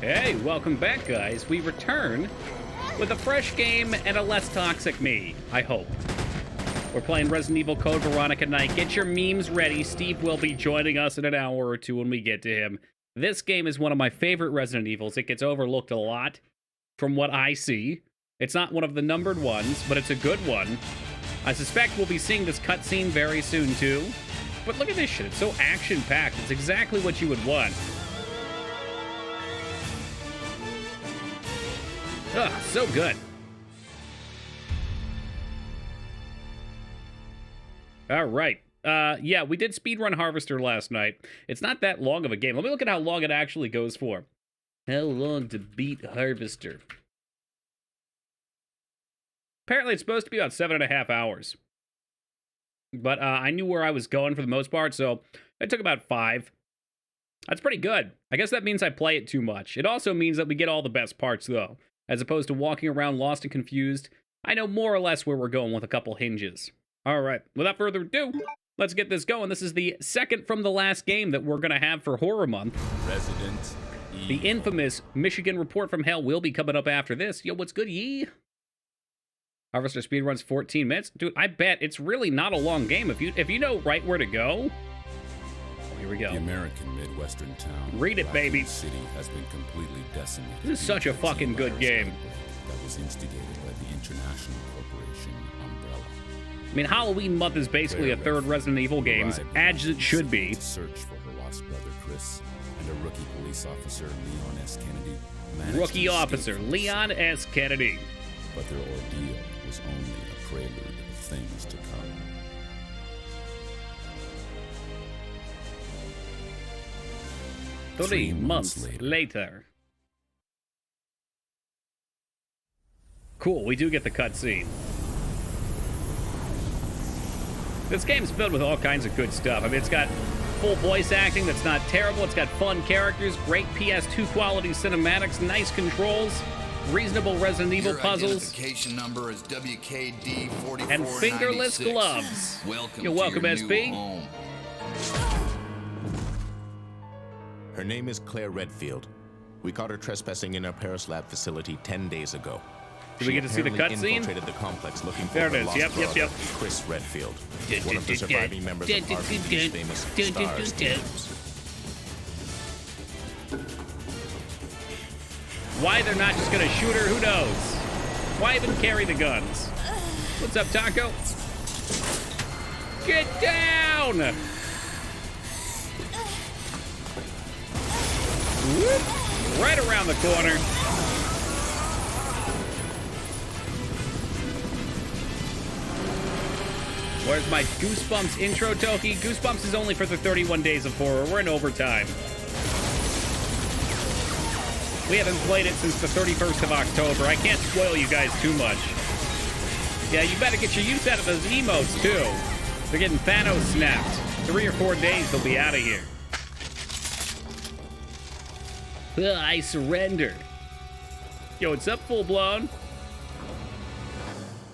Hey, welcome back, guys. We return with a fresh game and a less toxic me, I hope. We're playing Resident Evil Code Veronica X. Get your memes ready. Steve will be joining us in an hour or two when we get to him. This game is one of my favorite Resident Evils. It gets overlooked a lot from what I see. It's not one of the numbered ones, but it's a good one. I suspect we'll be seeing this cutscene very soon, too. But look at this shit. It's so action-packed. It's exactly what you would want. Ugh, so good. All right. Yeah, we did Speedrun Harvester last night. It's not that long of a game. Let me look at how long it actually goes for. How long to beat Harvester? Apparently, it's supposed to be about 7.5 hours. But I knew where I was going for the most part, so it took about 5. That's pretty good. I guess that means I play it too much. It also means that we get all the best parts, though. As opposed to walking around lost and confused, I know more or less where we're going with a couple hinges. All right, without further ado, let's get this going. This is the second from the last game that we're going to have for Horror Month. Resident Evil. The infamous Michigan Report from Hell will be coming up after this. Yo, what's good, yee? Harvester speed runs 14 minutes. Dude, I bet it's really not a long game if you know right where to go. Oh, here we go. The American Midwestern town. Read it, baby. The city has been completely decimated. This is such a fucking good game. That was instigated by the international corporation Umbrella. I mean, Halloween month is basically a third Resident Evil game, as it should be. To search for her lost brother Chris and a rookie police officer, Leon S. Kennedy. Rookie officer Leon S. Kennedy. But their ordeal was only a prelude of things to come. 3 months later. Cool, we do get the cutscene. This game's filled with all kinds of good stuff. I mean, it's got full voice acting that's not terrible. It's got fun characters, great PS2 quality cinematics, nice controls, reasonable Resident Evil puzzles, identification number is WKD 4496. and fingerless gloves. Welcome. You're welcome, to your SP. new home. Her name is Claire Redfield. We caught her trespassing in our Paris lab facility 10 days ago. Did we get to see the apparently cutscene? Infiltrated the complex looking for There it her is. lost Yep. brother, Chris Redfield, one of the surviving members of RPG's famous Stars teams. Why they're not just gonna shoot her, who knows? Why even carry the guns? What's up, Taco? Get down! Whoop. Right around the corner. Where's my Goosebumps intro, Toki? Goosebumps is only for the 31 days of horror. We're in overtime. We haven't played it since the 31st of October. I can't spoil you guys too much. Yeah, you better get your use out of those emotes, too. They're getting Thanos snapped. 3 or 4 days, they'll be out of here. Ugh, I surrendered. Yo, what's up, full blown?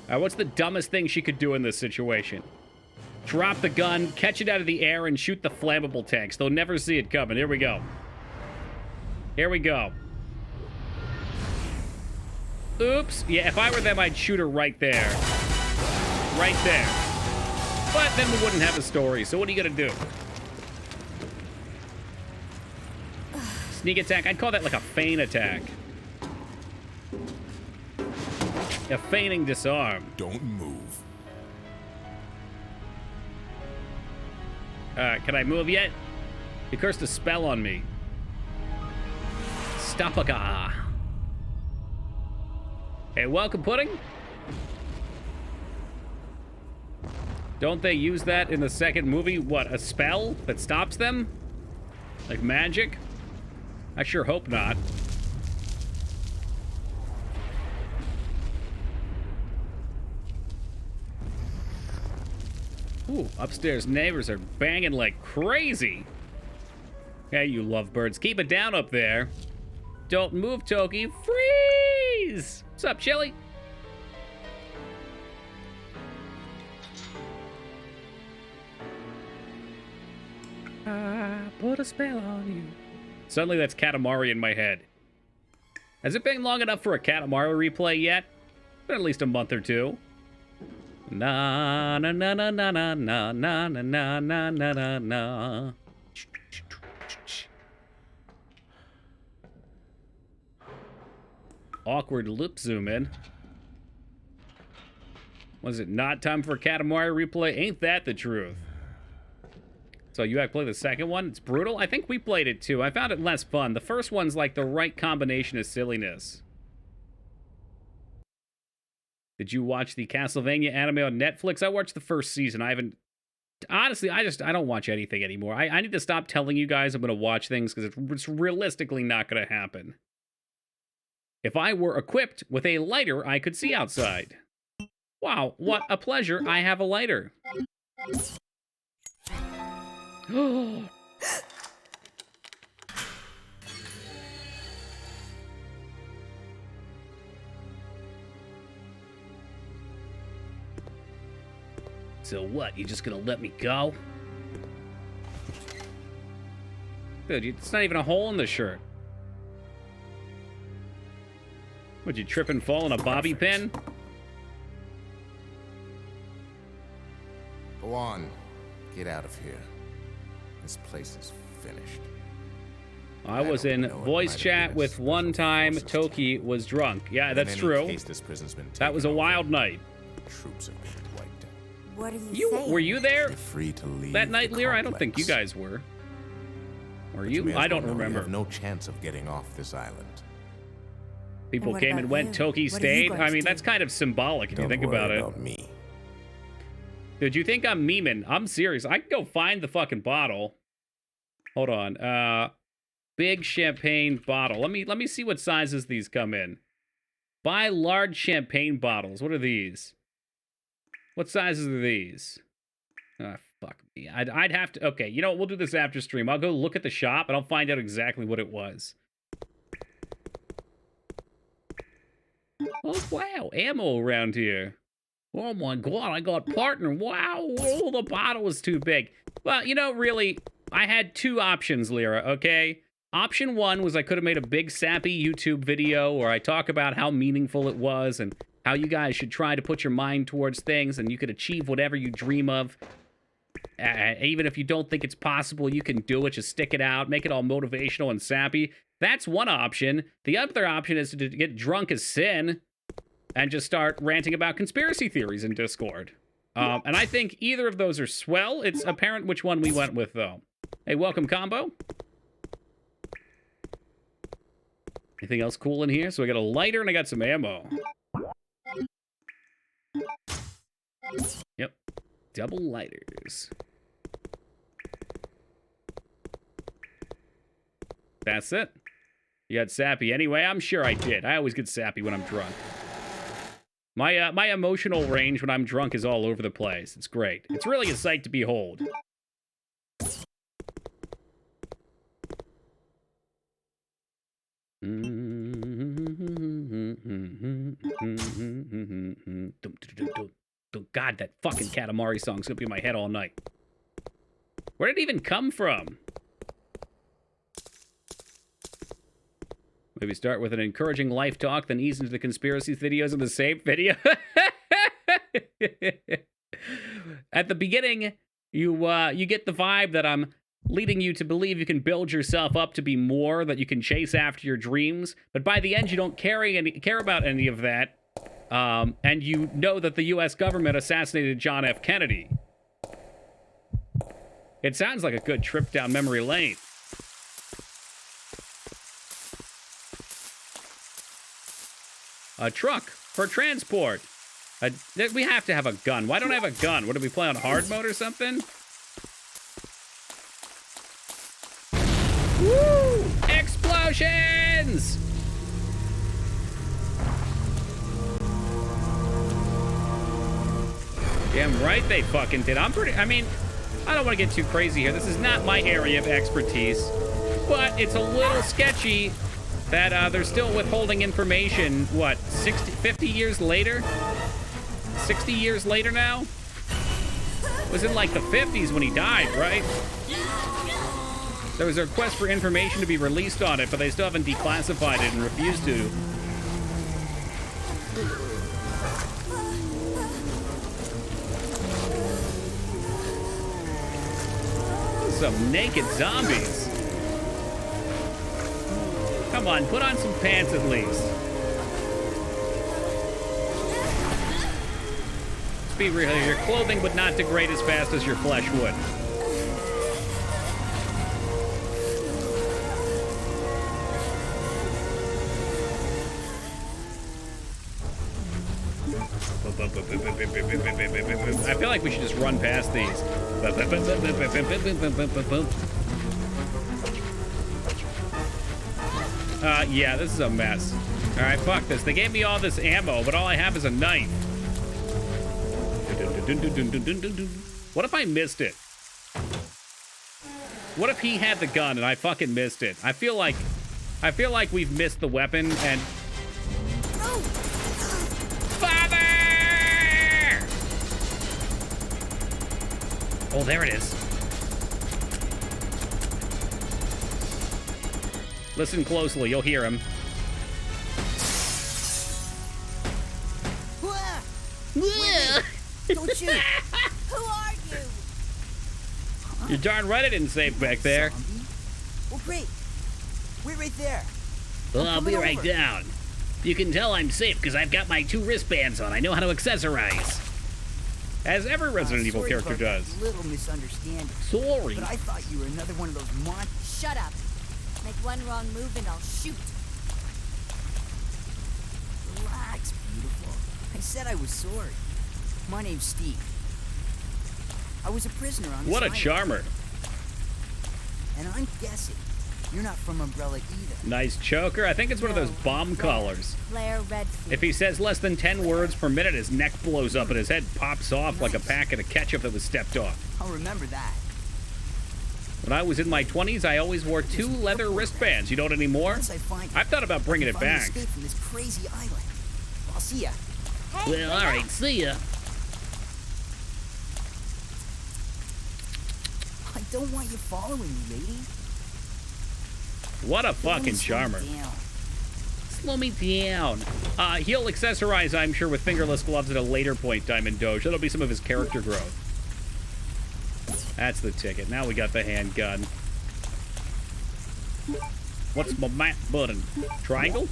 What's the dumbest thing she could do in this situation? Drop the gun, catch it out of the air, and shoot the flammable tanks. They'll never see it coming. Here we go. Here we go. Oops. Yeah, if I were them, I'd shoot her right there. Right there. But then we wouldn't have a story, so what are you gonna do? Sneak attack? I'd call that like a feint attack. A feigning disarm. Don't move. Can I move yet? He cursed a spell on me. Stop-a-ga. Hey, welcome, Pudding. Don't they use that in the second movie? What, a spell that stops them? Like magic? I sure hope not. Ooh, upstairs neighbors are banging like crazy. Hey, you lovebirds, keep it down up there. Don't move, Toki. Freeze! What's up, Chili? I put a spell on you. Suddenly that's Katamari in my head. Has it been long enough for a Katamari replay yet? Been at least a month or two. Na na na na na na na na na na na na na. Awkward lip zoom in. Was it not time for a Katamari replay? Ain't that the truth? So you have to play the second one? It's brutal? I think we played it too. I found it less fun. The first one's like the right combination of silliness. Did you watch the Castlevania anime on Netflix? I watched the first season. I haven't... Honestly, I don't watch anything anymore. I need to stop telling you guys I'm going to watch things because it's realistically not going to happen. If I were equipped with a lighter, I could see outside. Wow, what a pleasure. I have a lighter. So what, you just gonna let me go? Dude, it's not even a hole in the shirt. Would you trip and fall in a bobby pin? Go on. Get out of here. This place is finished. I was in voice chat with one time Toki was drunk. Yeah, that's true. That was a wild night. Troops have been wiped out. What are you saying? Were you there You're free to leave that night, the Lear? I don't think you complex. guys were. Were But you? may as I don't well know remember. You have no chance of getting off this island. People what came about and went. you? Toki What are you stayed. going I to mean, do? that's kind of symbolic if you think about it. Me. Did you think I'm memeing? I'm serious. I can go find the fucking bottle. Hold on. Big champagne bottle. Let me see what sizes these come in. Buy large champagne bottles. What are these? What sizes are these? Ah, fuck me. I'd have to... Okay, you know what? We'll do this after stream. I'll go look at the shop, and I'll find out exactly what it was. Oh, wow. Ammo around here. Oh, my God. I got partner. Wow. Oh, the bottle was too big. Well, you know, really, I had two options, Lyra, okay? Option one was I could have made a big sappy YouTube video where I talk about how meaningful it was and how you guys should try to put your mind towards things and you could achieve whatever you dream of. Even if you don't think it's possible, you can do it. Just stick it out. Make it all motivational and sappy. That's one option. The other option is to get drunk as sin and just start ranting about conspiracy theories in Discord. And I think either of those are swell. It's apparent which one we went with, though. Hey, welcome, Combo. Anything else cool in here? So I got a lighter and I got some ammo. Yep. Double lighters. That's it. You got sappy anyway? I'm sure I did. I always get sappy when I'm drunk. My emotional range when I'm drunk is all over the place. It's great. It's really a sight to behold. God, that fucking Katamari song's gonna be in my head all night. Where did it even come from? Maybe start with an encouraging life talk, then ease into the conspiracy videos in the same video. At the beginning, you get the vibe that I'm leading you to believe you can build yourself up to be more, that you can chase after your dreams. But by the end, you don't care about any of that. And you know that the U.S. government assassinated John F. Kennedy. It sounds like a good trip down memory lane. A truck for transport. We have to have a gun. Why don't I have a gun? What, do we play on hard mode or something? Woo! Explosions! Damn right they fucking did. I mean, I don't want to get too crazy here. This is not my area of expertise. But it's a little sketchy that they're still withholding information, what, 50 years later? 60 years later now? It was in like the 50s when he died, right? There was a request for information to be released on it, but they still haven't declassified it and refused to. Some naked zombies. Come on, put on some pants at least. Let's be real here. Your clothing would not degrade as fast as your flesh would. I feel like we should just run past these. Yeah, this is a mess. All right, fuck this. They gave me all this ammo, but all I have is a knife. What if I missed it? What if he had the gun and I fucking missed it? I feel like we've missed the weapon and... Father! Oh, there it is. Listen closely, you'll hear him. Don't shoot! Who are you? You're darn right I didn't save back there. Zombie? Well, great. Wait right there. Well, I'll be right over. down. You can tell I'm safe because I've got my 2 wristbands on. I know how to accessorize. As every Resident Evil Sorry character about that does. little misunderstanding. Sorry. But I thought you were another one of those Shut up. Make one wrong move and I'll shoot. Relax, beautiful. I said I was sorry. My name's Steve. I was a prisoner on this What a island. charmer. And I'm guessing you're not from Umbrella either. Nice choker. I think it's one of those bomb collars. Claire Redfield. If he says less than 10 words per minute, his neck blows up and his head pops off like a packet of ketchup that was stepped off. I'll remember that. When I was in my 20s, I always wore 2 leather wristbands. You don't anymore? Once I find you, I've thought about bringing I'll it find an back. escape from this crazy island. I'll see ya. Hey, Well, all right, see ya. I don't want you following me, lady. What a Don't fucking slow me charmer. down. Slow me down. He'll accessorize, I'm sure, with fingerless gloves at a later point, Diamond Doge. That'll be some of his character growth. That's the ticket. Now we got the handgun. What's my map button? Triangle?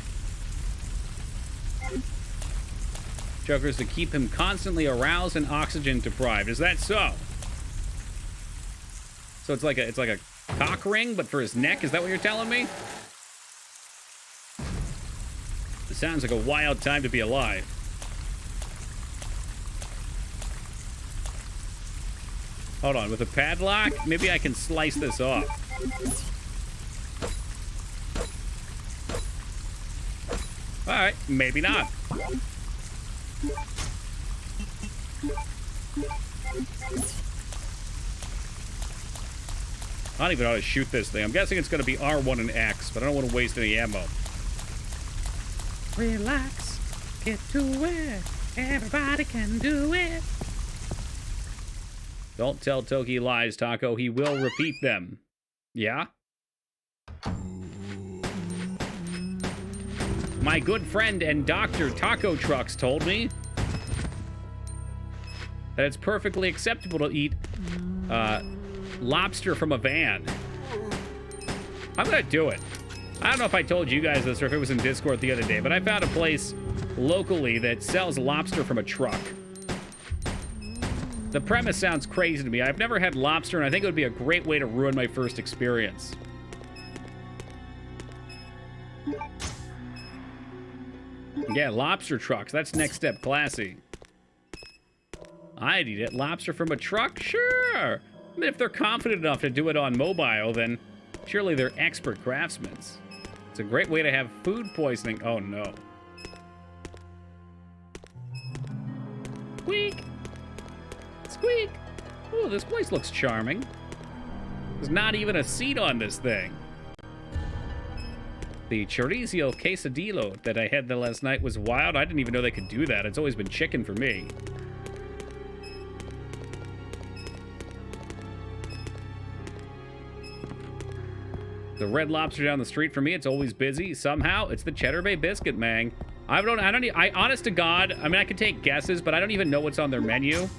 Joker's to keep him constantly aroused and oxygen deprived. Is that so? So it's like a cock ring, but for his neck? Is that what you're telling me? It sounds like a wild time to be alive. Hold on, with a padlock, maybe I can slice this off. All right, maybe not. I don't even know how to shoot this thing. I'm guessing it's going to be R1 and X, but I don't want to waste any ammo. Relax, get to it. Everybody can do it. Don't tell Toki lies, Taco. He will repeat them. Yeah? My good friend and Dr. Taco Trucks told me that it's perfectly acceptable to eat lobster from a van. I'm gonna do it. I don't know if I told you guys this or if it was in Discord the other day, but I found a place locally that sells lobster from a truck. The premise sounds crazy to me. I've never had lobster, and I think it would be a great way to ruin my first experience. Yeah, lobster trucks. That's next step classy. I'd eat it. Lobster from a truck? Sure. I mean, if they're confident enough to do it on mobile, then surely they're expert craftsmen. It's a great way to have food poisoning. Oh, no. Squeak. Squeak. Oh, this place looks charming. There's not even a seat on this thing. The chorizo quesadillo that I had the last night was wild. I didn't even know they could do that. It's always been chicken for me. The Red Lobster down the street for me, it's always busy. Somehow, it's the Cheddar Bay Biscuit, man. Honest to God, I mean, I could take guesses, but I don't even know what's on their menu.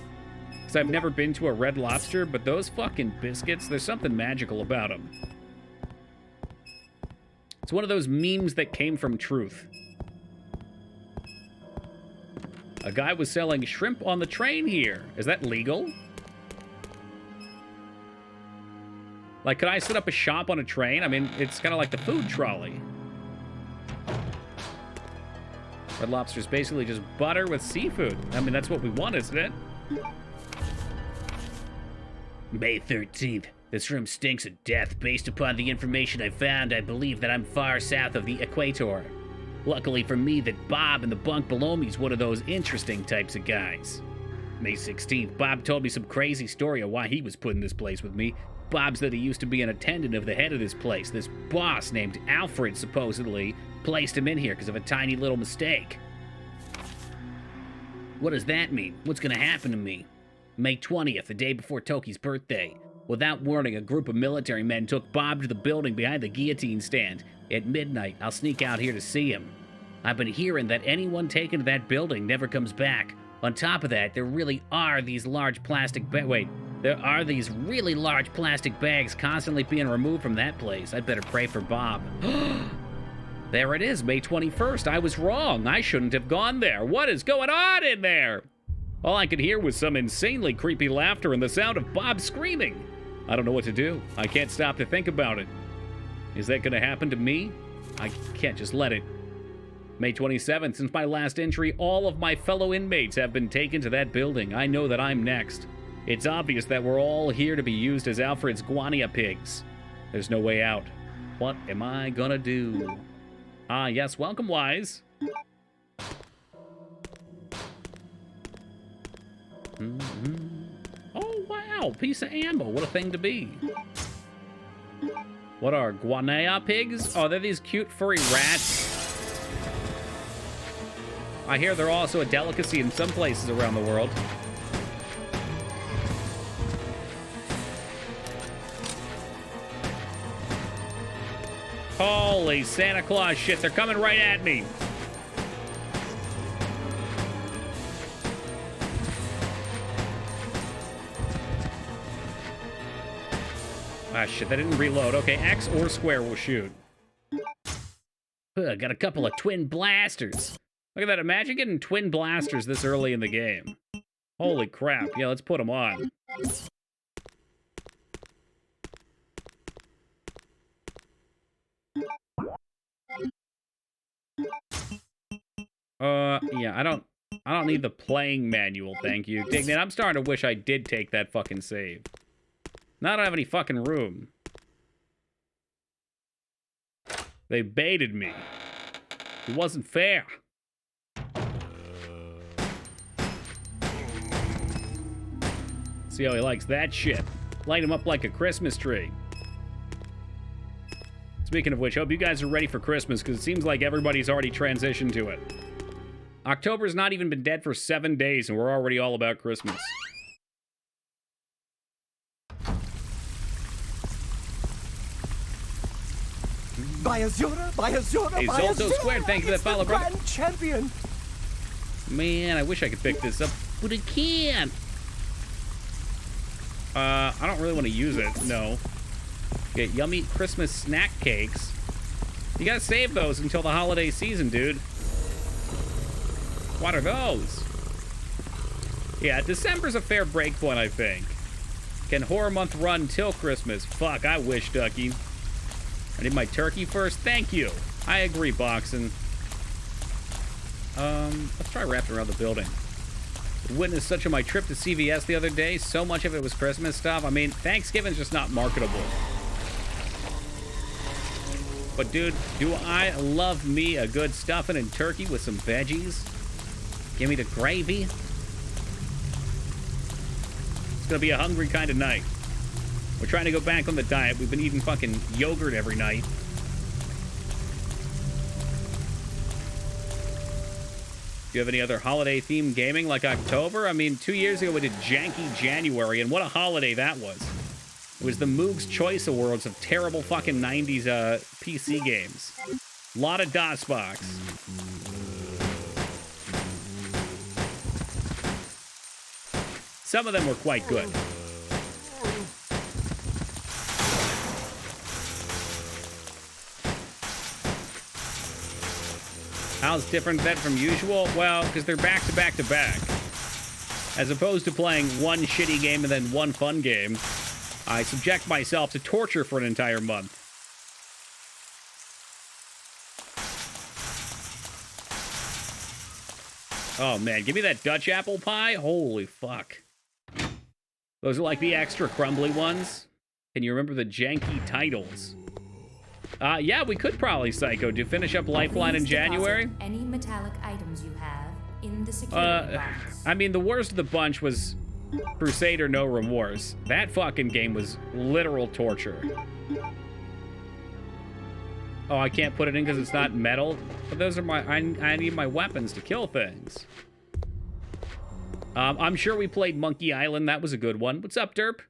Because I've never been to a Red Lobster, but those fucking biscuits, there's something magical about them. It's one of those memes that came from truth. A guy was selling shrimp on the train here. Is that legal? Like, could I set up a shop on a train? I mean, it's kind of like the food trolley. Red Lobster's basically just butter with seafood. I mean, that's what we want, isn't it? May 13th. This room stinks of death. Based upon the information I found, I believe that I'm far south of the equator. Luckily for me that Bob in the bunk below me is one of those interesting types of guys. May 16th. Bob told me some crazy story of why he was put in this place with me. Bob said he used to be an attendant of the head of this place. This boss named Alfred, supposedly, placed him in here because of a tiny little mistake. What does that mean? What's gonna happen to me? May 20th, the day before Toki's birthday. Without warning, a group of military men took Bob to the building behind the guillotine stand. At midnight, I'll sneak out here to see him. I've been hearing that anyone taken to that building never comes back. On top of that, there are these really large plastic bags constantly being removed from that place. I'd better pray for Bob. There it is, May 21st. I was wrong. I shouldn't have gone there. What is going on in there? All I could hear was some insanely creepy laughter and the sound of Bob screaming. I don't know what to do. I can't stop to think about it. Is that going to happen to me? I can't just let it. May 27th, since my last entry, all of my fellow inmates have been taken to that building. I know that I'm next. It's obvious that we're all here to be used as Alfred's guinea pigs. There's no way out. What am I gonna do? Ah, yes, welcome, Wise. Oh, wow, piece of ammo. What a thing to be. What are guinea pigs? Oh, they're these cute furry rats. I hear they're also a delicacy in some places around the world. Holy Santa Claus shit, they're coming right at me. Ah, shit, that didn't reload. Okay, X or square will shoot. Got a couple of twin blasters. Look at that, imagine getting twin blasters this early in the game. Holy crap. Yeah, let's put them on. Yeah, I don't need the playing manual, thank you. Dignit, I'm starting to wish I did take that fucking save. Now I don't have any fucking room. They baited me. It wasn't fair. See how he likes that shit. Light him up like a Christmas tree. Speaking of which, hope you guys are ready for Christmas, because it seems like everybody's already transitioned to it. October's not even been dead for 7 days, and we're already all about Christmas. By Azura, Hey, Zolto Squared, thank you for that follow, brother. Grand champion. Man, I wish I could pick this up, but I can't. I don't really want to use it, no. Get yummy Christmas snack cakes. You gotta save those until the holiday season, dude. What are those? Yeah, December's a fair break point, I think. Can Horror Month run till Christmas? Fuck, I wish, Ducky. I need my turkey first. Thank you. I agree, Boxin. Let's try wrapping around the building. Witnessed such of my trip to CVS the other day. So much of it was Christmas stuff. I mean, Thanksgiving's just not marketable. But dude, do I love me a good stuffing and turkey with some veggies? Give me the gravy. It's gonna be a hungry kind of night. We're trying to go back on the diet. We've been eating fucking yogurt every night. Do you have any other holiday-themed gaming like October? I mean, 2 years ago we did Janky January, and what a holiday that was. It was the Moog's Choice Awards of terrible fucking 90s PC games. A lot of DOSBox. Some of them were quite good. How's different than from usual? Well, because they're back to back to back. As opposed to playing one shitty game and then one fun game, I subject myself to torture for an entire month. Oh man, give me that Dutch apple pie? Holy fuck. Those are like the extra crumbly ones. Can you remember the janky titles? Yeah, we could probably Psycho. Do finish up Lifeline in January? Any metallic items you have in the security box. I mean, the worst of the bunch was Crusader No Remorse. That fucking game was literal torture. Oh, I can't put it in because it's not metal? But those are my... I need my weapons to kill things. I'm sure we played Monkey Island. That was a good one. What's up, Derp?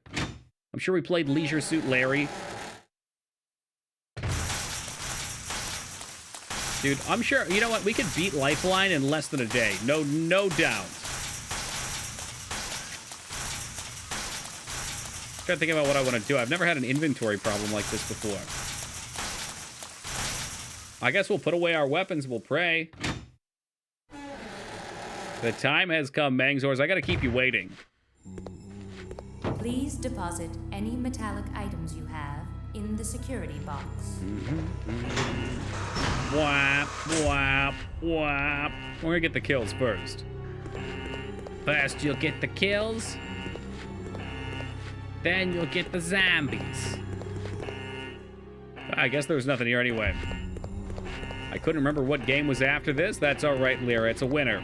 I'm sure we played Leisure Suit Larry. Dude, I'm sure... You know what? We could beat Lifeline in less than a day. No doubt. I'm trying to think about what I want to do. I've never had an inventory problem like this before. I guess we'll put away our weapons. We'll pray. The time has come, Mangzors. I gotta keep you waiting. Please deposit any metallic items you have in the security box. Whap, whap, whap. We're gonna get the kills first. First, you'll get the kills. Then you'll get the zombies. I guess there was nothing here anyway. I couldn't remember what game was after this. That's all right, Lyra. It's a winner.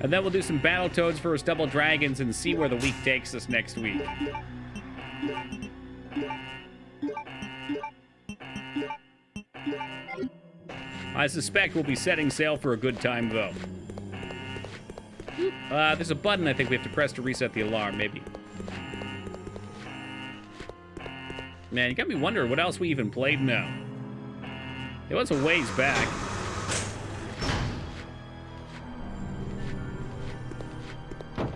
And then we'll do some Battletoads versus Double Dragons and see where the week takes us next week. I suspect we'll be setting sail for a good time, though. There's a button I think we have to press to reset the alarm, maybe. Man, you got me wondering what else we even played now. It was a ways back.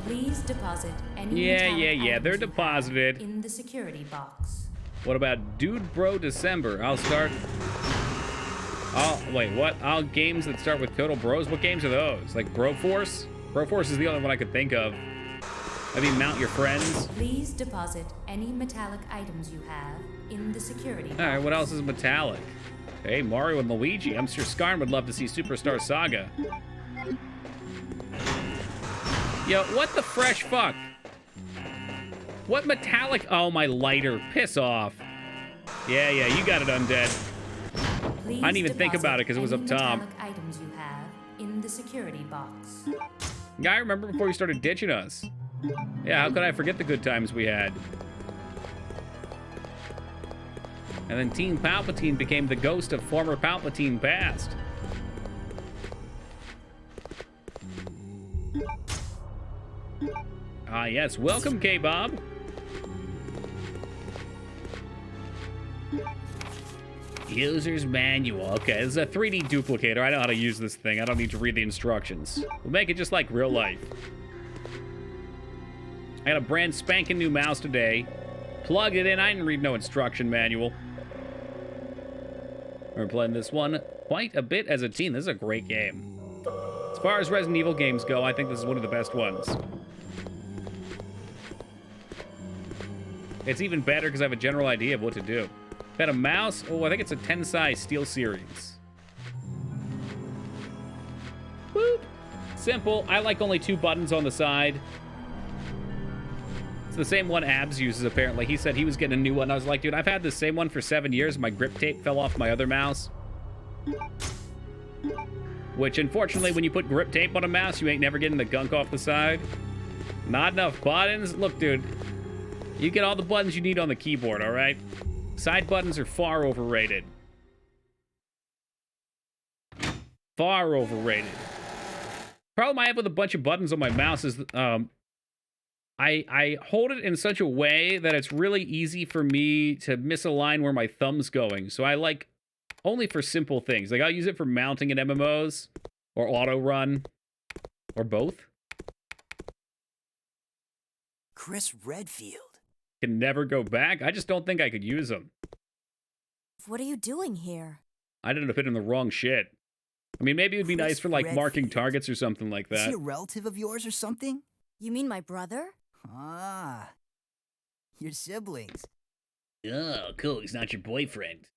Please deposit any Yeah, they're deposited. in the security box. What about Dude Bro December? I'll start... wait, what? All games that start with Total Bros? What games are those? Like Broforce? Broforce is the only one I could think of. Maybe Mount Your Friends? Please deposit any metallic items you have in the security box. Alright, what else is metallic? Hey, Mario and Luigi. I'm sure Skarn would love to see Superstar Saga. Yo, what the fresh fuck? What metallic? Oh, my lighter. Piss off. Yeah, you got it, Undead. Please I didn't even think about it because it was any up top. metallic items you have in the security box. Yeah, I remember before you started ditching us. Yeah, how could I forget the good times we had? And then Teen Palpatine became the ghost of former Palpatine past. Ah, yes. Welcome, K-Bob. User's manual. Okay, this is a 3D duplicator. I know how to use this thing. I don't need to read the instructions. We'll make it just like real life. I got a brand spanking new mouse today. Plugged it in. I didn't read no instruction manual. We're playing this one quite a bit as a team. This is a great game. As far as Resident Evil games go, I think this is one of the best ones. It's even better because I have a general idea of what to do. Got a mouse. Oh, I think it's a 10 Steel Series. Boop. Simple. I like only 2 buttons on the side. It's the same one Abs uses, apparently. He said he was getting a new one. I was like, dude, I've had the same one for 7 years. My grip tape fell off my other mouse. Which, unfortunately, when you put grip tape on a mouse, you ain't never getting the gunk off the side. Not enough buttons? Look, dude. You get all the buttons you need on the keyboard, all right? Side buttons are far overrated. Far overrated. Problem I have with a bunch of buttons on my mouse is I hold it in such a way that it's really easy for me to misalign where my thumb's going. So I like only for simple things. Like I'll use it for mounting in MMOs or auto run or both. Chris Redfield. Can never go back. I just don't think I could use them. What are you doing here? I ended up hitting the wrong shit. I mean, maybe it would be Chris nice for like marking Redfield. targets or something like Is that. he a relative of yours or something? You mean my brother? Ah, your siblings. Oh, cool. He's not your boyfriend.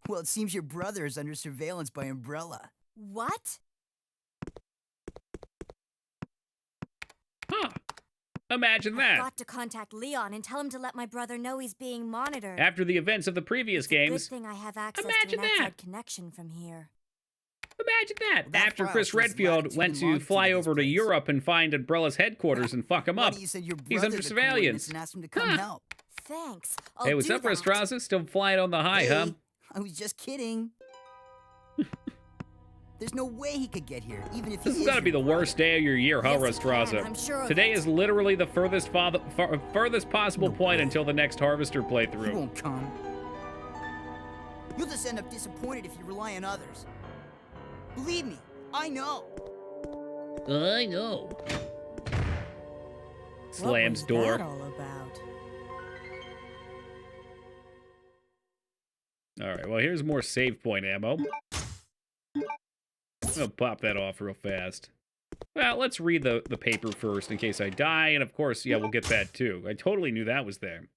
Well, it seems your brother is under surveillance by Umbrella. What? Huh. Imagine that. I've got to contact Leon and tell him to let my brother know he's being monitored. After the events of the previous It's games. a good thing I have access Imagine to an that. outside connection from here. Imagine that. Well, that After file Chris shows Redfield latitude went and to longitude fly of this over to place. Europe and find Umbrella's headquarters and fuck him Why up. don't you send your He's brother under the surveillance. coordinates and ask him to come Huh. help? Thanks. Hey, I'll what's do up, that. Restraza? Still flying on the high, huh? Hey, I was just kidding. There's no way he could get here, even if he This has is got to be the your brother. worst day of your year, huh, Yes, he can. Restraza? I'm sure of Today it. is literally the furthest possible No point way. until the next Harvester He playthrough. won't come. You'll just end up disappointed if you rely on others. Believe me, I know. I know. Slams What was door. that all about? All right, well, here's more save point ammo. I'm gonna pop that off real fast. Well, let's read the paper first in case I die, and of course, yeah, we'll get that too. I totally knew that was there.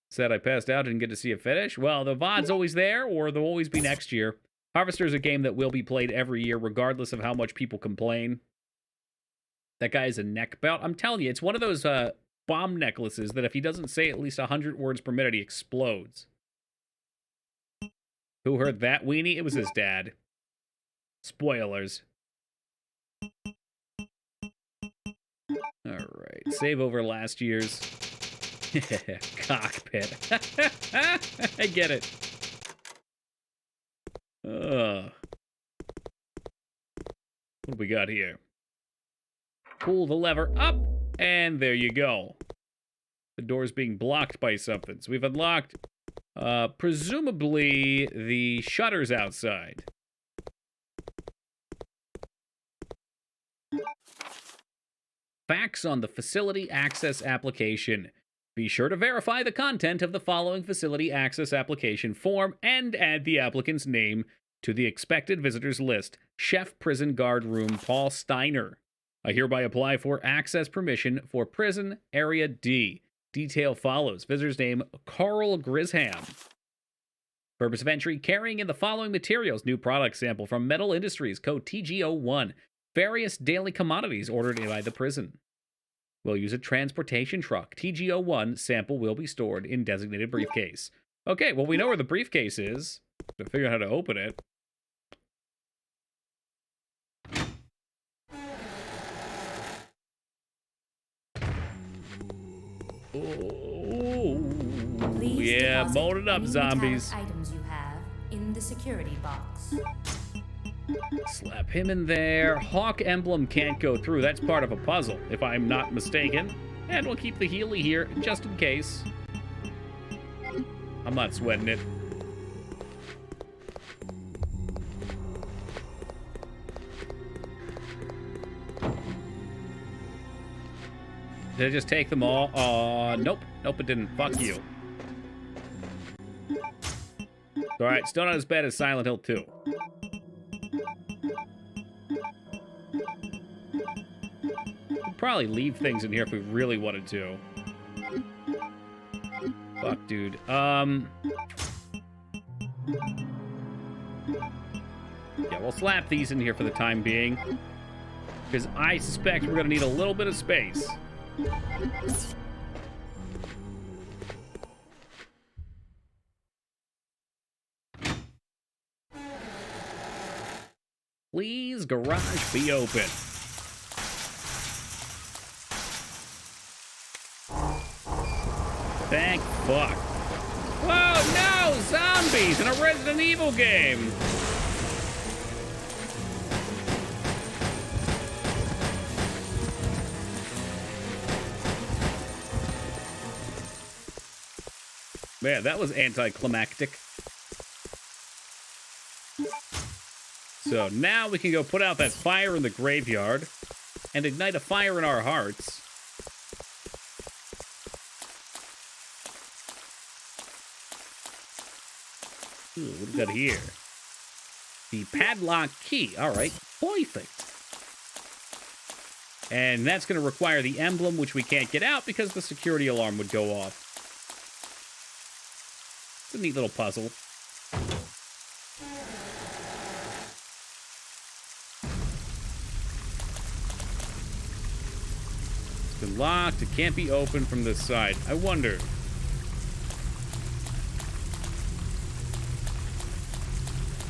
Said I passed out, didn't get to see it finish. Well, the VOD's always there, or they'll always be next year. Harvester is a game that will be played every year, regardless of how much people complain. That guy is a neck belt. I'm telling you, it's one of those bomb necklaces that if he doesn't say at least 100 words per minute, he explodes. Who heard that weenie? It was his dad. Spoilers. Alright, save over last year's cockpit. I get it. What do we got here? Pull the lever up, and there you go. The door's being blocked by something. So we've unlocked, presumably, the shutters outside. Facts on the facility access application. Be sure to verify the content of the following facility access application form and add the applicant's name to the expected visitors list. Chef Prison Guard Room Paul Steiner. I hereby apply for access permission for Prison Area D. Detail follows. Visitor's name, Carl Grisham. Purpose of entry, carrying in the following materials. New product sample from Metal Industries, code TG01. Various daily commodities ordered by the prison. We'll use a transportation truck. TG01 sample will be stored in designated briefcase. Okay, well, we know where the briefcase is. To figure out how to open it. Oh, Please yeah, deposit mold it up, any zombies. metallic items you have in the security box. Slap him in there. Hawk emblem can't go through. That's part of a puzzle, if I'm not mistaken. And we'll keep the Healy here, just in case. I'm not sweating it. Did I just take them all? Nope. Nope, it didn't. Fuck you. Alright, still not as bad as Silent Hill 2. We'd probably leave things in here if we really wanted to. Fuck, dude. Yeah, we'll slap these in here for the time being. Because I suspect we're going to need a little bit of space. Please, garage, be open. Thank fuck. Whoa, no! Zombies in a Resident Evil game! Man, that was anticlimactic. So now we can go put out that fire in the graveyard and ignite a fire in our hearts. Ooh, what do we got here? The padlock key. All right, perfect. And that's going to require the emblem, which we can't get out because the security alarm would go off. It's a neat little puzzle. It's been locked. It can't be opened from this side. I wonder.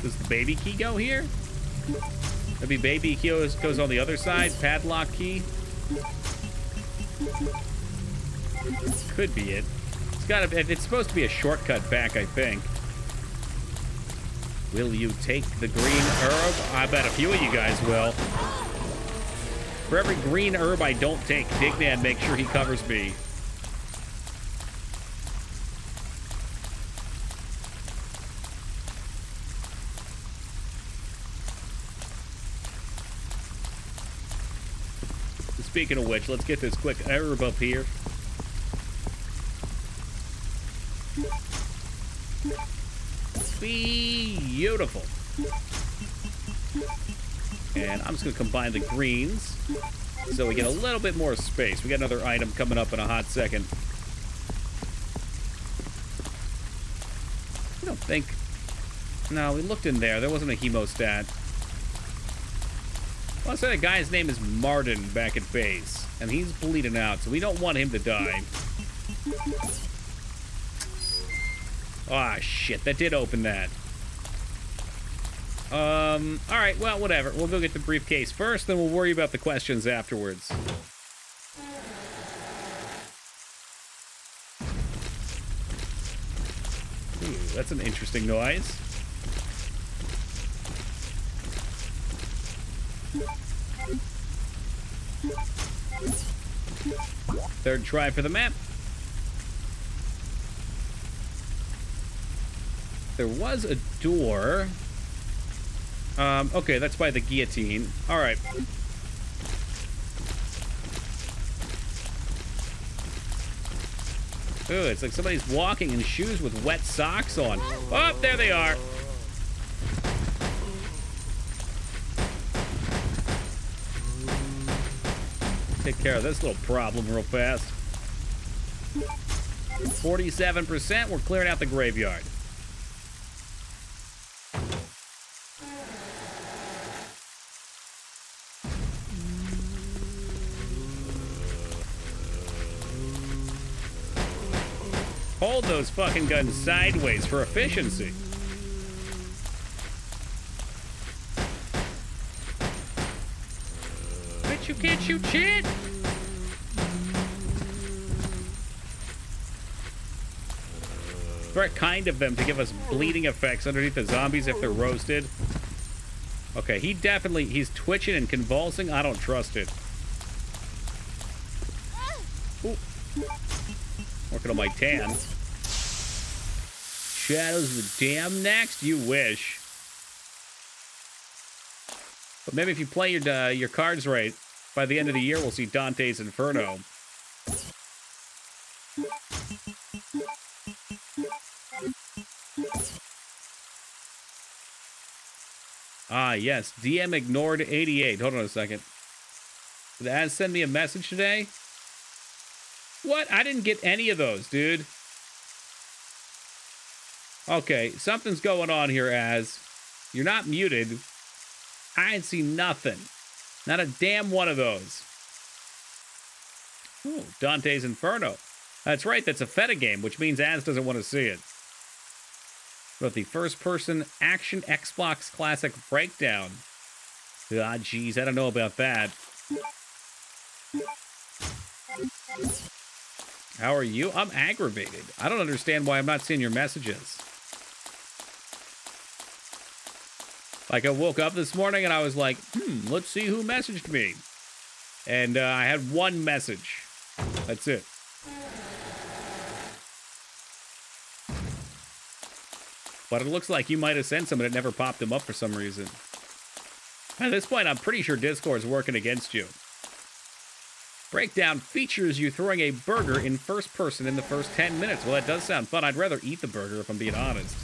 Does the baby key go here? Maybe baby key goes on the other side. Padlock key. Could be it. It's supposed to be a shortcut back, I think. Will you take the green herb? I bet a few of you guys will. For every green herb I don't take, Dignan makes sure he covers me. Speaking of which, let's get this quick herb up here. Beautiful. And I'm just going to combine the greens so we get a little bit more space. We got another item coming up in a hot second. I don't think... No, we looked in there. There wasn't a hemostat. Well, I said a guy's name is Martin back at base, and he's bleeding out, so we don't want him to die. Ah, shit, that did open that. Alright, well, whatever. We'll go get the briefcase first, then we'll worry about the questions afterwards. Ooh, that's an interesting noise. Third try for the map. There was a door. Okay, that's by the guillotine. All right. Ooh, it's like somebody's walking in shoes with wet socks on. Oh, there they are. Take care of this little problem real fast. 47%, we're clearing out the graveyard. Hold those fucking guns sideways for efficiency. But you can't shoot shit. Very kind of them to give us bleeding effects underneath the zombies if they're roasted. Okay, he's twitching and convulsing. I don't trust it. Ooh. Working on my tan. Shadows of the Dam next? You wish. But maybe if you play your cards right, by the end of the year, we'll see Dante's Inferno. Ah, yes. DM ignored 88. Hold on a second. Did Ad send me a message today? What? I didn't get any of those, dude. Okay, something's going on here, Az. You're not muted. I ain't seen nothing. Not a damn one of those. Ooh, Dante's Inferno. That's right, that's a Feta game, which means Az doesn't want to see it. But the first-person action Xbox Classic Breakdown. Ah, jeez, I don't know about that. How are you? I'm aggravated. I don't understand why I'm not seeing your messages. Like, I woke up this morning and I was like, let's see who messaged me. And I had one message. That's it. But it looks like you might have sent some and it never popped them up for some reason. At this point, I'm pretty sure Discord's working against you. Breakdown features you throwing a burger in first person in the first 10 minutes. Well, that does sound fun. I'd rather eat the burger if I'm being honest.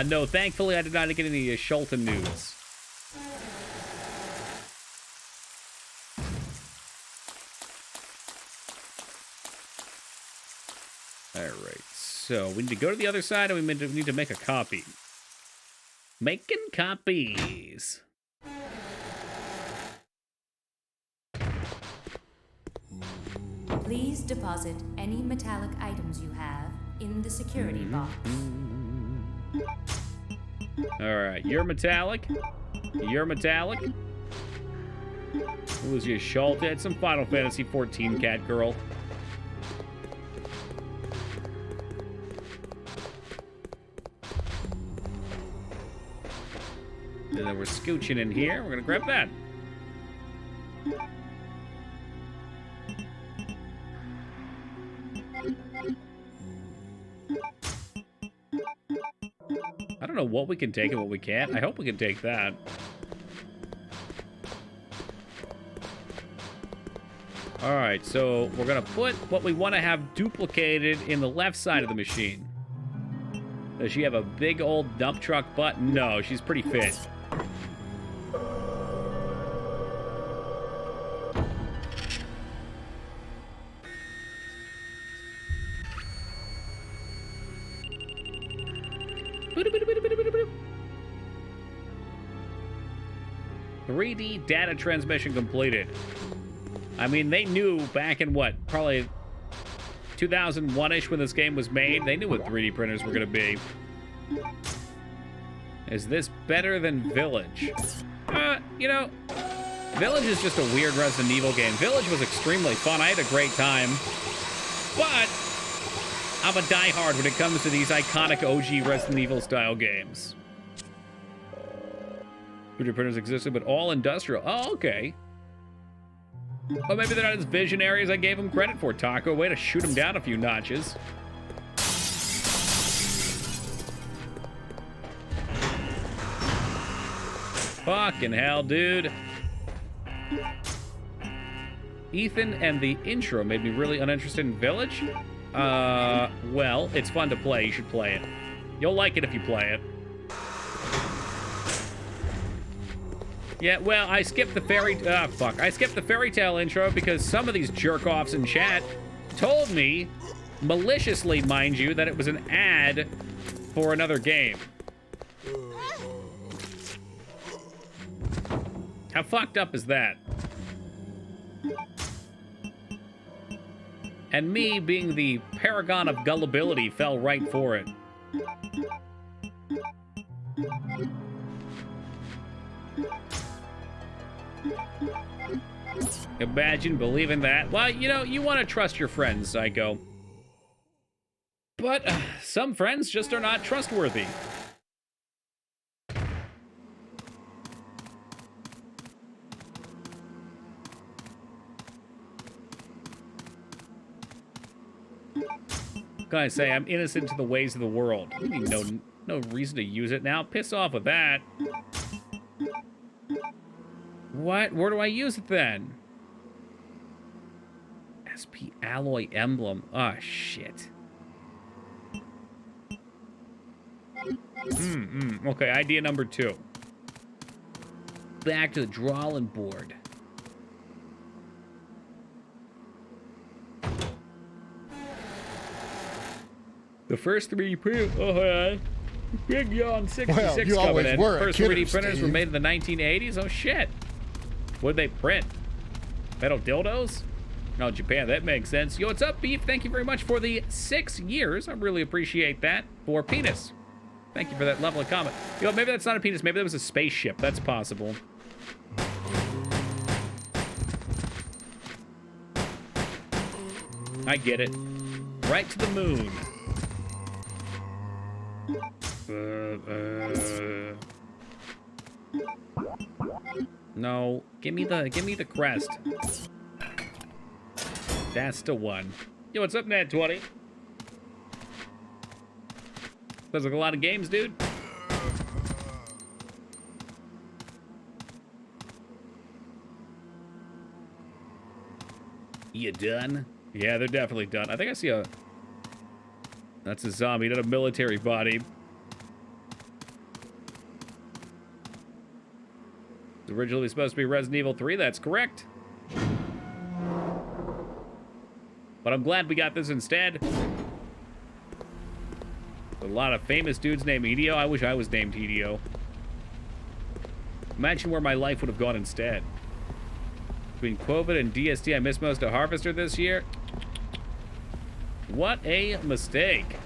No, thankfully I did not get any Schulten news. Alright, so we need to go to the other side and we need to make a copy. Making copies. Please deposit any metallic items you have in the security box. Alright, you're metallic. You're metallic. Who was your Schulten? It's some Final Fantasy 14 cat girl. And then we're scooching in here. We're gonna grab that. I don't know what we can take and what we can't. I hope we can take that. Alright, so we're gonna put what we want to have duplicated in the left side of the machine. Does she have a big old dump truck butt? No, she's pretty fit. .3D data transmission completed. I mean, they knew back in what, probably 2001-ish when this game was made, they knew what 3D printers were going to be. Is this better than Village? You know, Village is just a weird Resident Evil game. Village was extremely fun. I had a great time. But I'm a diehard when it comes to these iconic OG Resident Evil style games. 3D printers existed, but all industrial. Oh, okay. Well, maybe they're not as visionary as I gave them credit for, Taco. Way to shoot them down a few notches. Fucking hell, dude. Ethan and the intro made me really uninterested in Village. Well, it's fun to play. You should play it. You'll like it if you play it. Yeah, well, I skipped the I skipped the fairy tale intro because some of these jerk-offs in chat told me, maliciously, mind you, that it was an ad for another game. How fucked up is that? And me, being the paragon of gullibility, fell right for it. Imagine believing that. Well, you know, you want to trust your friends, Psycho. But some friends just are not trustworthy. Can I say I'm innocent to the ways of the world? We need no reason to use it now. Piss off with that. What? Where do I use it then? SP alloy emblem. Oh, shit. Okay, idea number 2. Back to the drawing board. The first 3D printers, Big Yawn 66 you coming always in. were a First kidder, 3D printers were Steve. made in the 1980s. Oh shit! What did they print? Metal dildos? Oh, Japan. That makes sense. Yo, what's up, Beef? Thank you very much for the 6 years. I really appreciate that. For penis. Thank you for that lovely comment. Yo, maybe that's not a penis. Maybe that was a spaceship. That's possible. I get it. Right to the moon. No, give me the crest. That's the one. Yo, what's up, Nat 20? Sounds like a lot of games, dude. You done? Yeah, they're definitely done. I think I see a... That's a zombie, not a military body. It's originally supposed to be Resident Evil 3, that's correct. But I'm glad we got this instead. A lot of famous dudes named Hideo. I wish I was named Hideo. Imagine where my life would have gone instead. Between COVID and DST, I missed most of Harvester this year. What a mistake.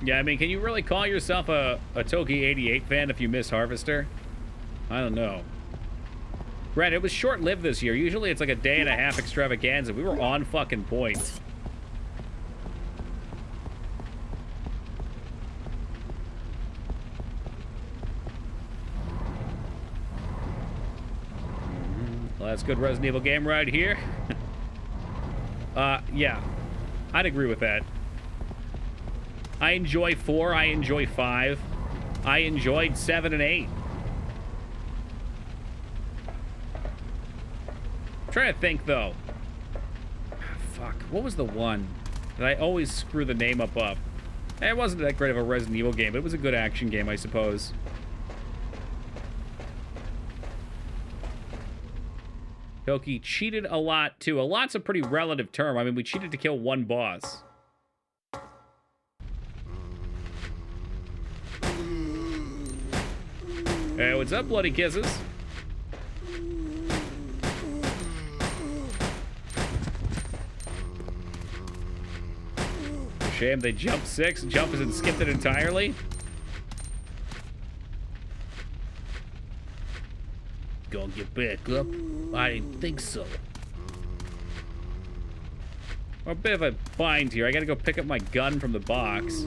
Yeah, I mean, can you really call yourself a Toki 88 fan if you miss Harvester? I don't know. Granted, it was short-lived this year. Usually it's like a day and a half extravaganza. We were on fucking point. Well, that's a good Resident Evil game right here. Yeah. I'd agree with that. I enjoy 4, I enjoy 5. I enjoyed 7 and 8. I'm trying to think, though. Fuck, what was the one that I always screw the name up? It wasn't that great of a Resident Evil game, but it was a good action game, I suppose. Toki cheated a lot, too. A lot's a pretty relative term. I mean, we cheated to kill one boss. Hey, what's up, Bloody Kisses? Shame they jumped 6 and Jumpers and skipped it entirely. Gonna get back up? I didn't think so. We're a bit of a bind here. I gotta go pick up my gun from the box.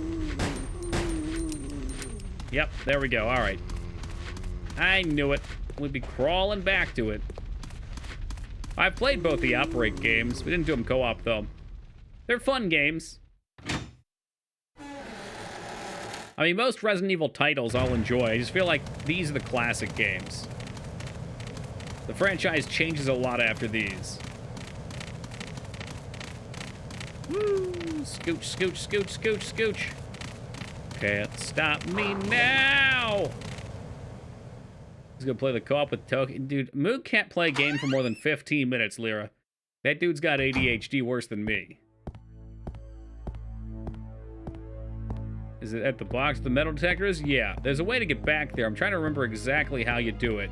Yep, there we go. All right. I knew it. We'd be crawling back to it. I've played both the Outbreak games. We didn't do them co-op, though. They're fun games. I mean, most Resident Evil titles I'll enjoy. I just feel like these are the classic games. The franchise changes a lot after these. Woo! Scooch, scooch, scooch, scooch, scooch. Can't stop me now! He's gonna play the co-op with Toki. Dude, Moog can't play a game for more than 15 minutes, Lyra. That dude's got ADHD worse than me. Is it at the box, the metal detectors? Yeah, there's a way to get back there. I'm trying to remember exactly how you do it.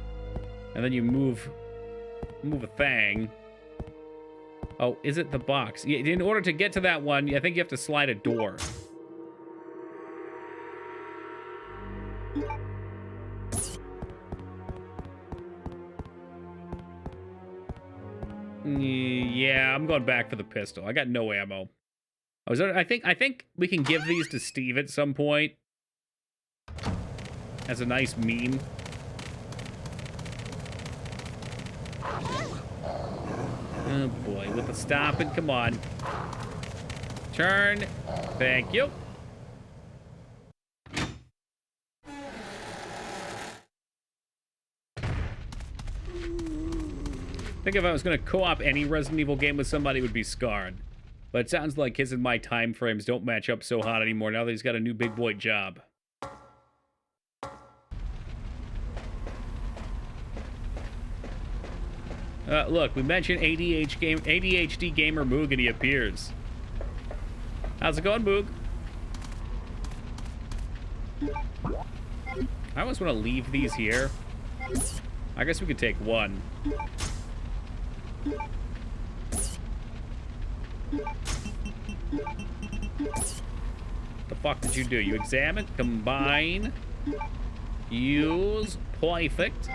And then you move a thing. Oh, is it the box? In order to get to that one, I think you have to slide a door. Yeah, I'm going back for the pistol. I got no ammo. I think we can give these to Steve at some point. As a nice meme. Oh boy, with the stopping, come on. Turn. Thank you. I think if I was going to co-op any Resident Evil game with somebody, it would be Scarred. But it sounds like his and my time frames don't match up so hot anymore now that he's got a new big boy job. Look, we mentioned ADHD gamer Moog and he appears. How's it going, Moog? I almost want to leave these here. I guess we could take one. The fuck did you do? You examine, combine, use, perfect.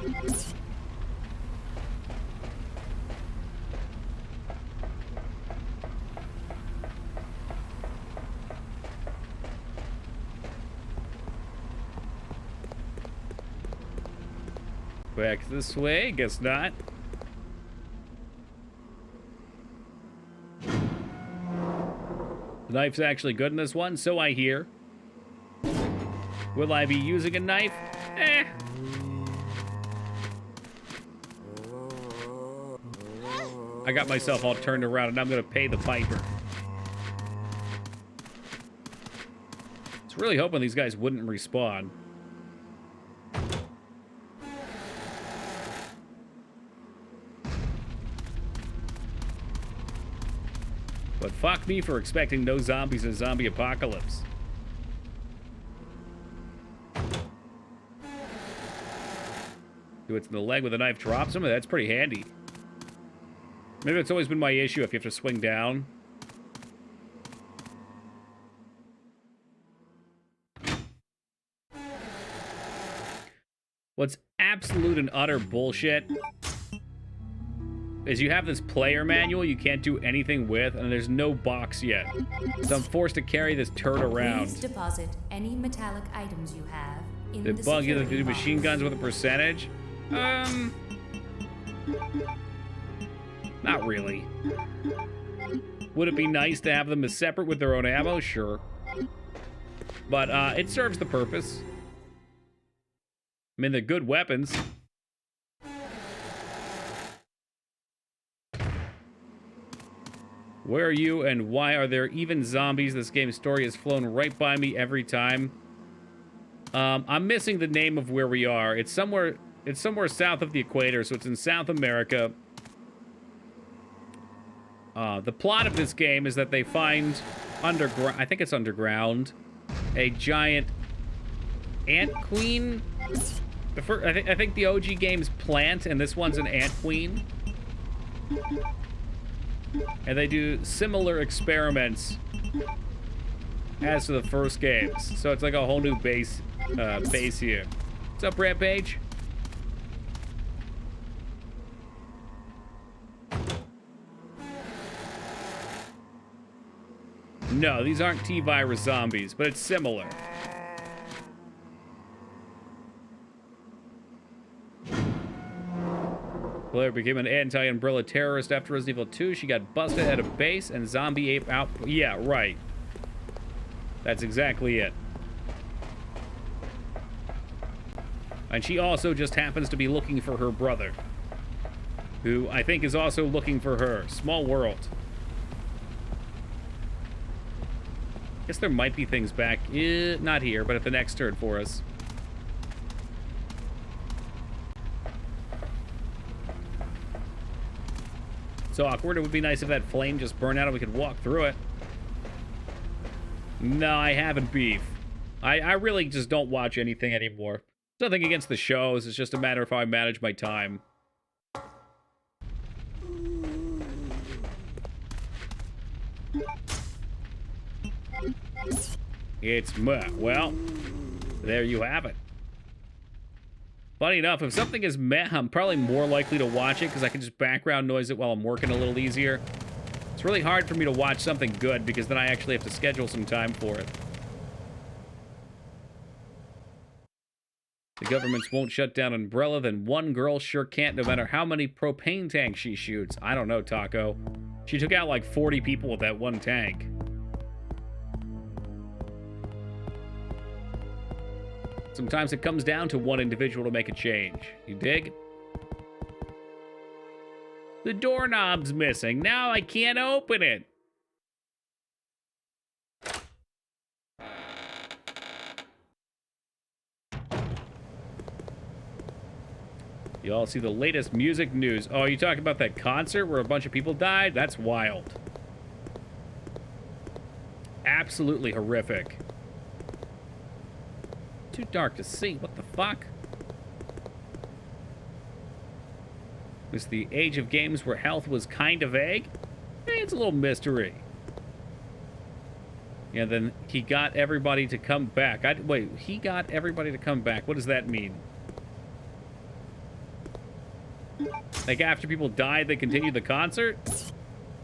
Back this way? Guess not. The knife's actually good in this one, so I hear. Will I be using a knife? Eh. I got myself all turned around and I'm gonna pay the piper. I was really hoping these guys wouldn't respawn. But fuck me for expecting no zombies in a zombie apocalypse. Do it in the leg with a knife drops him? That's pretty handy. Maybe it's always been my issue if you have to swing down. What's absolute and utter bullshit is you have this player manual you can't do anything with, and there's no box yet. So I'm forced to carry this turd around. Please deposit any metallic items you have in The the bug you security do box. machine guns with a percentage? Not really. Would it be nice to have them as separate with their own ammo? Sure. But it serves the purpose. I mean, they're good weapons. Where are you and why are there even zombies? This game's story has flown right by me every time. I'm missing the name of where we are. It's somewhere south of the equator, so it's in South America. The plot of this game is that they find underground, I think it's underground, a giant ant queen. I think the OG game's plant, and this one's an ant queen. And they do similar experiments as to the first games. So it's like a whole new base here. What's up, Rampage? No, these aren't T-virus zombies, but it's similar. Blair became an anti-umbrella terrorist after Resident Evil 2. She got busted at a base and zombie ape out. Yeah, right. That's exactly it. And she also just happens to be looking for her brother, who I think is also looking for her. Small world. Guess there might be things back. Not here, but at the next turn for us. So awkward. It would be nice if that flame just burned out and we could walk through it. No, I haven't, Beef. I really just don't watch anything anymore. It's nothing against the shows. It's just a matter of how I manage my time. It's meh. Well, there you have it. Funny enough, if something is meh, I'm probably more likely to watch it because I can just background noise it while I'm working a little easier. It's really hard for me to watch something good because then I actually have to schedule some time for it. The governments won't shut down Umbrella, then one girl sure can't no matter how many propane tanks she shoots. I don't know, Taco. She took out like 40 people with that one tank. Sometimes it comes down to one individual to make a change. You dig? The doorknob's missing. Now I can't open it. You all see the latest music news. Oh, you talking about that concert where a bunch of people died? That's wild. Absolutely horrific. Too dark to see. What the fuck? Was the age of games where health was kind of vague? It's a little mystery. Yeah, then he got everybody to come back. Wait, he got everybody to come back. What does that mean? Like after people died, they continued the concert?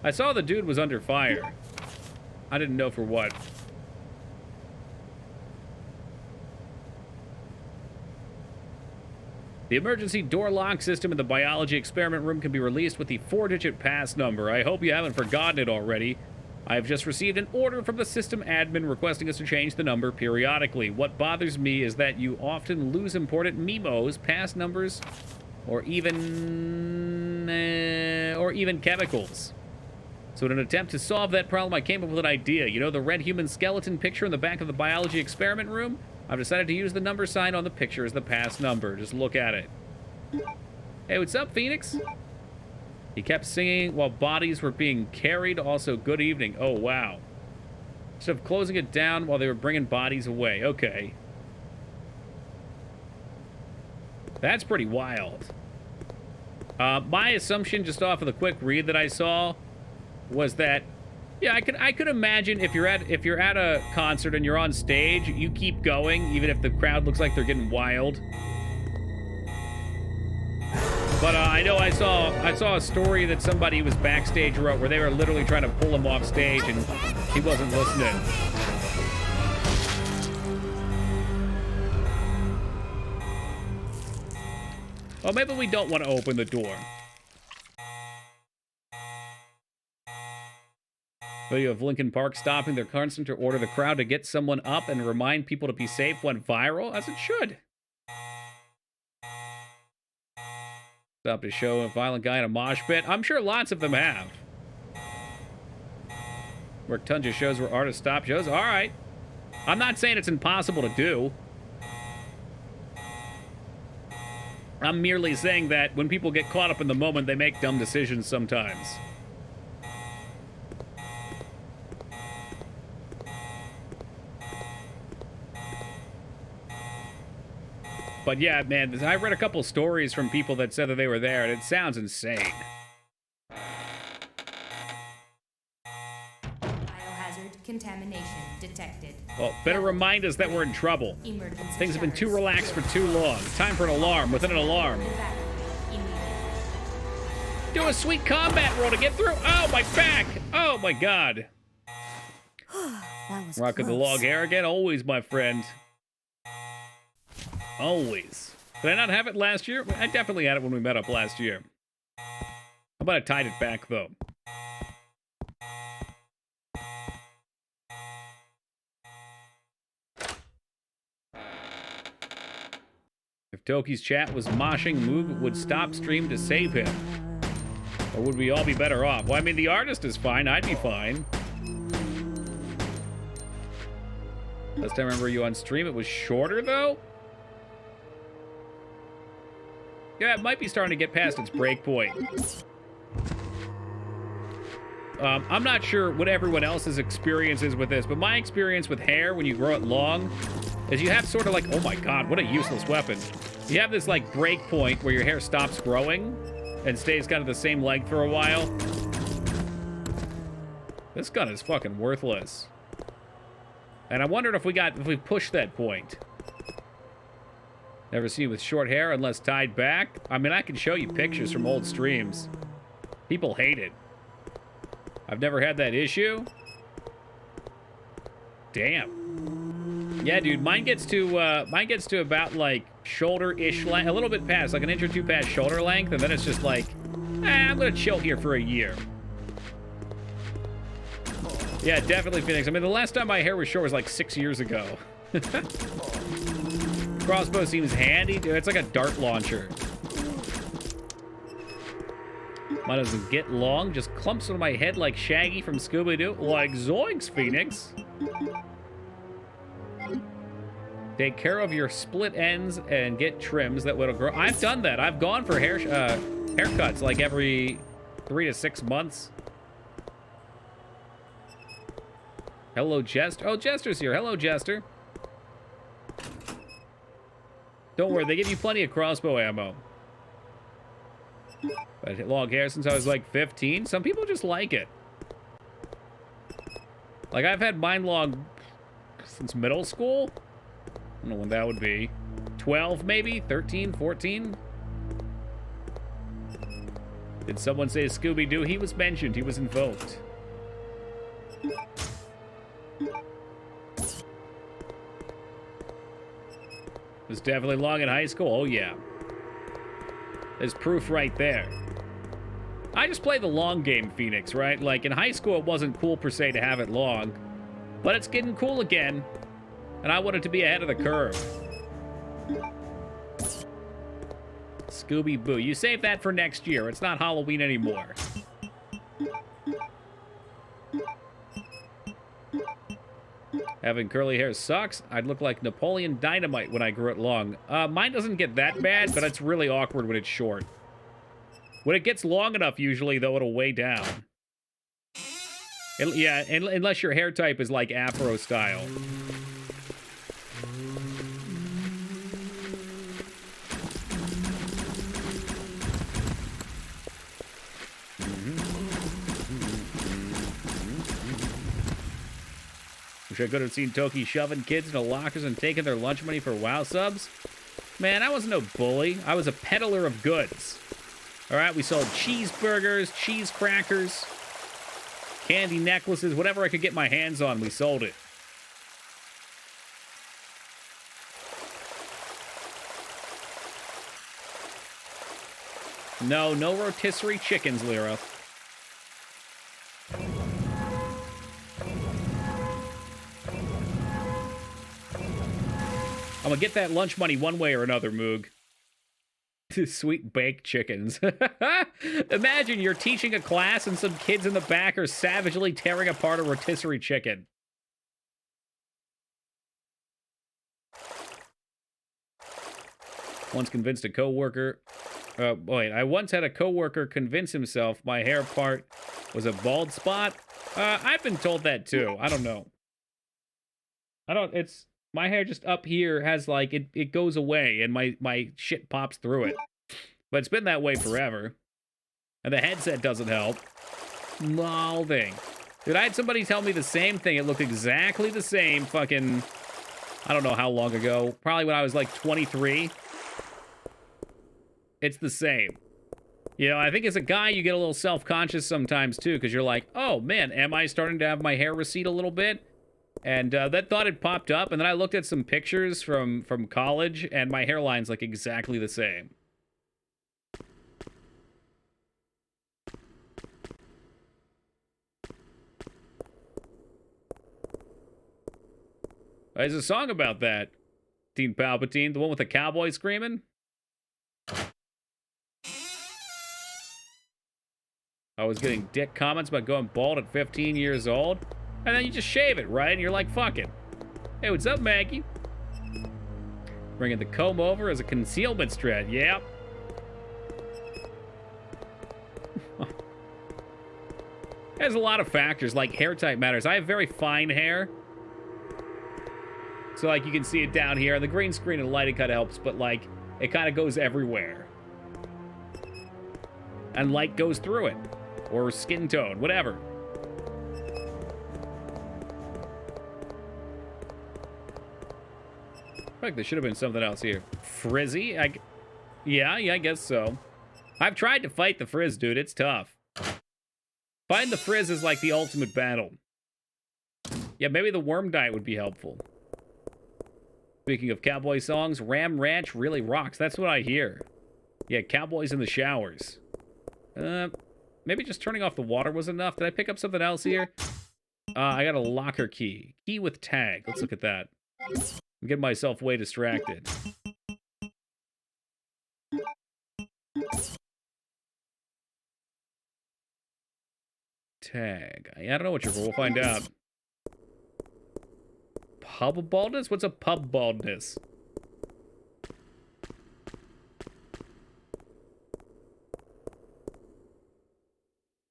I saw the dude was under fire. I didn't know for what. The emergency door lock system in the biology experiment room can be released with the 4-digit pass number. I hope you haven't forgotten it already. I have just received an order from the system admin requesting us to change the number periodically. What bothers me is that you often lose important memos, pass numbers, or even chemicals. So in an attempt to solve that problem, I came up with an idea. You know the red human skeleton picture in the back of the biology experiment room? I've decided to use the number sign on the picture as the pass number. Just look at it. Hey, what's up, Phoenix? He kept singing while bodies were being carried. Also, good evening. Oh, wow. Instead of closing it down while they were bringing bodies away. Okay. That's pretty wild. My assumption, just off of the quick read that I saw, was that, yeah, I could imagine if you're at a concert and you're on stage, you keep going even if the crowd looks like they're getting wild. But I know I saw a story that somebody was backstage wrote where they were literally trying to pull him off stage and he wasn't listening. Well, maybe we don't want to open the door. Video of Lincoln Park stopping their concert to order the crowd to get someone up and remind people to be safe went viral, as it should. Stop to show a violent guy in a mosh pit. I'm sure lots of them have. Work tons of shows where artists stop shows. All right. I'm not saying it's impossible to do. I'm merely saying that when people get caught up in the moment, they make dumb decisions sometimes. But yeah, man, I read a couple stories from people that said that they were there, and it sounds insane. Biohazard contamination detected. Well, better remind us that we're in trouble. Emergency Things have been too shutters. relaxed for too long. Time for an alarm within an alarm. Evacuate immediately. Do a sweet combat roll to get through. Oh, my back. Oh, my God. That was Rocking the close. log hair again? Always, my friend. Always. Did I not have it last year? I definitely had it when we met up last year. How about I tied it back, though? If Toki's chat was moshing, Moog would stop stream to save him. Or would we all be better off? Well, I mean, the artist is fine. I'd be fine. Last time I remember you on stream, it was shorter, though? Yeah, it might be starting to get past its break point. I'm not sure what everyone else's experience is with this, but my experience with hair when you grow it long is you have sort of like, oh my God, what a useless weapon. You have this like break point where your hair stops growing and stays kind of the same length for a while. This gun is fucking worthless. And I wondered if we pushed that point. Never seen with short hair unless tied back. I mean, I can show you pictures from old streams. People hate it. I've never had that issue. Damn. Yeah, dude, mine gets to about like shoulder-ish length, a little bit past, like an inch or two past shoulder length, and then it's just like, I'm gonna chill here for a year. Yeah, definitely, Phoenix. I mean, the last time my hair was short was like 6 years ago. Crossbow seems handy, dude. It's like a dart launcher. Mine doesn't get long, just clumps on my head like Shaggy from Scooby-Doo. Like zoinks, Phoenix. Take care of your split ends and get trims that will grow. I've done that. I've gone for haircuts like every 3 to 6 months. Hello, Jester. Oh, Jester's here. Hello, Jester. Don't worry, they give you plenty of crossbow ammo. I've had long hair since I was like 15. Some people just like it. Like, I've had mine long since middle school. I don't know when that would be. 12, maybe? 13, 14? Did someone say Scooby-Doo? He was mentioned. He was invoked. It was definitely long in high school. Oh, yeah. There's proof right there. I just play the long game, Phoenix, right? Like, in high school, it wasn't cool per se to have it long. But it's getting cool again. And I wanted to be ahead of the curve. Scooby-Boo. You save that for next year. It's not Halloween anymore. Having curly hair sucks. I'd look like Napoleon Dynamite when I grew it long. Mine doesn't get that bad, but it's really awkward when it's short. When it gets long enough, usually, though, it'll weigh down. Yeah, unless your hair type is like Afro style. Wish I could have seen Toki shoving kids into lockers and taking their lunch money for WoW subs. Man, I wasn't no bully. I was a peddler of goods. All right, we sold cheeseburgers, cheese crackers, candy necklaces, whatever I could get my hands on, we sold it. No rotisserie chickens, Lyra. I'm gonna get that lunch money one way or another, Moog. Sweet baked chickens. Imagine you're teaching a class and some kids in the back are savagely tearing apart a rotisserie chicken. Once convinced a coworker. I once had a coworker convince himself my hair part was a bald spot. I've been told that too. I don't know. It's my hair just up here has like it goes away and my shit pops through it. But it's been that way forever. And the headset doesn't help. Molding. Dude, I had somebody tell me the same thing. It looked exactly the same fucking, I don't know how long ago. Probably when I was like 23. It's the same. You know, I think as a guy, you get a little self-conscious sometimes too, because you're like, oh man, am I starting to have my hair recede a little bit? And that thought had popped up, and then I looked at some pictures from college, and my hairline's like exactly the same. There's a song about that. Teen Palpatine, the one with the cowboy screaming. I was getting dick comments about going bald at 15 years old. And then you just shave it, right? And you're like, fuck it. Hey, what's up, Maggie? Bringing the comb over as a concealment strat. Yep. There's a lot of factors, like hair type matters. I have very fine hair. So, like, you can see it down here. The green screen and lighting kind of helps, but, like, it kind of goes everywhere. And light goes through it. Or skin tone, whatever. I think there should have been something else here. Frizzy? Yeah, I guess so. I've tried to fight the frizz, dude. It's tough. Fighting the frizz is like the ultimate battle. Yeah, maybe the worm diet would be helpful. Speaking of cowboy songs, Ram Ranch really rocks. That's what I hear. Yeah, cowboys in the showers. Maybe just turning off the water was enough. Did I pick up something else here? I got a locker key. Key with tag. Let's look at that. I'm getting myself way distracted. Tag. I don't know what you're for. We'll find out. Pub baldness? What's a pub baldness?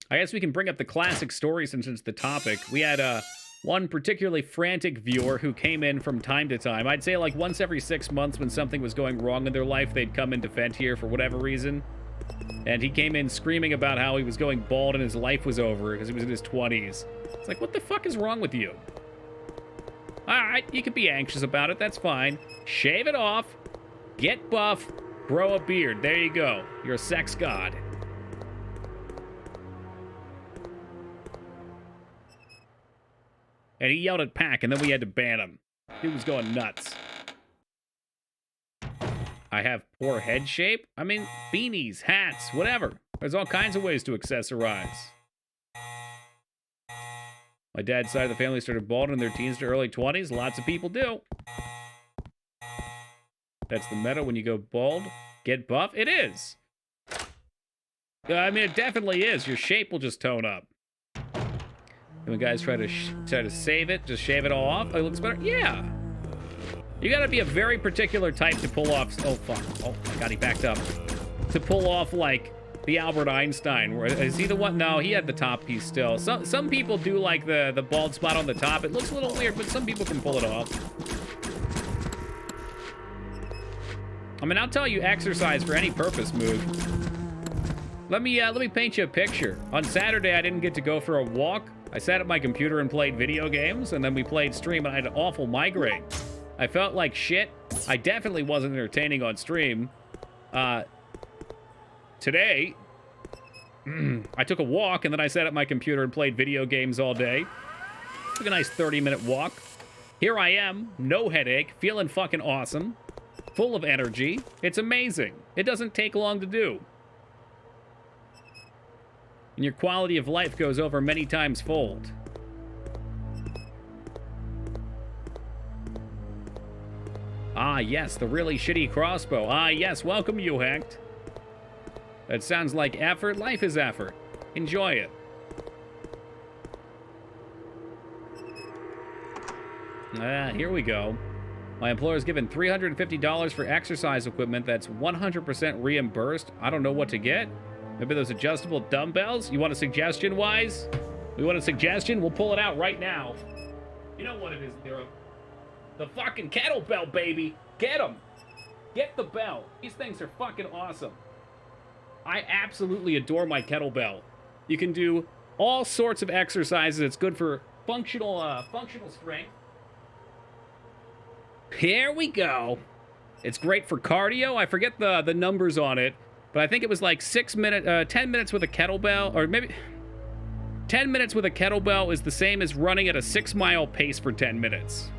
I guess we can bring up the classic story since it's the topic. We had one particularly frantic viewer who came in from time to time. I'd say like once every 6 months when something was going wrong in their life, they'd come in to vent here for whatever reason. And he came in screaming about how he was going bald and his life was over because he was in his 20s. It's like, what the fuck is wrong with you? Alright, you can be anxious about it, that's fine. Shave it off, get buff, grow a beard. There you go. You're a sex god. And he yelled at Pac, and then we had to ban him. He was going nuts. I have poor head shape. I mean, beanies, hats, whatever. There's all kinds of ways to accessorize. My dad's side of the family started bald in their teens to early 20s. Lots of people do. That's the meta when you go bald. Get buff? It is. I mean, it definitely is. Your shape will just tone up. And when guys try to save it, just shave it all off, it looks better. Yeah. You gotta be a very particular type to pull off. Oh, fuck. Oh, my God, he backed up. To pull off, like, the Albert Einstein. Is he the one? No, he had the top piece still. Some people do like the bald spot on the top. It looks a little weird, but some people can pull it off. I mean, I'll tell you, exercise for any purpose move. Let me paint you a picture. On Saturday, I didn't get to go for a walk. I sat at my computer and played video games, and then we played stream, and I had an awful migraine. I felt like shit. I definitely wasn't entertaining on stream. Today, I took a walk, and then I sat at my computer and played video games all day. Took a nice 30-minute walk. Here I am, no headache, feeling fucking awesome, full of energy. It's amazing. It doesn't take long to do. And your quality of life goes over many times fold. Ah, yes, the really shitty crossbow. Ah, yes, welcome, you hacked. That sounds like effort. Life is effort. Enjoy it. Here we go. My employer's given $350 for exercise equipment that's 100% reimbursed. I don't know what to get. Maybe those adjustable dumbbells? You want a suggestion, Wise? We want a suggestion? We'll pull it out right now. You know what it is, Nero. The fucking kettlebell, baby. Get them. Get the bell. These things are fucking awesome. I absolutely adore my kettlebell. You can do all sorts of exercises. It's good for functional strength. Here we go. It's great for cardio. I forget the numbers on it, but I think it was like 10 minutes with a kettlebell, or maybe 10 minutes with a kettlebell is the same as running at a 6-mile pace for 10 minutes.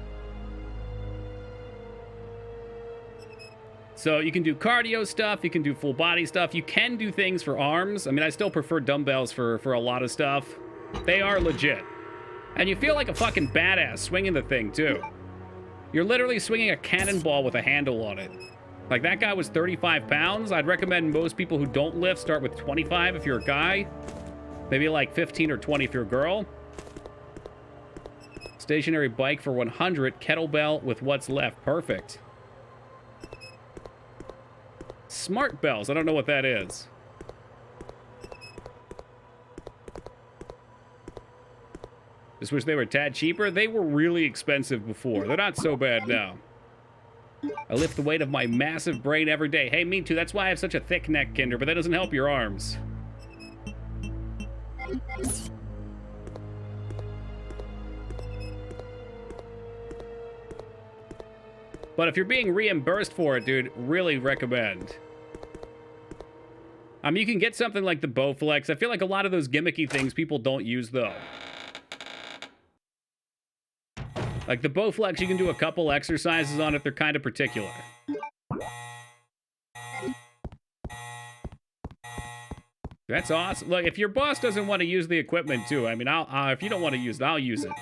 So you can do cardio stuff, you can do full body stuff, you can do things for arms. I mean, I still prefer dumbbells for a lot of stuff. They are legit. And you feel like a fucking badass swinging the thing, too. You're literally swinging a cannonball with a handle on it. Like, that guy was 35 pounds. I'd recommend most people who don't lift start with 25 if you're a guy. Maybe like 15 or 20 if you're a girl. Stationary bike for 100, kettlebell with what's left. Perfect. Smart bells. I don't know what that is. Just wish they were a tad cheaper. They were really expensive before. They're not so bad now. I lift the weight of my massive brain every day. Hey, me too. That's why I have such a thick neck, Kinder, but that doesn't help your arms. But if you're being reimbursed for it, dude, really recommend. I mean, you can get something like the Bowflex. I feel like a lot of those gimmicky things people don't use, though. Like the Bowflex, you can do a couple exercises on it. They're kind of particular. That's awesome. Look, if your boss doesn't want to use the equipment, too, I mean, if you don't want to use it, I'll use it.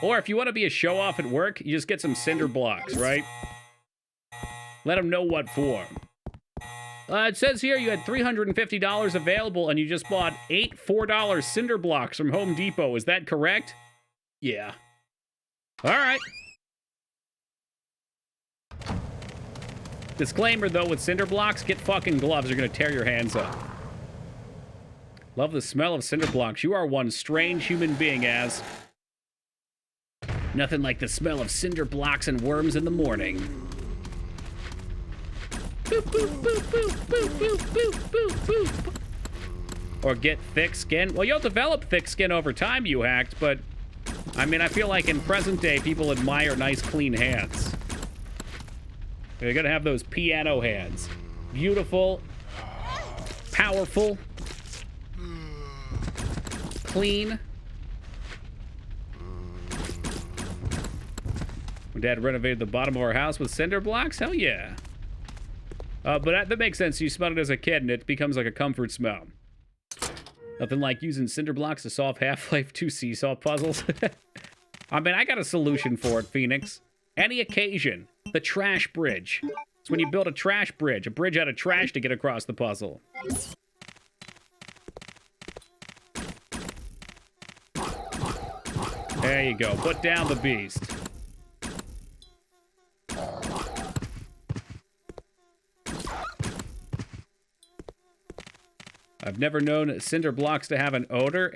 Or if you want to be a show-off at work, you just get some cinder blocks, right? Let them know what for. It says here you had $350 available and you just bought 8 $4 cinder blocks from Home Depot. Is that correct? Yeah. All right. Disclaimer, though, with cinder blocks, get fucking gloves. You're going to tear your hands up. Love the smell of cinder blocks. You are one strange human being, Az. Nothing like the smell of cinder blocks and worms in the morning. Boop, boop, boop, boop, boop, boop, boop, boop, boop. Or get thick skin. Well, you'll develop thick skin over time, you hacked, but I mean, I feel like in present day, people admire nice, clean hands. You're gonna have those piano hands. Beautiful, powerful, clean. My dad renovated the bottom of our house with cinder blocks? Hell yeah. But that makes sense. You smelled it as a kid, and it becomes like a comfort smell. Nothing like using cinder blocks to solve Half-Life 2 seesaw puzzles. I mean, I got a solution for it, Phoenix. Any occasion. The trash bridge. It's when you build a trash bridge. A bridge out of trash to get across the puzzle. There you go. Put down the beast. I've never known cinder blocks to have an odor.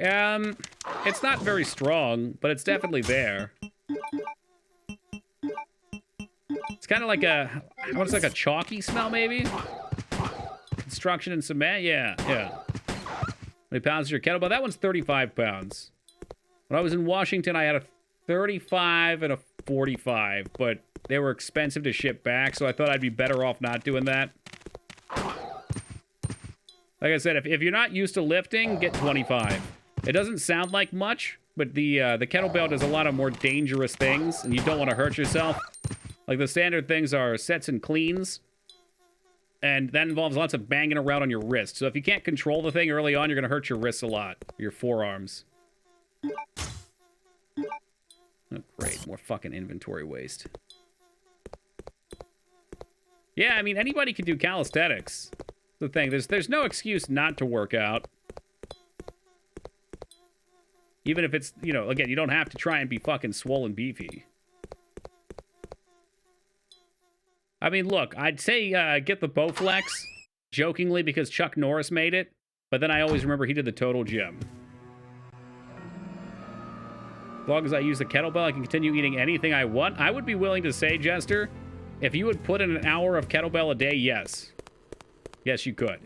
It's not very strong, but it's definitely there. It's kind of like a, what's like a chalky smell, maybe? Construction and cement? Yeah. How many pounds is your kettlebell? That one's 35 pounds. When I was in Washington, I had a 35 and a 45, but they were expensive to ship back, so I thought I'd be better off not doing that. Like I said, if you're not used to lifting, get 25. It doesn't sound like much, but the kettlebell does a lot of more dangerous things, and you don't want to hurt yourself. Like the standard things are sets and cleans, and that involves lots of banging around on your wrist. So if you can't control the thing early on, you're going to hurt your wrists a lot, your forearms. Oh, great. More fucking inventory waste. Yeah, I mean, anybody can do calisthenics. The thing, there's no excuse not to work out. Even if it's, you know, again, you don't have to try and be fucking swollen beefy. I mean, look, I'd say get the Bowflex, jokingly, because Chuck Norris made it, but then I always remember he did the Total Gym. As long as I use the kettlebell, I can continue eating anything I want. I would be willing to say, Jester, if you would put in an hour of kettlebell a day, yes. Yes, you could.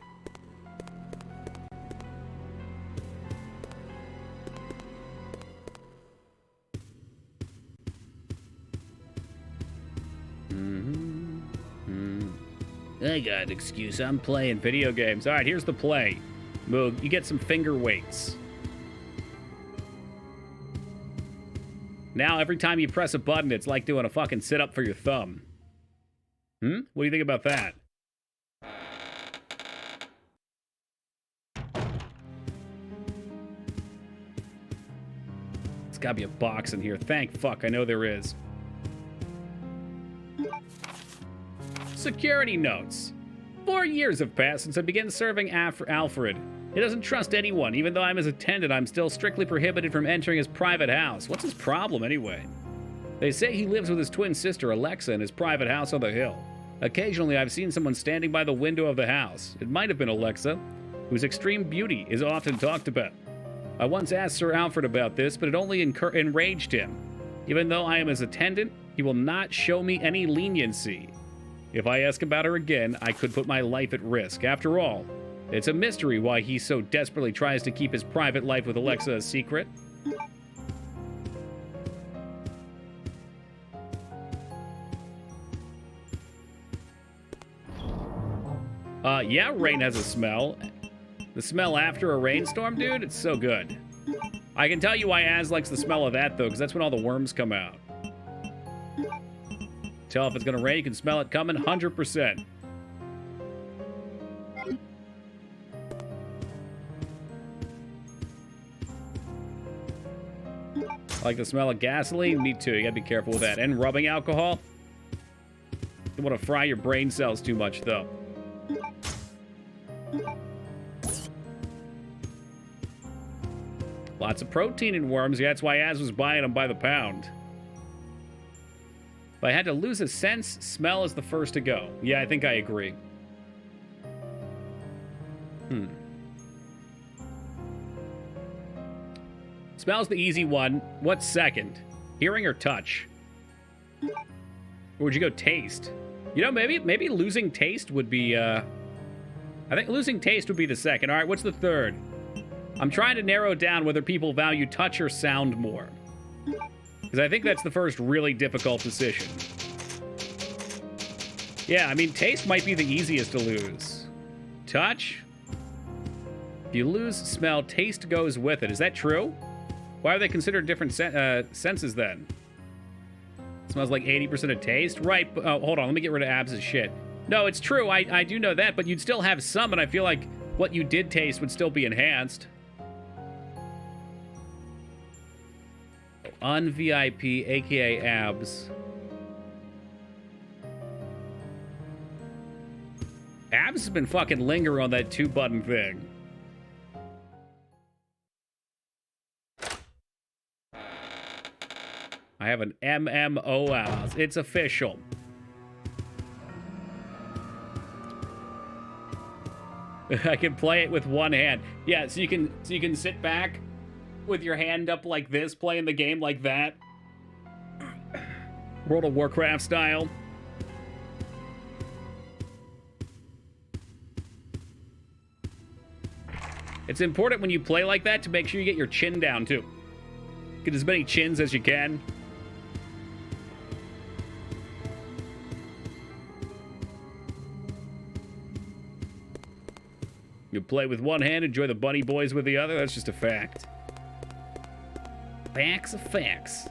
I got an excuse. I'm playing video games. All right, here's the play. Moog, you get some finger weights. Now, every time you press a button, it's like doing a fucking sit-up for your thumb. What do you think about that? There's gotta be a box in here. Thank fuck, I know there is. Security notes. 4 years have passed since I began serving Alfred. He doesn't trust anyone. Even though I'm his attendant, I'm still strictly prohibited from entering his private house. What's his problem, anyway? They say he lives with his twin sister, Alexa, in his private house on the hill. Occasionally, I've seen someone standing by the window of the house. It might have been Alexa, whose extreme beauty is often talked about. I once asked Sir Alfred about this, but it only enraged him. Even though I am his attendant, he will not show me any leniency. If I ask about her again, I could put my life at risk. After all, it's a mystery why he so desperately tries to keep his private life with Alexa a secret. Yeah, rain has a smell. The smell after a rainstorm, dude, it's so good. I can tell you why Az likes the smell of that, though, because that's when all the worms come out. Tell if it's gonna rain, you can smell it coming 100%. I like the smell of gasoline. Me too. You gotta be careful with that. And rubbing alcohol. You don't want to fry your brain cells too much, though. Lots of protein in worms. Yeah, that's why Az was buying them by the pound. If I had to lose a sense, smell is the first to go. Yeah, I think I agree. Smell's the easy one. What's second? Hearing or touch? Or would you go taste? You know, maybe losing taste would be, I think losing taste would be the second. All right, what's the third? I'm trying to narrow down whether people value touch or sound more. Because I think that's the first really difficult decision. Yeah, I mean, taste might be the easiest to lose. Touch? If you lose smell, taste goes with it. Is that true? Why are they considered different senses then? Smells like 80% of taste. Right. Oh, hold on. Let me get rid of Abs' shit. No, it's true. I do know that, but you'd still have some, and I feel like what you did taste would still be enhanced. Un-VIP, aka Abs. Abs has been fucking lingering on that 2-button thing. I have an MMO Abs. It's official. I can play it with one hand. Yeah, so you can sit back with your hand up like this, playing the game like that. World of Warcraft style. It's important when you play like that to make sure you get your chin down too. Get as many chins as you can. You play with one hand, enjoy the bunny boys with the other. That's just a fact. Facts of facts.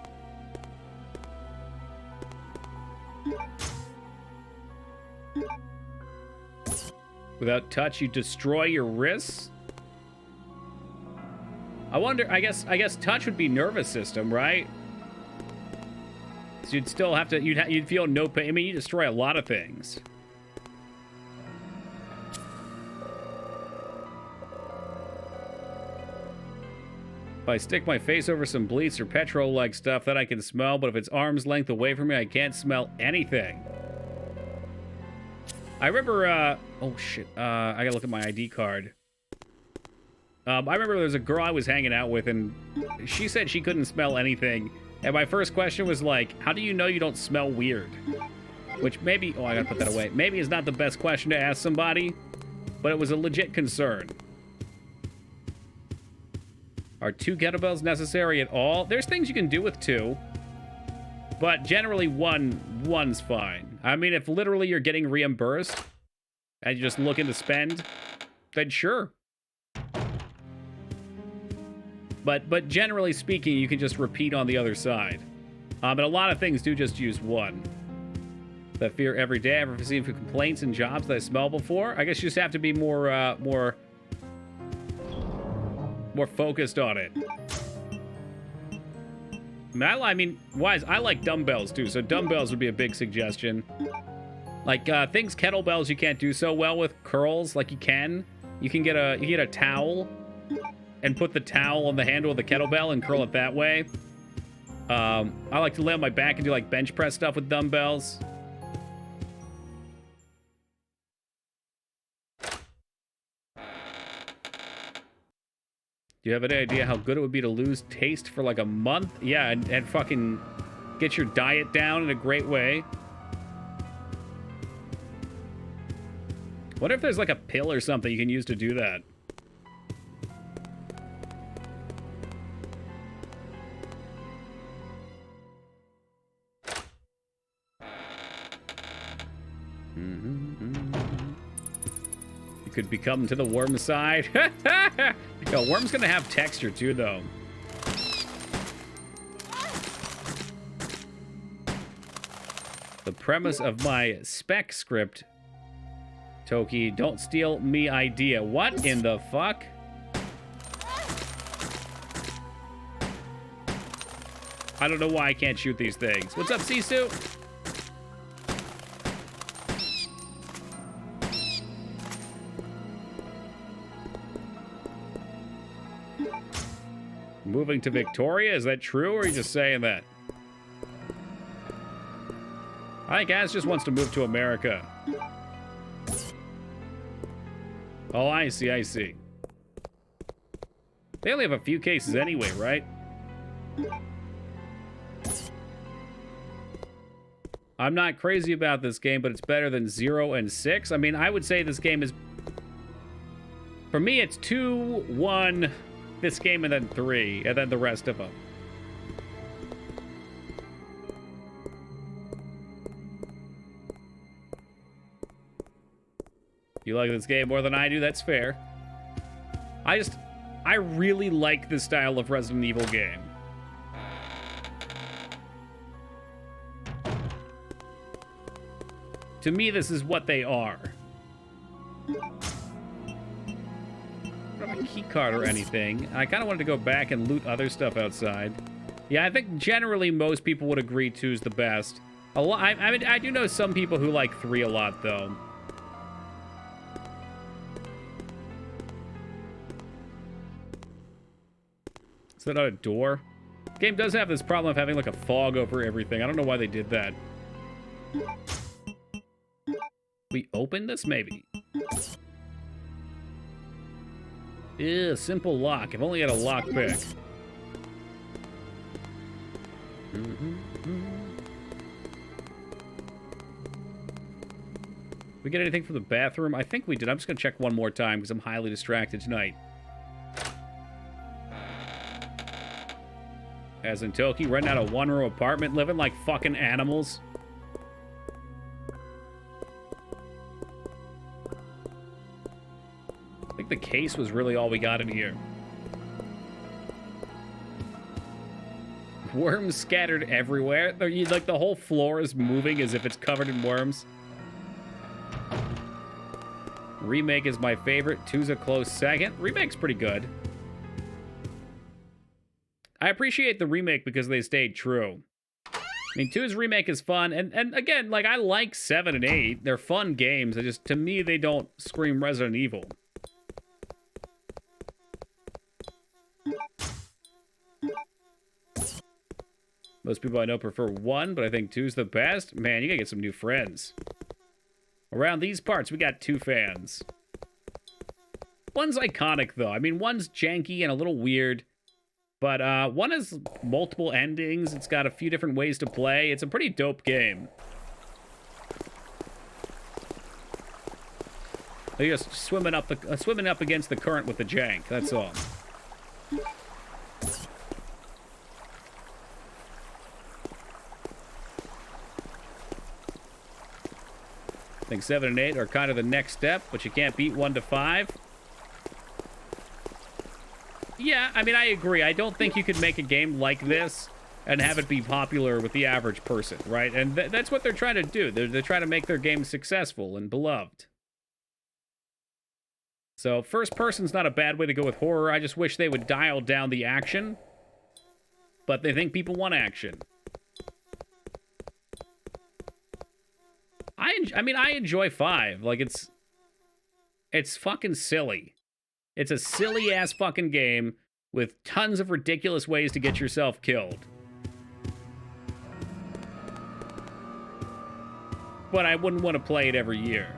Without touch, you destroy your wrists. I wonder. I guess touch would be nervous system, right? So you'd still have to. You'd feel no pain. I mean, you destroy a lot of things. If I stick my face over some bleach or petrol-like stuff, that I can smell, but if it's arm's length away from me, I can't smell anything. I remember, oh shit, I gotta look at my ID card. I remember there was a girl I was hanging out with, and she said she couldn't smell anything. And my first question was like, how do you know you don't smell weird? Which maybe, oh, I gotta put that away. Maybe is not the best question to ask somebody, but it was a legit concern. Are 2 kettlebells necessary at all? There's things you can do with 2, but generally one's fine. I mean, if literally you're getting reimbursed and you're just looking to spend, then sure. But generally speaking, you can just repeat on the other side. But a lot of things do just use 1. That fear every day. Ever received complaints in jobs that I smell before? I guess you just have to be more focused on it. I mean, wise. I like dumbbells too, so dumbbells would be a big suggestion. Like things kettlebells you can't do so well with. Curls, like you can get a towel and put the towel on the handle of the kettlebell and curl it that way. I like to lay on my back and do like bench press stuff with dumbbells. Do you have any idea how good it would be to lose taste for like a month? Yeah, and fucking get your diet down in a great way. What if there's like a pill or something you can use to do that? You could become to the worm side. Yo, worm's gonna have texture too, though. The premise of my spec script, Toki, don't steal me idea. What in the fuck? I don't know why I can't shoot these things. What's up, Sisu? Moving to Victoria? Is that true, or are you just saying that? I think Az just wants to move to America. Oh, I see, I see. They only have a few cases anyway, right? I'm not crazy about this game, but it's better than 0 and 6. I mean, I would say this game is... For me, it's 2, 1... this game, and then 3, and then the rest of them. You like this game more than I do? That's fair. I really like this style of Resident Evil game. To me, this is what they are. I don't have a key card or anything. I kind of wanted to go back and loot other stuff outside. Yeah, I think generally most people would agree 2's the best. I mean, I do know some people who like 3 a lot, though. Is that not a door? The game does have this problem of having like a fog over everything. I don't know why they did that. We open this, maybe? Ew, simple lock. I've only had a lock pick. We get anything from the bathroom? I think we did. I'm just gonna check one more time because I'm highly distracted tonight. As in Toki, renting out a one-room apartment, living like fucking animals. I think the case was really all we got in here. Worms scattered everywhere. Like the whole floor is moving as if it's covered in worms. Remake is my favorite. 2's a close second. Remake's pretty good. I appreciate the remake because they stayed true. I mean, 2's remake is fun, and again, like, I like 7 and 8. They're fun games. They just, to me, they don't scream Resident Evil. Most people I know prefer 1, but I think 2's the best. Man, you gotta get some new friends. Around these parts, we got 2 fans. 1's iconic, though. I mean, 1's janky and a little weird. But 1 has multiple endings. It's got a few different ways to play. It's a pretty dope game. You're just swimming up against the current with the jank. That's all. I think 7 and 8 are kind of the next step, but you can't beat 1 to 5. Yeah, I mean, I agree. I don't think you could make a game like this and have it be popular with the average person, right? And that's what they're trying to do. They're trying to make their game successful and beloved. So first person's not a bad way to go with horror. I just wish they would dial down the action. But they think people want action. I mean, I enjoy 5. Like, it's fucking silly. It's a silly-ass fucking game with tons of ridiculous ways to get yourself killed. But I wouldn't want to play it every year.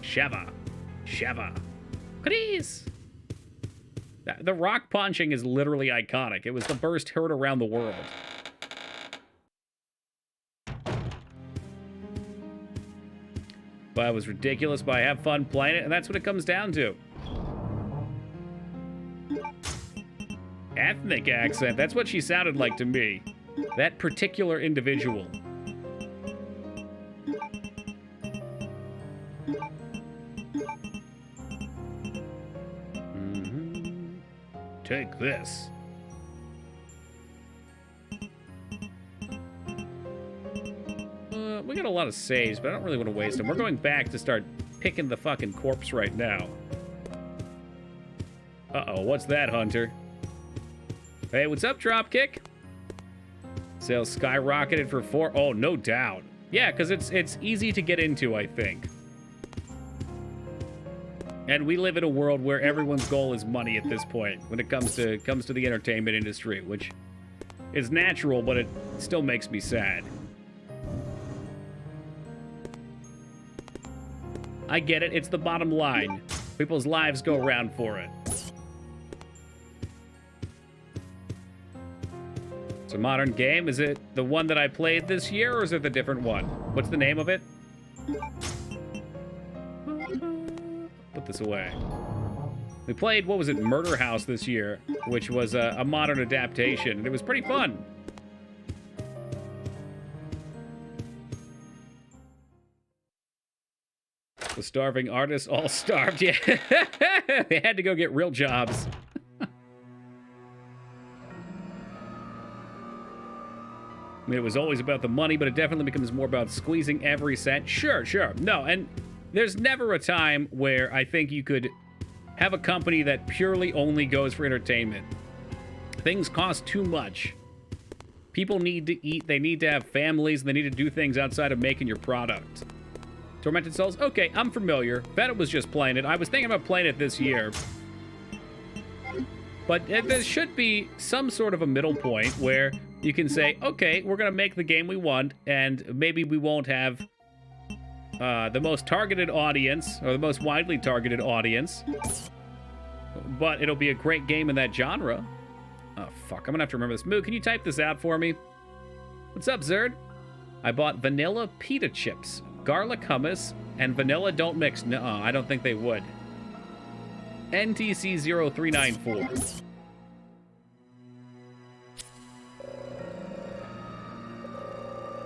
Sheva. Please. The rock punching is literally iconic. It was the first heard around the world. But it was ridiculous, but I have fun playing it, and that's what it comes down to. Ethnic accent. That's what she sounded like to me. That particular individual. Take this. We got a lot of saves, but I don't really want to waste them. We're going back to start picking the fucking corpse right now. Uh-oh, what's that, Hunter? Hey, what's up, Dropkick? Sales skyrocketed for 4. Oh, no doubt. Yeah, because it's easy to get into, I think. And we live in a world where everyone's goal is money at this point when it comes to the entertainment industry, which is natural, but it still makes me sad. I get it. It's the bottom line. People's lives go around for it. It's a modern game. Is it the one that I played this year, or is it the different one? What's the name of it? Put this away. We played, what was it, Murder House this year, which was a modern adaptation, and it was pretty fun. The starving artists all starved. Yeah, they had to go get real jobs. mean, it was always about the money, but it definitely becomes more about squeezing every cent. Sure, sure. No, and there's never a time where I think you could have a company that purely only goes for entertainment. Things cost too much. People need to eat, they need to have families, and they need to do things outside of making your product. Tormented Souls? Okay, I'm familiar. Venom was just playing it. I was thinking about playing it this year. But there should be some sort of a middle point where you can say, okay, we're going to make the game we want, and maybe we won't have the most targeted audience, or the most widely targeted audience, but it'll be a great game in that genre. Oh, fuck. I'm going to have to remember this. Moo, can you type this out for me? What's up, Zerd? I bought vanilla pita chips, garlic hummus, and vanilla don't mix. No, I don't think they would. NTC 0394.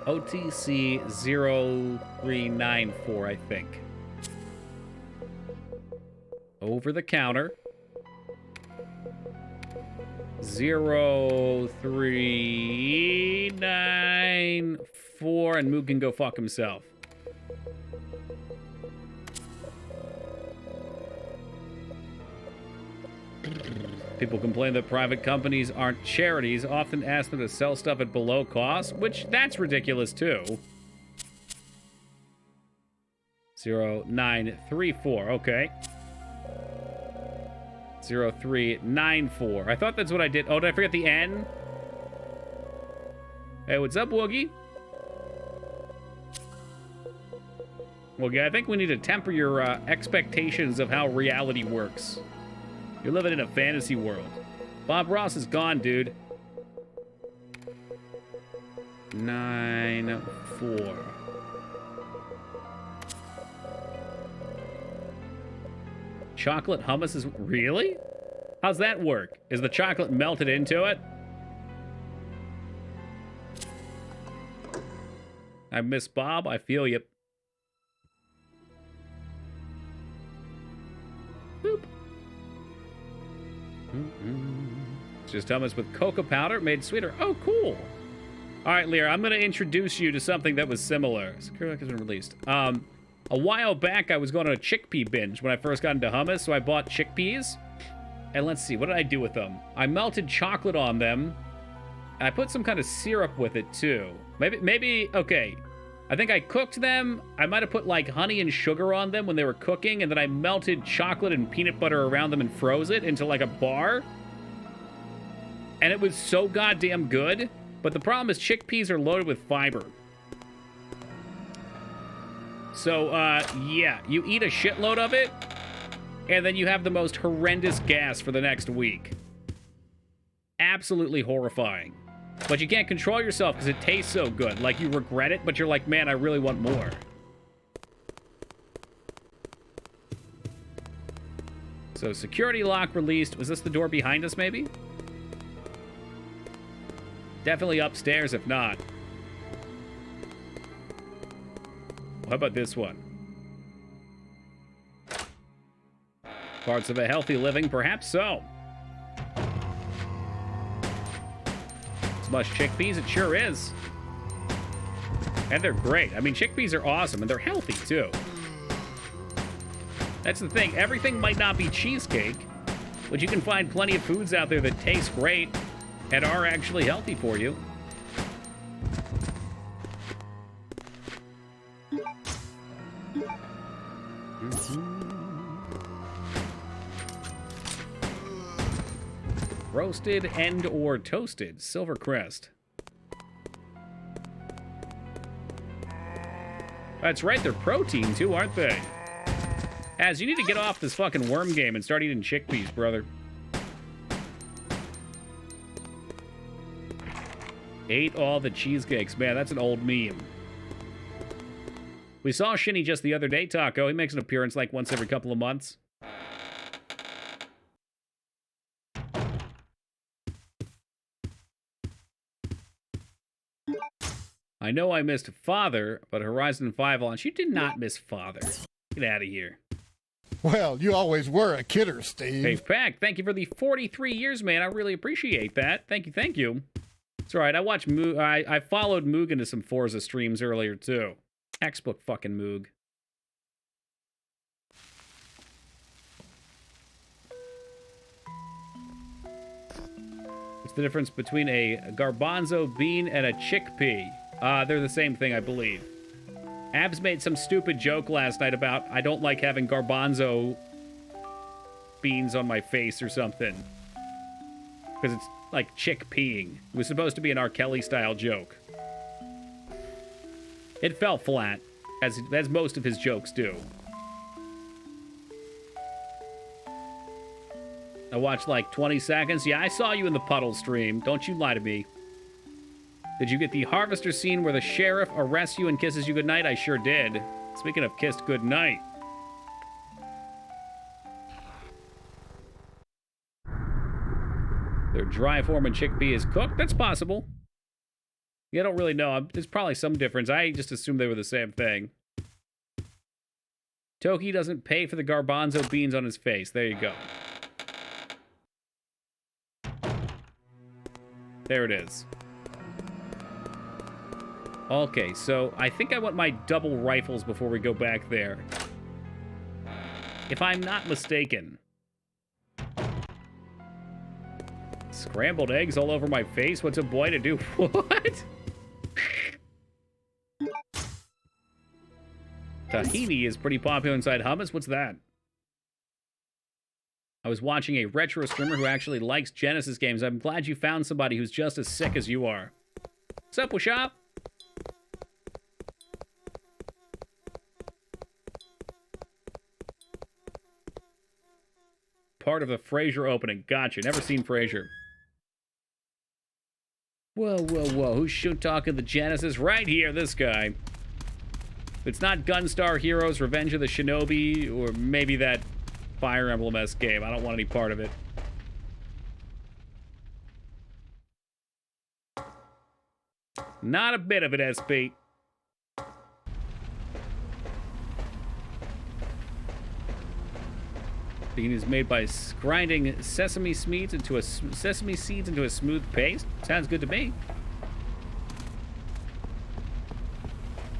OTC 0394, I think. Over the counter. 0394, and Moog can go fuck himself. People complain that private companies aren't charities, often ask them to sell stuff at below cost, which that's ridiculous too. 0934, okay. 0394. I thought that's what I did. Oh, did I forget the N? Hey, what's up, Woogie? Woogie, I think we need to temper your expectations of how reality works. You're living in a fantasy world. Bob Ross is gone, dude. 94. Chocolate hummus is... Really? How's that work? Is the chocolate melted into it? I miss Bob. I feel you. Boop. It's just hummus with cocoa powder made sweeter. Oh, cool. All right, Lear, I'm going to introduce you to something that was similar. Secure has been released. A while back, I was going on a chickpea binge when I first got into hummus, so I bought chickpeas. And let's see, what did I do with them? I melted chocolate on them, and I put some kind of syrup with it, too. Maybe, okay. I think I cooked them. I might have put, like, honey and sugar on them when they were cooking, and then I melted chocolate and peanut butter around them and froze it into, like, a bar. And it was so goddamn good. But the problem is chickpeas are loaded with fiber. So, yeah, you eat a shitload of it, and then you have the most horrendous gas for the next week. Absolutely horrifying. But you can't control yourself because it tastes so good. Like, you regret it, but you're like, man, I really want more. So, security lock released. Was this the door behind us, maybe? Definitely upstairs, if not. How about this one? Parts of a healthy living, perhaps so. As much chickpeas, it sure is. And they're great. I mean, chickpeas are awesome, and they're healthy, too. That's the thing. Everything might not be cheesecake, but you can find plenty of foods out there that taste great and are actually healthy for you. Roasted and or toasted Silver Crest. That's right, they're protein too, aren't they? Az, you need to get off this fucking worm game and start eating chickpeas, brother. Ate all the cheesecakes. Man, that's an old meme. We saw Shinny just the other day, Taco. He makes an appearance like once every couple of months. I know I missed Father, but Horizon 5 launch. You did not miss Father. Get out of here. Well, you always were a kidder, Steve. Hey, Pack, thank you for the 43 years, man. I really appreciate that. Thank you, thank you. It's all right. I watched Moog. I followed Moog into some Forza streams earlier, too. X-Book fucking Moog. What's the difference between a garbanzo bean and a chickpea? They're the same thing, I believe. Abs made some stupid joke last night about I don't like having garbanzo beans on my face or something. Because it's like chickpeeing. It was supposed to be an R. Kelly style joke. It fell flat, as most of his jokes do. I watched like 20 seconds. Yeah, I saw you in the puddle stream. Don't you lie to me. Did you get the harvester scene where the sheriff arrests you and kisses you goodnight? I sure did. Speaking of kissed goodnight. Their dry form and chickpea is cooked? That's possible. Yeah, I don't really know. There's probably some difference. I just assumed they were the same thing. Toki doesn't pay for the garbanzo beans on his face. There you go. There it is. Okay, so I think I want my double rifles before we go back there. If I'm not mistaken. Scrambled eggs all over my face? What's a boy to do? What? Tahini is pretty popular inside hummus. What's that? I was watching a retro streamer who actually likes Genesis games. I'm glad you found somebody who's just as sick as you are. What's up, Washop? Part of the Frasier opening. Gotcha. Never seen Frasier. Whoa, whoa, whoa. Who's shoot talking the Genesis? Right here, this guy. If it's not Gunstar Heroes, Revenge of the Shinobi, or maybe that Fire Emblem-esque game. I don't want any part of it. Not a bit of it, SP. Bean is made by grinding sesame seeds into a smooth paste. Sounds good to me.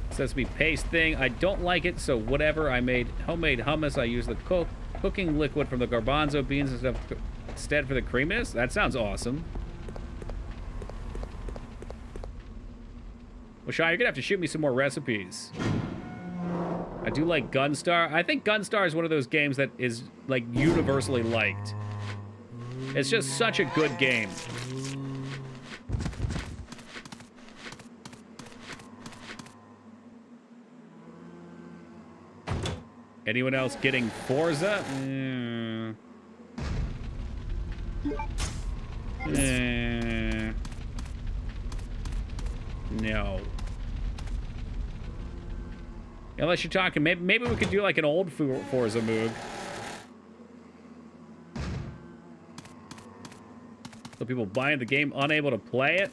Sesame paste thing. I don't like it, so whatever. I made homemade hummus. I use the cooking liquid from the garbanzo beans and stuff instead for the creaminess. That sounds awesome. Well, Shy, you're gonna have to shoot me some more recipes. I do like Gunstar. I think Gunstar is one of those games that is, like, universally liked. It's just such a good game. Anyone else getting Forza? No. Unless you're talking, maybe we could do like an old Forza Moog. So people buying the game unable to play it.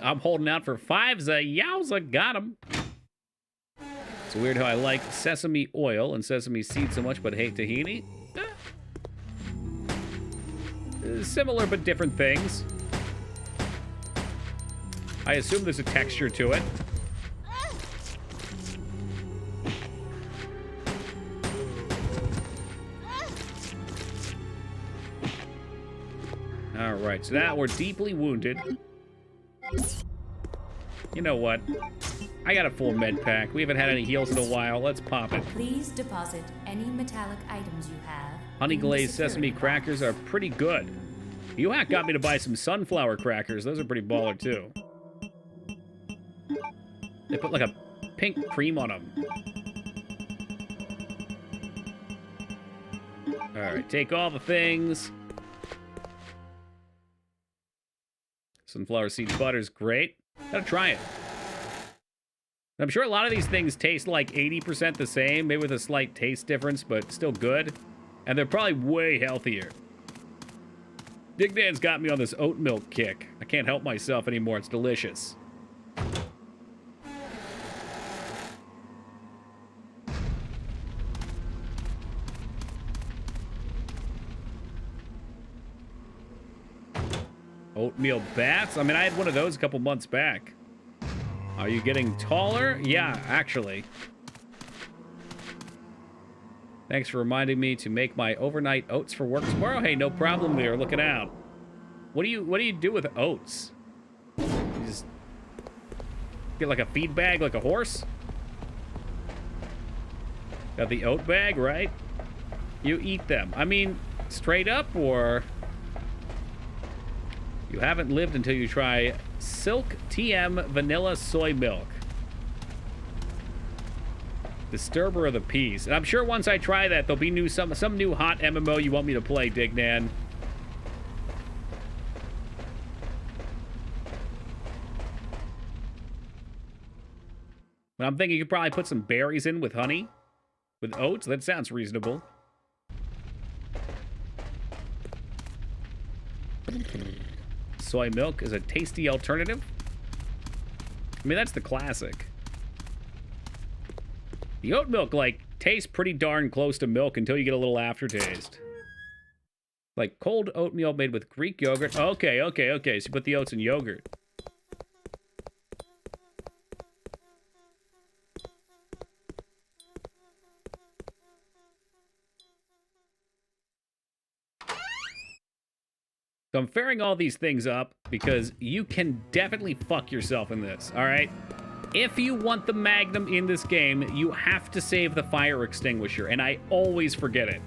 I'm holding out for Five's yowza, got him. It's weird how I like sesame oil and sesame seeds so much, but hate tahini. Similar but different things. I assume there's a texture to it. Alright, so now we're deeply wounded. You know what? I got a full med pack. We haven't had any heals in a while. Let's pop it. Please deposit any metallic items you have. Honey glazed sesame crackers are pretty good. UHAC got me to buy some sunflower crackers. Those are pretty baller, too. They put like a pink cream on them. Alright, take all the things. Sunflower seed butter's great. Gotta try it. I'm sure a lot of these things taste like 80% the same, maybe with a slight taste difference, but still good. And they're probably way healthier. Dig Dan's got me on this oat milk kick. I can't help myself anymore. It's delicious. Oatmeal bats? I mean, I had one of those a couple months back. Are you getting taller? Yeah, actually. Thanks for reminding me to make my overnight oats for work tomorrow. Hey, no problem there. Looking out. What do you do with oats? You just get like a feed bag like a horse? Got the oat bag, right? You eat them. I mean, straight up, or you haven't lived until you try Silk TM Vanilla Soy Milk. Disturber of the Peace. And I'm sure once I try that, there'll be some new hot MMO you want me to play, Dignan. But I'm thinking you could probably put some berries in with honey. With oats. That sounds reasonable. Soy milk is a tasty alternative. I mean, that's the classic. The oat milk, like, tastes pretty darn close to milk until you get a little aftertaste. Like cold oatmeal made with Greek yogurt. Okay. So you put the oats in yogurt. So I'm fairing all these things up because you can definitely fuck yourself in this, all right? If you want the Magnum in this game, you have to save the fire extinguisher, and I always forget it.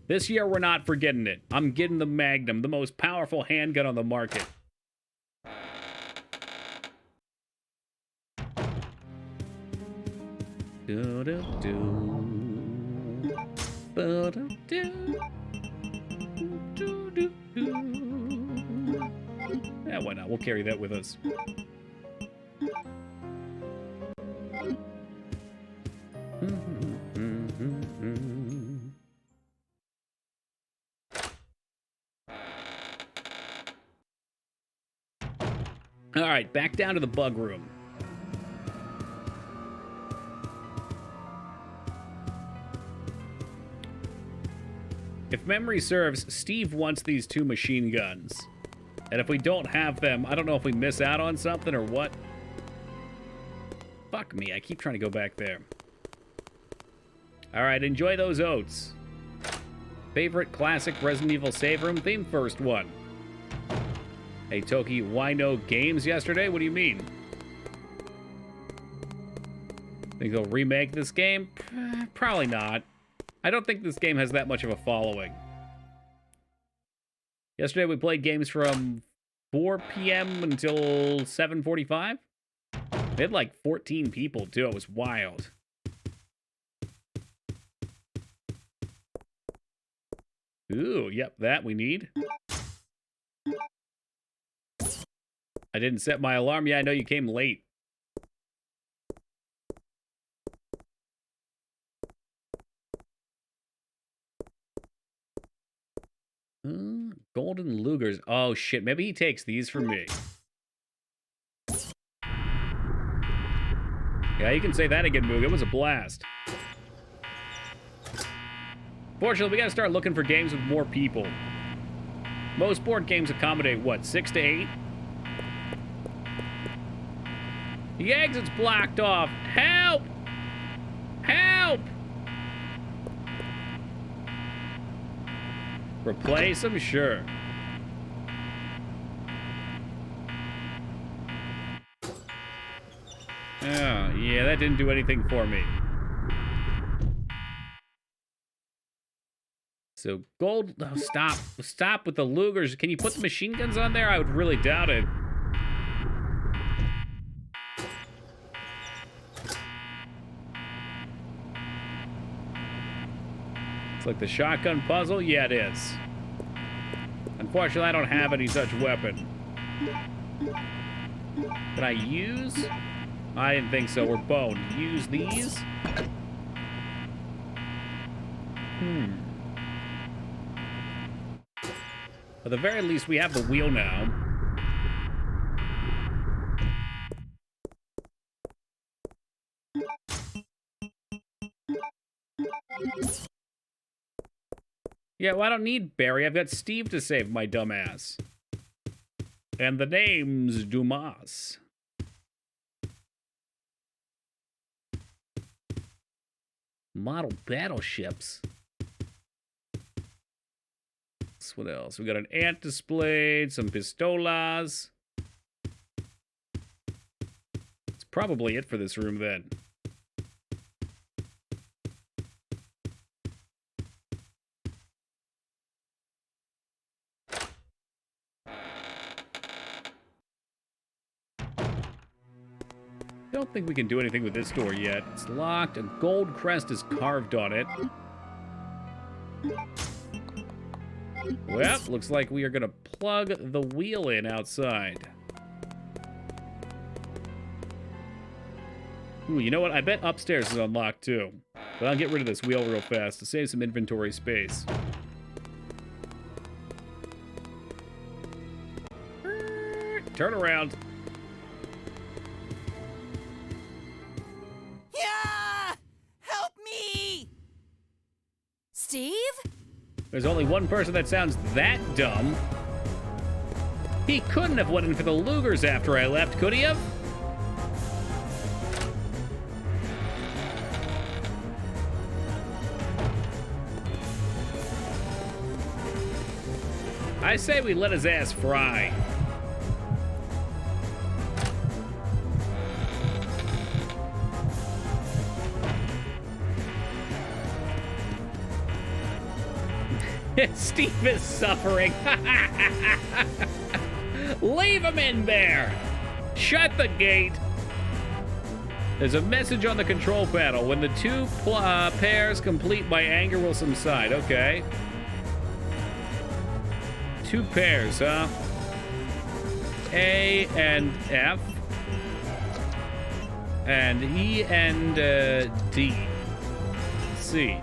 This year, we're not forgetting it. I'm getting the Magnum, the most powerful handgun on the market. Yeah, why not? We'll carry that with us. All right, back down to the bug room. If memory serves, Steve wants these 2 machine guns. And if we don't have them, I don't know if we miss out on something or what. Fuck me, I keep trying to go back there. Alright, enjoy those oats. Favorite classic Resident Evil save room theme? First one. Hey, Toki, why no games yesterday? What do you mean? Think they'll remake this game? Probably not. I don't think this game has that much of a following. Yesterday we played games from 4 p.m. until 7:45. They had like 14 people too. It was wild. Ooh, yep, that we need. I didn't set my alarm. Yeah, I know you came late. Golden Lugers. Oh, shit. Maybe he takes these from me. Yeah, you can say that again, Moog. It was a blast. Fortunately, we gotta start looking for games with more people. Most board games accommodate, what, 6 to 8? The exit's blocked off. Help! Help! Replace them? Sure. Oh, yeah, that didn't do anything for me. So, gold... Oh, stop. Stop with the Lugers. Can you put the machine guns on there? I would really doubt it. It's like the shotgun puzzle? Yeah, it is. Unfortunately, I don't have any such weapon. Can I use? I didn't think so. We're boned. Use these? At the very least, we have the wheel now. Yeah, well, I don't need Barry. I've got Steve to save my dumb ass. And the name's Dumas. Model battleships. So what else? We got an ant displayed, some pistolas. It's probably it for this room then. Don't think we can do anything with this door yet. It's locked. A gold crest is carved on it. Well, looks like we are gonna plug the wheel in outside. Ooh, you know what? I bet upstairs is unlocked too. But I'll get rid of this wheel real fast to save some inventory space. Turn around. Yeah! Help me! Steve? There's only one person that sounds that dumb. He couldn't have went in for the Lugers after I left, could he have? I say we let his ass fry. Steve is suffering. Leave him in there. Shut the gate. There's a message on the control panel. When the two pairs complete, my anger will subside. Okay. Two pairs, huh? A and F. And E and D. C.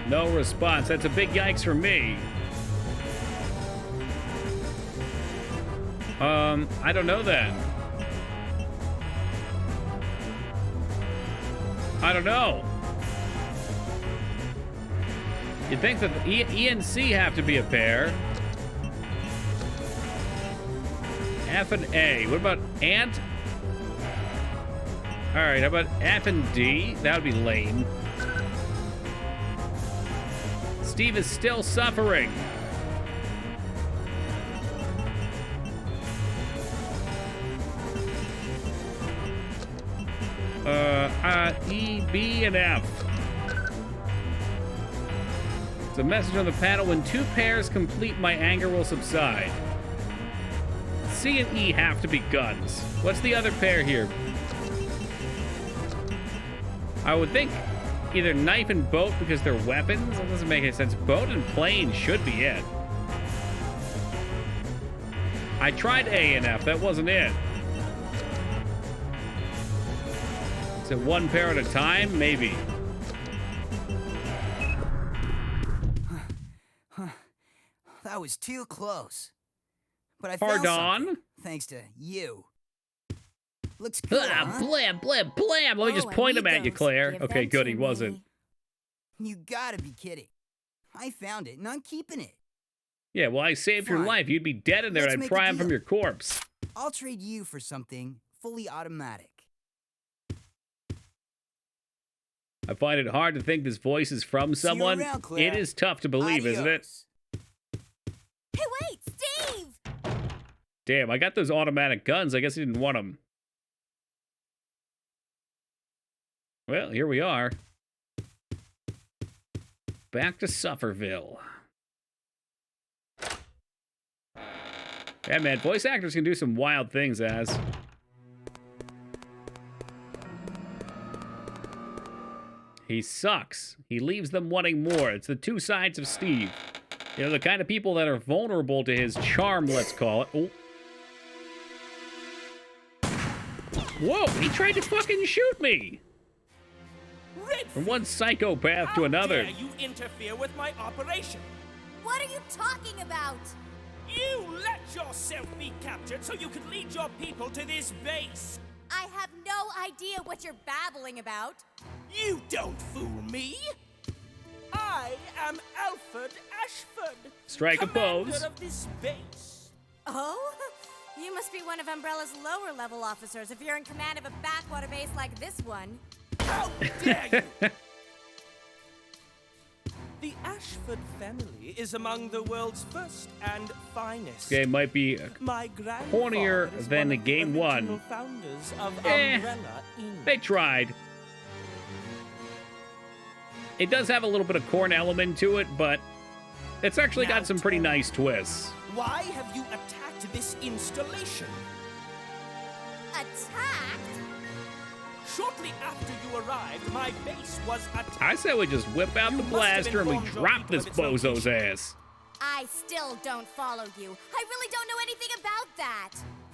No response. That's a big yikes for me. I don't know then. I don't know. You'd think that E and C have to be a pair. F and A. What about Ant? All right, how about F and D? That would be lame. Steve is still suffering. E, B, and F. It's a message on the panel. When two pairs complete, my anger will subside. C and E have to be guns. What's the other pair here? I would think either knife and boat because they're weapons. That doesn't make any sense. Boat and plane should be it. I tried A and F. That wasn't it. Is it one pair at a time? Maybe. That was too close. But I Pardon? found something, thanks to you. Looks good, huh? Blam, blam, blam. Let me just point him at you, Claire. Okay, good. He wasn't. You gotta be kidding. I found it, and I'm keeping it. Yeah, well, I saved your Fine. life. You'd be dead in there, Let's and I'd make a pry him from deal. your corpse. I'll trade you for something fully automatic. I find it hard to think this voice is from See you someone. around, Claire. It is tough to believe, isn't it? Adios. Hey, wait, Steve! Damn, I got those automatic guns. I guess he didn't want them. Well, here we are. Back to Sufferville. Yeah, man, voice actors can do some wild things, as. He sucks. He leaves them wanting more. It's the two sides of Steve. You know, the kind of people that are vulnerable to his charm, let's call it. Oh. Whoa, he tried to fucking shoot me! From one psychopath to another. How dare you interfere with my operation? What are you talking about? You let yourself be captured so you could lead your people to this base. I have no idea what you're babbling about. You don't fool me! I am Alfred Ashford, Strike a commander pose. of this base. Oh? You must be one of Umbrella's lower level officers if you're in command of a backwater base like this one. How dare you! The Ashford family is among the world's first and finest. Game might be My grandfather cornier is than one the of game original one. founders of Eh. Umbrella Inc. They tried. It does have a little bit of corn element to it, but it's actually got some pretty nice twists. Why have you attacked this installation? Attacked? Shortly after you arrived, my base was attacked. I say we just whip out the You must have blaster and we informed your drop people this of its bozo's location. ass. I still don't follow you. I really don't know anything about that.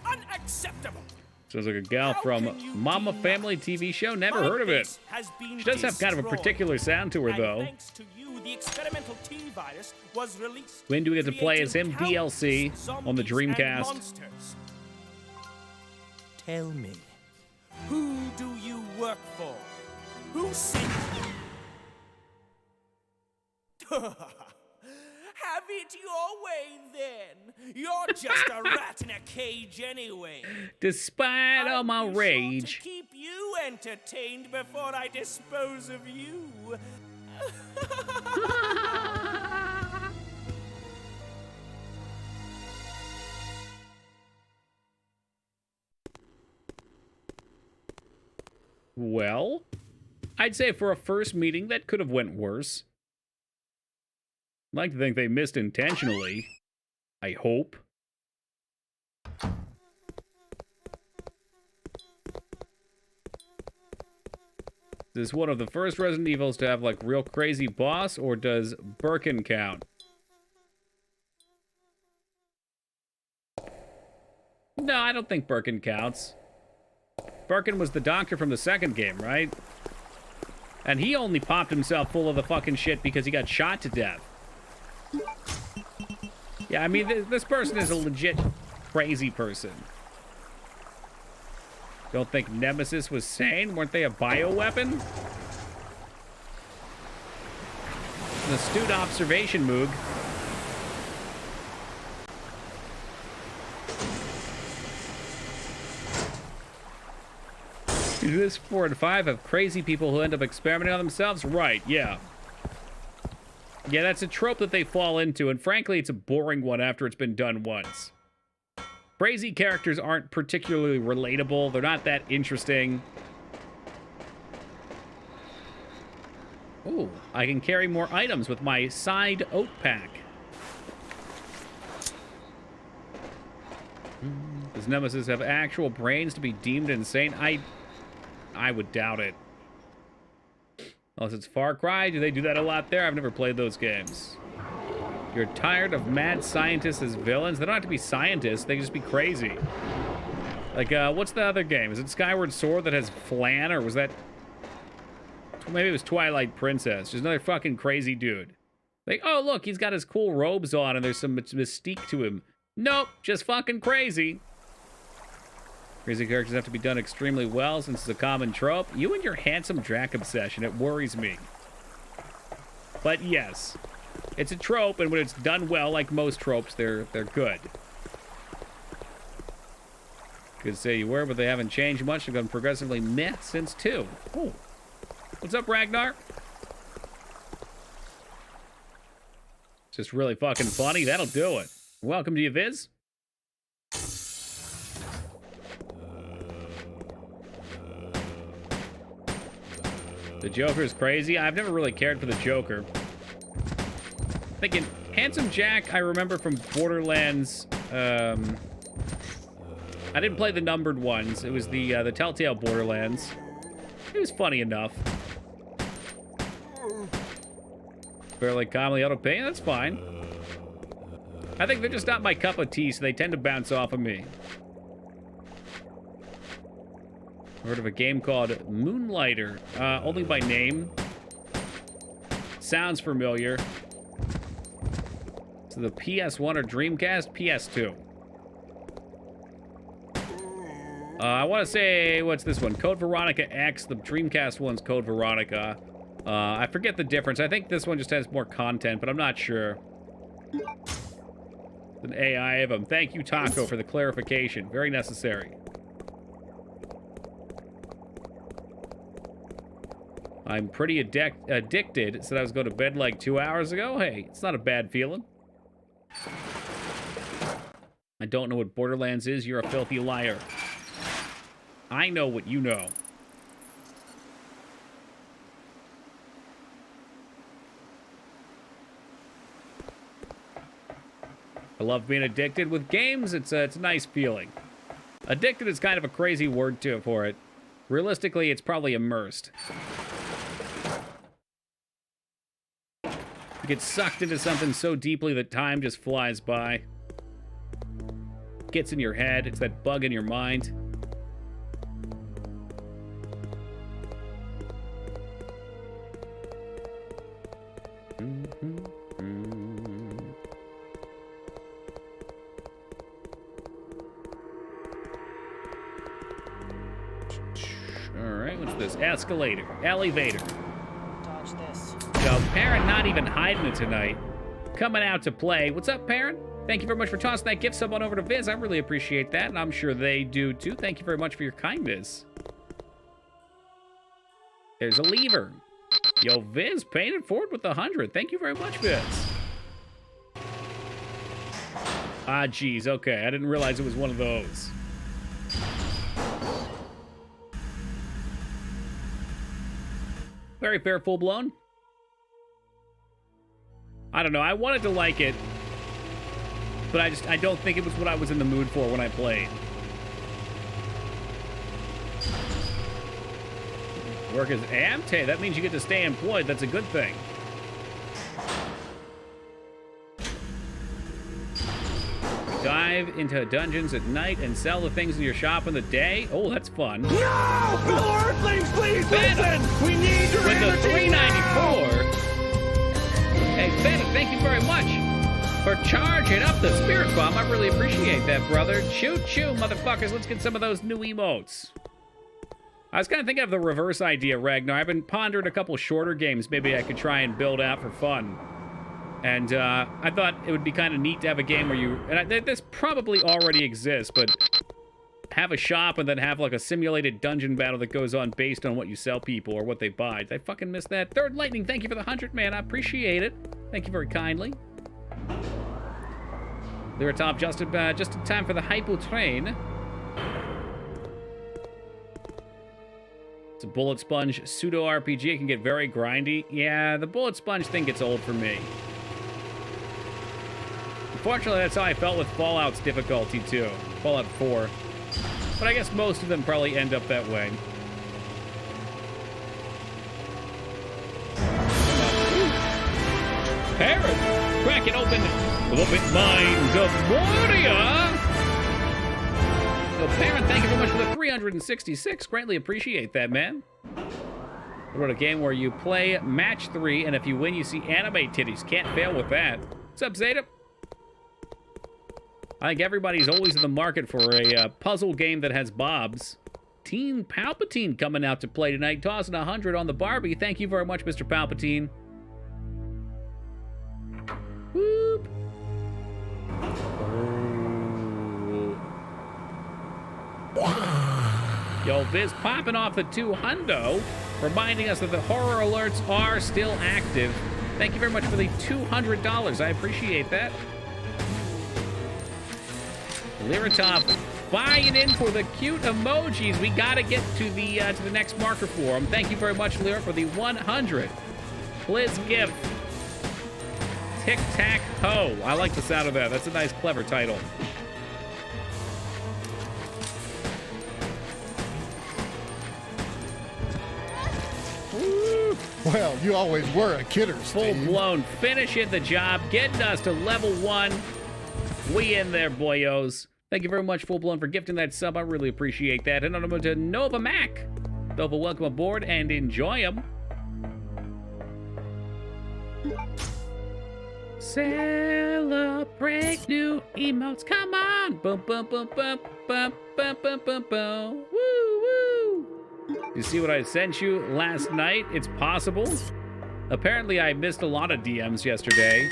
Unacceptable. Sounds like a gal How from can you Mama deny? Family TV show. Never My heard of it. base has been She does have kind of a destroyed. particular sound to her, And though. thanks to you, the experimental T-virus was released. When do we get to play as him creating DLC countless on the zombies and Dreamcast? monsters. Tell me, who do you work for? Who sent you? Have it your way, then. You're just a rat in a cage anyway. Despite all my I'll be sure rage. to keep you entertained before I dispose of you. Well, I'd say for a first meeting, that could have went worse. I'd like to think they missed intentionally. I hope. Is this one of the first Resident Evils to have, like, real crazy boss, or does Birkin count? No, I don't think Birkin counts. Birkin was the doctor from the second game, right? And he only popped himself full of the fucking shit because he got shot to death. Yeah, I mean, this person is a legit crazy person. Don't think Nemesis was sane? Weren't they a bioweapon? An astute observation, Moog. This 4 and 5 have crazy people who end up experimenting on themselves? Right, yeah. Yeah, that's a trope that they fall into, and frankly, it's a boring one after it's been done once. Crazy characters aren't particularly relatable. They're not that interesting. Ooh, I can carry more items with my side oat pack. Does Nemesis have actual brains to be deemed insane? I would doubt it. Unless it's Far Cry. Do they do that a lot there? I've never played those games. You're tired of mad scientists as villains? They don't have to be scientists. They can just be crazy. Like, what's the other game? Is it Skyward Sword that has Flan, or was that... Maybe it was Twilight Princess. Just another fucking crazy dude. Like, oh, look, he's got his cool robes on and there's some mystique to him. Nope, just fucking crazy. Crazy characters have to be done extremely well since it's a common trope. You and your handsome Drac obsession, it worries me. But yes, it's a trope, and when it's done well, like most tropes, they're good. Could say you were, but they haven't changed much. They've gone progressively meh since 2. Oh. What's up, Ragnar? Just really fucking funny. That'll do it. Welcome to you, Viz. The Joker's crazy. I've never really cared for the Joker. Thinking, Handsome Jack, I remember from Borderlands. I didn't play the numbered ones. It was the Telltale Borderlands. It was funny enough. Fairly commonly out of pain. That's fine. I think they're just not my cup of tea, so they tend to bounce off of me. Heard of a game called Moonlighter. Only by name. Sounds familiar. So the PS1 or Dreamcast? PS2. I want to say, what's this one? Code Veronica X. The Dreamcast one's Code Veronica. I forget the difference. I think this one just has more content, but I'm not sure. An AI of them. Thank you, Taco, for the clarification. Very necessary. I'm pretty addicted. Said I was going to bed like 2 hours ago. Hey, it's not a bad feeling. I don't know what Borderlands is. You're a filthy liar. I know what you know. I love being addicted with games. It's a nice feeling. Addicted is kind of a crazy word for it. Realistically, it's probably immersed. You get sucked into something so deeply that time just flies by. Gets in your head. It's that bug in your mind. Alright, what's this? Escalator. Elevator. Dodge this. Yo, Parent not even hiding it tonight. Coming out to play. What's up, Parent? Thank you very much for tossing that gift sub on over to Viz. I really appreciate that, and I'm sure they do too. Thank you very much for your kindness. There's a lever. Yo, Viz, paying it forward with 100. Thank you very much, Viz. Ah, geez, okay. I didn't realize it was one of those. Very fair, full-blown. I don't know. I wanted to like it, but I don't think it was what I was in the mood for when I played. Work as Amte. That means you get to stay employed. That's a good thing. Dive into dungeons at night and sell the things in your shop in the day. Oh, that's fun. No! Fellow Earthlings, please Venom, listen! We need your with the energy now! 394. Hey, Venom, thank you very much for charging up the spirit bomb. I really appreciate that, brother. Choo choo, motherfuckers. Let's get some of those new emotes. I was kind of thinking of the reverse idea, Ragnar. I've been pondering a couple shorter games maybe I could try and build out for fun. And I thought it would be kind of neat to have a game where you... And this probably already exists, but have a shop and then have like a simulated dungeon battle that goes on based on what you sell people or what they buy. Did I fucking miss that? Third Lightning, thank you for the 100, man. I appreciate it. Thank you very kindly. Lyratop, just in time for the hypo train. It's a bullet sponge pseudo RPG. It can get very grindy. Yeah, the bullet sponge thing gets old for me. Unfortunately, that's how I felt with Fallout's difficulty too. Fallout 4. But I guess most of them probably end up that way. Parrot, cracking open minds of Moria. So, Parent, thank you very much for the 366. Greatly appreciate that, man. What about a game where you play match 3, and if you win, you see anime titties? Can't fail with that. What's up, Zeta? I think everybody's always in the market for a puzzle game that has bobs. Teen Palpatine coming out to play tonight, tossing 100 on the Barbie. Thank you very much, Mr. Palpatine. Whoop. Yo, Viz popping off the 200, reminding us that the horror alerts are still active. Thank you very much for the $200. I appreciate that. Lyratop buying in for the cute emojis. We gotta get to the next marker for them. Thank you very much, Lyra, for the 100. Liz gift. Tic-tac-toe. I like the sound of that. That's a nice, clever title. Well, you always were a kidder, Steve. Full-blown finishing the job, getting us to level 1. We in there, boyos. Thank you very much, Full-blown, for gifting that sub. I really appreciate that. And on to Nova Mac. Nova, welcome aboard and enjoy them. Celebrate new emotes. Come on. Boom, boom, boom, boom, boom, boom, boom, boom, boom. Woo, woo. You see what I sent you last night? It's possible. Apparently, I missed a lot of DMs yesterday.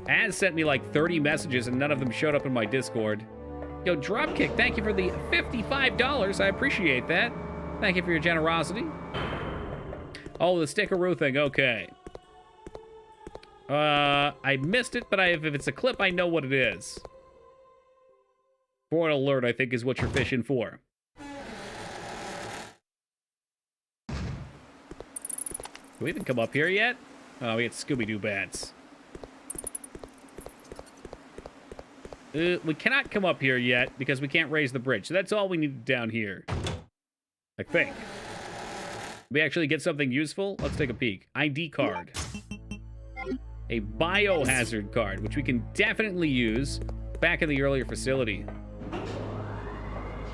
Az sent me like 30 messages and none of them showed up in my Discord. Yo, Dropkick, thank you for the $55. I appreciate that. Thank you for your generosity. Oh, the stickaroo thing. Okay. I missed it, but if it's a clip, I know what it is. Forward alert, I think, is what you're fishing for. Do we even come up here yet? Oh, we get Scooby-Doo bats. We cannot come up here yet because we can't raise the bridge. So that's all we need down here. I think. We actually get something useful? Let's take a peek. ID card. A biohazard card, which we can definitely use back in the earlier facility.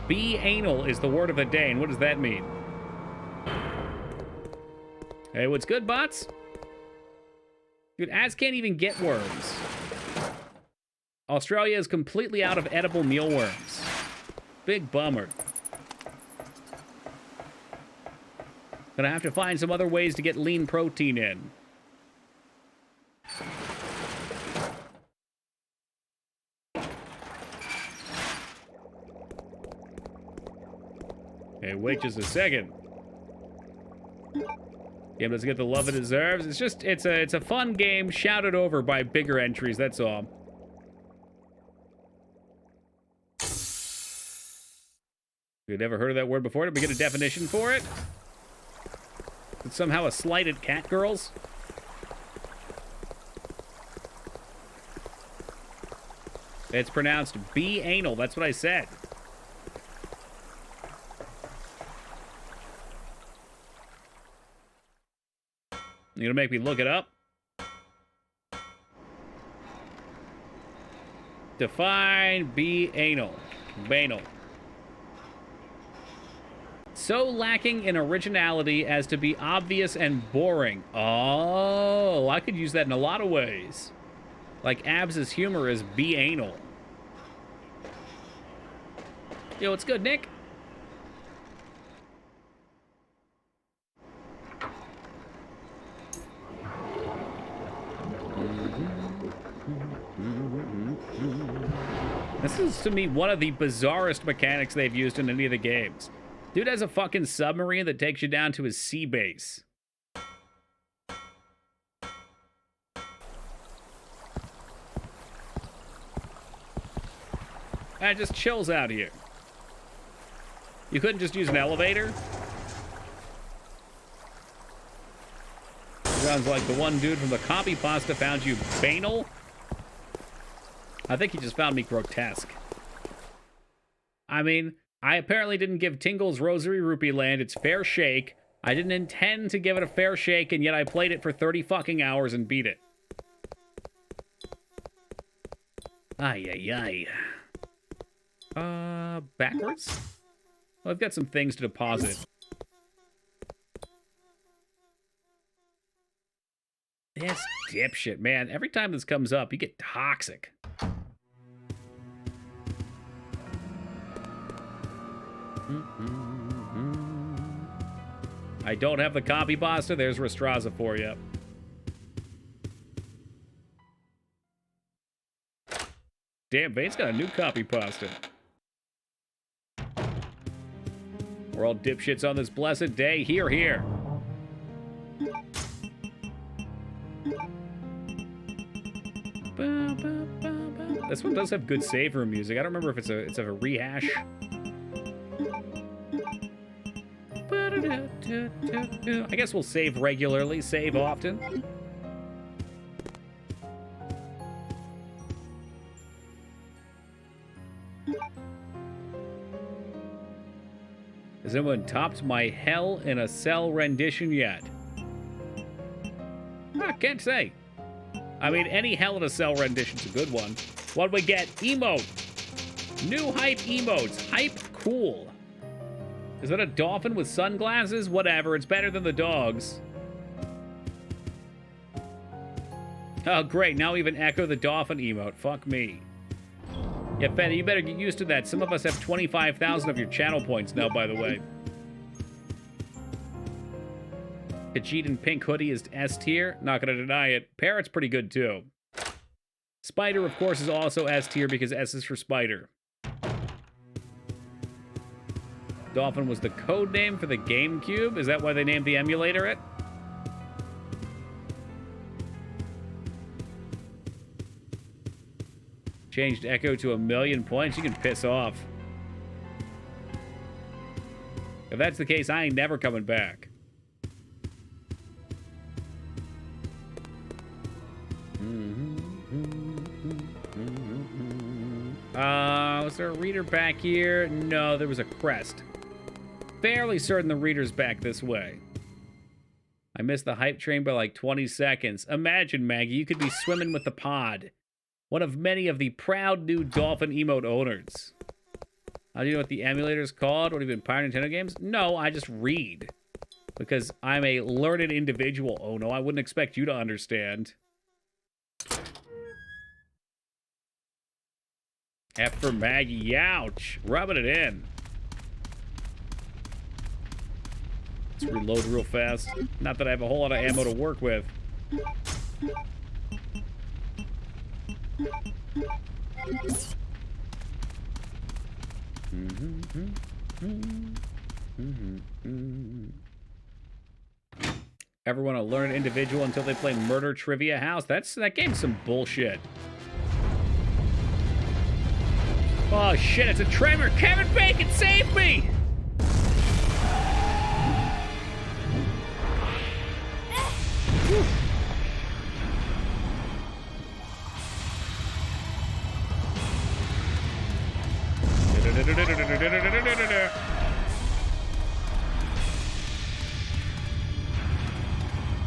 Be anal is the word of the day, and what does that mean? Hey, what's good, bots? Dude, Az can't even get worms. Australia is completely out of edible mealworms. Big bummer. Gonna have to find some other ways to get lean protein in. Hey, wait just a second. Game doesn't get the love it deserves. It's just, it's a fun game shouted over by bigger entries, that's all. You've never heard of that word before? Did we get a definition for it? It's somehow a slight at cat girls? It's pronounced be anal. That's what I said. You gonna make me look it up? Define be anal. Banal. So lacking in originality as to be obvious and boring. Oh, I could use that in a lot of ways. Like Abs's humor is be anal. Yo, what's good, Nick? This is, to me, one of the bizarrest mechanics they've used in any of the games. Dude has a fucking submarine that takes you down to his sea base. And it just chills out here. You couldn't just use an elevator? Sounds like the one dude from the copy pasta found you banal. I think he just found me grotesque. I mean, I apparently didn't give Tingle's Rosary Rupee Land its fair shake. I didn't intend to give it a fair shake, and yet I played it for 30 fucking hours and beat it. Ay, ay, ay. Backwards? Well, I've got some things to deposit. This dipshit, man. Every time this comes up, you get toxic. I don't have the copy pasta. There's Rastraza for you. Damn, Vane's got a new copy pasta. We're all dipshits on this blessed day. Here, here. This one does have good save room music. I don't remember if it's a rehash. I guess we'll save regularly, save often. Has anyone topped my Hell in a Cell rendition yet? I can't say. I mean, any Hell in a Cell rendition's a good one. What do we get? Emote. New hype emotes. Hype cool. Is that a dolphin with sunglasses? Whatever, it's better than the dogs. Oh, great. Now even Echo the Dolphin emote. Fuck me. Yeah, Fetty, you better get used to that. Some of us have 25,000 of your channel points now, by the way. Khajiit in pink hoodie is S tier. Not gonna deny it. Parrot's pretty good, too. Spider, of course, is also S tier because S is for Spider. Dolphin was the code name for the GameCube. Is that why they named the emulator it? Changed Echo to 1,000,000 points. You can piss off. If that's the case, I ain't never coming back. Was there a reader back here? No, there was a crest. Fairly certain the reader's back this way. I missed the hype train by like 20 seconds. Imagine, Maggie, you could be swimming with the pod. One of many of the proud new Dolphin emote owners. How do you know what the emulator's called? What, have you been pirating Nintendo games? No, I just read. Because I'm a learned individual, oh no, I wouldn't expect you to understand. F for Maggie, youch. Rubbing it in. Let's reload real fast. Not that I have a whole lot of ammo to work with. Everyone a learned individual until they play Murder Trivia House. That game's some bullshit. Oh shit, it's a tremor. Kevin Bacon, save me!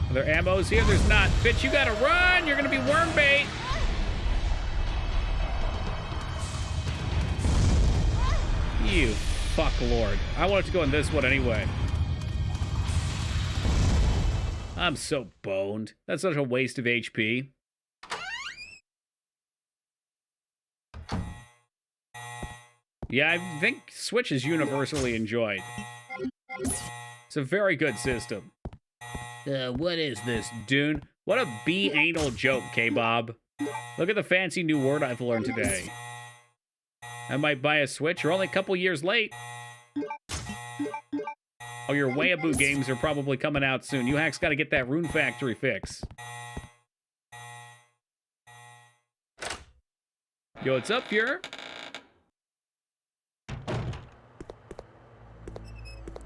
Are there ammos here? There's not. Bitch, you gotta run! You're gonna be worm bait! You fuck lord. I wanted to go in this one anyway. I'm so boned. That's such a waste of HP. Yeah, I think Switch is universally enjoyed. It's a very good system. What is this, Dune? What a B-anal joke, K-Bob. Look at the fancy new word I've learned today. I might buy a Switch. You're only a couple years late. Oh, your Weeaboo games are probably coming out soon. You hacks got to get that Rune Factory fix. Yo, what's up, Fuhrer?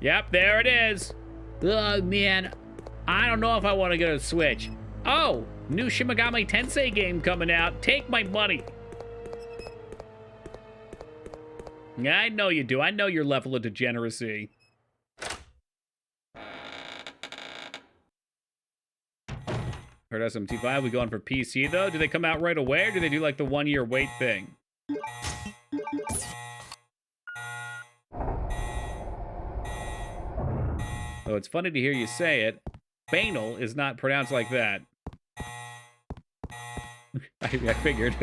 Yep, there it is. Oh, man. I don't know if I want to get a Switch. Oh, new Shin Megami Tensei game coming out. Take my money. Yeah, I know you do. I know your level of degeneracy. Heard SMT5. We going for PC, though? Do they come out right away, or do they do, like, the one-year wait thing? Oh, it's funny to hear you say it. Banal is not pronounced like that. I figured.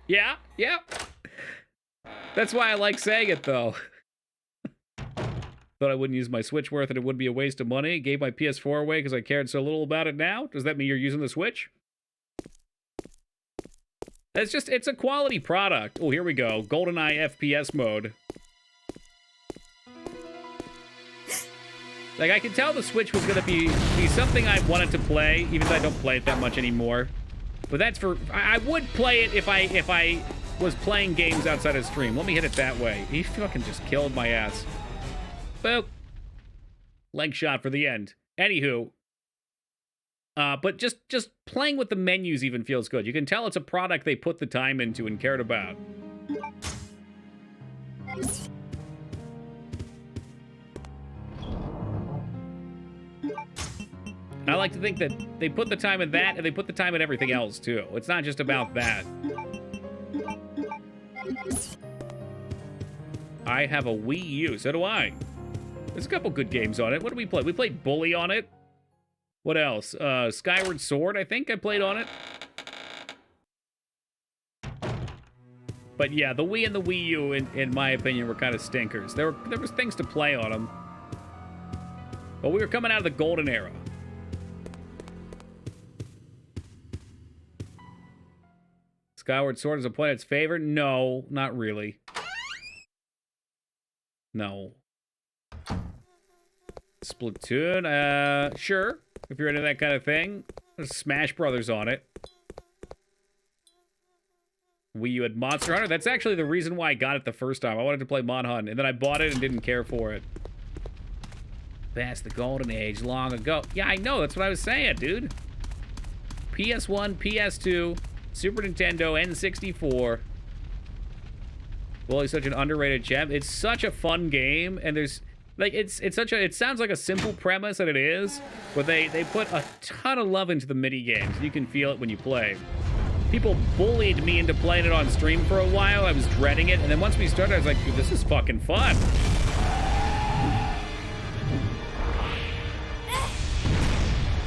Yeah. That's why I like saying it, though. Thought I wouldn't use my Switch worth and it would be a waste of money. Gave my PS4 away because I cared so little about it now. Does that mean you're using the Switch? It's a quality product. Oh, here we go. GoldenEye FPS mode. Like, I could tell the Switch was going to be something I wanted to play, even though I don't play it that much anymore. But that's for... I would play it if I was playing games outside of stream. Let me hit it that way. He fucking just killed my ass. Boop. Leg shot for the end. Anywho. But just playing with the menus even feels good. You can tell it's a product they put the time into and cared about. I like to think that they put the time in that, and they put the time in everything else, too. It's not just about that. I have a Wii U. So do I. There's a couple good games on it. What do we play? We played Bully on it. What else? Skyward Sword, I think I played on it. But yeah, the Wii and the Wii U, in my opinion, were kind of stinkers. There was things to play on them. But we were coming out of the golden era. Skyward Sword is a point its favorite? No, not really. No. Splatoon, sure. If you're into that kind of thing. There's Smash Brothers on it. Wii U had Monster Hunter. That's actually the reason why I got it the first time. I wanted to play Mon Hunt, and then I bought it and didn't care for it. Past the golden age long ago. Yeah, I know. That's what I was saying, dude. PS1, PS2, Super Nintendo, N64. Well, he's such an underrated gem. It's such a fun game, and there's like it sounds like a simple premise, and it is, but they put a ton of love into the mini games. You can feel it when you play. People bullied me into playing it on stream for a while. I was dreading it, and then once we started, I was like, dude, this is fucking fun.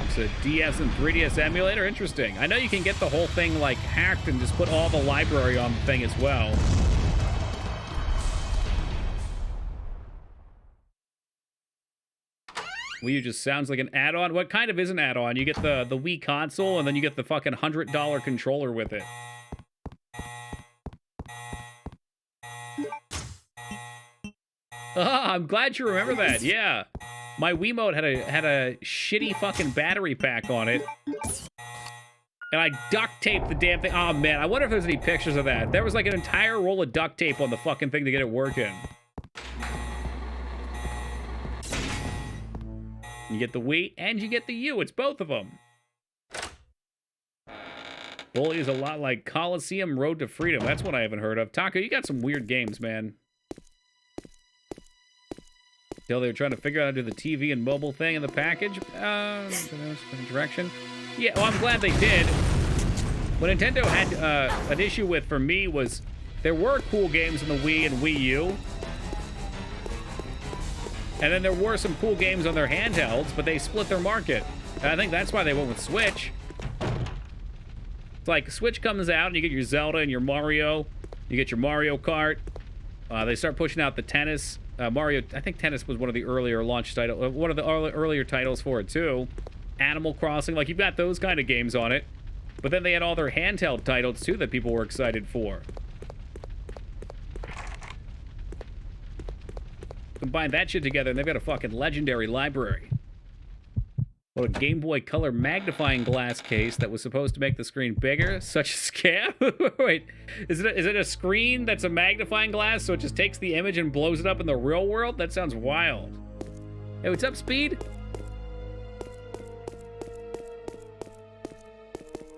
It's a DS and 3DS emulator. Interesting. I know you can get the whole thing like hacked and just put all the library on the thing as well. Wii U just sounds like an add-on. What kind of is an add-on? You get the Wii console, and then you get the fucking $100 controller with it. Ah, I'm glad you remember that. Yeah, my Wiimote had a shitty fucking battery pack on it, and I duct taped the damn thing. Oh man, I wonder if there's any pictures of that. There was like an entire roll of duct tape on the fucking thing to get it working. You get the Wii, and you get the U. It's both of them. Bully is a lot like Coliseum Road to Freedom. That's one I haven't heard of. Taco, you got some weird games, man. Till they were trying to figure out how to do the TV and mobile thing in the package. Direction. Yeah, well, I'm glad they did. What Nintendo had an issue with for me was there were cool games in the Wii and Wii U. And then there were some cool games on their handhelds, but they split their market. And I think that's why they went with Switch. It's like Switch comes out and you get your Zelda and your Mario. You get your Mario Kart. They start pushing out the tennis. Mario, I think tennis was one of the earlier launch titles, one of the earlier titles for it too. Animal Crossing, like you've got those kind of games on it. But then they had all their handheld titles too that people were excited for. Combine that shit together, and they've got a fucking legendary library. What a Game Boy Color magnifying glass case that was supposed to make the screen bigger. Such a scam. Wait, is it a screen that's a magnifying glass, so it just takes the image and blows it up in the real world? That sounds wild. Hey, what's up, Speed?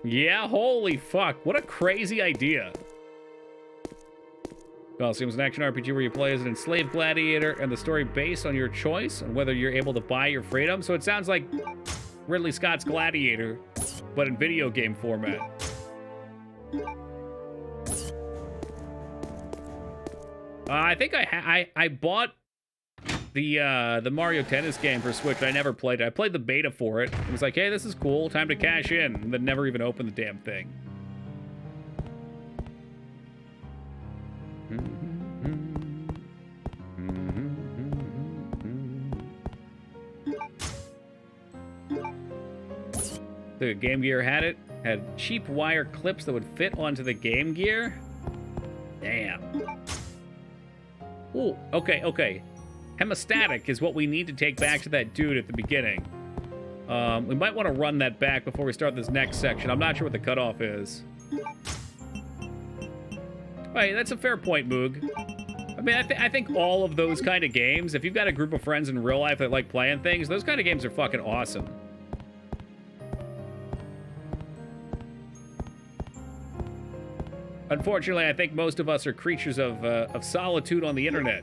Yeah, holy fuck. What a crazy idea. Coliseum's an action RPG where you play as an enslaved gladiator and the story based on your choice and whether you're able to buy your freedom. So it sounds like Ridley Scott's Gladiator, but in video game format. I think I bought the Mario Tennis game for Switch. I never played it. I played the beta for it. It was like, hey, this is cool. Time to cash in. And then never even opened the damn thing. The Game Gear had cheap wire clips that would fit onto the Game Gear. Damn. Ooh, okay. Hemostatic is what we need to take back to that dude at the beginning. We might want to run that back before we start this next section. I'm not sure what the cutoff is. Right, that's a fair point, Moog. I mean, I think all of those kind of games, if you've got a group of friends in real life that like playing things, those kind of games are fucking awesome. Unfortunately, I think most of us are creatures of solitude on the internet.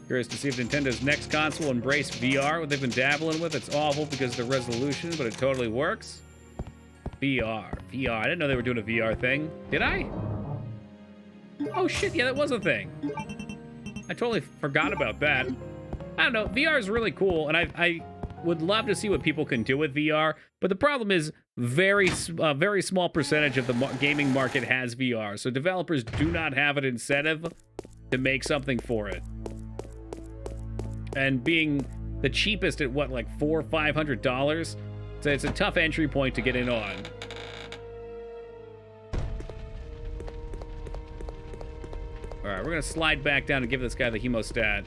Curious to see if Nintendo's next console will embrace VR, what they've been dabbling with. It's awful because of the resolution, but it totally works. VR. I didn't know they were doing a VR thing. Did I? Oh shit, yeah, that was a thing. I totally forgot about that. I don't know, VR is really cool, and I would love to see what people can do with VR, but the problem is very small percentage of the gaming market has VR, so developers do not have an incentive to make something for it. And being the cheapest at what, like $400 or $500, so it's a tough entry point to get in on. All right, we're gonna slide back down and give this guy the hemostat.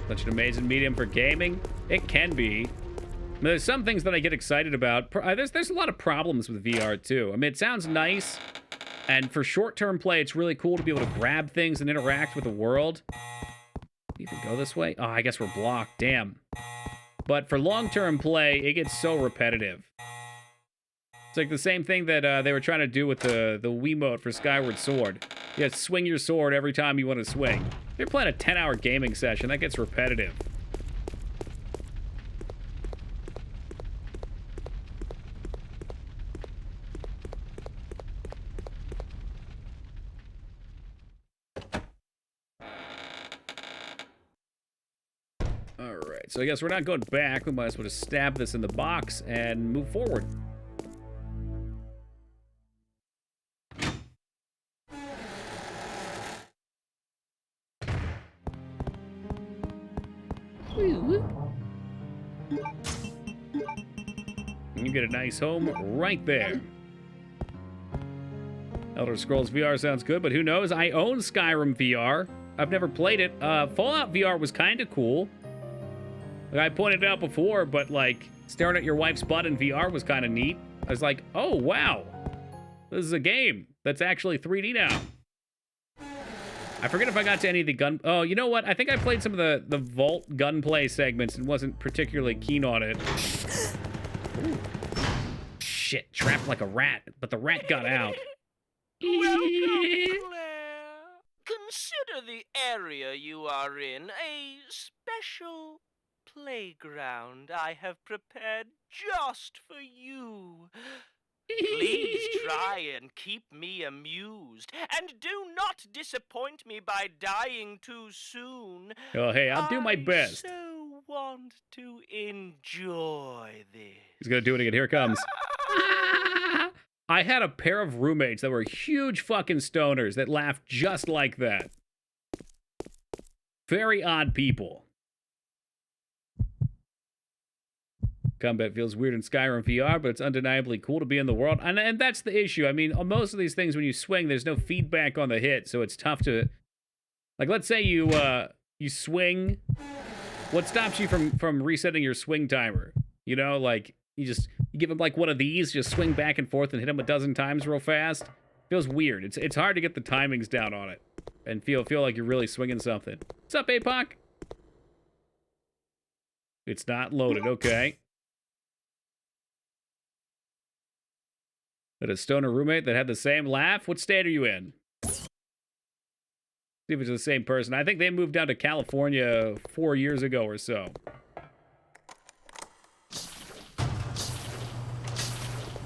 Such an amazing medium for gaming. It can be. I mean, there's some things that I get excited about. There's a lot of problems with VR too. I mean, it sounds nice, and for short-term play, it's really cool to be able to grab things and interact with the world. You can go this way? Oh, I guess we're blocked. Damn. But for long-term play, it gets so repetitive. It's like the same thing that they were trying to do with the Wiimote for Skyward Sword. You gotta swing your sword every time you want to swing. If you're playing a 10-hour gaming session, that gets repetitive. Alright, so I guess we're not going back. We might as well just stab this in the box and move forward. You get a nice home right there. Elder Scrolls VR sounds good, but who knows? I own Skyrim VR. I've never played it. Fallout VR was kind of cool. Like I pointed out before, but like staring at your wife's butt in VR was kind of neat. I was like, oh wow, this is a game that's actually 3D now. I forget if I got to any of the gun... Oh, you know what? I think I played some of the Vault gunplay segments and wasn't particularly keen on it. Ooh. Shit, trapped like a rat, but the rat got out. Welcome, Claire. Consider the area you are in a special playground I have prepared just for you. Please try and keep me amused, and do not disappoint me by dying too soon. Oh, hey, I'll do my best. I so want to enjoy this. He's gonna do it again. Here it comes. I had a pair of roommates that were huge fucking stoners that laughed just like that. Very odd people. Combat feels weird in Skyrim VR, but it's undeniably cool to be in the world. And that's the issue. I mean, on most of these things, when you swing, there's no feedback on the hit, so it's tough to... Like, let's say you swing. What stops you from resetting your swing timer? You know, like, you give him, like, one of these, just swing back and forth and hit him a dozen times real fast. Feels weird. It's hard to get the timings down on it and feel like you're really swinging something. What's up, APOC? It's not loaded. Okay. Had a stoner roommate that had the same laugh? What state are you in? See if it's the same person. I think they moved down to California 4 years ago or so.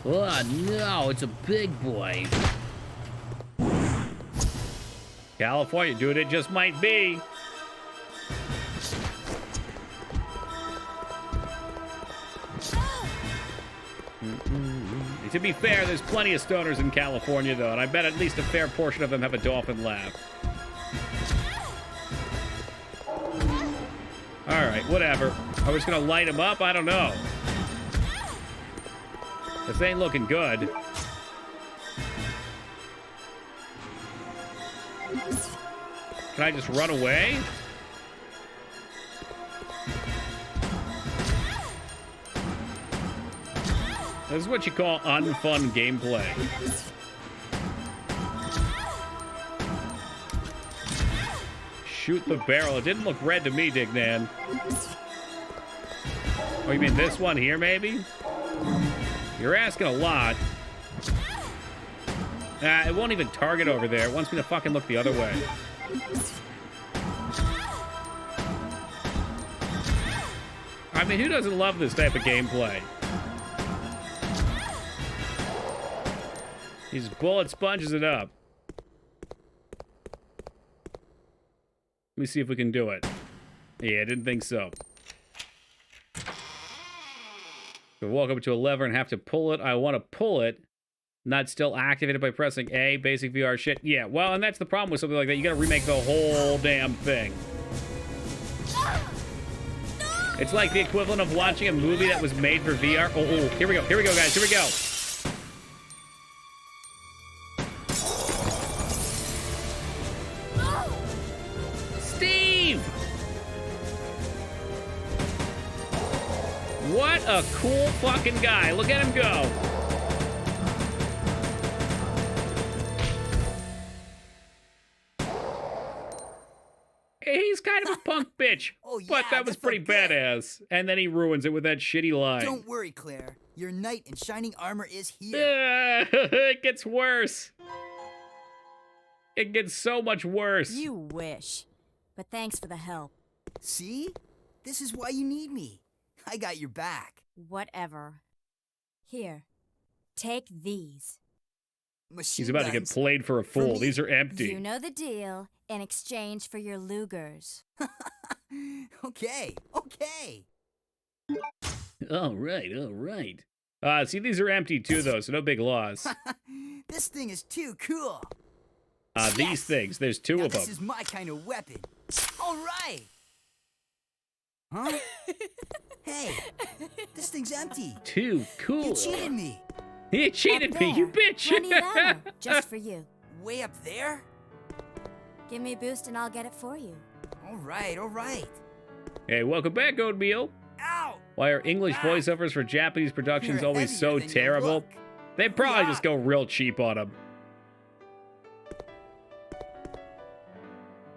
Oh no, it's a big boy. California, dude, it just might be. To be fair, there's plenty of stoners in California, though, and I bet at least a fair portion of them have a dolphin laugh. Alright, whatever. Are we just gonna light him up? I don't know. This ain't looking good. Can I just run away? This is what you call unfun gameplay. Shoot the barrel. It didn't look red to me, Dignan. Oh, you mean this one here, maybe? You're asking a lot. It won't even target over there. It wants me to fucking look the other way. I mean, who doesn't love this type of gameplay? These bullet sponges it up. Let me see if we can do it. Yeah, I didn't think so. So walk up to a lever and have to pull it. I want to pull it. Not still activated by pressing A. Basic VR shit. Yeah, well, and that's the problem with something like that. You gotta remake the whole damn thing. It's like the equivalent of watching a movie that was made for VR. Oh, here we go, guys, here we go. Steve! What a cool fucking guy. Look at him go. He's kind of a punk bitch, but that was pretty badass. And then he ruins it with that shitty line. Don't worry, Claire. Your knight in shining armor is here. It gets worse. It gets so much worse. You wish. But thanks for the help. See? This is why you need me. I got your back. Whatever. Here, take these. Machine He's about to get played for a fool. These are empty. You know the deal. In exchange for your Lugers. Okay. All right. See, these are empty too, though, so no big loss. This thing is too cool. These things, there's two of them. This is my kind of weapon. All right. Huh? Hey, this thing's empty. Too cool. You cheated me. He cheated me, you bitch. Plenty of ammo, just for you. Way up there? Give me a boost and I'll get it for you. All right. Hey, welcome back, Oatmeal. Ow! Why are English voiceovers for Japanese productions You're always so heavier than you terrible? look. They probably just go real cheap on them.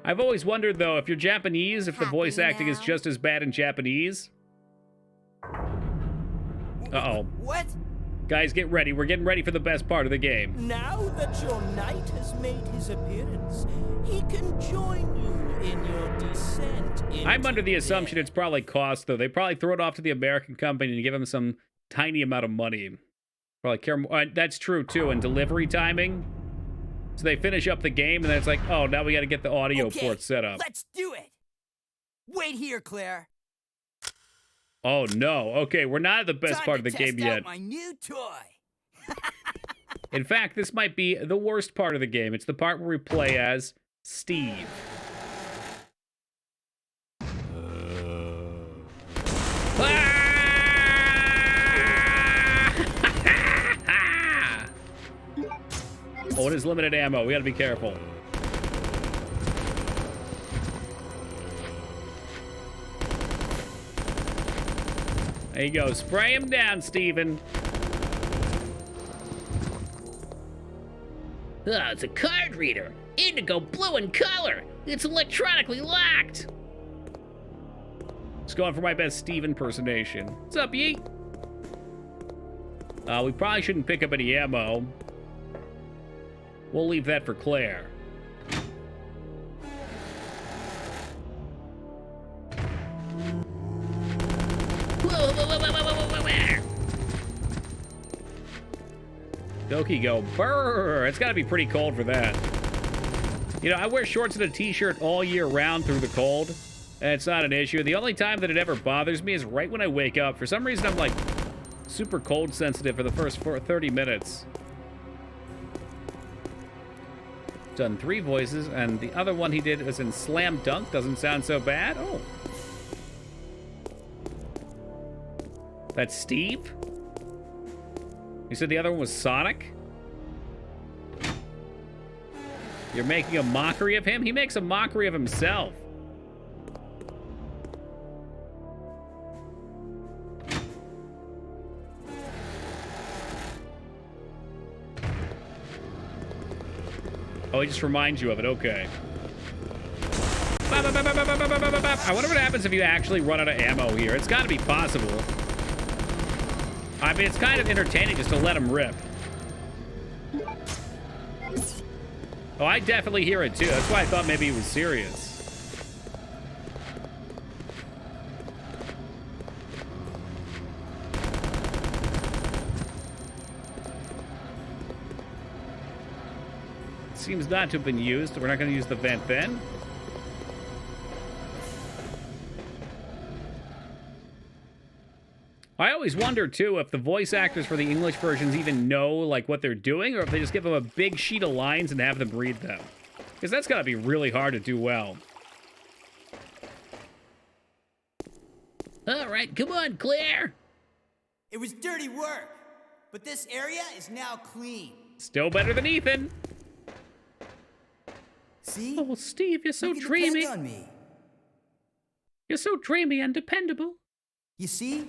I've always wondered, though, if you're Japanese, if the voice acting is just as bad in Japanese. Uh-oh. What? Guys, get ready. We're getting ready for the best part of the game. Now that your knight has made his appearance, he can join you in your descent into I'm under the assumption it's probably cost, though. They probably throw it off to the American company and give them some tiny amount of money. Probably care more. That's true, too, and delivery timing. So they finish up the game, and then it's like, oh, now we got to get the audio port set up. Let's do it. Wait here, Claire. Oh, no. Okay, we're not at the best Time part of to the game test out yet. my new toy. In fact, this might be the worst part of the game. It's the part where we play as Steve. Oh, it is limited ammo. We gotta be careful. There you go. Spray him down, Steven. It's a card reader. Indigo blue in color. It's electronically locked. Just going for my best Steve impersonation. What's up, Yeet? We probably shouldn't pick up any ammo. We'll leave that for Claire. Doki go, brrr. It's gotta be pretty cold for that. You know, I wear shorts and a t-shirt all year round through the cold, and it's not an issue. The only time that it ever bothers me is right when I wake up. For some reason, I'm like super cold sensitive for the first 30 minutes. Done 3 voices, and the other one he did was in Slam Dunk. Doesn't sound so bad. Oh. That's Steve? You said the other one was Sonic? You're making a mockery of him? He makes a mockery of himself. Oh, he just reminds you of it. Okay. I wonder what happens if you actually run out of ammo here. It's got to be possible. I mean, it's kind of entertaining just to let him rip. Oh, I definitely hear it, too. That's why I thought maybe he was serious. seems not to have been used. We're not going to use the vent then. I always wonder, too, if the voice actors for the English versions even know, like, what they're doing, or if they just give them a big sheet of lines and have them read them. Because that's got to be really hard to do well. All right, come on, Claire. It was dirty work, but this area is now clean. Still better than Ethan. See? Oh, Steve, you're so You can dreamy. depend on me. You're so dreamy and dependable. You see?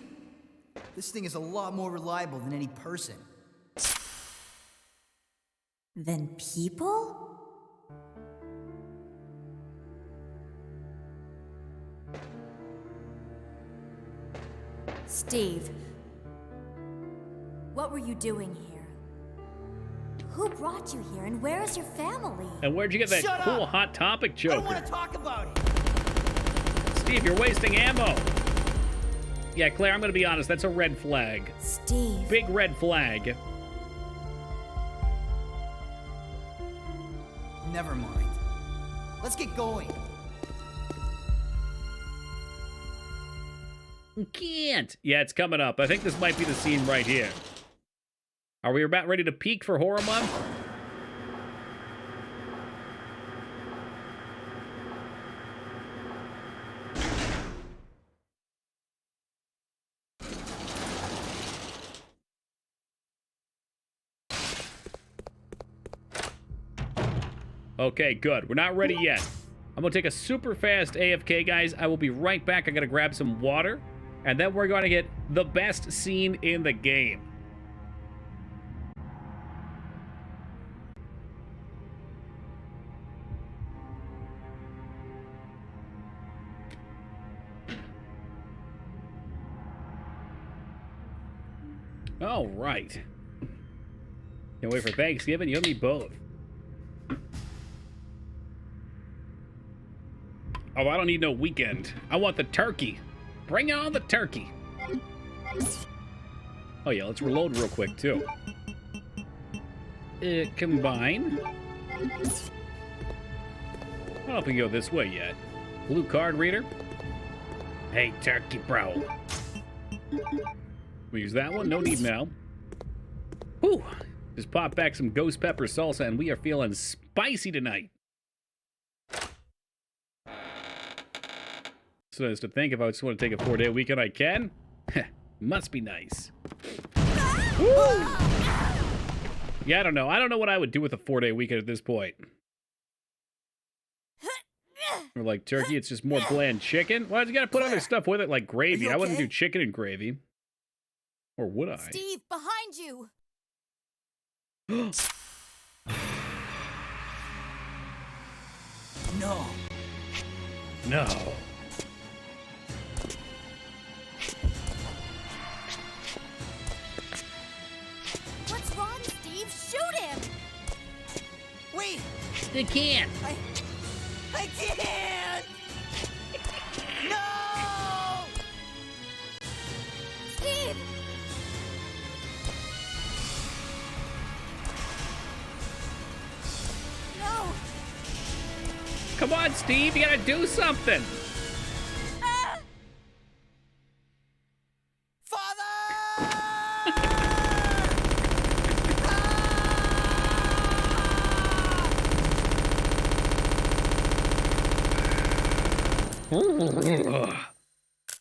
This thing is a lot more reliable than any person. Than people? Steve, what were you doing here? Who brought you here, and where is your family? And where'd you get that Shut cool up! Hot Topic I joke? don't want to talk about it. Steve, you're wasting ammo. Yeah, Claire, I'm going to be honest. That's a red flag. Steve. Big red flag. Never mind. Let's get going. Can't. Yeah, it's coming up. I think this might be the scene right here. Are we about ready to peak for Horror Month? Okay, good. We're not ready yet. I'm gonna take a super fast AFK, guys. I will be right back. I gotta grab some water, and then we're gonna get the best scene in the game. All right. Can't wait for Thanksgiving. You and me both. Oh, I don't need no weekend. I want the turkey. Bring on the turkey. Oh, yeah, let's reload real quick, too. Combine. I don't know if we can go this way yet. Blue card reader. Hey, turkey bro. We use that one? No need now. Whew. Just pop back some ghost pepper salsa, and we are feeling spicy tonight. So as to think, if I just want to take a 4-day weekend, I can. Must be nice. Woo! Yeah, I don't know. I don't know what I would do with a 4-day weekend at this point. Or like turkey, it's just more bland chicken. Well, you gotta put other stuff with it, like gravy. I wouldn't do chicken and gravy. Or would I? Steve, behind you! No. No. What's wrong, Steve? Shoot him! Wait! I can't. I can't! No! Steve! No! Come on, Steve. You gotta do something.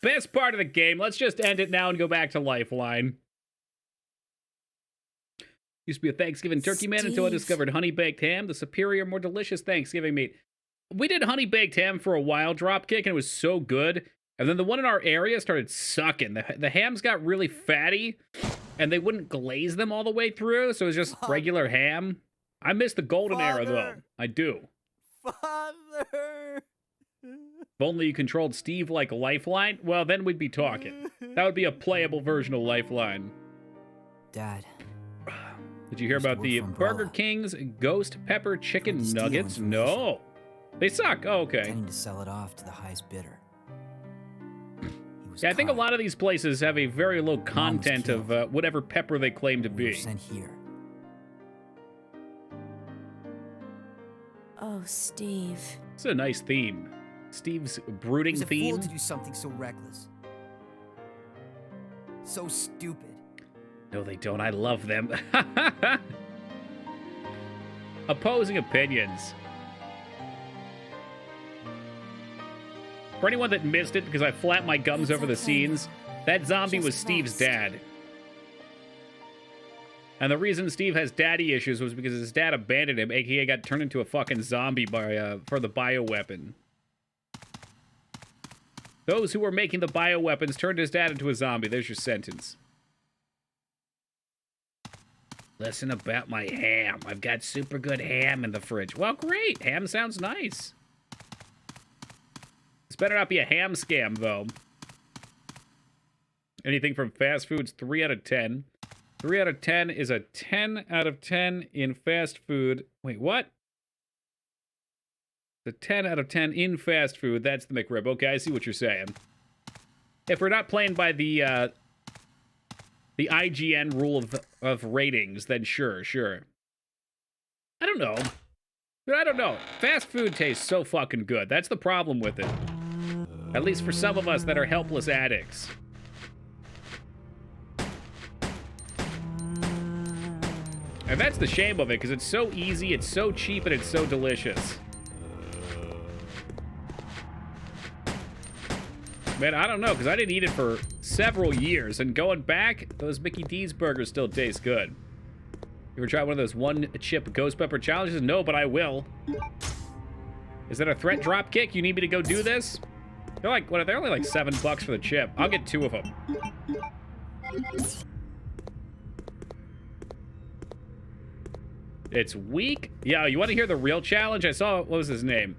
Best part of the game. Let's just end it now and go back to Lifeline. Used to be a Thanksgiving turkey man until I discovered honey-baked ham, the superior, more delicious Thanksgiving meat. We did honey-baked ham for a while, Dropkick, and it was so good. And then the one in our area started sucking. The hams got really fatty, and they wouldn't glaze them all the way through, so it was just regular ham. I miss the golden era, though. I do. Father! If only you controlled Steve like Lifeline, well, then we'd be talking. That would be a playable version of Lifeline. Dad. Did you hear about the Burger King's Ghost Pepper Chicken Nuggets? No. They suck. Oh, okay. Intending to sell it off to the highest bidder. Yeah, I think a lot of these places have a very low content of whatever pepper they claim to be. Sent here. Oh, Steve. It's a nice theme. Steve's brooding He's a theme. fool to do something so reckless. So stupid. No, they don't. I love them. Opposing opinions. For anyone that missed it because I flapped my gums over the scenes, that zombie was Steve's dad. And the reason Steve has daddy issues was because his dad abandoned him, aka got turned into a fucking zombie by for the bioweapon. Those who were making the bioweapons turned his dad into a zombie. There's your sentence. Listen about my ham. I've got super good ham in the fridge. Well, great. Ham sounds nice. This better not be a ham scam, though. Anything from fast food's 3 out of 10. 3 out of 10 is a 10 out of 10 in fast food. Wait, what? The 10 out of 10 in fast food. That's the McRib. Okay, I see what you're saying. If we're not playing by the IGN rule of ratings, then sure. I don't know. But I don't know. Fast food tastes so fucking good. That's the problem with it. At least for some of us that are helpless addicts. And that's the shame of it, because it's so easy, it's so cheap, and it's so delicious. Man, I don't know, because I didn't eat it for several years, and going back, those Mickey D's burgers still taste good. You ever try one of those one-chip ghost pepper challenges? No, but I will. Is that a threat drop kick? You need me to go do this? They're like, what? They're only like $7 for the chip. I'll get 2 of them. It's weak. Yeah, you want to hear the real challenge? I saw, what was his name?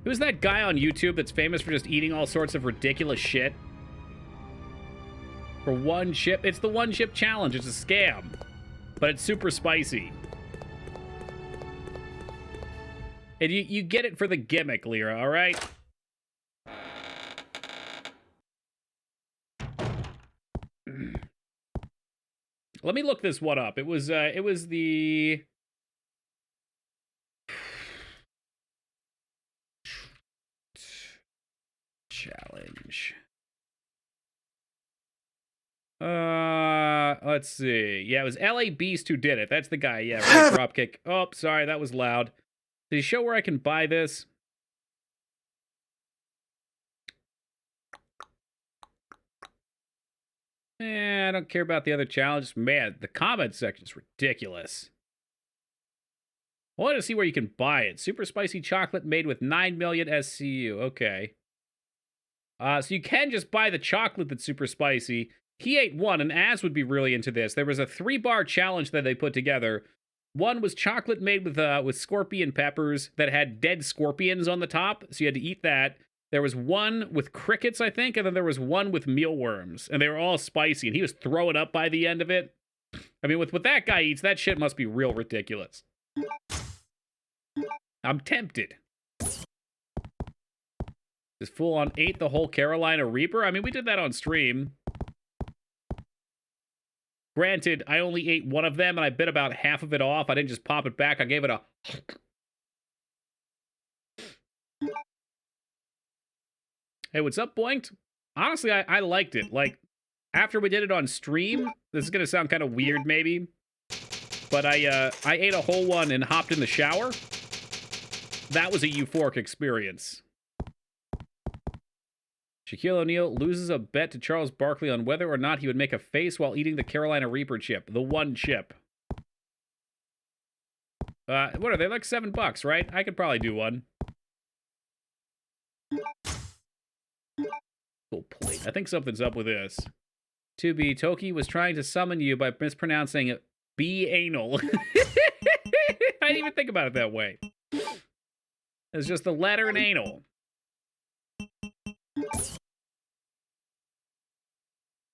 Who's that guy on YouTube that's famous for just eating all sorts of ridiculous shit? For one chip? It's the one chip challenge. It's a scam. But it's super spicy. And you get it for the gimmick, Lyra, all right? Let me look this one up. It was the... challenge. Let's see. Yeah, it was LA Beast who did it. That's the guy. Yeah, right, dropkick. Oh, sorry, that was loud. Did he show where I can buy this? I don't care about the other challenges. Man, the comment section is ridiculous. I want to see where you can buy it. Super spicy chocolate made with 9 million SCU. Okay. So you can just buy the chocolate that's super spicy. He ate one, and Az would be really into this. There was a 3-bar challenge that they put together. One was chocolate made with scorpion peppers that had dead scorpions on the top, so you had to eat that. There was one with crickets, I think, and then there was one with mealworms, and they were all spicy, and he was throwing up by the end of it. I mean, with what that guy eats, that shit must be real ridiculous. I'm tempted. Just full on ate the whole Carolina Reaper? I mean, we did that on stream. Granted, I only ate one of them, and I bit about half of it off. I didn't just pop it back. I gave it a... Hey, what's up, Boinked? Honestly, I liked it. Like, after we did it on stream, this is going to sound kind of weird, maybe, but I ate a whole one and hopped in the shower. That was a euphoric experience. Shaquille O'Neal loses a bet to Charles Barkley on whether or not he would make a face while eating the Carolina Reaper chip. The one chip. What are they, like $7, right? I could probably do one. Cool plate. I think something's up with this. To be Toki was trying to summon you by mispronouncing be anal. I didn't even think about it that way. It's just the letter and anal.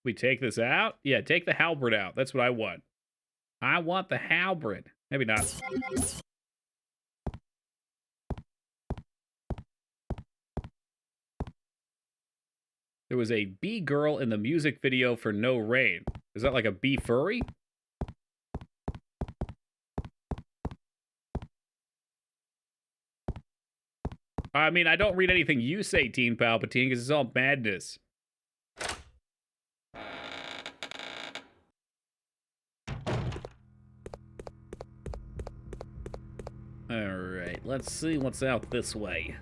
We take this out? Yeah, take the halberd out. That's what I want. I want the halberd. Maybe not. There was a bee girl in the music video for No Rain. Is that like a bee furry? I mean, I don't read anything you say, Teen Palpatine, because it's all madness. Alright, let's see what's out this way.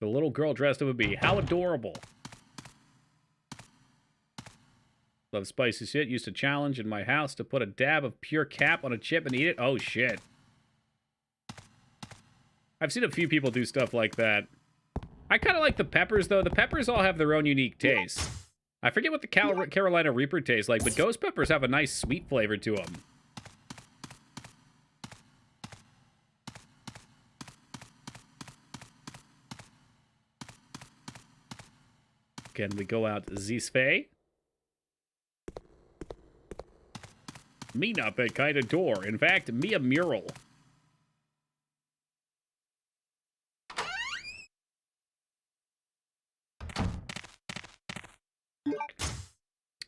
The little girl dressed up a bee. How adorable. Love spicy shit. Used to challenge in my house to put a dab of pure cap on a chip and eat it. Oh, shit. I've seen a few people do stuff like that. I kind of like the peppers, though. The peppers all have their own unique taste. I forget what the Carolina Reaper tastes like, but ghost peppers have a nice sweet flavor to them. Can we go out this way? Me not that kind of door. In fact, me a mural.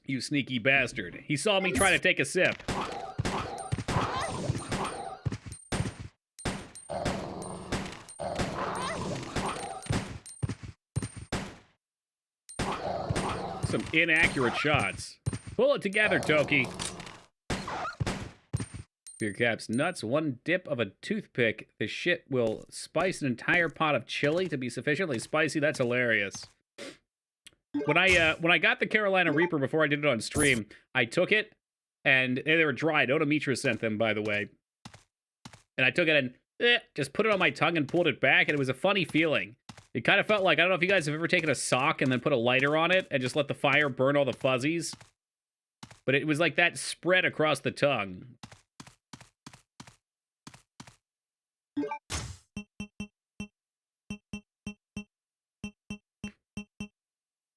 You sneaky bastard. He saw me try to take a sip. Some inaccurate shots. Pull it together, Toki. Beer caps nuts. One dip of a toothpick. This shit will spice an entire pot of chili to be sufficiently spicy. That's hilarious. When I got the Carolina Reaper before I did it on stream, I took it and they were dried. Odomitra sent them, by the way. And I took it and just put it on my tongue and pulled it back, and it was a funny feeling. It kind of felt like, I don't know if you guys have ever taken a sock and then put a lighter on it and just let the fire burn all the fuzzies. But it was like that spread across the tongue.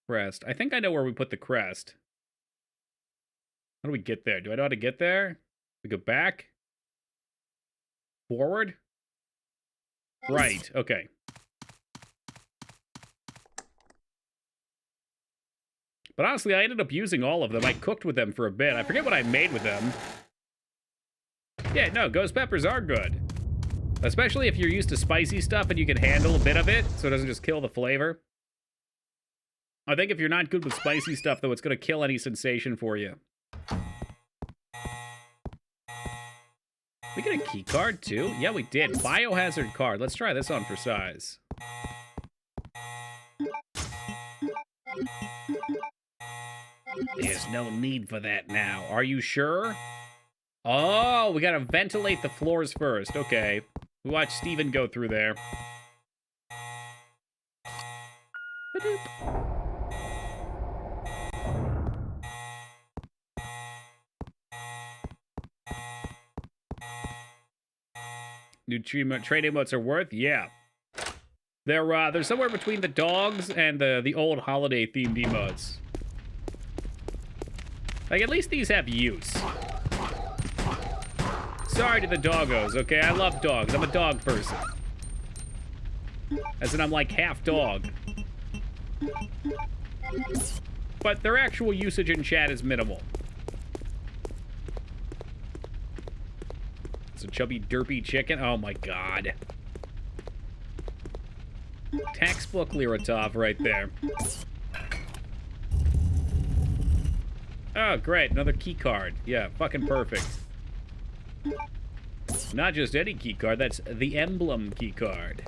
Crest. I think I know where we put the crest. How do we get there? Do I know how to get there? We go back? Forward? Right, okay. But honestly, I ended up using all of them. I cooked with them for a bit. I forget what I made with them. Yeah, no, ghost peppers are good. Especially if you're used to spicy stuff and you can handle a bit of it, so it doesn't just kill the flavor. I think if you're not good with spicy stuff, though, it's going to kill any sensation for you. We get a key card, too? Yeah, we did. Biohazard card. Let's try this on for size. There's no need for that now. Are you sure? Oh, we got to ventilate the floors first. Okay. We watch Steven go through there. Ba-doop. New trade emotes are worth? Yeah. They're somewhere between the dogs and the old holiday-themed emotes. Like, at least these have use. Sorry to the doggos, okay? I love dogs. I'm a dog person. As in, I'm like half dog. But their actual usage in chat is minimal. It's a chubby, derpy chicken. Oh my god. Textbook Liratov right there. Oh, great. Another key card. Yeah, fucking perfect. Not just any key card, that's the emblem key card.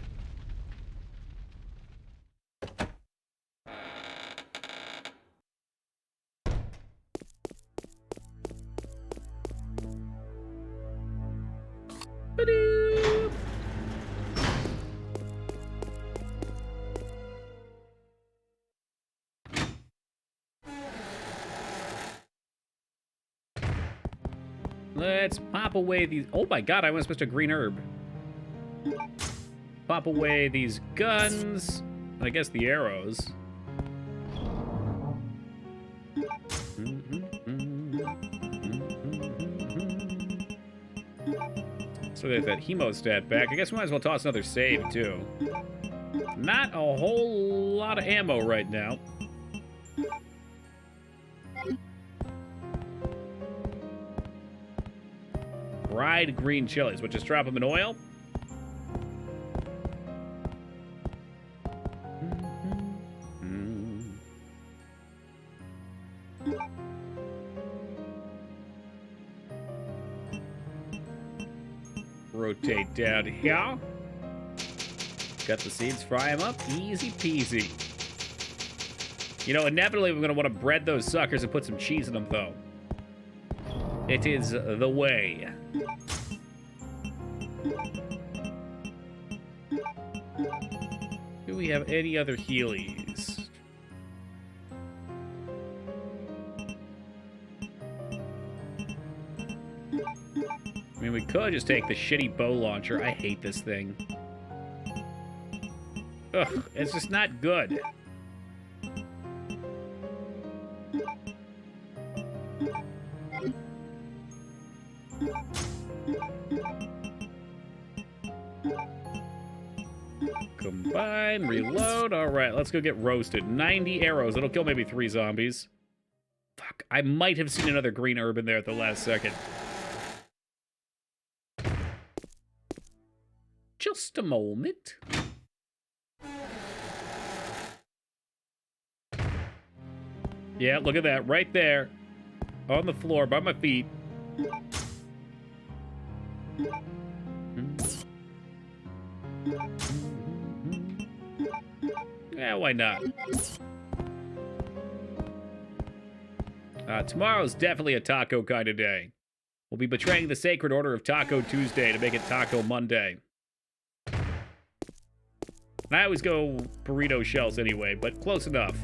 Ba-doop. Let's pop away these... Oh my god, I almost missed a green herb. Pop away these guns. I guess the arrows. So we got that hemostat back. I guess we might as well toss another save, too. Not a whole lot of ammo right now. Fried green chilies. We'll just drop them in oil. Rotate down here. Cut the seeds, fry them up, easy peasy. You know, inevitably we're going to want to bread those suckers and put some cheese in them, though. It is the way. Do we have any other Heelys? I mean, we could just take the shitty bow launcher. I hate this thing. Ugh, it's just not good. Combine, reload. All right, let's go get roasted. 90 arrows. It'll kill maybe 3 zombies. Fuck, I might have seen another green herb in there at the last second. Just a moment. Yeah, look at that. Right there. On the floor, by my feet. Yeah, why not? Tomorrow's definitely a taco kind of day. We'll be betraying the sacred order of Taco Tuesday to make it Taco Monday. And I always go burrito shells anyway, but close enough.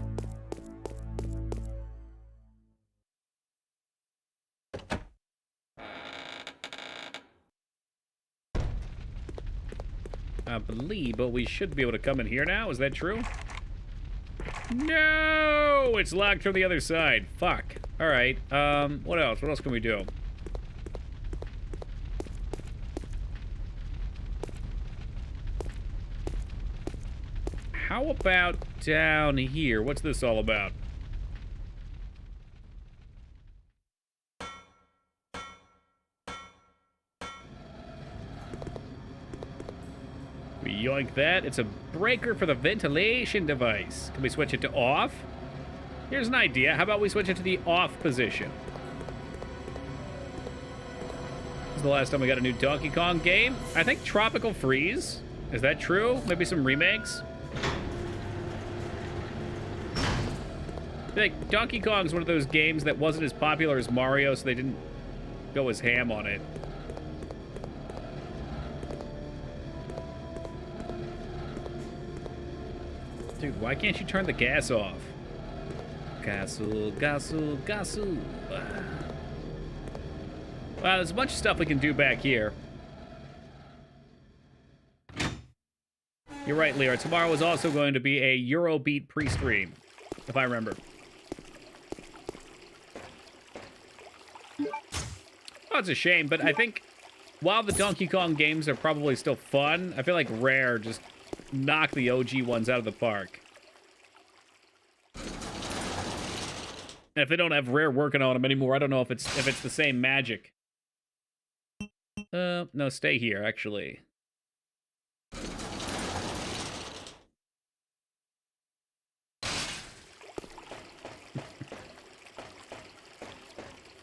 I believe, but we should be able to come in here now. Is that true? No! It's locked from the other side. Fuck. All right. What else? What else can we do? How about down here? What's this all about? We yoink that. It's a breaker for the ventilation device. Can we switch it to off? Here's an idea. How about we switch it to the off position? This is the last time we got a new Donkey Kong game. I think Tropical Freeze. Is that true? Maybe some remakes? I think Donkey Kong's one of those games that wasn't as popular as Mario, so they didn't go as ham on it. Dude, why can't you turn the gas off? Gasu, gasu, gasu. Well, there's a bunch of stuff we can do back here. You're right, Leo. Tomorrow is also going to be a Eurobeat pre-stream, if I remember. Oh, it's a shame, but I think while the Donkey Kong games are probably still fun, I feel like Rare just knocked the OG ones out of the park. And if they don't have Rare working on them anymore, I don't know if it's the same magic. No, stay here, actually.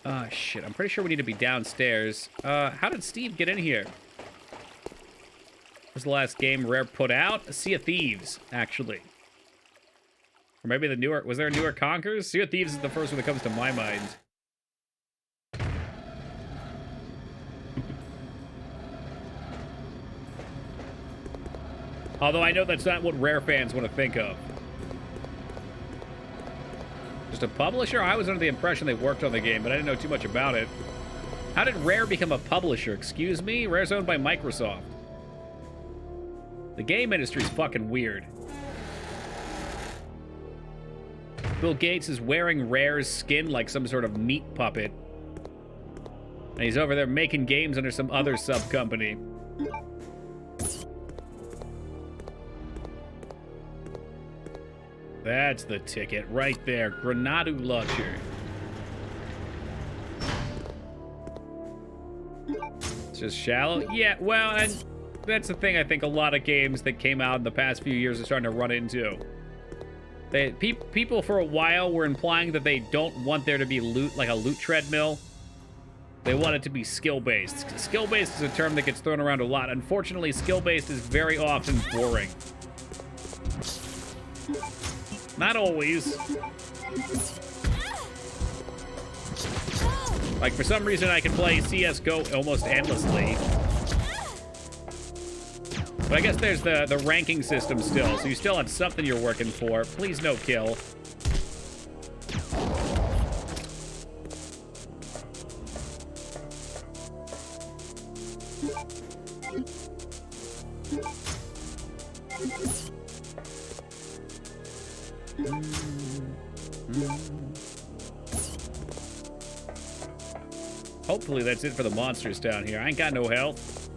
Oh, shit. I'm pretty sure we need to be downstairs. How did Steve get in here? Was the last game Rare put out? Sea of Thieves, actually. Or maybe the newer... Was there a newer Conquers? Sea of Thieves is the first one that comes to my mind. Although I know that's not what Rare fans want to think of. Just a publisher? I was under the impression they worked on the game, but I didn't know too much about it. How did Rare become a publisher? Excuse me? Rare's owned by Microsoft. The game industry's fucking weird. Bill Gates is wearing Rare's skin like some sort of meat puppet. And he's over there making games under some other sub-company. That's the ticket right there. Granadu Launcher. Just shallow? Yeah, well, and that's the thing I think a lot of games that came out in the past few years are starting to run into. People for a while were implying that they don't want there to be loot, like a loot treadmill. They want it to be skill-based. Skill-based is a term that gets thrown around a lot. Unfortunately, skill-based is very often boring. Not always. Like, for some reason, I can play CSGO almost endlessly. But I guess there's the ranking system still, so you still have something you're working for. Please no kill. Hopefully that's it for the monsters down here. I ain't got no health.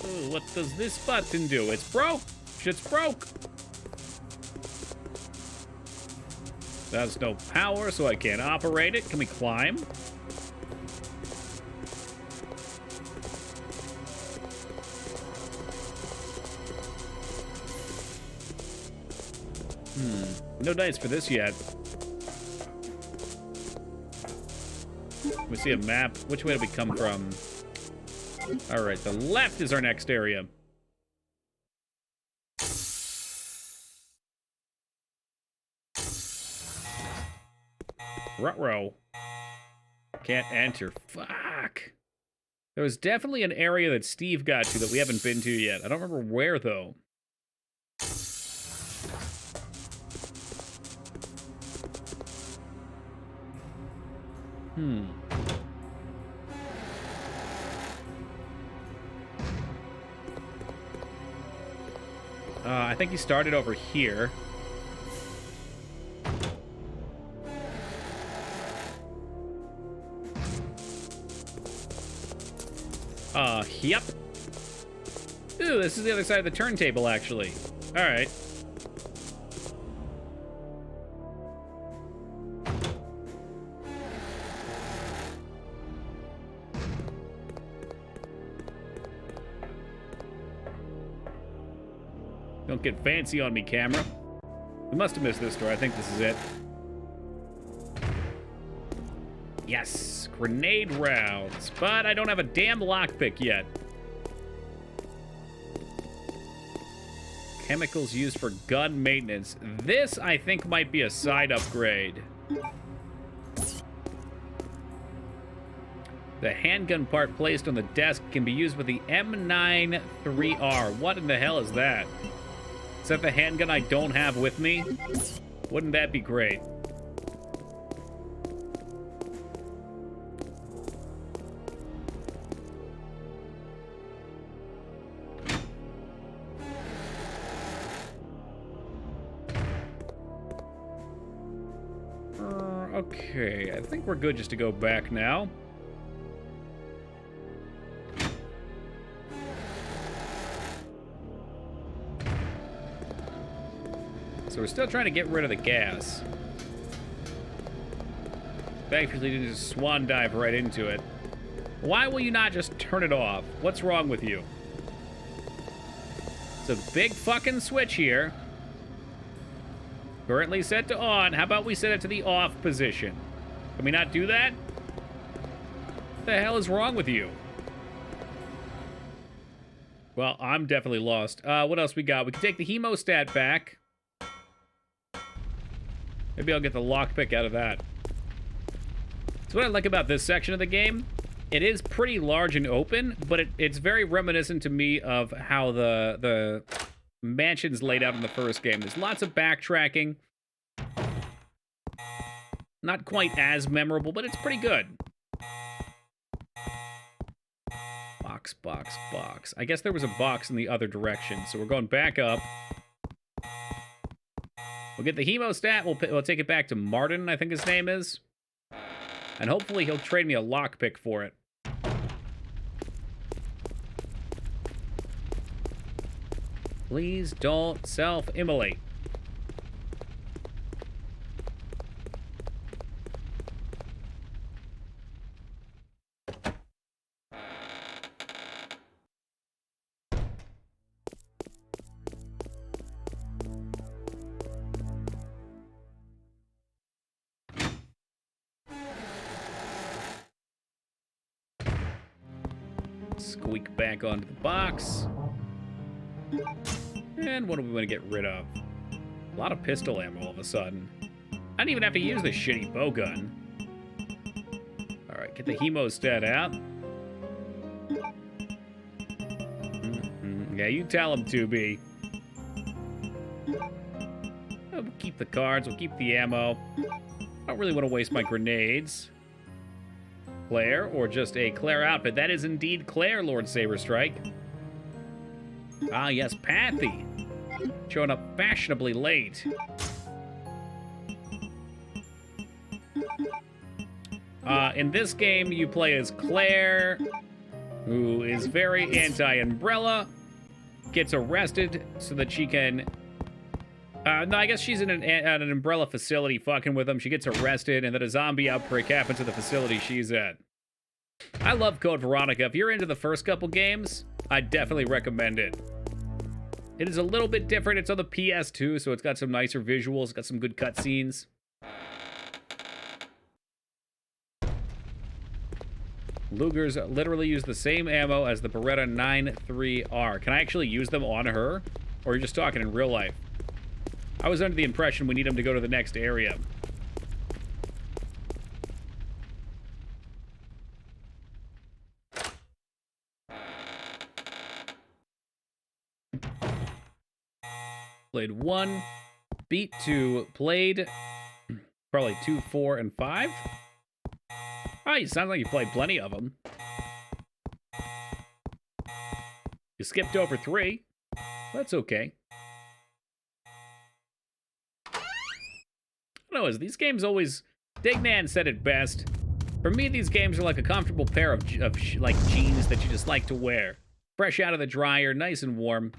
Ooh, what does this button do? It's broke. Shit's broke. There's no power, so I can't operate it. Can we climb? No dice for this yet. We see a map. Which way do we come from? All right, the left is our next area. Ruh-roh. Can't enter. Fuck. There was definitely an area that Steve got to that we haven't been to yet. I don't remember where, though. I think he started over here. Yep. Ooh, this is the other side of the turntable, actually. All right. Don't get fancy on me, camera. We must have missed this door. I think this is it. Yes, grenade rounds. But I don't have a damn lockpick yet. Chemicals used for gun maintenance. This, I think, might be a side upgrade. The handgun part placed on the desk can be used with the M93R. What in the hell is that? Is that the handgun I don't have with me? Wouldn't that be great? Okay, I think we're good just to go back now. So we're still trying to get rid of the gas. Thankfully, didn't just swan dive right into it. Why will you not just turn it off? What's wrong with you? It's a big fucking switch here. Currently set to on. How about we set it to the off position? Can we not do that? What the hell is wrong with you? Well, I'm definitely lost. What else we got? We can take the hemostat back. Maybe I'll get the lockpick out of that. So what I like about this section of the game, it is pretty large and open, but it's very reminiscent to me of how the mansion's laid out in the first game. There's lots of backtracking. Not quite as memorable, but it's pretty good. Box, box, box. I guess there was a box in the other direction, so we're going back up. We'll get the hemostat. We'll take it back to Martin, I think his name is. And hopefully he'll trade me a lockpick for it. Please don't self-immolate. Squeak back onto the box. And what do we want to get rid of? A lot of pistol ammo all of a sudden. I didn't even have to use the shitty bow gun. All right, get the hemostat out. Yeah, you tell him to be. We'll keep the cards, we'll keep the ammo. I don't really want to waste my grenades. Claire, or just a Claire outfit. That is indeed Claire, Lord Saberstrike. Ah, yes, Pathy. Showing up fashionably late. In this game, you play as Claire, who is very anti-Umbrella, gets arrested so that she can... no, I guess she's in at an Umbrella facility fucking with them. She gets arrested, and then a zombie outbreak happens at the facility she's at. I love Code Veronica. If you're into the first couple games, I definitely recommend it. It is a little bit different. It's on the PS2, so it's got some nicer visuals. It's got some good cutscenes. Lugers literally use the same ammo as the Beretta 93R. Can I actually use them on her? Or are you just talking in real life? I was under the impression we need them to go to the next area. Played 1, beat 2, played probably 2, 4, and 5. Oh, you sound like you played plenty of them. You skipped over 3. That's okay. I don't know, these games always... Dignan said it best. For me, these games are like a comfortable pair of like jeans that you just like to wear. Fresh out of the dryer, nice and warm.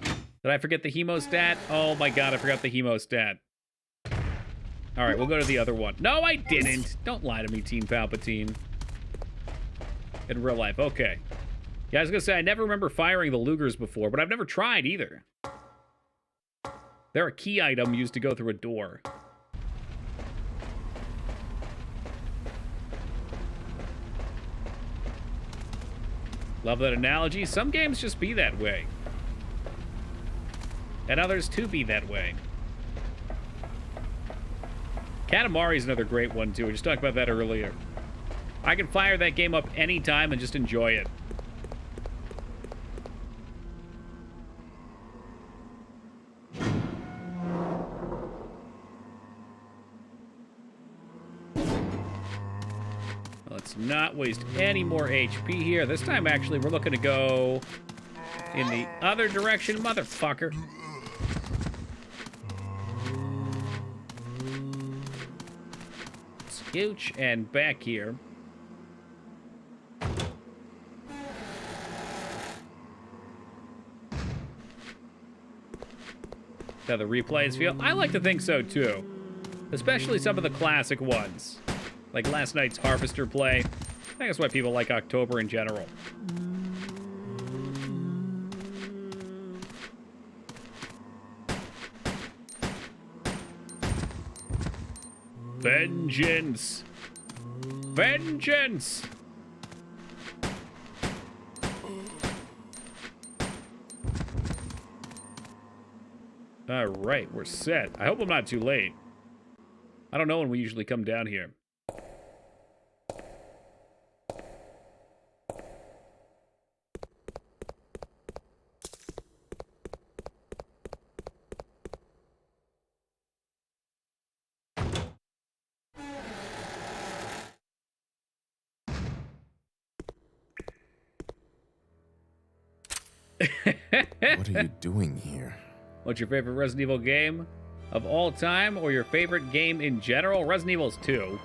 Did I forget the hemostat? Oh my god, I forgot the hemostat. Alright, we'll go to the other one. No, I didn't! Don't lie to me, Teen Palpatine. In real life, okay. Yeah, I was gonna say, I never remember firing the Lugers before, but I've never tried either. They're a key item used to go through a door. Love that analogy. Some games just be that way. And others too be that way. Katamari's another great one too. We just talked about that earlier. I can fire that game up anytime and just enjoy it. Let's not waste any more HP here. This time, actually, we're looking to go in the other direction, motherfucker. Scooch and back here. How the replays feel? I like to think so, too. Especially some of the classic ones. Like last night's Harvester play. I think that's why people like October in general. Vengeance! Vengeance! Alright, we're set. I hope I'm not too late. I don't know when we usually come down here. What are you doing here? What's your favorite Resident Evil game of all time, or your favorite game in general? Resident Evil's 2.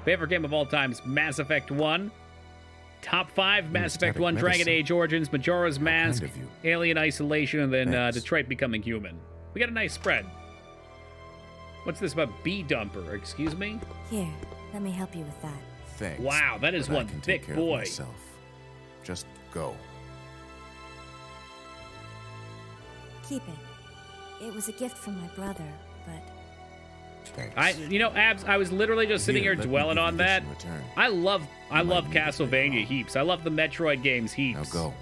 Favorite game of all time is Mass Effect 1. Top 5, Mass Effect 1, Dragon Age Origins, Majora's Mask, Alien Isolation, and then Detroit Becoming Human. We got a nice spread. What's this about B-Dumper? Excuse me? Here, let me help you with that. Thanks. Wow, that is one thick boy. Just go. Keep it. It was a gift from my brother, but... Thanks. You know, Abs, I was literally just sitting here dwelling on that. I love Castlevania heaps. I love the Metroid games heaps. Now go.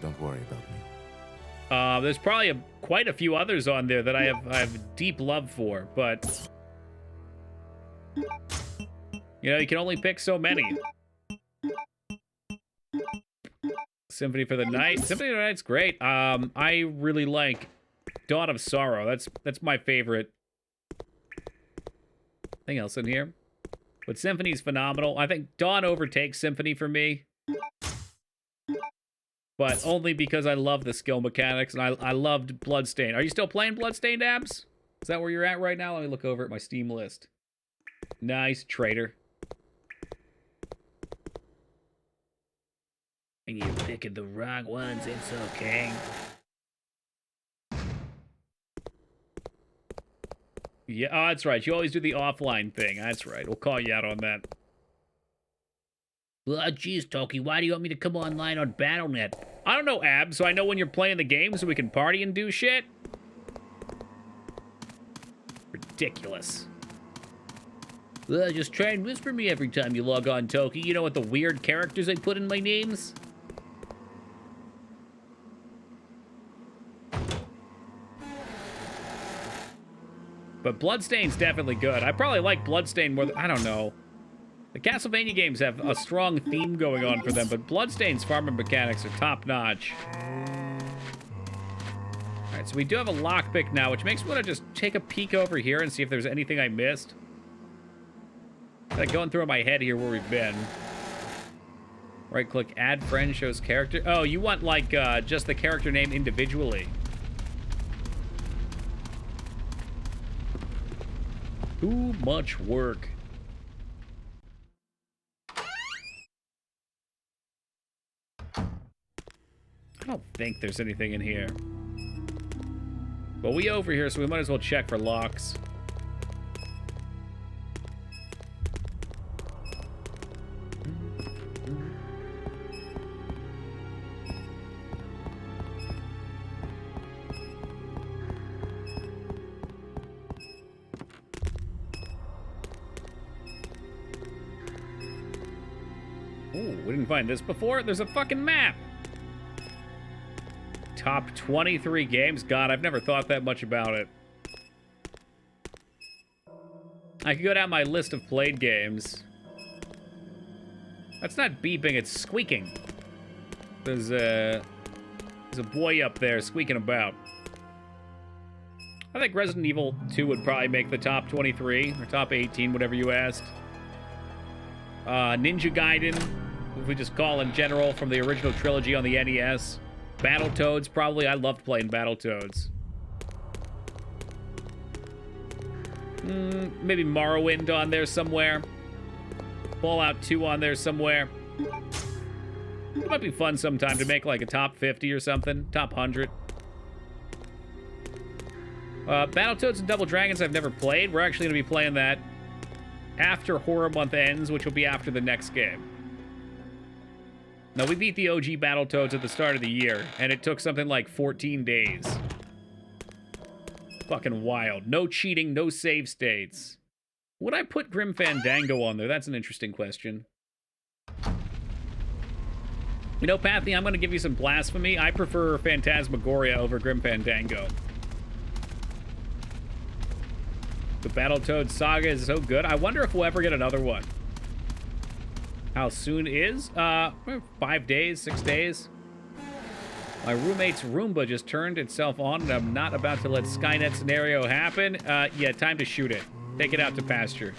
Don't worry about me. There's probably quite a few others on there that I have deep love for, but you know, you can only pick so many. Symphony for the Night. Symphony for the Night's great. I really like Dawn of Sorrow. That's my favorite. Anything else in here? But Symphony's phenomenal. I think Dawn overtakes Symphony for me. But only because I love the skill mechanics, and I loved Bloodstained. Are you still playing Bloodstained, Abs? Is that where you're at right now? Let me look over at my Steam list. Nice, traitor. And you're picking the wrong ones, it's okay. Yeah, oh, that's right. You always do the offline thing. That's right. We'll call you out on that. Well, geez, Toki, why do you want me to come online on Battle.net? I don't know, Ab, so I know when you're playing the game so we can party and do shit. Ridiculous. Well, just try and whisper me every time you log on, Toki. You know what the weird characters I put in my names? But Bloodstained's definitely good. I probably like Bloodstained more than... I don't know. The Castlevania games have a strong theme going on for them, but Bloodstained's farming mechanics are top-notch. Alright, so we do have a lockpick now, which makes me want to just take a peek over here and see if there's anything I missed. Like going through my head here where we've been. Right-click, add friend, shows character. Oh, you want, like, just the character name individually. Too much work. I don't think there's anything in here. But we over here, so we might as well check for locks. Ooh, we didn't find this before. There's a fucking map. Top 23 games? God, I've never thought that much about it. I could go down my list of played games. That's not beeping, it's squeaking. There's a boy up there squeaking about. I think Resident Evil 2 would probably make the top 23, or top 18, whatever you asked. Ninja Gaiden, if we just call in general, from the original trilogy on the NES. Battletoads, probably. I loved playing Battletoads. Maybe Morrowind on there somewhere. Fallout 2 on there somewhere. It might be fun sometime to make like a top 50 or something. Top 100. Battletoads and Double Dragons I've never played. We're actually going to be playing that after Horror Month ends, which will be after the next game. Now, we beat the OG Battletoads at the start of the year, and it took something like 14 days. Fucking wild. No cheating, no save states. Would I put Grim Fandango on there? That's an interesting question. You know, Pathy, I'm going to give you some blasphemy. I prefer Phantasmagoria over Grim Fandango. The Battletoads saga is so good. I wonder if we'll ever get another one. How soon is? 5 days, 6 days. My roommate's Roomba just turned itself on, and I'm not about to let Skynet scenario happen. Yeah, time to shoot it. Take it out to pasture.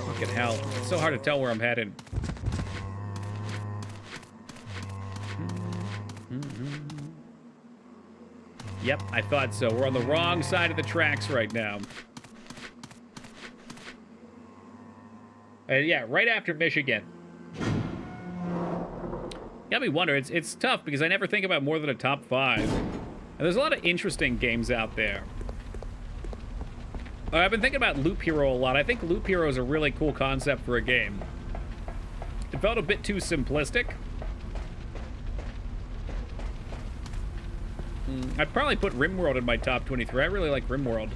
Fucking hell. It's so hard to tell where I'm headed. Yep, I thought so. We're on the wrong side of the tracks right now. Yeah, right after Michigan. Got me wondering. It's tough because I never think about more than a top 5. And there's a lot of interesting games out there. I've been thinking about Loop Hero a lot. I think Loop Hero is a really cool concept for a game. It felt a bit too simplistic. I'd probably put RimWorld in my top 23. I really like RimWorld.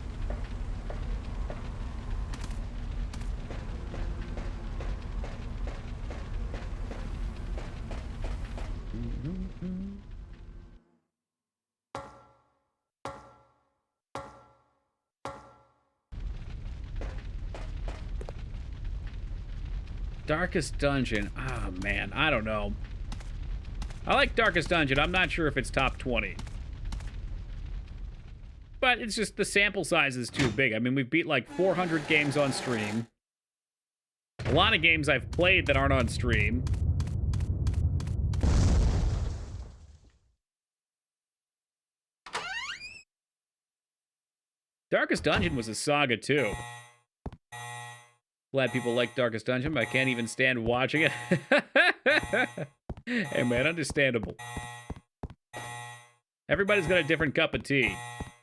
Darkest Dungeon. Oh, man. I don't know. I like Darkest Dungeon. I'm not sure if it's top 20. But it's just the sample size is too big. I mean, we've beat like 400 games on stream. A lot of games I've played that aren't on stream. Darkest Dungeon was a saga, too. Glad people like Darkest Dungeon, but I can't even stand watching it. Hey, man, understandable. Everybody's got a different cup of tea.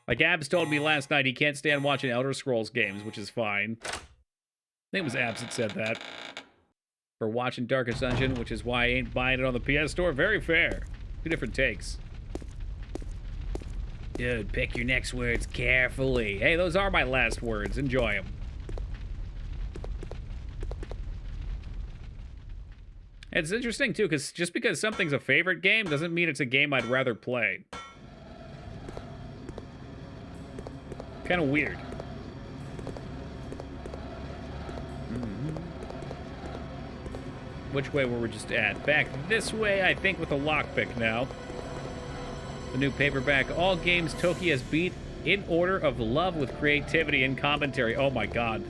Like Abs told me last night he can't stand watching Elder Scrolls games, which is fine. I think it was Abs that said that. For watching Darkest Dungeon, which is why I ain't buying it on the PS Store. Very fair. Two different takes. Dude, pick your next words carefully. Hey, those are my last words. Enjoy them. It's interesting, too, because just because something's a favorite game doesn't mean it's a game I'd rather play. Kind of weird. Which way were we just at? Back this way, I think, with a lockpick now. The new paperback. All games Toki has beat in order of love with creativity and commentary. Oh my god.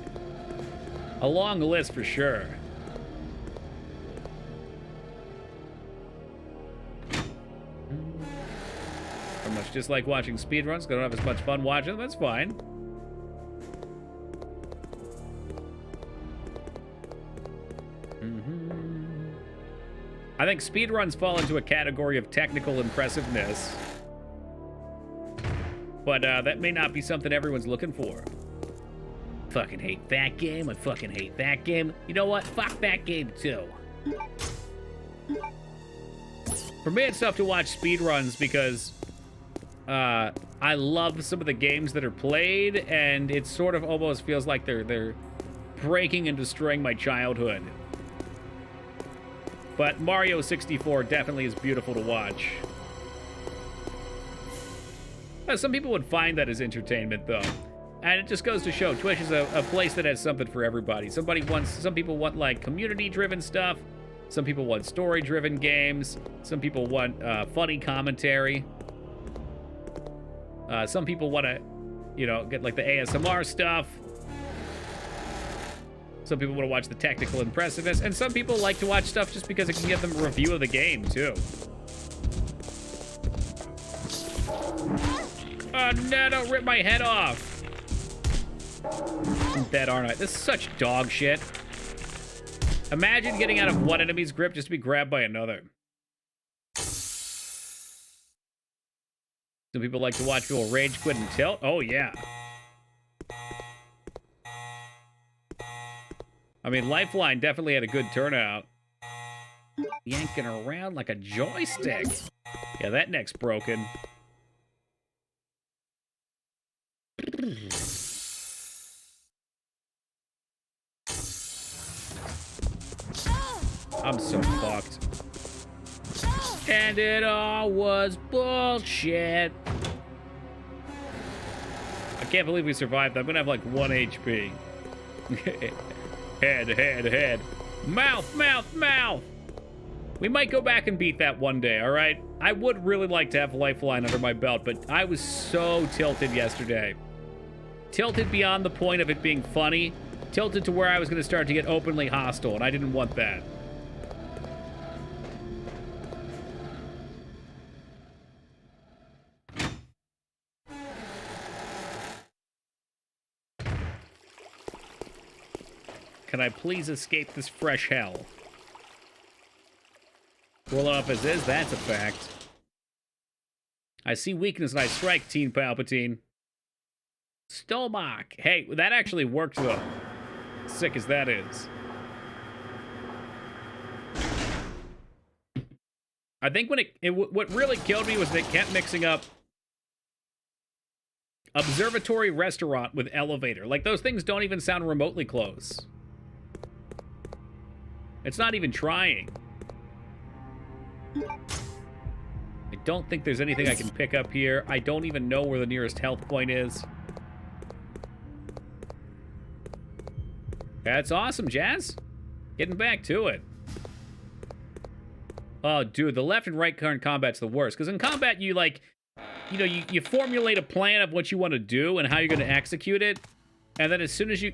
A long list for sure. Pretty much just like watching speedruns. I don't have as much fun watching them. That's fine. I think speedruns fall into a category of technical impressiveness. But that may not be something everyone's looking for. Fucking hate that game. I fucking hate that game. You know what? Fuck that game too. For me, it's tough to watch speedruns because I love some of the games that are played, and it sort of almost feels like they're breaking and destroying my childhood. But Mario 64 definitely is beautiful to watch. Some people would find that as entertainment, though. And it just goes to show, Twitch is a place that has something for everybody. Some people want, like, community-driven stuff. Some people want story-driven games. Some people want funny commentary. Some people want to, you know, get, like, the ASMR stuff. Some people want to watch the technical impressiveness, and some people like to watch stuff just because it can give them a review of the game, too. Oh, no, don't rip my head off. I'm dead, aren't I? This is such dog shit. Imagine getting out of one enemy's grip just to be grabbed by another. Some people like to watch people rage quit and tilt. Oh, yeah. I mean, Lifeline definitely had a good turnout. Yanking around like a joystick. Yeah, that neck's broken. I'm so fucked. And it all was bullshit. I can't believe we survived that. I'm gonna have like 1 HP. Head. Mouth. We might go back and beat that one day, all right? I would really like to have Lifeline under my belt, but I was so tilted yesterday. Tilted beyond the point of it being funny. Tilted to where I was going to start to get openly hostile, and I didn't want that. Can I please escape this fresh hell? Well enough as is, that's a fact. I see weakness and I strike, Teen Palpatine. Stomach. Hey, that actually worked, though. Sick as that is. I think when what really killed me was that it kept mixing up Observatory Restaurant with Elevator. Like, those things don't even sound remotely close. It's not even trying. I don't think there's anything I can pick up here. I don't even know where the nearest health point is. That's awesome, Jazz. Getting back to it. Oh, dude, the left and right current combat's the worst. Because in combat, you, like, you know, you formulate a plan of what you want to do and how you're going to execute it. And then as soon as you...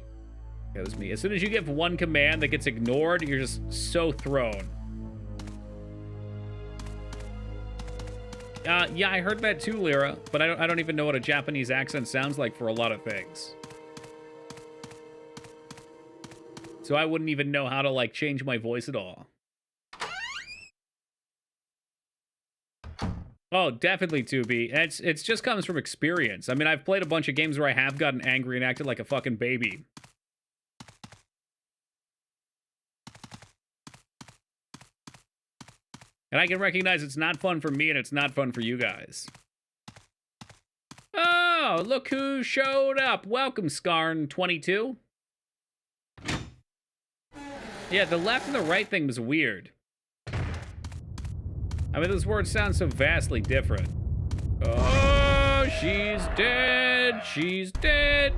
That was me. As soon as you give one command that gets ignored, you're just so thrown. Yeah, I heard that too, Lyra. But I don't even know what a Japanese accent sounds like for a lot of things. So I wouldn't even know how to, like, change my voice at all. Oh, definitely, 2B. It's just comes from experience. I mean, I've played a bunch of games where I have gotten angry and acted like a fucking baby. And I can recognize it's not fun for me and it's not fun for you guys. Oh, look who showed up. Welcome, Skarn22. Yeah, the left and the right thing was weird. I mean, those words sound so vastly different. Oh, she's dead. She's dead.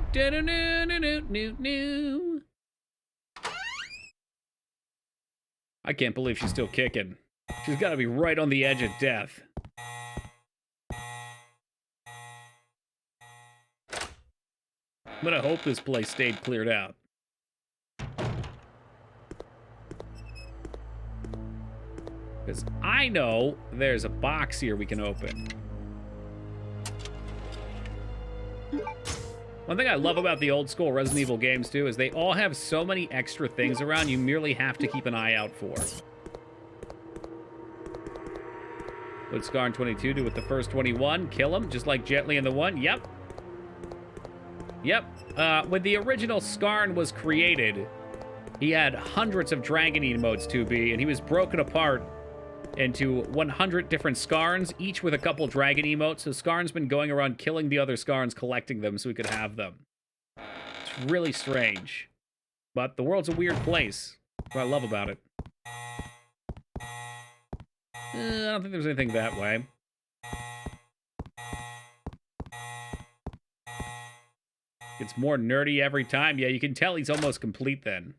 I can't believe she's still kicking. She's got to be right on the edge of death. I'm gonna hope this place stayed cleared out. Because I know there's a box here we can open. One thing I love about the old school Resident Evil games, too, is they all have so many extra things around you merely have to keep an eye out for. What did Skarn22 do with the first 21? Kill him, just like Jet Li in the one? Yep. Yep. When the original Skarn was created, he had hundreds of dragon emotes, 2B, and he was broken apart into 100 different Skarns, each with a couple dragon emotes. So Skarn's been going around killing the other Skarns, collecting them so we could have them. It's really strange. But the world's a weird place. That's what I love about it. I don't think there's anything that way. It's more nerdy every time. Yeah, you can tell he's almost complete then.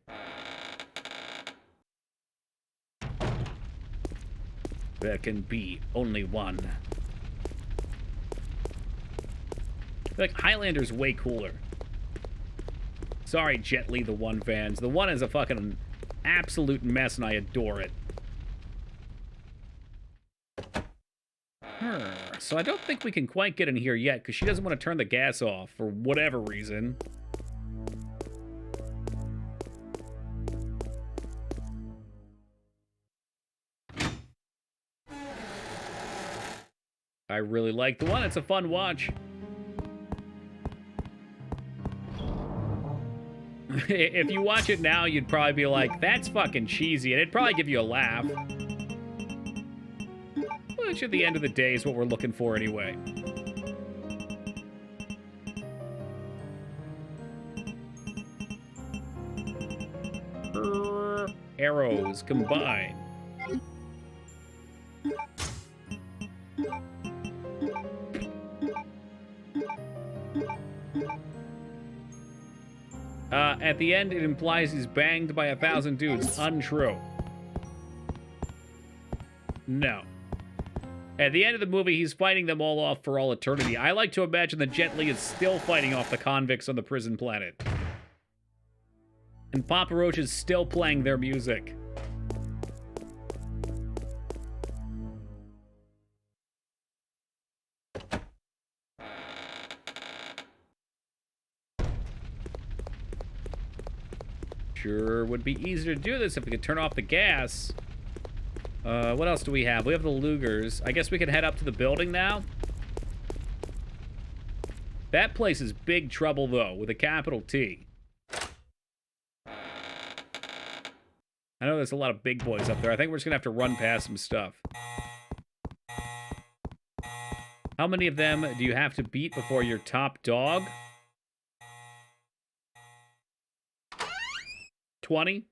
There can be only one. I feel like Highlander's way cooler. Sorry, Jet Li, the one fans. The one is a fucking absolute mess, and I adore it. So I don't think we can quite get in here yet, because she doesn't want to turn the gas off for whatever reason. I really like the one. It's a fun watch. If you watch it now, you'd probably be like, that's fucking cheesy, and it'd probably give you a laugh. Which at the end of the day is what we're looking for anyway. Arrows combine. At the end, it implies he's banged by 1,000 dudes. Untrue. No. At the end of the movie, he's fighting them all off for all eternity. I like to imagine that Jet Li is still fighting off the convicts on the prison planet. And Papa Roach is still playing their music. Sure would be easier to do this if we could turn off the gas. What else do we have? We have the Lugers. I guess we can head up to the building now. That place is big trouble, though, with a capital T. I know there's a lot of big boys up there. I think we're just gonna have to run past some stuff. How many of them do you have to beat before you're top dog? 20?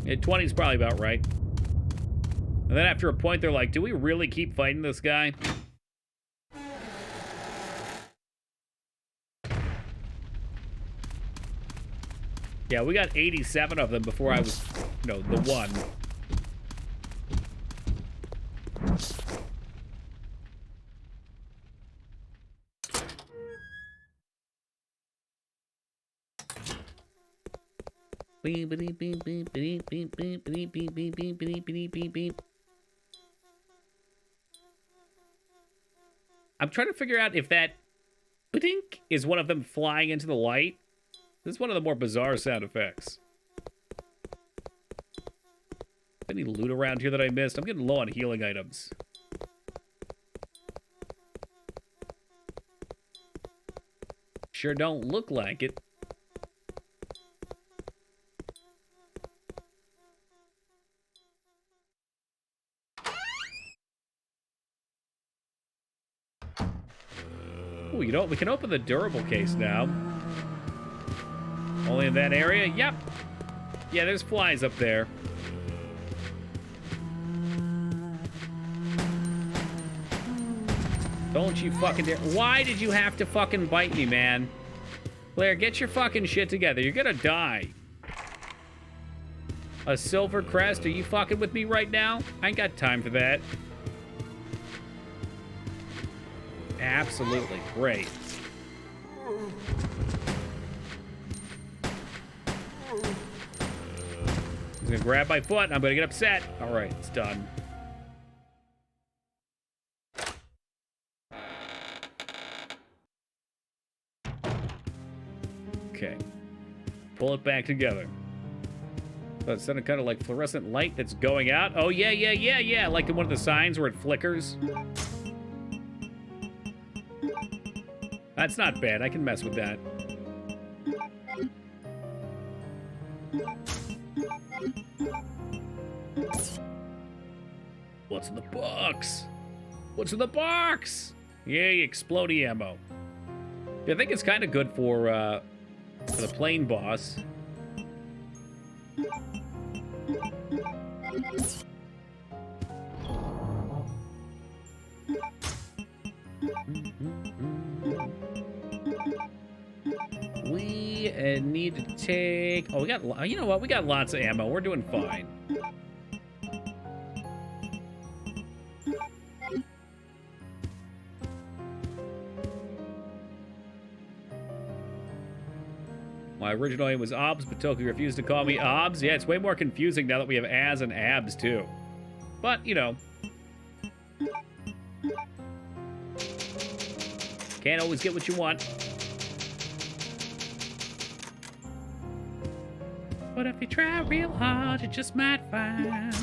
Yeah, 20 is probably about right. And then after a point, they're like, do we really keep fighting this guy? Yeah, we got 87 of them before I was, you know, the one. Beep, beep, beep, beep, beep, beep, beep, beep, beep, beep, beep, beep, beep, beep, beep. I'm trying to figure out if that ba-dink is one of them flying into the light. This is one of the more bizarre sound effects. Any loot around here that I missed? I'm getting low on healing items. Sure don't look like it. Ooh, you know what? We can open the durable case now. Only in that area? Yep. Yeah, there's flies up there. Don't you fucking dare. Why did you have to fucking bite me, man? Claire, get your fucking shit together. You're gonna die. A silver crest? Are you fucking with me right now? I ain't got time for that. Absolutely. Great. He's gonna grab my foot and I'm gonna get upset. All right, it's done. Okay. Pull it back together. So it's kind of like fluorescent light that's going out. Oh, yeah. Like in one of the signs where it flickers. That's not bad. I can mess with that. What's in the box? What's in the box? Yay, explodey ammo. Yeah, I think it's kind of good for the plane boss. We need to take... Oh, we got... You know what? We got lots of ammo. We're doing fine. My original name was Obs, but Toki refused to call me Obs. Yeah, it's way more confusing now that we have Az and Abs, too. But, you know. Can't always get what you want. But if you try real hard, you just might find.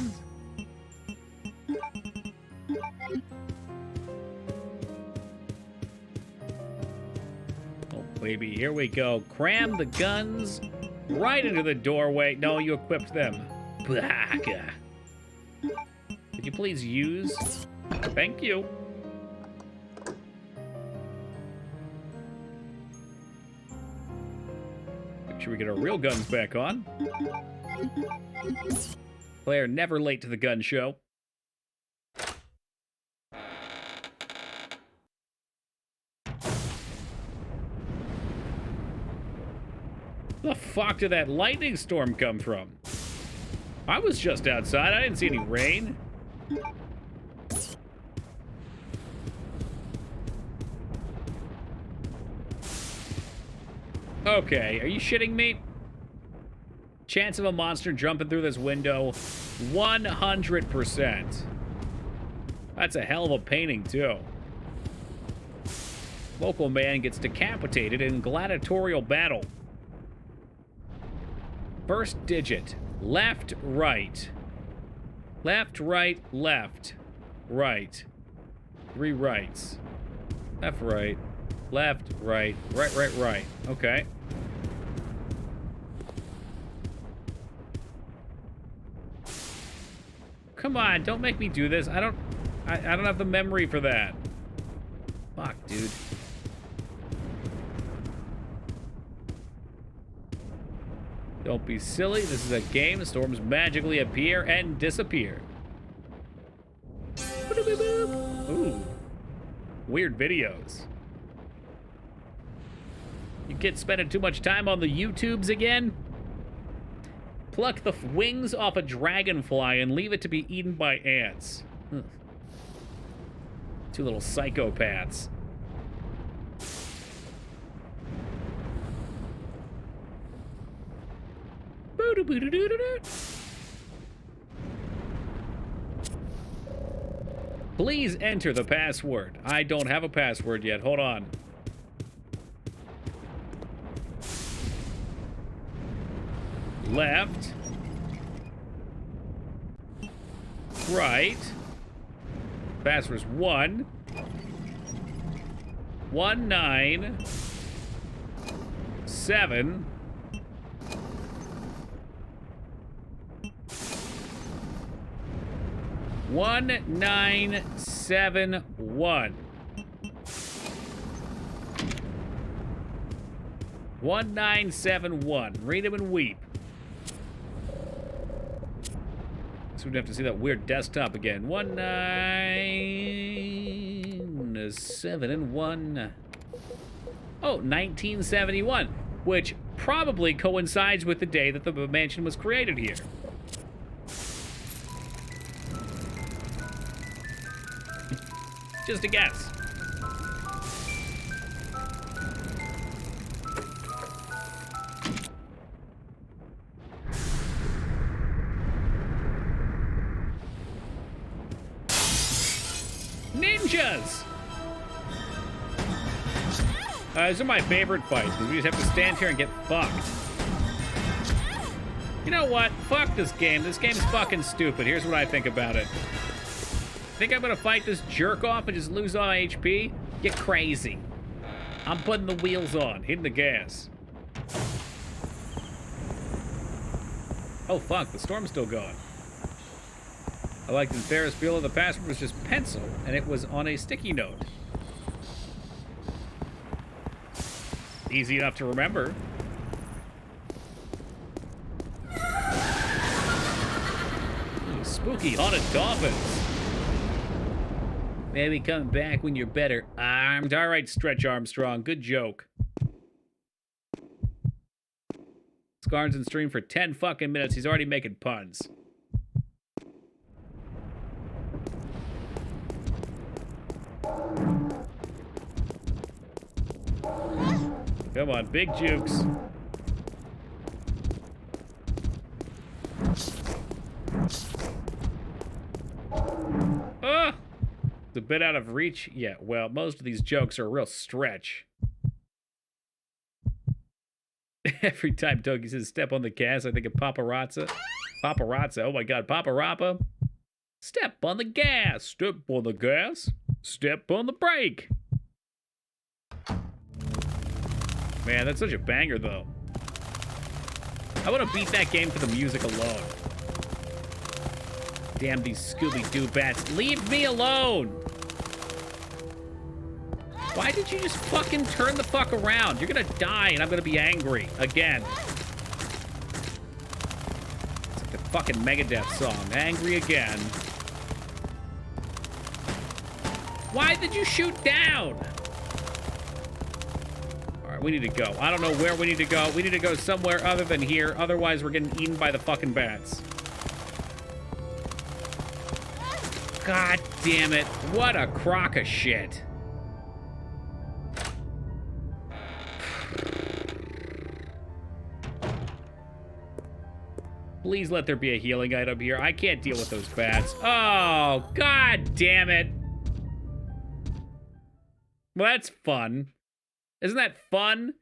Oh, baby, here we go. Cram the guns right into the doorway. No, you equipped them. Baka. Could you please use? Thank you. Make sure we get our real guns back on. Claire, never late to the gun show. The fuck did that lightning storm come from? I was just outside. I didn't see any rain. Okay, are you shitting me? Chance of a monster jumping through this window, 100%. That's a hell of a painting, too. Local man gets decapitated in gladiatorial battle. First digit, left, right. Left, right, left. Right. 3 rights. Left, right. Left, right. Right, right, right. Okay. Come on, don't make me do this. I don't have the memory for that. Fuck, dude. Don't be silly. This is a game. Storms magically appear and disappear. Ooh. Weird videos. You kids spending too much time on the YouTubes again? Pluck the wings off a dragonfly and leave it to be eaten by ants. Ugh. Two little psychopaths. Boo-doo-boo-doo-doo-doo-doo. Please enter the password. I don't have a password yet. Hold on. Left. Right. Password's 1. 19 7 1971. 1971. Read him and weep. So we'd have to see that weird desktop again. 1971. Oh, 1971, which probably coincides with the day that the mansion was created here. Just a guess. Ninjas! These are my favorite fights, because we just have to stand here and get fucked. You know what? Fuck this game. This game's fucking stupid. Here's what I think about it. Think I'm gonna fight this jerk off and just lose all my HP? Get crazy. I'm putting the wheels on, hitting the gas. Oh fuck, the storm's still going. I liked in Ferris Bueller, the password was just pencil, and it was on a sticky note. Easy enough to remember. Ooh, spooky haunted dolphins. Maybe come back when you're better armed. All right, Stretch Armstrong, good joke. Scarnes in stream for 10 fucking minutes. He's already making puns. Come on, big jukes. Ah! It's a bit out of reach. Yeah, well, most of these jokes are a real stretch. Every time Toki says step on the gas, I think of paparazza. Paparazza, oh my god, paparappa. Step on the gas, step on the gas, step on the brake. Man, that's such a banger, though. I want to beat that game for the music alone. Damn these Scooby-Doo bats. Leave me alone! Why did you just fucking turn the fuck around? You're gonna die and I'm gonna be angry. Again. It's like the fucking Megadeth song. Angry again. Why did you shoot down? Alright, we need to go. I don't know where we need to go. We need to go somewhere other than here. Otherwise, we're getting eaten by the fucking bats. God damn it. What a crock of shit. Please let there be a healing item here. I can't deal with those bats. Oh, god damn it. Well, that's fun. Isn't that fun?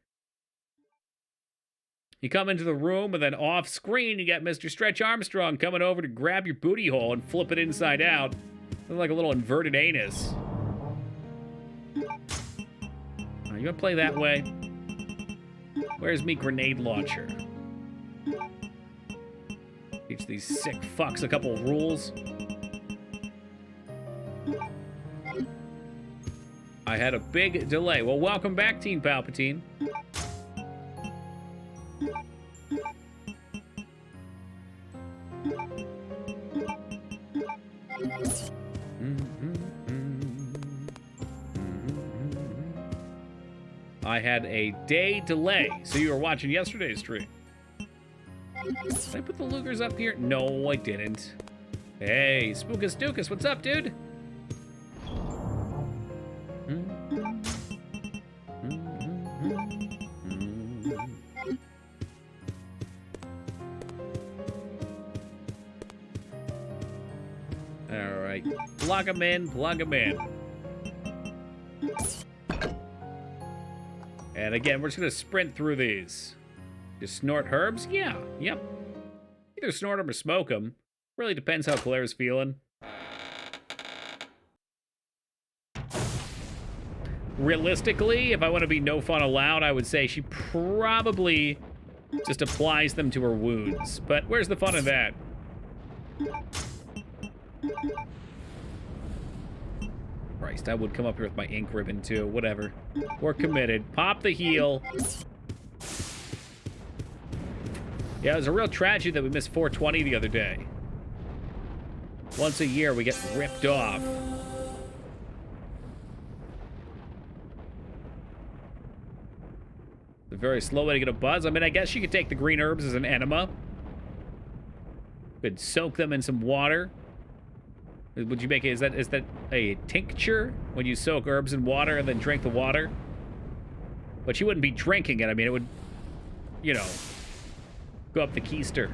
You come into the room and then off screen you got Mr. Stretch Armstrong coming over to grab your booty hole and flip it inside out. Looks like a little inverted anus. You wanna play that way? Where's me grenade launcher? Teach these sick fucks a couple rules. I had a big delay. Well, welcome back, Teen Palpatine. I had a day delay, so you were watching yesterday's stream. Did I put the Lugers up here? No, I didn't. Hey, Spookus Dookus, what's up, dude? All right, plug them in, plug them in. And again, we're just gonna sprint through these. Just snort herbs? Yeah, yep. Either snort them or smoke them. Really depends how Claire's feeling. Realistically, if I want to be no fun allowed, I would say she probably just applies them to her wounds. But where's the fun in that? Christ, I would come up here with my ink ribbon too. Whatever. We're committed. Pop the heal. Yeah, it was a real tragedy that we missed 420 the other day. Once a year, we get ripped off. It's a very slow way to get a buzz. I mean, I guess you could take the green herbs as an enema. Could soak them in some water. Would you make it? Is that a tincture when you soak herbs in water and then drink the water? But you wouldn't be drinking it. I mean, it would, you know, go up the keister.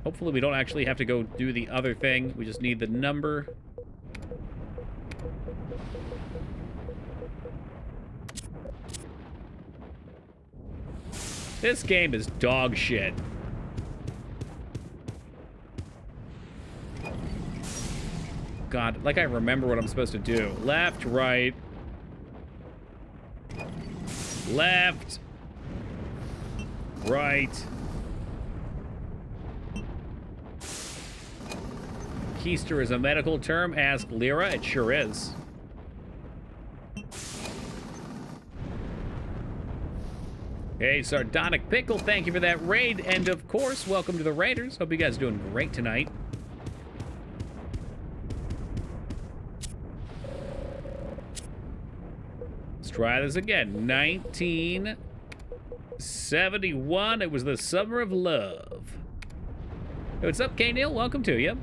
Hopefully we don't actually have to go do the other thing. We just need the number. This game is dog shit. God, like I remember what I'm supposed to do. Left, right. Left. Right. Keister is a medical term. Ask Lyra. It sure is. Hey, Sardonic Pickle, thank you for that raid. And of course, welcome to the Raiders. Hope you guys are doing great tonight. Let's try this again. 1971. It was the summer of love. Hey, what's up, K-Neil? Welcome to you.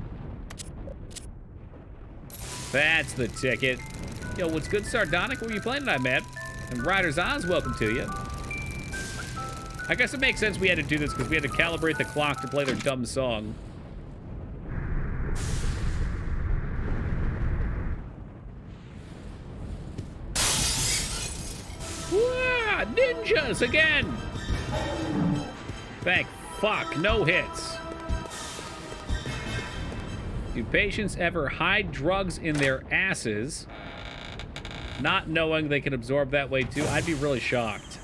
That's the ticket. Yo, what's good, Sardonic? What are you playing tonight, man? And Riders Oz, welcome to you. I guess it makes sense we had to do this because we had to calibrate the clock to play their dumb song. Wah! Ninjas again! Thank fuck, no hits. Do patients ever hide drugs in their asses, not knowing they can absorb that way too? I'd be really shocked.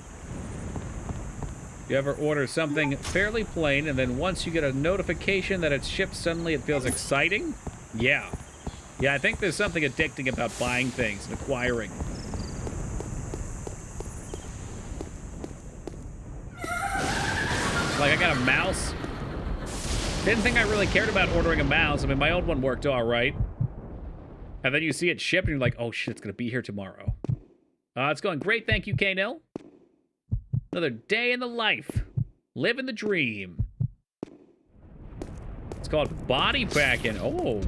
You ever order something fairly plain and then once you get a notification that it's shipped, suddenly it feels exciting? Yeah. Yeah, I think there's something addicting about buying things and acquiring. Like, I got a mouse. Didn't think I really cared about ordering a mouse. I mean, my old one worked all right. And then you see it shipped and you're like, oh shit, it's gonna be here tomorrow. It's going great, thank you, K-Nil. Another day in the life. Living the dream. It's called body packing. Oh.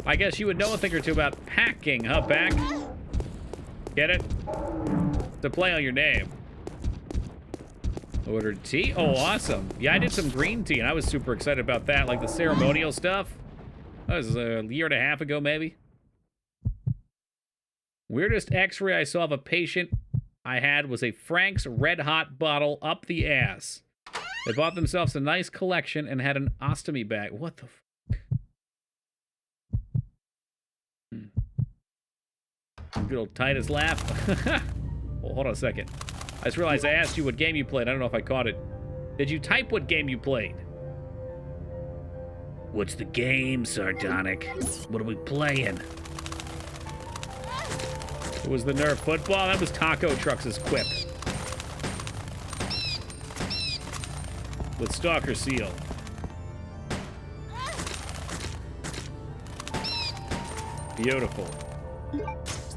I guess you would know a thing or two about packing, huh, Pack? Get it? To play on your name. Ordered tea? Oh, awesome. Yeah, I did some green tea, and I was super excited about that. Like the ceremonial stuff. That was a year and a half ago, maybe. Weirdest x-ray I saw of a patient I had was a Frank's Red Hot bottle up the ass. They bought themselves a nice collection and had an ostomy bag. What the fuck? Good old Titus laugh. Well, hold on a second. I just realized I asked you what game you played. I don't know if I caught it. Did you type what game you played? What's the game, Sardonic? What are we playing? It was the Nerf football. That was Taco Trucks' quip. With Stalker Seal. Beautiful.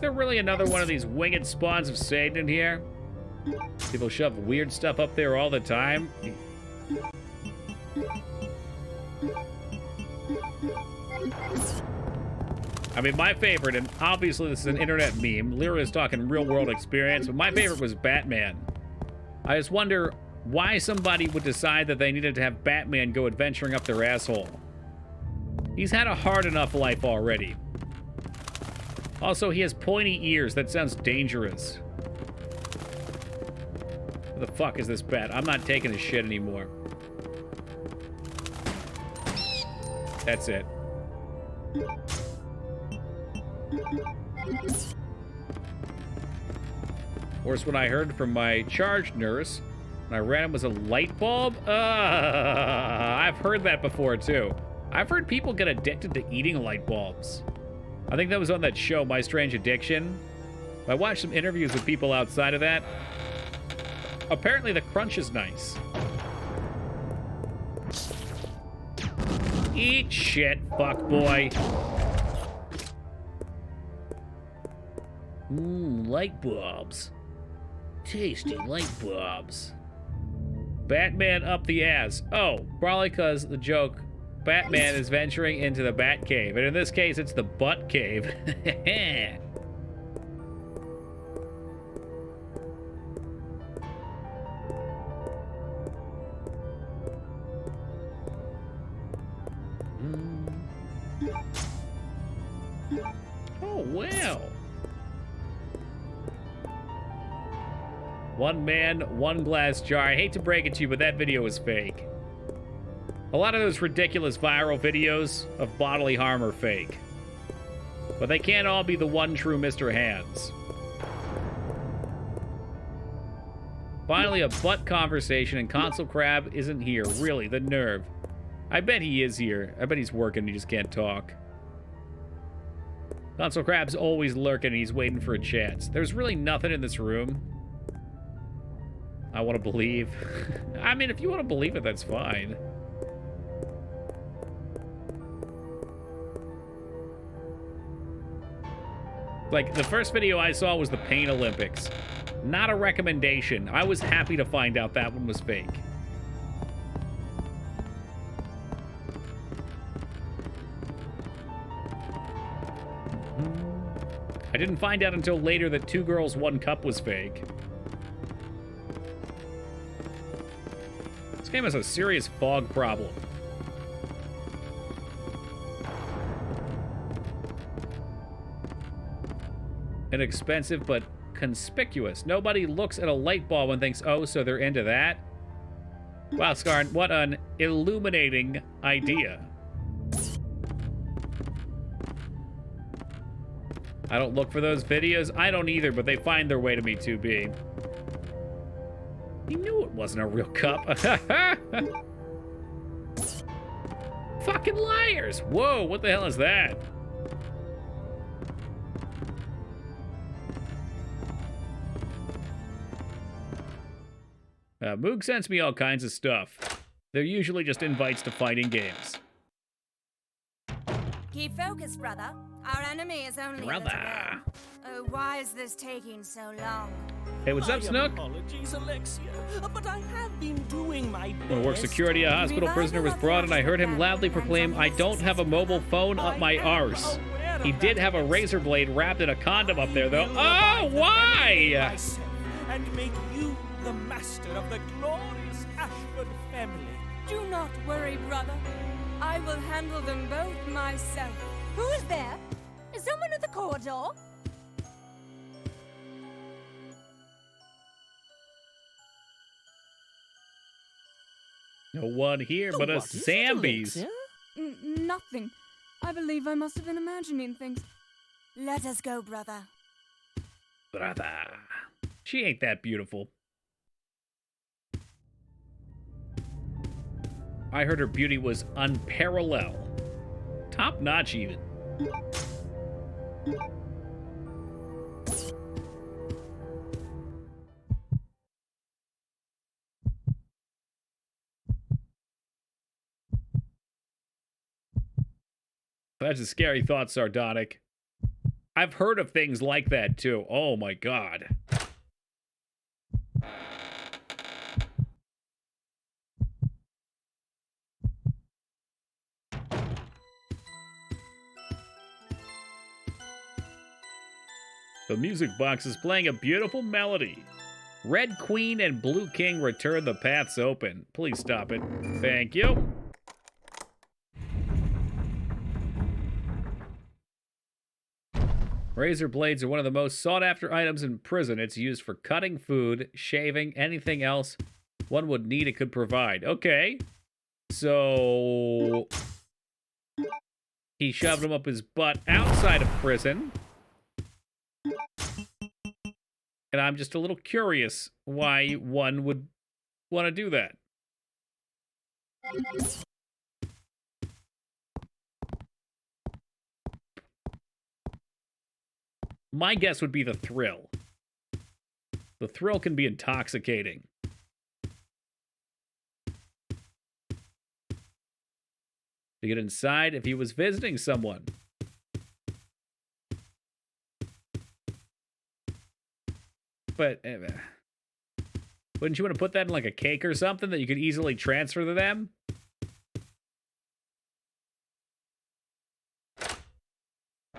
there really another one of these winged spawns of Satan in here? People shove weird stuff up there all the time. I mean, my favorite, and obviously this is an internet meme, Lyra is talking real-world experience, but my favorite was Batman. I just wonder why somebody would decide that they needed to have Batman go adventuring up their asshole. He's had a hard enough life already. Also, he has pointy ears. That sounds dangerous. What the fuck is this bat? I'm not taking his shit anymore. That's it. Of course, what I heard from my charge nurse when I ran him was a light bulb. I've heard that before, too. I've heard people get addicted to eating light bulbs. I think that was on that show, My Strange Addiction. I watched some interviews with people outside of that. Apparently the crunch is nice. Eat shit, fuckboy. Light bulbs. Tasty light bulbs. Batman up the ass. Oh, probably because the joke, Batman is venturing into the Bat Cave. And in this case, it's the Butt Cave. Oh, wow. One man, one glass jar. I hate to break it to you, but that video is fake. A lot of those ridiculous viral videos of bodily harm are fake. But they can't all be the one true Mr. Hands. Finally, a butt conversation, and Consul Crab isn't here. Really, the nerve. I bet he is here. I bet he's working, he just can't talk. Consul Crab's always lurking, and he's waiting for a chance. There's really nothing in this room. I want to believe. I mean, if you want to believe it, that's fine. Like, the first video I saw was the Pain Olympics. Not a recommendation. I was happy to find out that one was fake. I didn't find out until later that 2 Girls, 1 Cup was fake. This game has a serious fog problem. Inexpensive, but conspicuous. Nobody looks at a light bulb and thinks, oh, so they're into that? Wow, Scarn, what an illuminating idea. I don't look for those videos. I don't either, but they find their way to me, 2B. He knew it wasn't a real cup. Fucking liars. Whoa, what the hell is that? Moog sends me all kinds of stuff. They're usually just invites to fighting games. Keep focused, brother. Our enemy is only a little way. Oh, why is this taking so long? Hey, what's up, Snook? Apologies, Alexia, but I have been doing my best. When I worked security, a hospital prisoner was brought, and I heard him loudly proclaim, "I don't have a mobile phone up my arse." He did have a razor blade wrapped in a condom up there, though. Oh, why? And make you the master of the glorious Ashford family. Do not worry, brother. I will handle them both myself. Who is there? Is someone at the corridor? No one here but us zombies. Nothing. I believe I must have been imagining things. Let us go, brother. Brother. She ain't that beautiful. I heard her beauty was unparalleled. Top notch, even. That's a scary thought, Sardonic. I've heard of things like that too. Oh my god. The music box is playing a beautiful melody. Red Queen and Blue King return, the paths open. Please stop it. Thank you. Razor blades are one of the most sought-after items in prison. It's used for cutting food, shaving, anything else one would need it could provide. Okay. So he shoved him up his butt outside of prison. And I'm just a little curious why one would want to do that. My guess would be the thrill. The thrill can be intoxicating. To get inside if he was visiting someone. But wouldn't you want to put that in like a cake or something that you could easily transfer to them?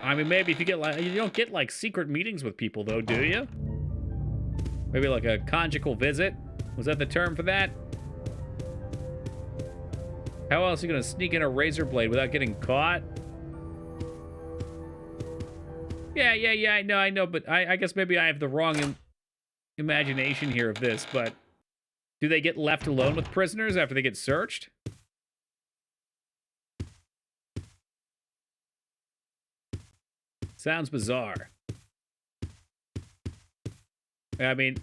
I mean, maybe if you get like, you don't get like secret meetings with people though, do you? Maybe like a conjugal visit? Was that the term for that? How else are you gonna sneak in a razor blade without getting caught? Yeah, I know, but I guess maybe I have the wrong imagination here of this, but do they get left alone with prisoners after they get searched? Sounds bizarre. I mean,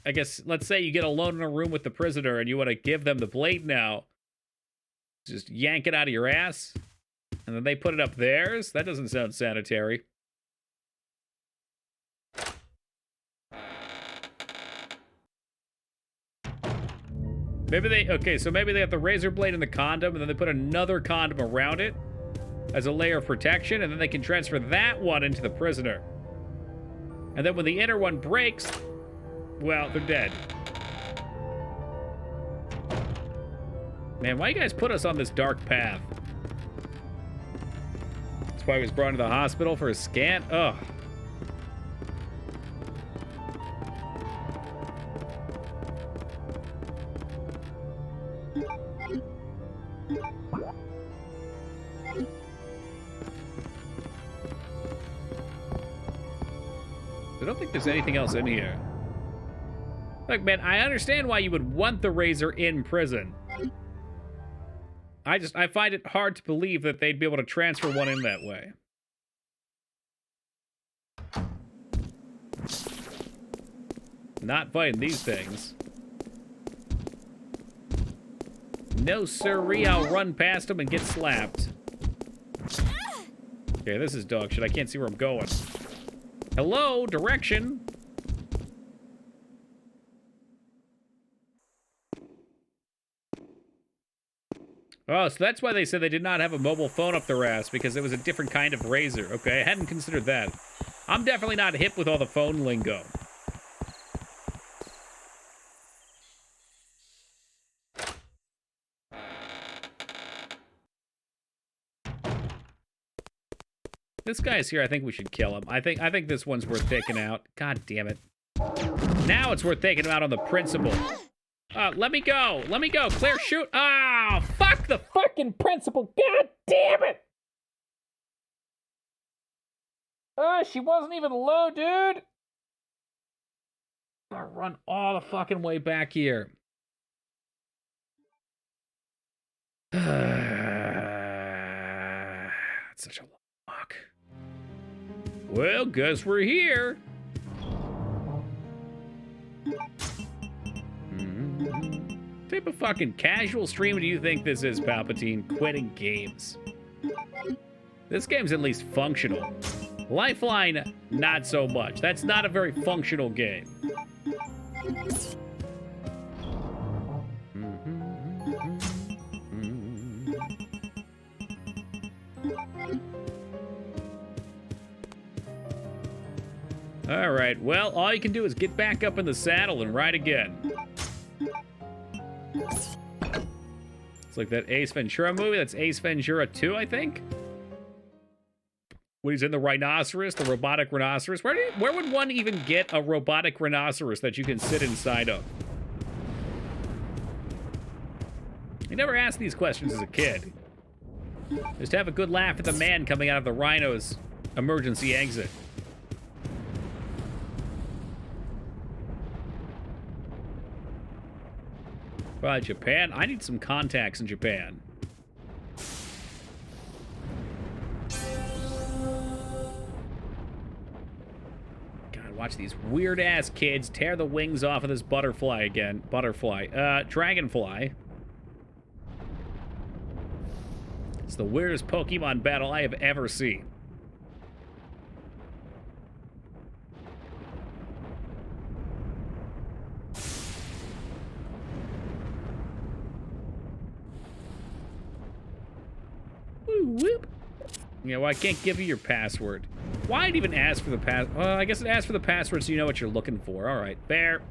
I guess, let's say you get alone in a room with the prisoner and you want to give them the blade now. Just yank it out of your ass, and then they put it up theirs? That doesn't sound sanitary. Maybe they, okay, so maybe they have the razor blade and the condom, and then they put another condom around it as a layer of protection, and then they can transfer that one into the prisoner. And then when the inner one breaks, well, they're dead. Man, why you guys put us on this dark path? That's why he was brought to the hospital for a scan? Ugh. I don't think there's anything else in here. Look, man, I understand why you would want the razor in prison. I find it hard to believe that they'd be able to transfer one in that way. Not fighting these things. No sirree, I'll run past them and get slapped. Okay, this is dog shit. I can't see where I'm going. Hello, direction. Oh, so that's why they said they did not have a mobile phone up their ass, because it was a different kind of razor. Okay, I hadn't considered that. I'm definitely not hip with all the phone lingo. This guy's here. I think we should kill him. I think this one's worth taking out. God damn it. Now it's worth taking him out on the principal. Let me go. Let me go. Claire, shoot. Ah, fuck the fucking principal. God damn it. She wasn't even low, dude. I'll run all the fucking way back here. That's such a long walk. Well, guess we're here. What type of fucking casual stream do you think this is, Palpatine? Quitting games. This game's at least functional. Lifeline, not so much. That's not a very functional game. All right, well, all you can do is get back up in the saddle and ride again. It's like that Ace Ventura movie. That's Ace Ventura 2, I think. When he's in the rhinoceros, the robotic rhinoceros. Where would one even get a robotic rhinoceros that you can sit inside of? I never asked these questions as a kid. Just have a good laugh at the man coming out of the rhino's emergency exit. Japan? I need some contacts in Japan. God, watch these weird-ass kids tear the wings off of this butterfly again. Dragonfly. It's the weirdest Pokemon battle I have ever seen. Whoop. Yeah, well, I can't give you your password. Why did it even ask for the password? Well, I guess it asked for the password so you know what you're looking for. All right, fair.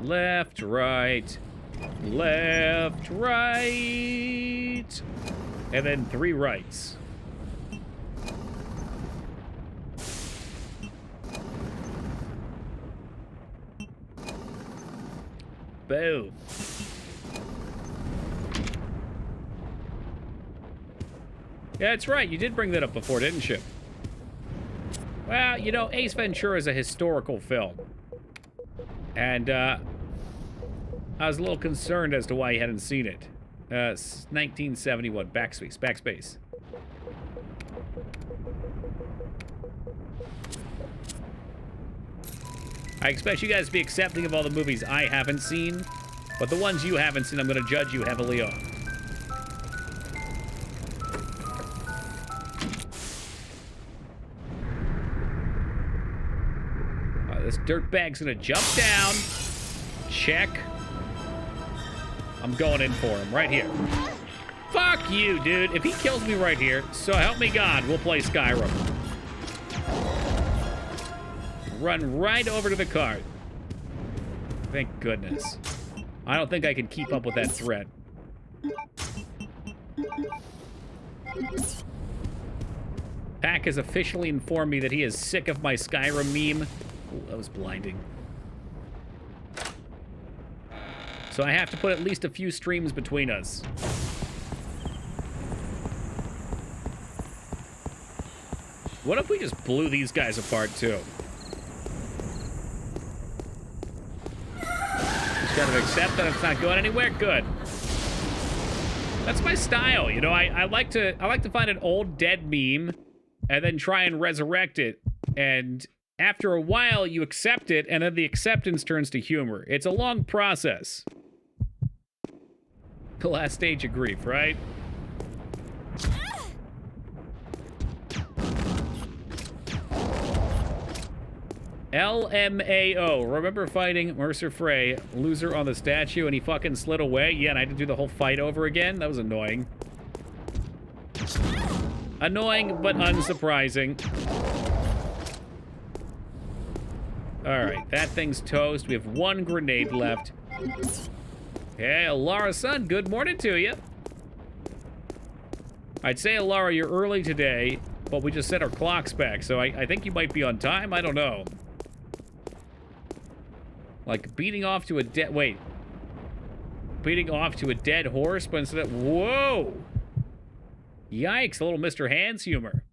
Left, right, left, right, and then 3 rights. Boom. Yeah, that's right. You did bring that up before, didn't you? Well, you know, Ace Ventura is a historical film. And, I was a little concerned as to why you hadn't seen it. 1971. Backspace. I expect you guys to be accepting of all the movies I haven't seen, but the ones you haven't seen, I'm going to judge you heavily on. This dirtbag's going to jump down. Check. I'm going in for him right here. Fuck you, dude. If he kills me right here, so help me God, we'll play Skyrim. Run right over to the cart. Thank goodness. I don't think I can keep up with that threat. Pack has officially informed me that he is sick of my Skyrim meme. Ooh, that was blinding. So I have to put at least a few streams between us. What if we just blew these guys apart too? Just gotta accept that it's not going anywhere. Good. That's my style, you know. I like to find an old dead meme and then try and resurrect it. And after a while, you accept it, and then the acceptance turns to humor. It's a long process. The last stage of grief, right? LMAO. Remember fighting Mercer Frey, loser on the statue, and he fucking slid away? Yeah, and I had to do the whole fight over again? That was annoying. Annoying, but unsurprising. Alright, that thing's toast. We have 1 grenade left. Hey, Alara-san, good morning to you. I'd say, Alara, you're early today, but we just set our clocks back, so I think you might be on time. I don't know. Like, beating off to a dead... Wait. Beating off to a dead horse, but instead of... Whoa! Yikes, a little Mr. Hands humor.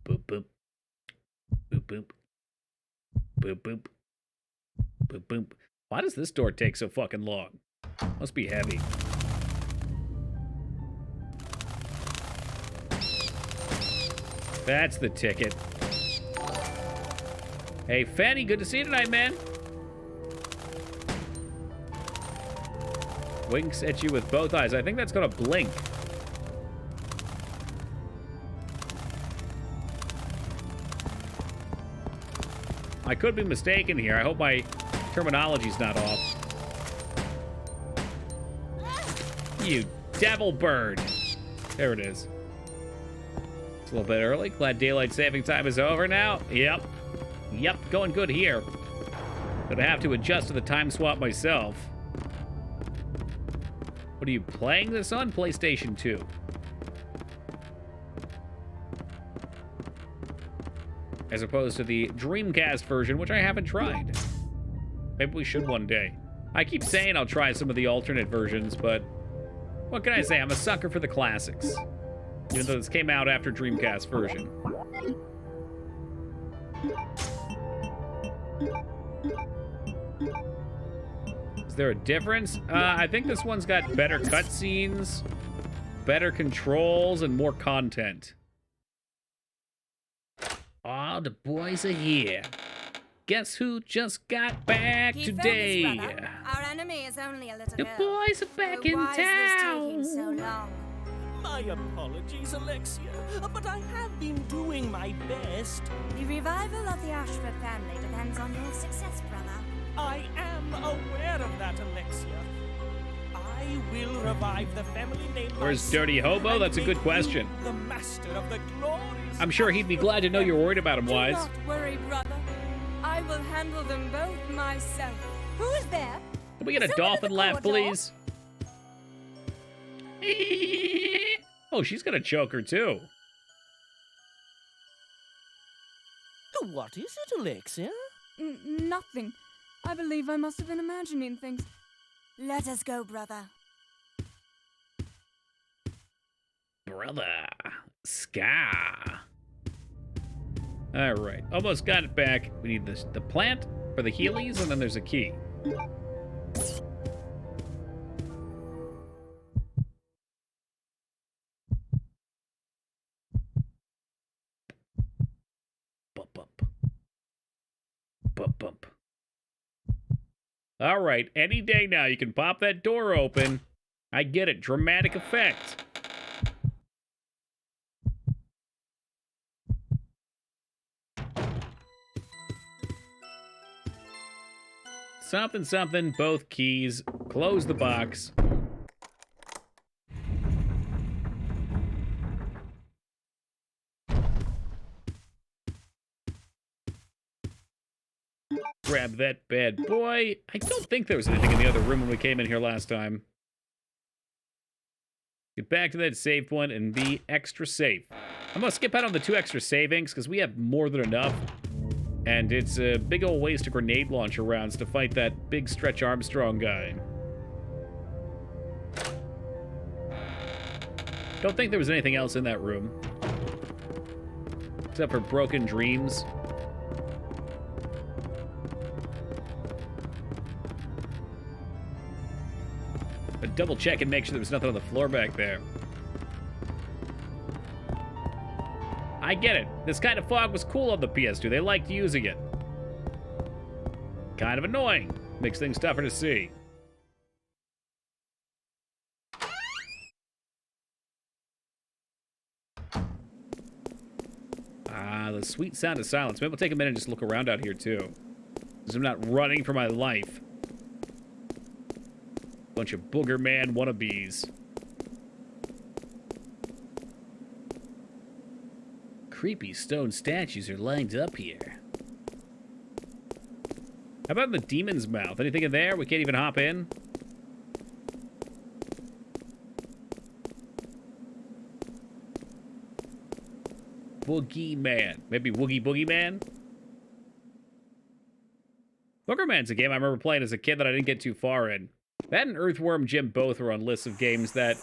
Boop, boop. Boop, boop. Boop, boop. Boop, boop. Why does this door take so fucking long? Must be heavy. That's the ticket. Hey, Fanny, good to see you tonight, man. Winks at you with both eyes. I think that's gonna blink. I could be mistaken here. I hope my terminology's not off. You devil bird. There it is. It's a little bit early. Glad daylight saving time is over now. Yep. Yep, going good here. Gonna have to adjust to the time swap myself. What are you playing this on? PlayStation 2. As opposed to the Dreamcast version, which I haven't tried. Maybe we should one day. I keep saying I'll try some of the alternate versions, but what can I say? I'm a sucker for the classics. Even though this came out after Dreamcast version. Is there a difference? I think this one's got better cutscenes, better controls, and more content. Oh, the boys are here. Guess who just got back today? Our enemy is only a little The girl. boys are back in Why is this taking so town. long? My apologies, Alexia, but I have been doing my best. The revival of the Ashford family depends on your success, brother. I am aware of that, Alexia. I will revive the family name. Where's Dirty Hobo? That's a good question. The master of the glorious. I'm sure he'd be glad to know you're worried about him, Wise. Do not worry, brother. I will handle them both myself. Who is there? Can we get a Someone dolphin at the laugh, corridor? please? Oh, she's got a choker, too. What is it, Alexia? Nothing. I believe I must have been imagining things. Let us go, brother. Brother. Ska. All right. Almost got it back. We need the plant for the Heelys, and then there's a key. Bump, bump. Bump, bump. All right. Any day now, you can pop that door open. I get it. Dramatic effect. Something, something, both keys. Close the box. Grab that bad boy. I don't think there was anything in the other room when we came in here last time. Get back to that save point and be extra safe. I'm gonna skip out on the 2 extra savings because we have more than enough. And it's a big old waste of grenade launcher rounds to fight that big Stretch Armstrong guy. Don't think there was anything else in that room. Except for broken dreams. But double check and make sure there was nothing on the floor back there. I get it. This kind of fog was cool on the PS2. They liked using it. Kind of annoying. Makes things tougher to see. Ah, the sweet sound of silence. Maybe we'll take a minute and just look around out here, too. Because I'm not running for my life. Bunch of booger man wannabes. Creepy stone statues are lined up here. How about in the demon's mouth? Anything in there? We can't even hop in? Boogie Man. Maybe Woogie Boogie Man? Booger Man's a game I remember playing as a kid that I didn't get too far in. That and Earthworm Jim both are on lists of games that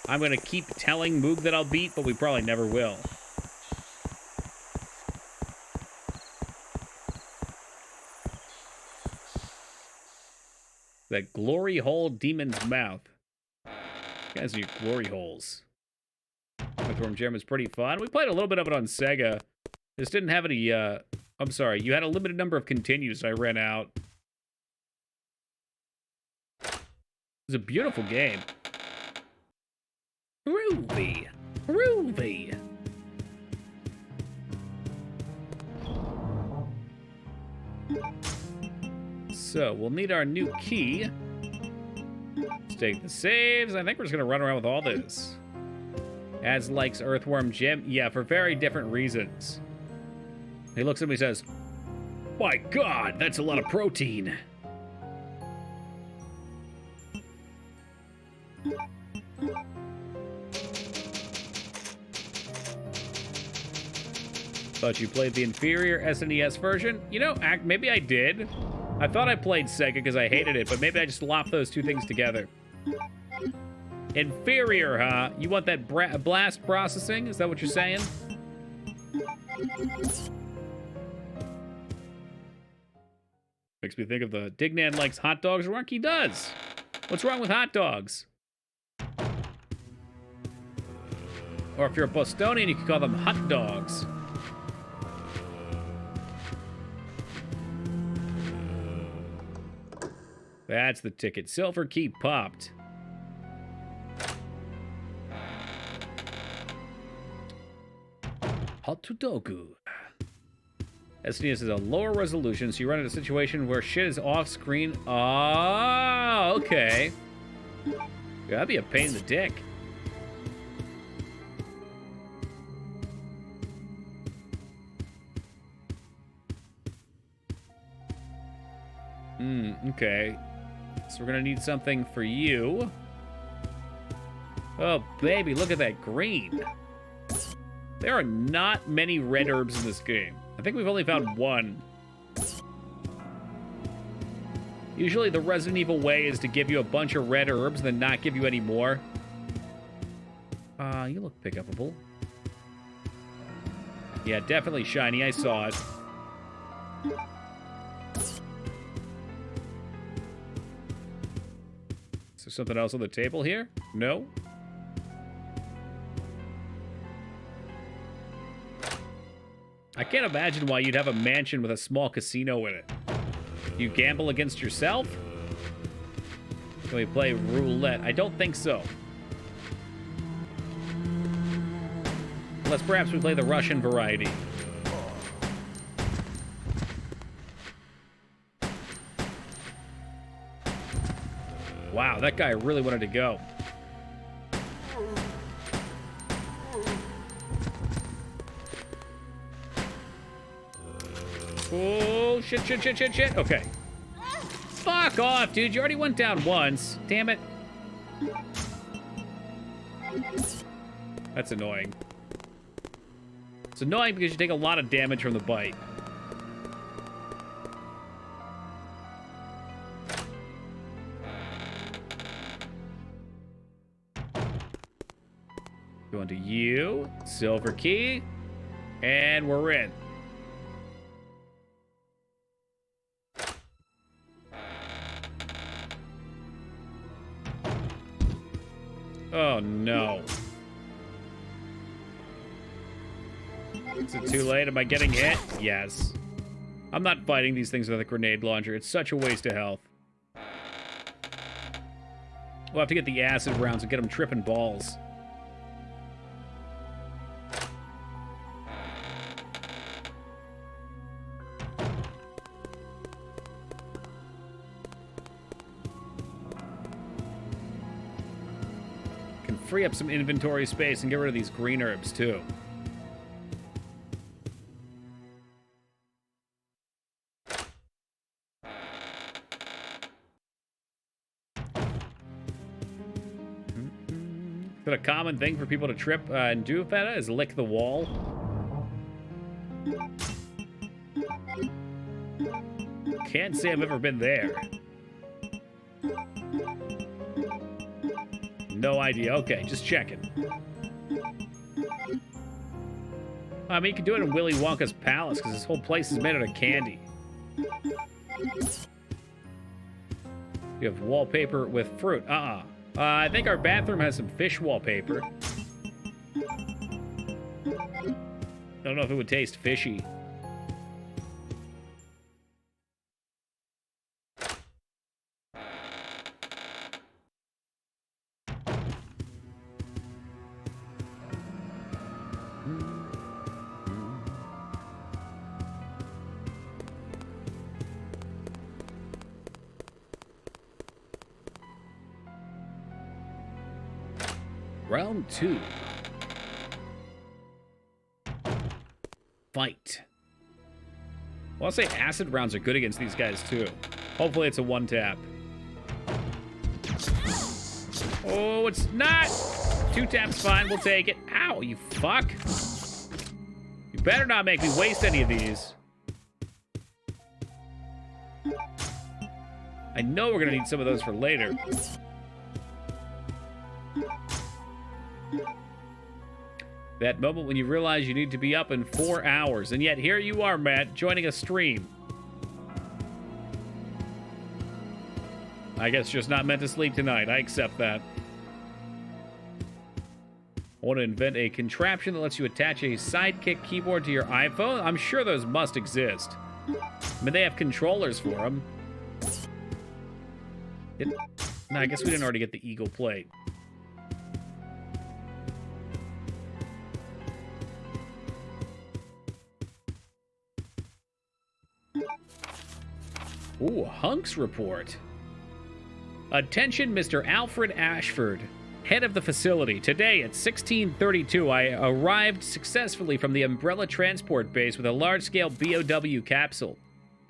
I'm going to keep telling Moog that I'll beat, but we probably never will. That glory hole demon's mouth. You guys need glory holes. Earthworm Jim is pretty fun. We played a little bit of it on Sega. Just didn't have any, I'm sorry, you had a limited number of continues. I ran out. It was a beautiful game. Groovy. Groovy. So, we'll need our new key. Let's take the saves. I think we're just going to run around with all this. As likes Earthworm Jim. Yeah, for very different reasons. He looks at me and says, "My God, that's a lot of protein." Thought you played the inferior SNES version? You know, maybe I did. I thought I played Sega because I hated it, but maybe I just lopped those two things together. Inferior, huh? You want that blast processing? Is that what you're saying? Makes me think of the Dignan likes hot dogs. Rourke, he does. What's wrong with hot dogs? Or if you're a Bostonian, you could call them hot dogs. That's the ticket. Silver key popped. Hotudogu. SNES is a lower resolution, so you run into a situation where shit is off screen. Oh, okay. That'd be a pain in the dick. Okay. So we're gonna need something for you. Oh, baby, look at that green. There are not many red herbs in this game. I think we've only found one. Usually the Resident Evil way is to give you a bunch of red herbs and then not give you any more. You look pick-upable. Yeah, definitely shiny. I saw it. Is there something else on the table here? No? I can't imagine why you'd have a mansion with a small casino in it. You gamble against yourself? Can we play roulette? I don't think so. Unless perhaps we play the Russian variety. Wow, that guy really wanted to go. Oh, shit. Okay. Fuck off, dude. You already went down once. Damn it. That's annoying. It's annoying because you take a lot of damage from the bite. Going to you. Silver key. And we're in. Oh, no. Is it too late? Am I getting hit? Yes. I'm not fighting these things with a grenade launcher. It's such a waste of health. We'll have to get the acid rounds and get them tripping balls. Free up some inventory space and get rid of these green herbs, too. Is it a common thing for people to trip and do that is lick the wall? Can't say I've ever been there. No idea. Okay, just checking. I mean, you can do it in Willy Wonka's palace because this whole place is made out of candy. You have wallpaper with fruit. I think our bathroom has some fish wallpaper. I don't know if it would taste fishy. Round 2. Fight. Well, I'll say acid rounds are good against these guys, too. Hopefully it's a one-tap. Oh, it's not! 2 taps fine, we'll take it. Ow, you fuck. You better not make me waste any of these. I know we're gonna need some of those for later. That moment when you realize you need to be up in 4 hours, and yet here you are, Matt, joining a stream. I guess just not meant to sleep tonight. I accept that. I want to invent a contraption that lets you attach a Sidekick keyboard to your iPhone. I'm sure those must exist. I mean, they have controllers for them. No, I guess we didn't already get the Eagle plate. Ooh, Hunks report. Attention, Mr. Alfred Ashford, head of the facility. Today at 16:32, I arrived successfully from the Umbrella Transport Base with a large-scale BOW capsule.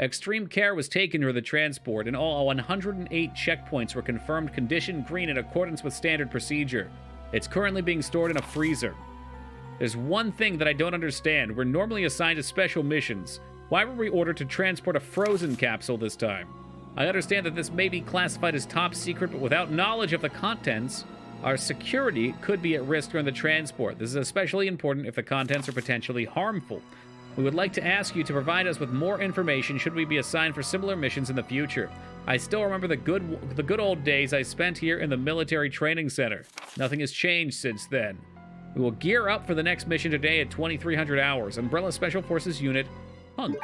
Extreme care was taken for the transport, and all 108 checkpoints were confirmed condition green in accordance with standard procedure. It's currently being stored in a freezer. There's one thing that I don't understand. We're normally assigned to special missions. Why were we ordered to transport a frozen capsule this time? I understand that this may be classified as top secret, but without knowledge of the contents, our security could be at risk during the transport. This is especially important if the contents are potentially harmful. We would like to ask you to provide us with more information should we be assigned for similar missions in the future. I still remember the good old days I spent here in the military training center. Nothing has changed since then. We will gear up for the next mission today at 2300 hours. Umbrella Special Forces Unit, Hunk.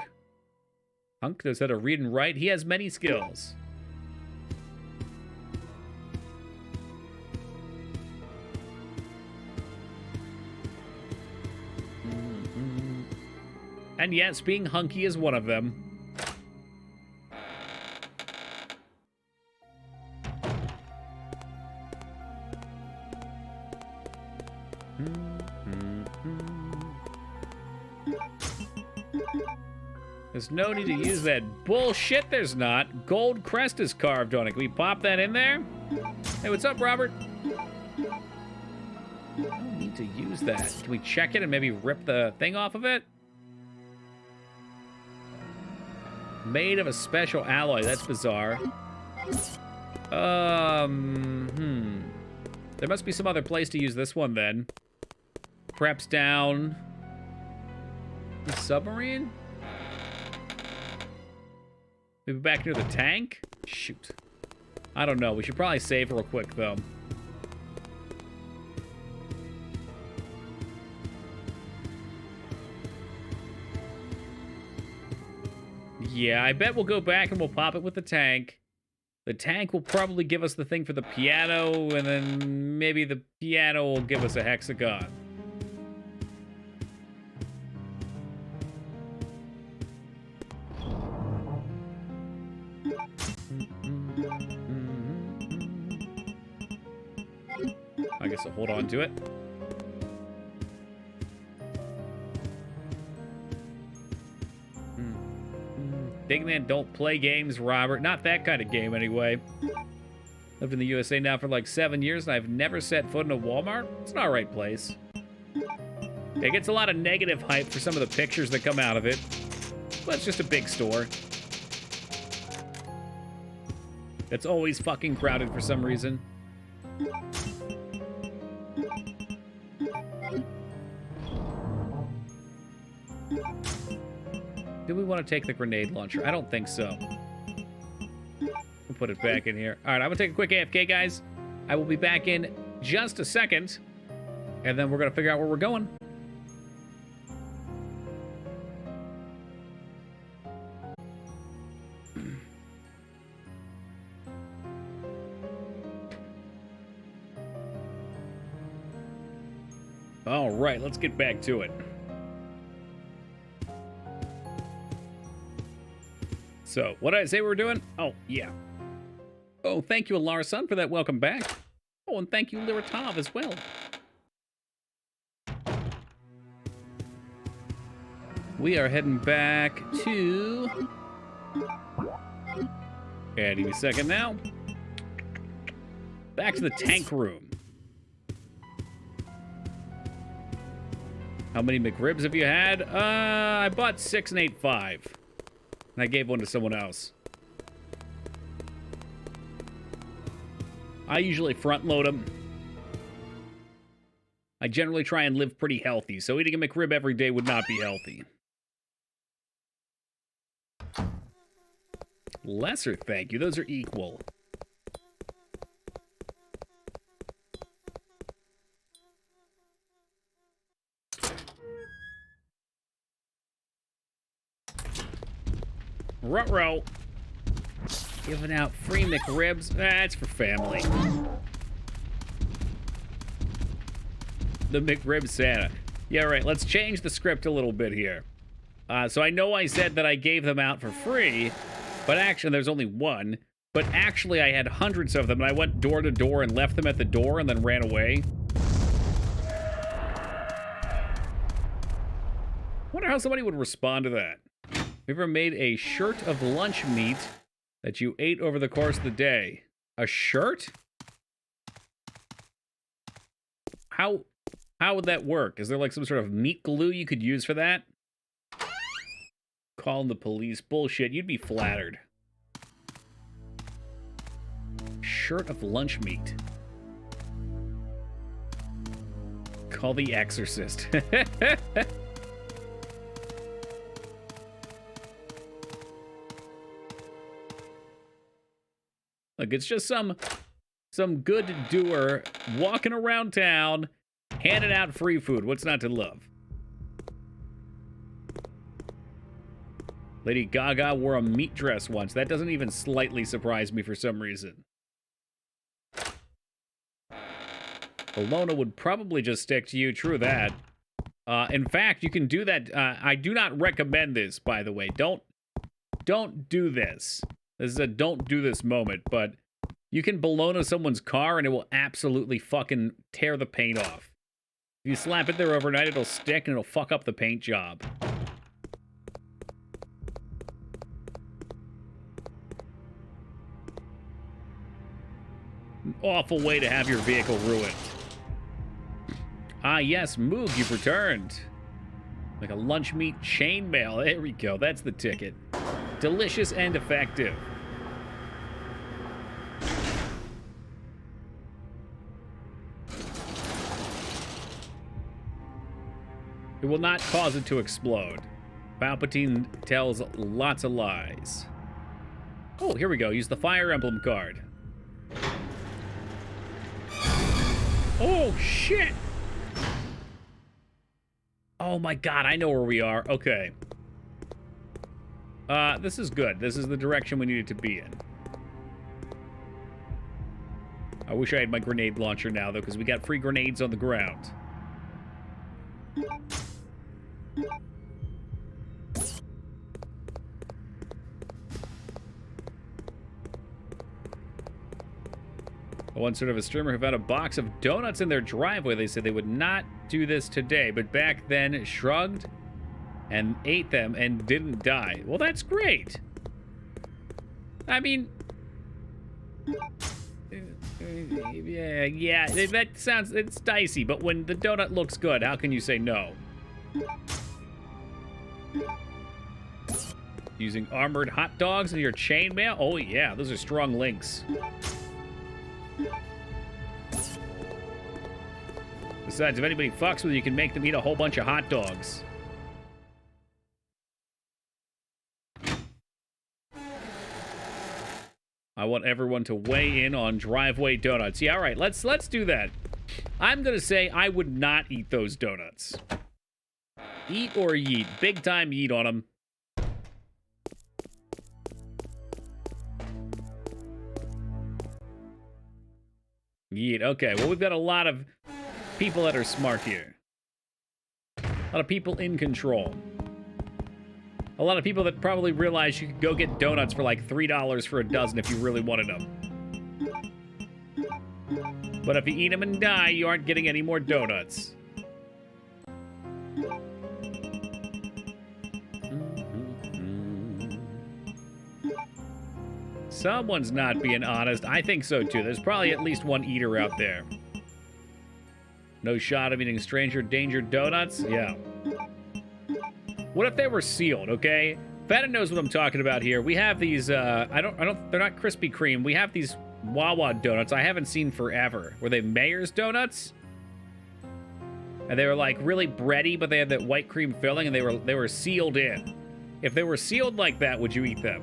Hunk knows how to read and write. He has many skills. And yes, being hunky is one of them. There's no need to use that bullshit. There's not. Gold crest is carved on it. Can we pop that in there? Hey, what's up, Robert? I don't need to use that. Can we check it and maybe rip the thing off of it? Made of a special alloy. That's bizarre. There must be some other place to use this one then. Perhaps down the submarine? Maybe back near the tank? Shoot. I don't know. We should probably save real quick, though. Yeah, I bet we'll go back and we'll pop it with the tank. The tank will probably give us the thing for the piano, and then maybe the piano will give us a hexagon. I guess I'll hold on to it. Big man don't play games, Robert. Not that kind of game, anyway. Lived in the USA now for like 7 years, and I've never set foot in a Walmart. It's an alright place. It gets a lot of negative hype for some of the pictures that come out of it. But it's just a big store. It's always fucking crowded for some reason. Do we want to take the grenade launcher? I don't think so. We'll put it back in here. All right, I'm going to take a quick AFK, guys. I will be back in just a second, and then we're going to figure out where we're going. All right, let's get back to it. So, what did I say we were doing? Oh, yeah. Oh, thank you, Larson, for that welcome back. Oh, and thank you, Liratov, as well. We are heading back to... Any second now. Back to the tank room. How many McRibs have you had? I bought 6 and ate 5. And I gave one to someone else. I usually front load them. I generally try and live pretty healthy, so eating a McRib every day would not be healthy. Lesser, thank you. Those are equal. Ruh-roh. Giving out free McRibs. That's for family. The McRib Santa. Yeah, right. Let's change the script a little bit here. So I know I said that I gave them out for free, but actually there's only one. But actually I had hundreds of them, and I went door to door and left them at the door and then ran away. Wonder how somebody would respond to that. You ever made a shirt of lunch meat that you ate over the course of the day? A shirt? How would that work? Is there like some sort of meat glue you could use for that? Calling the police. Bullshit. You'd be flattered. Shirt of lunch meat. Call the exorcist. Look, it's just some good doer walking around town, handing out free food. What's not to love? Lady Gaga wore a meat dress once. That doesn't even slightly surprise me for some reason. Bologna would probably just stick to you. True that. In fact, you can do that. I do not recommend this, by the way. Don't do this. This is a don't do this moment, but you can bologna someone's car and it will absolutely fucking tear the paint off. If you slap it there overnight, it'll stick and it'll fuck up the paint job. An awful way to have your vehicle ruined. Ah, yes, Moog, you've returned. Like a lunch meat chainmail. There we go. That's the ticket. Delicious and effective. It will not cause it to explode. Palpatine tells lots of lies. Oh, here we go. Use the Fire Emblem card. Oh, shit! Oh my god, I know where we are. Okay. This is good. This is the direction we needed to be in. I wish I had my grenade launcher now, though, because we got free grenades on the ground. Once heard of a streamer who found a box of donuts in their driveway. They said they would not do this today, but back then shrugged and ate them and didn't die. Well, that's great. I mean, yeah, that sounds, it's dicey, but when the donut looks good, how can you say no? Using armored hot dogs in your chainmail? Oh yeah, those are strong links. Besides, if anybody fucks with you, you can make them eat a whole bunch of hot dogs. I want everyone to weigh in on driveway donuts. Yeah, all right, let's do that. I'm gonna say I would not eat those donuts. Eat or yeet. Big time yeet on them. Yeet. Okay, well, we've got a lot of people that are smart here. A lot of people in control. A lot of people that probably realize you could go get donuts for like $3 for a dozen if you really wanted them. But if you eat them and die, you aren't getting any more donuts. Someone's not being honest. I think so, too. There's probably at least one eater out there. No shot of eating stranger danger donuts? Yeah. What if they were sealed, okay? Feta knows what I'm talking about here. We have these, they're not Krispy Kreme. We have these Wawa donuts I haven't seen forever. Were they Mayor's donuts? And they were like really bready, but they had that white cream filling and they were sealed in. If they were sealed like that, would you eat them?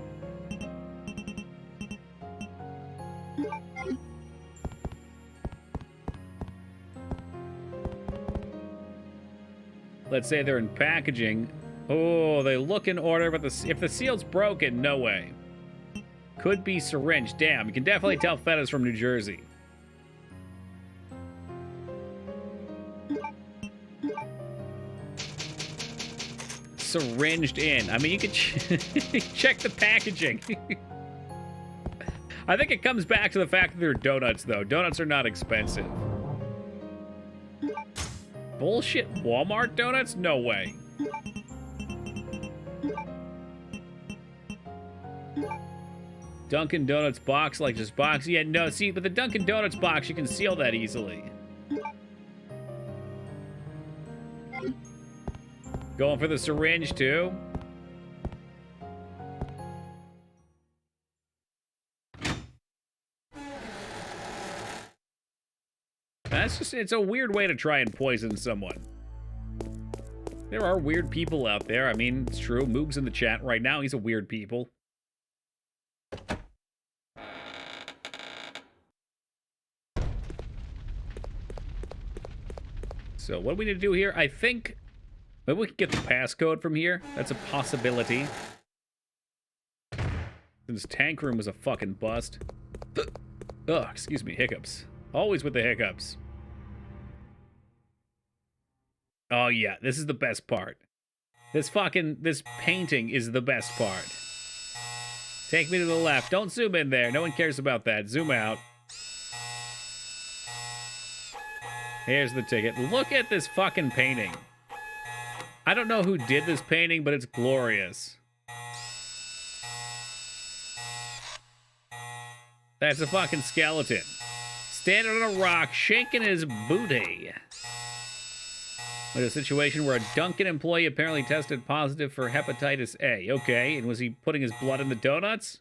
Let's say they're in packaging. Oh, they look in order, but if the seal's broken, no way. Could be syringe. Damn, you can definitely tell Feta's from New Jersey. Syringed in. I mean, you could check the packaging. I think it comes back to the fact that they're donuts, though. Donuts are not expensive. Bullshit Walmart donuts? No way. Dunkin' Donuts box, like just box. Yeah, no, see, but the Dunkin' Donuts box, you can seal that easily. Going for the syringe, too? That's just, it's a weird way to try and poison someone. There are weird people out there. I mean, it's true. Moog's in the chat right now. He's a weird people. So what do we need to do here? I think maybe we can get the passcode from here. That's a possibility. This tank room was a fucking bust. Ugh, excuse me, hiccups. Always with the hiccups. Oh yeah, this is the best part. This painting is the best part. Take me to the left. Don't zoom in there. No one cares about that. Zoom out. Here's the ticket. Look at this fucking painting. I don't know who did this painting, but it's glorious. That's a fucking skeleton. Standing on a rock, shaking his booty. With a situation where a Dunkin' employee apparently tested positive for hepatitis A. Okay, and was he putting his blood in the donuts?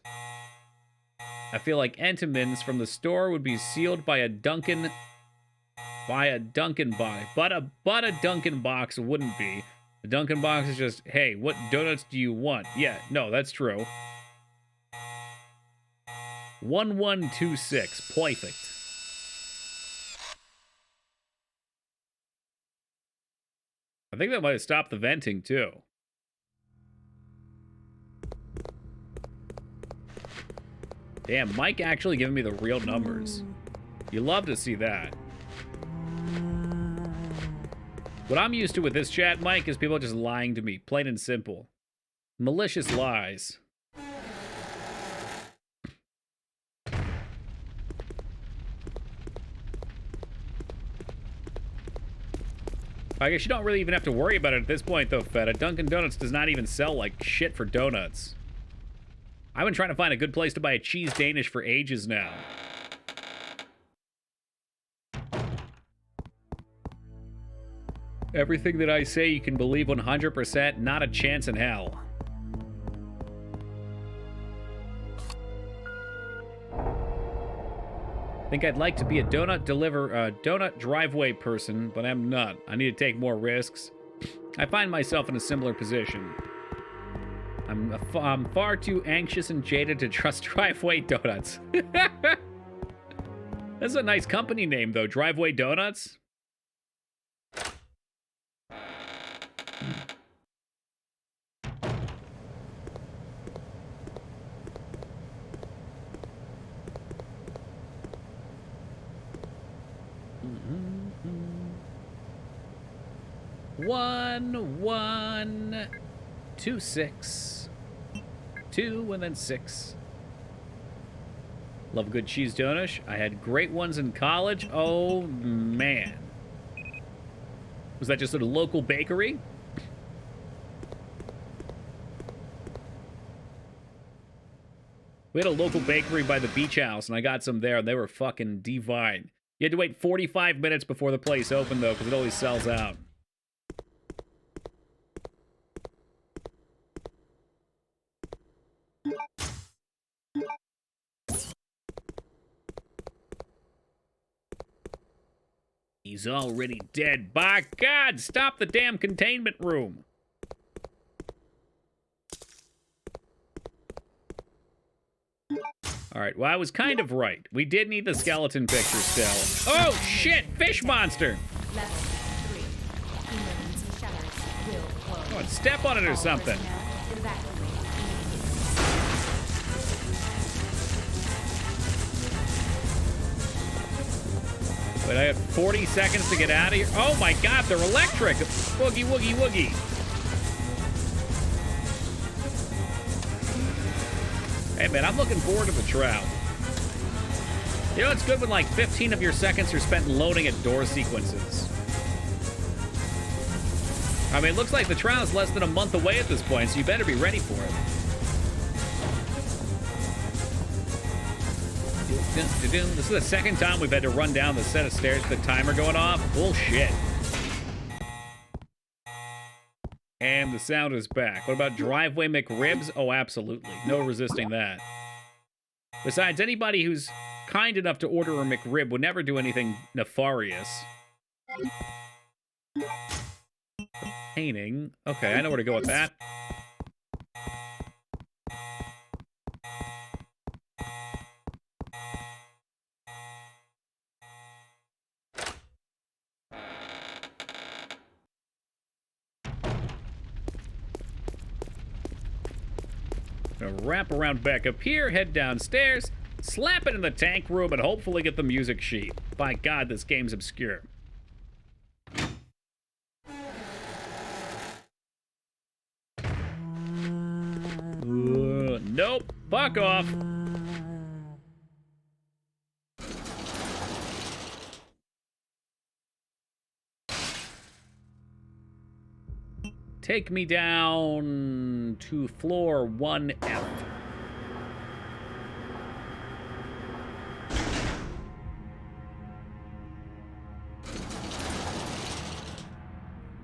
I feel like Entenmann's from the store would be sealed by a Dunkin' box. But a Dunkin' box wouldn't be. The Dunkin' box is just, hey, what donuts do you want? Yeah, no, that's true. 1126. Perfect. I think that might have stopped the venting, too. Damn, Mike actually giving me the real numbers. You love to see that. What I'm used to with this chat, Mike, is people just lying to me. Plain and simple. Malicious lies. I guess you don't really even have to worry about it at this point, though, Feta. Dunkin' Donuts does not even sell, like, shit for donuts. I've been trying to find a good place to buy a cheese Danish for ages now. Everything that I say you can believe 100%, not a chance in hell. Think I'd like to be a donut driveway person, but I'm not. I need to take more risks. I find myself in a similar position. I'm far too anxious and jaded to trust driveway donuts. That's a nice company name, though. Driveway Donuts. One, 1, 2, 6. 2 and then 6. Love a good cheese donut. I had great ones in college. Oh, man. Was that just at a local bakery? We had a local bakery by the beach house, and I got some there, and they were fucking divine. You had to wait 45 minutes before the place opened, though, because it always sells out. He's already dead. By God, stop the damn containment room. All right, well, I was kind of right. We did need the skeleton picture still. Oh, shit, fish monster. Level 3. Emergency shutters will close. Come on, step on it or something. Wait, I have 40 seconds to get out of here. Oh my God, they're electric. Woogie, woogie, woogie. Hey man, I'm looking forward to the trial. You know, it's good when like 15 of your seconds are spent loading at door sequences. I mean, it looks like the trial is less than a month away at this point, so you better be ready for it. This is the second time we've had to run down the set of stairs with the timer going off. Bullshit. And the sound is back. What about Driveway McRibs? Oh, absolutely. No resisting that. Besides, anybody who's kind enough to order a McRib would never do anything nefarious. Painting. Okay, I know where to go with that. Gonna wrap around back up here, head downstairs, slap it in the tank room, and hopefully get the music sheet. By God, this game's obscure. Nope. Fuck off. Take me down to floor 1F.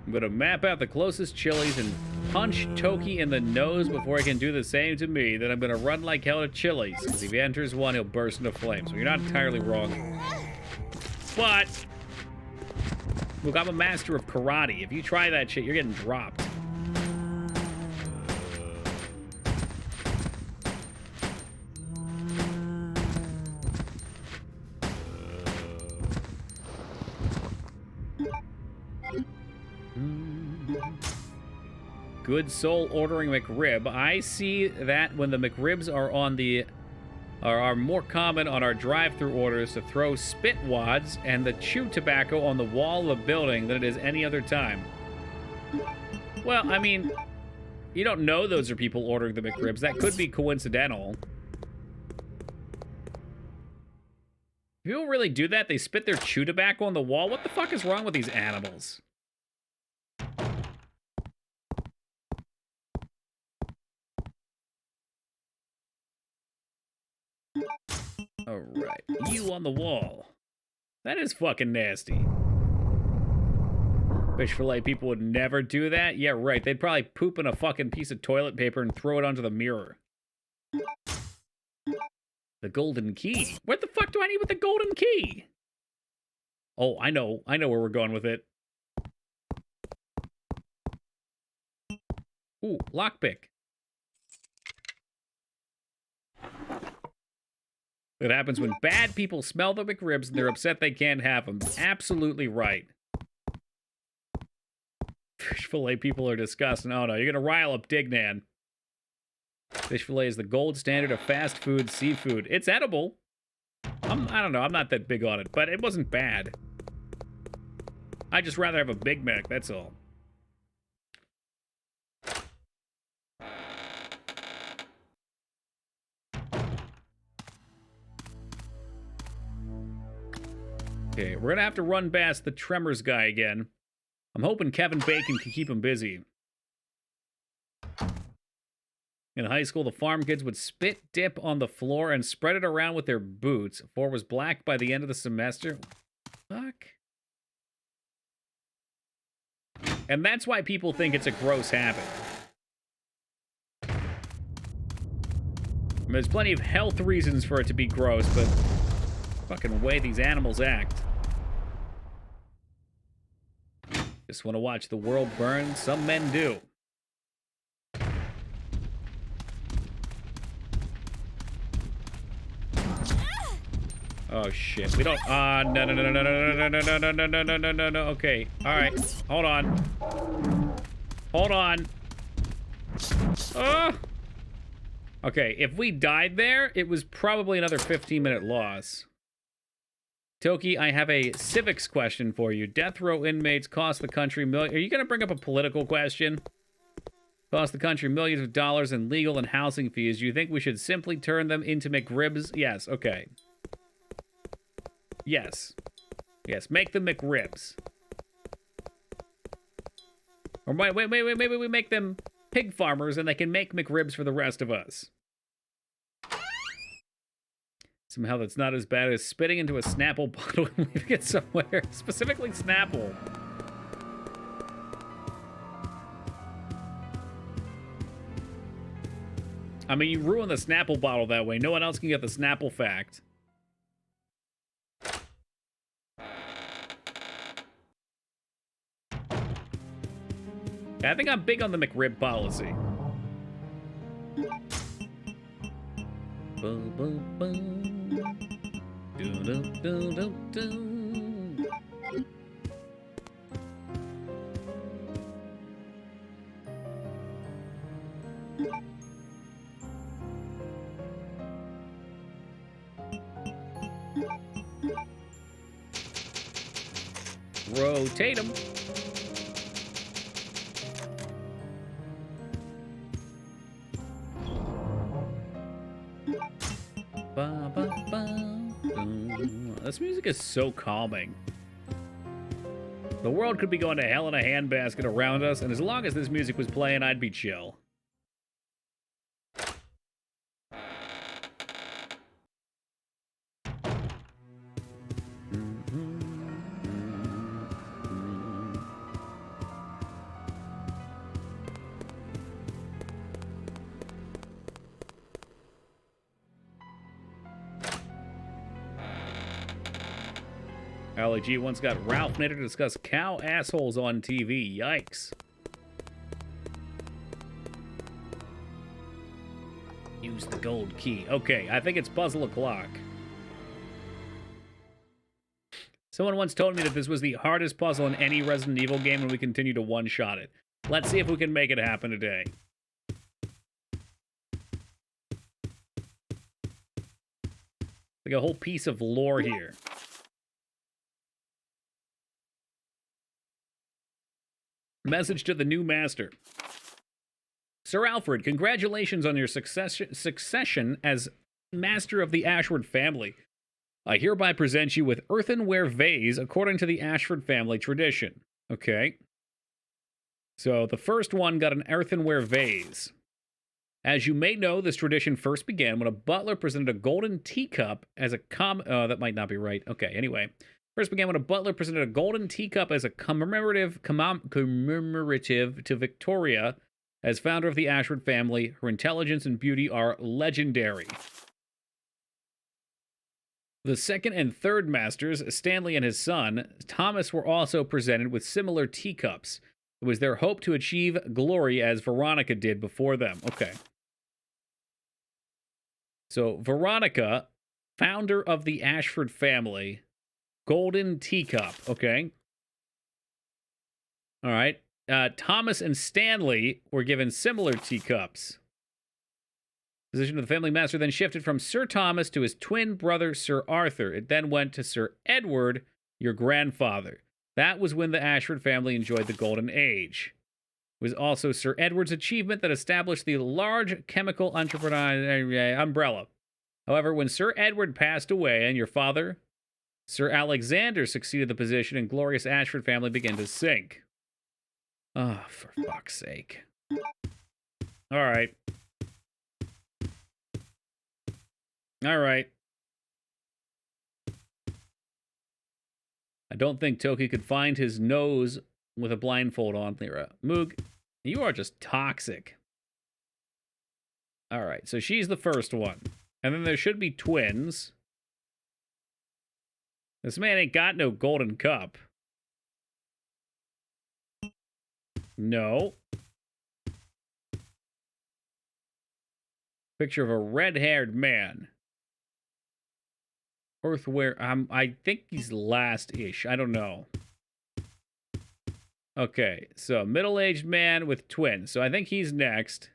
I'm gonna map out the closest Chili's and punch Toki in the nose before he can do the same to me. Then I'm gonna run like hell to Chili's, because if he enters one, he'll burst into flames. So you're not entirely wrong. But look, I'm a master of karate. If you try that shit, you're getting dropped. Good soul ordering McRib. I see that when the McRibs are on the are more common on our drive-through orders to throw spit wads and the chew tobacco on the wall of a building than it is any other time. Well, I mean, you don't know those are people ordering the McRibs. That could be coincidental. People really do that? They spit their chew tobacco on the wall? What the fuck is wrong with these animals? Alright, you on the wall. That is fucking nasty. Fish fillet people would never do that? Yeah, right. They'd probably poop in a fucking piece of toilet paper and throw it onto the mirror. The golden key. What the fuck do I need with the golden key? Oh, I know where we're going with it. Ooh, lockpick. It happens when bad people smell the McRibs and they're upset they can't have them. Absolutely right. Fish fillet people are disgusting. Oh no, you're gonna rile up Dignan. Fish fillet is the gold standard of fast food seafood. It's edible. I don't know, I'm not that big on it, but it wasn't bad. I'd just rather have a Big Mac, that's all. Okay, we're gonna have to run past the Tremors guy again. I'm hoping Kevin Bacon can keep him busy. In high school, the farm kids would spit dip on the floor and spread it around with their boots. Floor was black by the end of the semester. Fuck. And that's why people think it's a gross habit. There's plenty of health reasons for it to be gross, but fucking way these animals act. Just want to watch the world burn? Some men do. Oh shit, we don't, no, no, no, no, no, no, no, no, no, no, no, no, no, no, no, okay, alright, hold on. Hold on. Oh! Okay, if we died there, it was probably another 15-minute loss. Toki, I have a civics question for you. Death row inmates cost the country millions. Are you gonna bring up a political question? Cost the country millions of dollars in legal and housing fees. Do you think we should simply turn them into McRibs? Yes, okay. Yes. Yes, make them McRibs. Or maybe we make them pig farmers and they can make McRibs for the rest of us. Somehow that's not as bad as spitting into a Snapple bottle and leaving it somewhere. Specifically Snapple. I mean, you ruin the Snapple bottle that way. No one else can get the Snapple fact. I think I'm big on the McRib policy. Boom, boom, boom. Do, do, do, do, do. Rotate them. Ba, ba, ba. This music is so calming. The world could be going to hell in a handbasket around us, and as long as this music was playing, I'd be chill. Ali G once got Ralph Nader to discuss cow assholes on TV. Yikes. Use the gold key. Okay, I think it's puzzle o'clock. Someone once told me that this was the hardest puzzle in any Resident Evil game, and we continue to one-shot it. Let's see if we can make it happen today. Like a whole piece of lore here. Message to the new master. Sir Alfred, congratulations on your succession as master of the Ashford family. I hereby present you with earthenware vase according to the Ashford family tradition. Okay. So the first one got an earthenware vase. As you may know, this tradition first began when a butler presented a golden teacup as a that might not be right. Okay, anyway. First began when a butler presented a golden teacup as a commemorative to Victoria as founder of the Ashford family. Her intelligence and beauty are legendary. The second and third masters, Stanley and his son, Thomas, were also presented with similar teacups. It was their hope to achieve glory as Veronica did before them. Okay. So, Veronica, founder of the Ashford family, golden teacup. Okay. All right. Thomas and Stanley were given similar teacups. The position of the family master then shifted from Sir Thomas to his twin brother, Sir Arthur. It then went to Sir Edward, your grandfather. That was when the Ashford family enjoyed the golden age. It was also Sir Edward's achievement that established the large chemical umbrella. However, when Sir Edward passed away and your father, Sir Alexander, succeeded the position, and glorious Ashford family began to sink. Oh, for fuck's sake. All right. All right. I don't think Toki could find his nose with a blindfold on, Lyra. Moog, you are just toxic. All right, so she's the first one. And then there should be twins. This man ain't got no golden cup. No. Picture of a red-haired man. Earthware, I think he's last-ish. I don't know. Okay, so middle-aged man with twins. So I think he's next.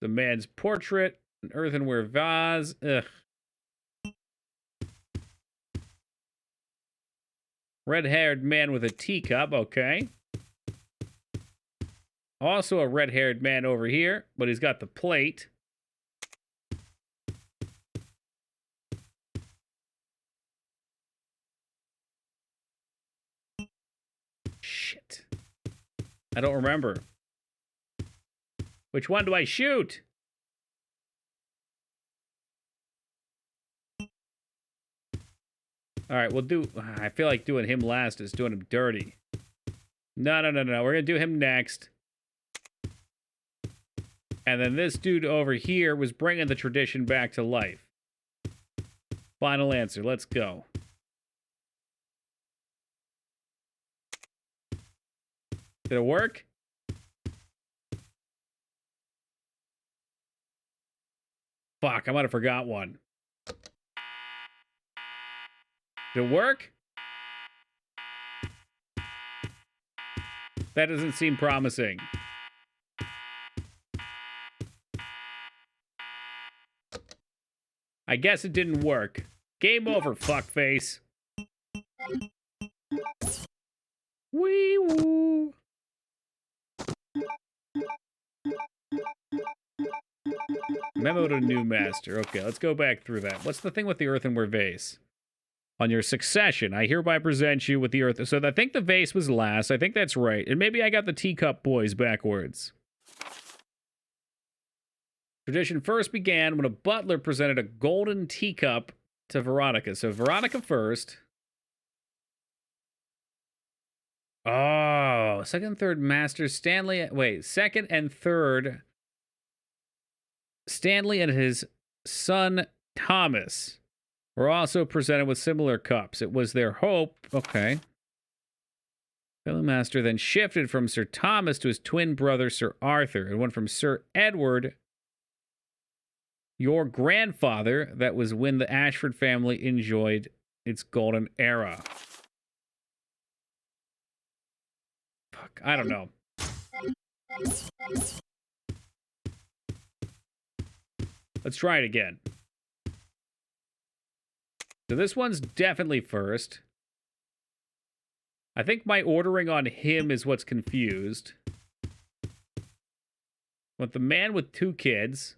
The man's portrait, an earthenware vase. Ugh. Red-haired man with a teacup. Okay. Also a red-haired man over here, but he's got the plate. Shit. I don't remember. Which one do I shoot? All right, we'll do... I feel like doing him last is doing him dirty. No. We're going to do him next. And then this dude over here was bringing the tradition back to life. Final answer. Let's go. Did it work? Fuck, I might have forgot one. Did it work? That doesn't seem promising. I guess it didn't work. Game over, fuckface. Wee woo. Memo to new master. Okay, let's go back through that. What's the thing with the earthenware vase? On your succession, I hereby present you with the earth. So I think the vase was last. I think that's right. And maybe I got the teacup boys backwards. Tradition first began when a butler presented a golden teacup to Veronica. So Veronica first. Oh, second and third master Stanley. Wait, second and third Stanley and his son Thomas were also presented with similar cups. It was their hope. Okay. Fellow master then shifted from Sir Thomas to his twin brother Sir Arthur, and went from Sir Edward, your grandfather. That was when the Ashford family enjoyed its golden era. Fuck, I don't know. Let's try it again. So this one's definitely first. I think my ordering on him is what's confused. Want the man with two kids.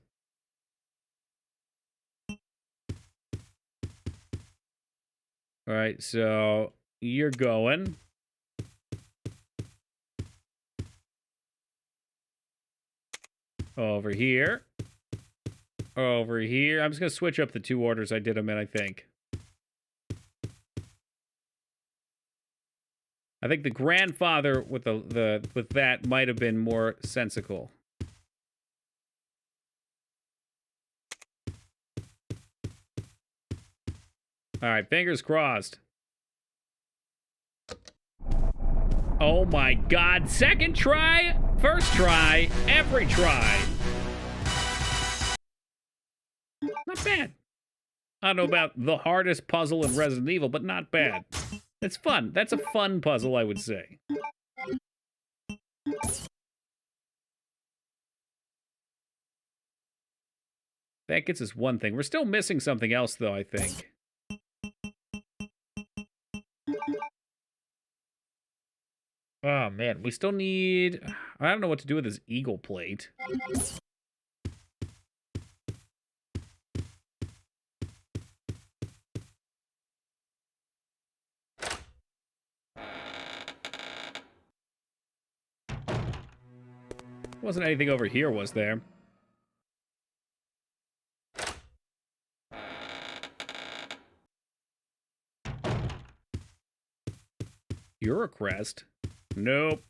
All right, so you're going. Over here. Over here. I'm just going to switch up the two orders I did them in, I think. I think the grandfather with with that might have been more sensical. All right, fingers crossed. Oh my God, second try, first try, every try. Not bad. I don't know about the hardest puzzle in Resident Evil, but not bad. It's fun. That's a fun puzzle, I would say. That gets us one thing. We're still missing something else, though, I think. Oh, man. We still need... I don't know what to do with this eagle plate. Wasn't anything over here, was there? You're a crest. Nope.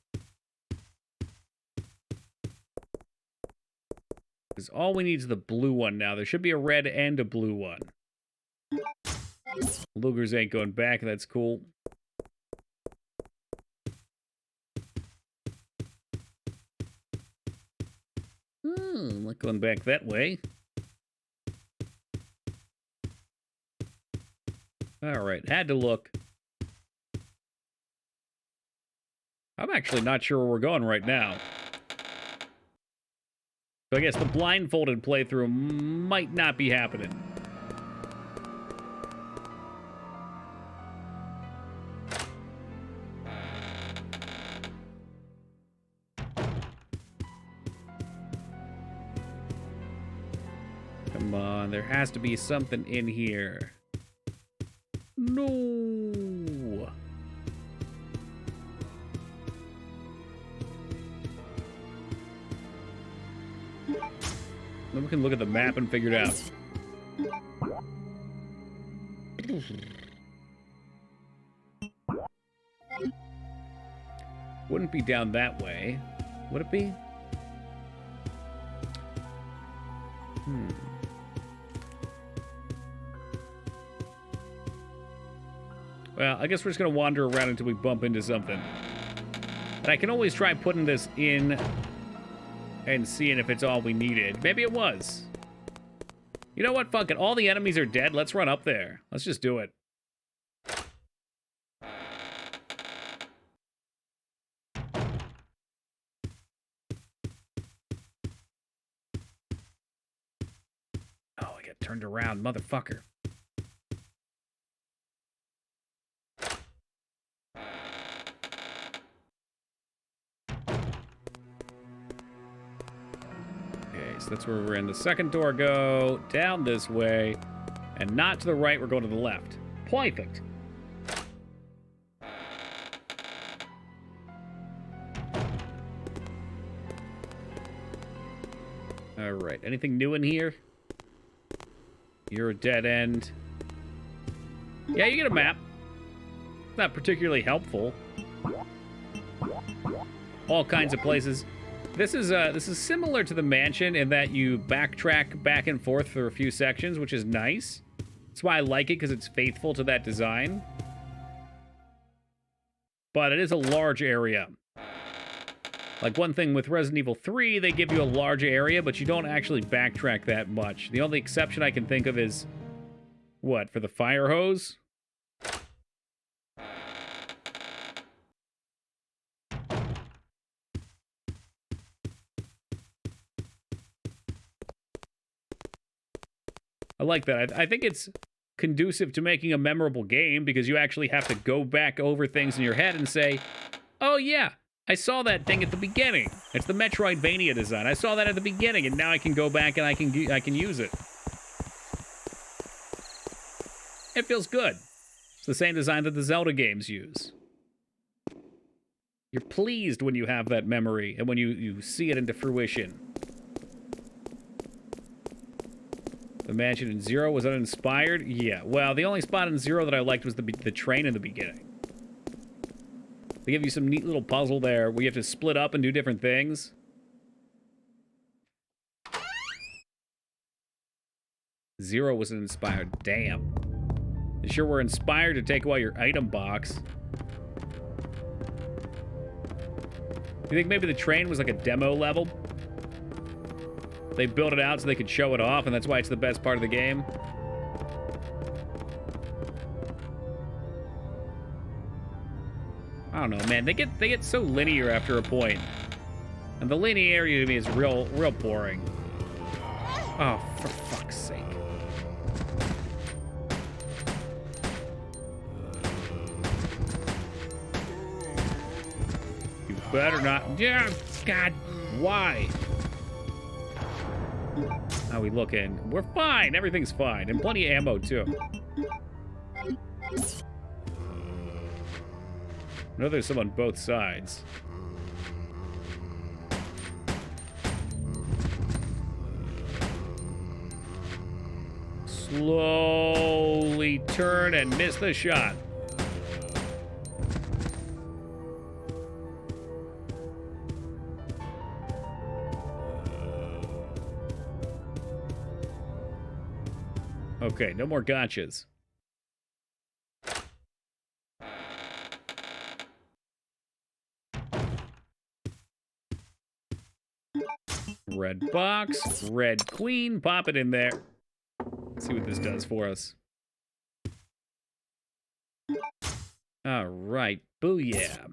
Because all we need is the blue one now. There should be a red and a blue one. Lugers ain't going back. That's cool. Not going back that way. Alright, had to look. I'm actually not sure where we're going right now. So I guess the blindfolded playthrough might not be happening. Come on, there has to be something in here. No. Then we can look at the map and figure it out. Wouldn't be down that way. Would it be? Well, I guess we're just going to wander around until we bump into something. And I can always try putting this in and seeing if it's all we needed. Maybe it was. You know what? Fuck it. All the enemies are dead. Let's run up there. Let's just do it. Oh, I got turned around. Motherfucker. So that's where we're in. The second door, go down this way, and not to the right, we're going to the left. Perfect. All right, anything new in here? You're a dead end. Yeah, you get a map. Not particularly helpful. All kinds of places. This is similar to the mansion in that you backtrack back and forth for a few sections, which is nice. That's why I like it, because it's faithful to that design. But it is a large area. Like one thing with Resident Evil 3, they give you a large area, but you don't actually backtrack that much. The only exception I can think of is, what, for the fire hose? I like that. I think it's conducive to making a memorable game because you actually have to go back over things in your head and say, oh yeah, I saw that thing at the beginning. It's the Metroidvania design. I saw that at the beginning, and now I can go back and I can use it. It feels good. It's the same design that the Zelda games use. You're pleased when you have that memory and when you see it into fruition. The mansion in Zero, was that inspired? Yeah, well, the only spot in Zero that I liked was the train in the beginning. They give you some neat little puzzle there where you have to split up and do different things. Zero wasn't inspired. Damn. They sure were inspired to take away your item box. You think maybe the train was like a demo level? They built it out so they could show it off, and that's why it's the best part of the game. I don't know, man. They get so linear after a point. And the linearity to me is real boring. Oh, for fuck's sake. You better not. Yeah, God, why? How we looking? We're fine. Everything's fine. And plenty of ammo, too. I know there's some on both sides. Slowly turn and miss the shot. Okay, no more gotchas. Red box, red queen, pop it in there. Let's see what this does for us. All right, booyah.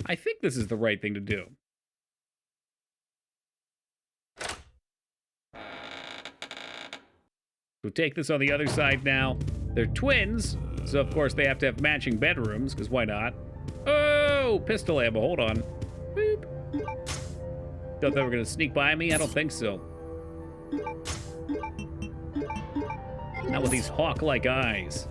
I think this is the right thing to do. We'll take this on the other side now. They're twins, so of course they have to have matching bedrooms, because why not? Oh, pistol ammo, hold on. Boop. Thought they were going to sneak by me? I don't think so. Not with these hawk-like eyes.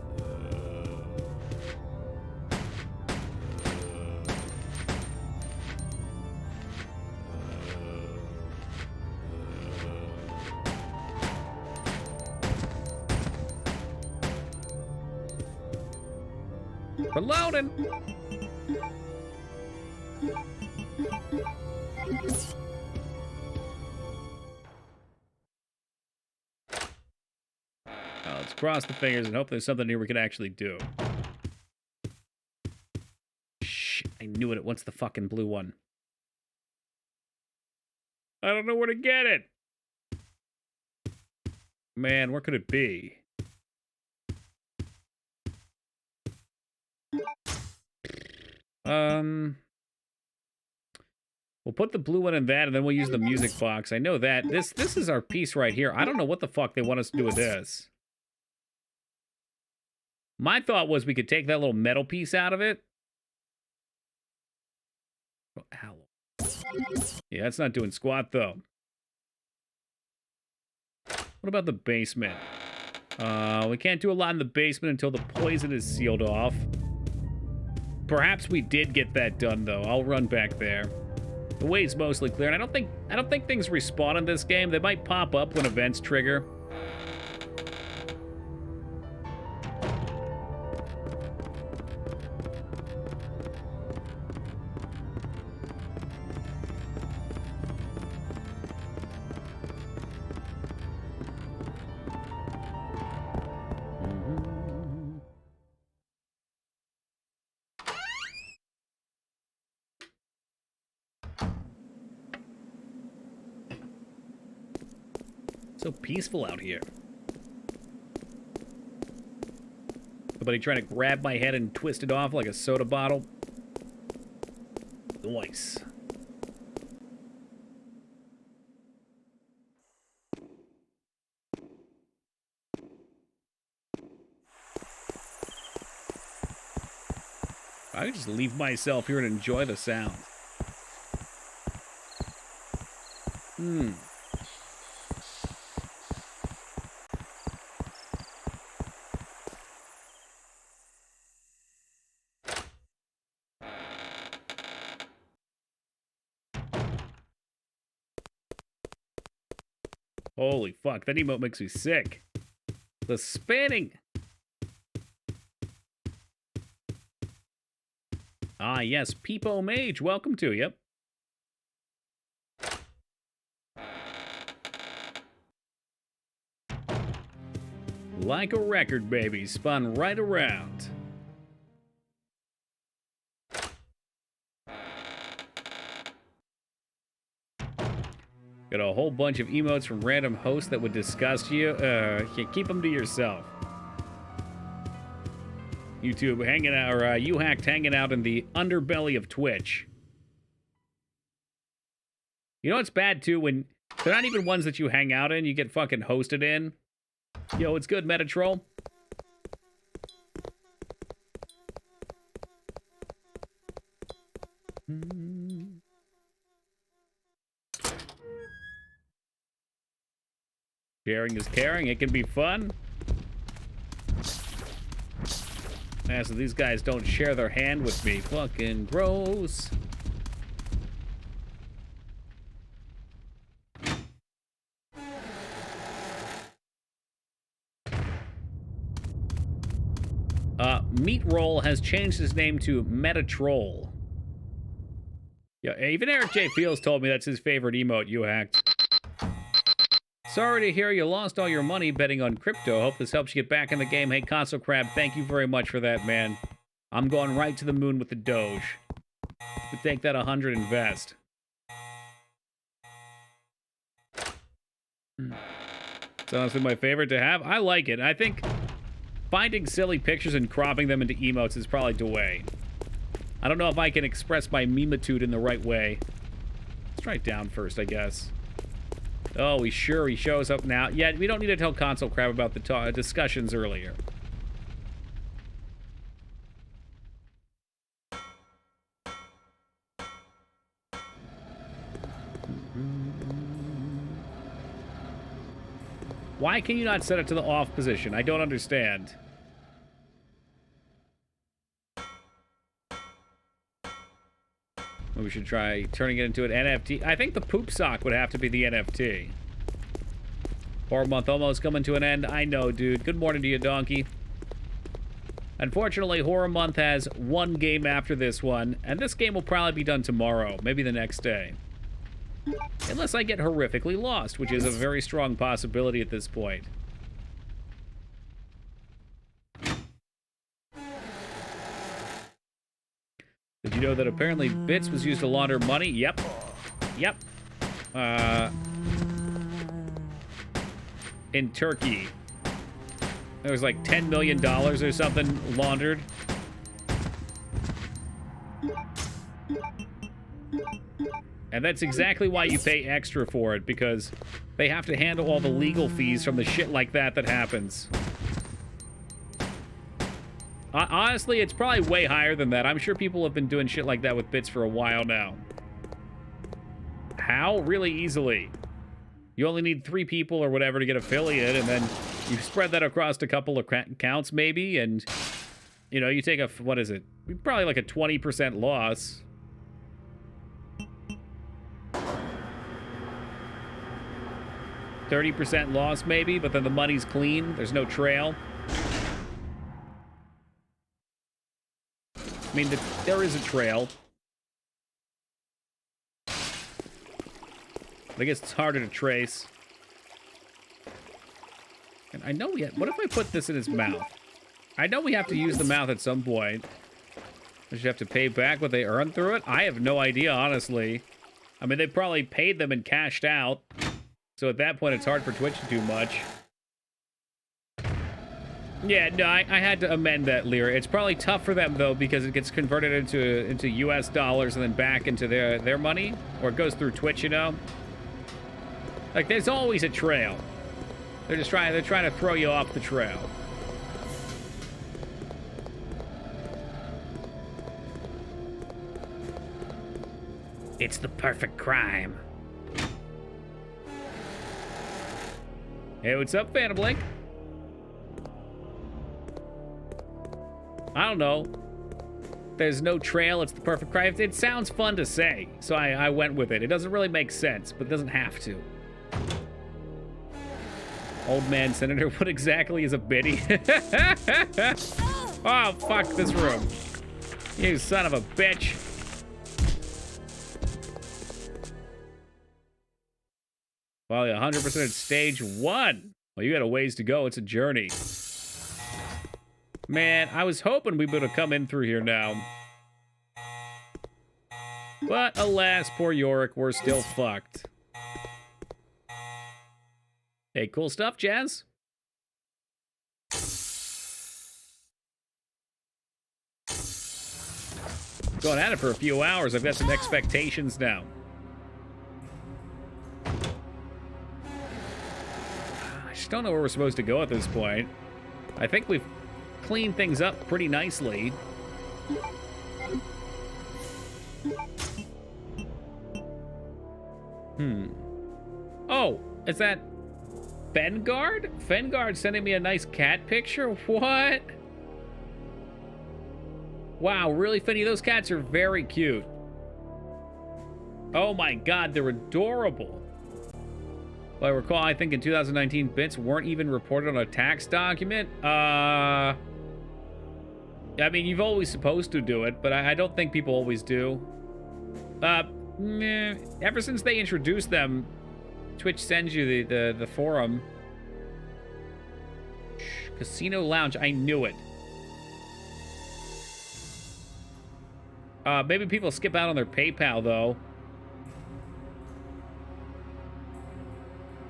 Reloading. Let's cross the fingers and hope there's something here we can actually do. Shit, I knew it. What's the fucking blue one? I don't know where to get it. Man, where could it be? We'll put the blue one in that, and then we'll use the music box. I know that. This is our piece right here. I don't know what the fuck they want us to do with this. My thought was we could take that little metal piece out of it. Oh, ow. Yeah, that's not doing squat, though. What about the basement? We can't do a lot in the basement until the poison is sealed off. Perhaps we did get that done, though. I'll run back there. The way's mostly clear, and I don't think things respawn in this game. They might pop up when events trigger. So peaceful out here. Somebody trying to grab my head and twist it off like a soda bottle. Nice. I could just leave myself here and enjoy the sound. Holy fuck, that emote makes me sick. The spinning. Ah, yes, Peepo Mage, welcome to you. Like a record, baby, spun right around. Got a whole bunch of emotes from random hosts that would disgust you. Keep them to yourself. YouTube hanging out, or you hacked hanging out in the underbelly of Twitch. You know what's bad too? When they're not even ones that you hang out in, you get fucking hosted in. Yo, it's good, Metatroll. Sharing is caring. It can be fun. Yeah, so these guys don't share their hand with me. Fucking gross. Meat Roll has changed his name to Metatroll. Yeah, even Eric J. Fields told me that's his favorite emote you hacked. Sorry to hear you lost all your money betting on crypto. Hope this helps you get back in the game. Hey, Console Crab, thank you very much for that, man. I'm going right to the moon with the Doge. To take that 100 invest. It's honestly my favorite to have. I like it. I think finding silly pictures and cropping them into emotes is probably the way. I don't know if I can express my memitude in the right way. Let's try it down first, I guess. Oh, he shows up now. Yeah, we don't need to tell Console Crab about the discussions earlier. Why can you not set it to the off position? I don't understand. We should try turning it into an NFT. I think the poop sock would have to be the NFT. Horror month almost coming to an end. I know, dude. Good morning to you, donkey. Unfortunately, Horror month has one game after this one, and this game will probably be done tomorrow, maybe the next day. Unless I get horrifically lost, which is a very strong possibility at this point. Did you know that apparently Bits was used to launder money? Yep. Yep. In Turkey. There was like $10 million or something laundered. And that's exactly why you pay extra for it, because they have to handle all the legal fees from the shit like that happens. Honestly, it's probably way higher than that. I'm sure people have been doing shit like that with Bits for a while now. How? Really easily. You only need 3 people or whatever to get affiliate, and then you spread that across a couple of accounts maybe, and, you know, you take a, what is it? Probably like a 20% loss. %30 loss maybe, but then the money's clean. There's no trail. I mean, there is a trail. I guess it's harder to trace. And I know we have, what if I put this in his mouth? I know we have to use the mouth at some point. Does you have to pay back what they earned through it? I have no idea, honestly. I mean, they probably paid them and cashed out. So at that point, it's hard for Twitch to do much. Yeah, no, I had to amend that, Lyra. It's probably tough for them, though, because it gets converted into US dollars and then back into their money. Or it goes through Twitch, you know? Like, there's always a trail. They're trying to throw you off the trail. It's the perfect crime. Hey, what's up, Phantom Blink? I don't know. There's no trail, it's the perfect crime. It sounds fun to say, so I went with it. It doesn't really make sense, but it doesn't have to. Old man senator, what exactly is a biddy? Oh, fuck this room. You son of a bitch. Well, 100% at stage 1. Well, you got a ways to go. It's a journey. Man, I was hoping we would have come in through here now. But alas, poor Yorick, we're still fucked. Hey, cool stuff, Jazz. Going at it for a few hours. I've got some expectations now. I just don't know where we're supposed to go at this point. I think we've cleaned things up pretty nicely. Oh, is that Fengard? Fengard sending me a nice cat picture? What? Wow, really, Finny? Those cats are very cute. Oh my god, they're adorable. Well, I recall, I think in 2019, bits weren't even reported on a tax document. I mean, you've always supposed to do it, but I don't think people always do. Ever since they introduced them, Twitch sends you the forum. Shh, Casino Lounge, I knew it. Maybe people skip out on their PayPal, though.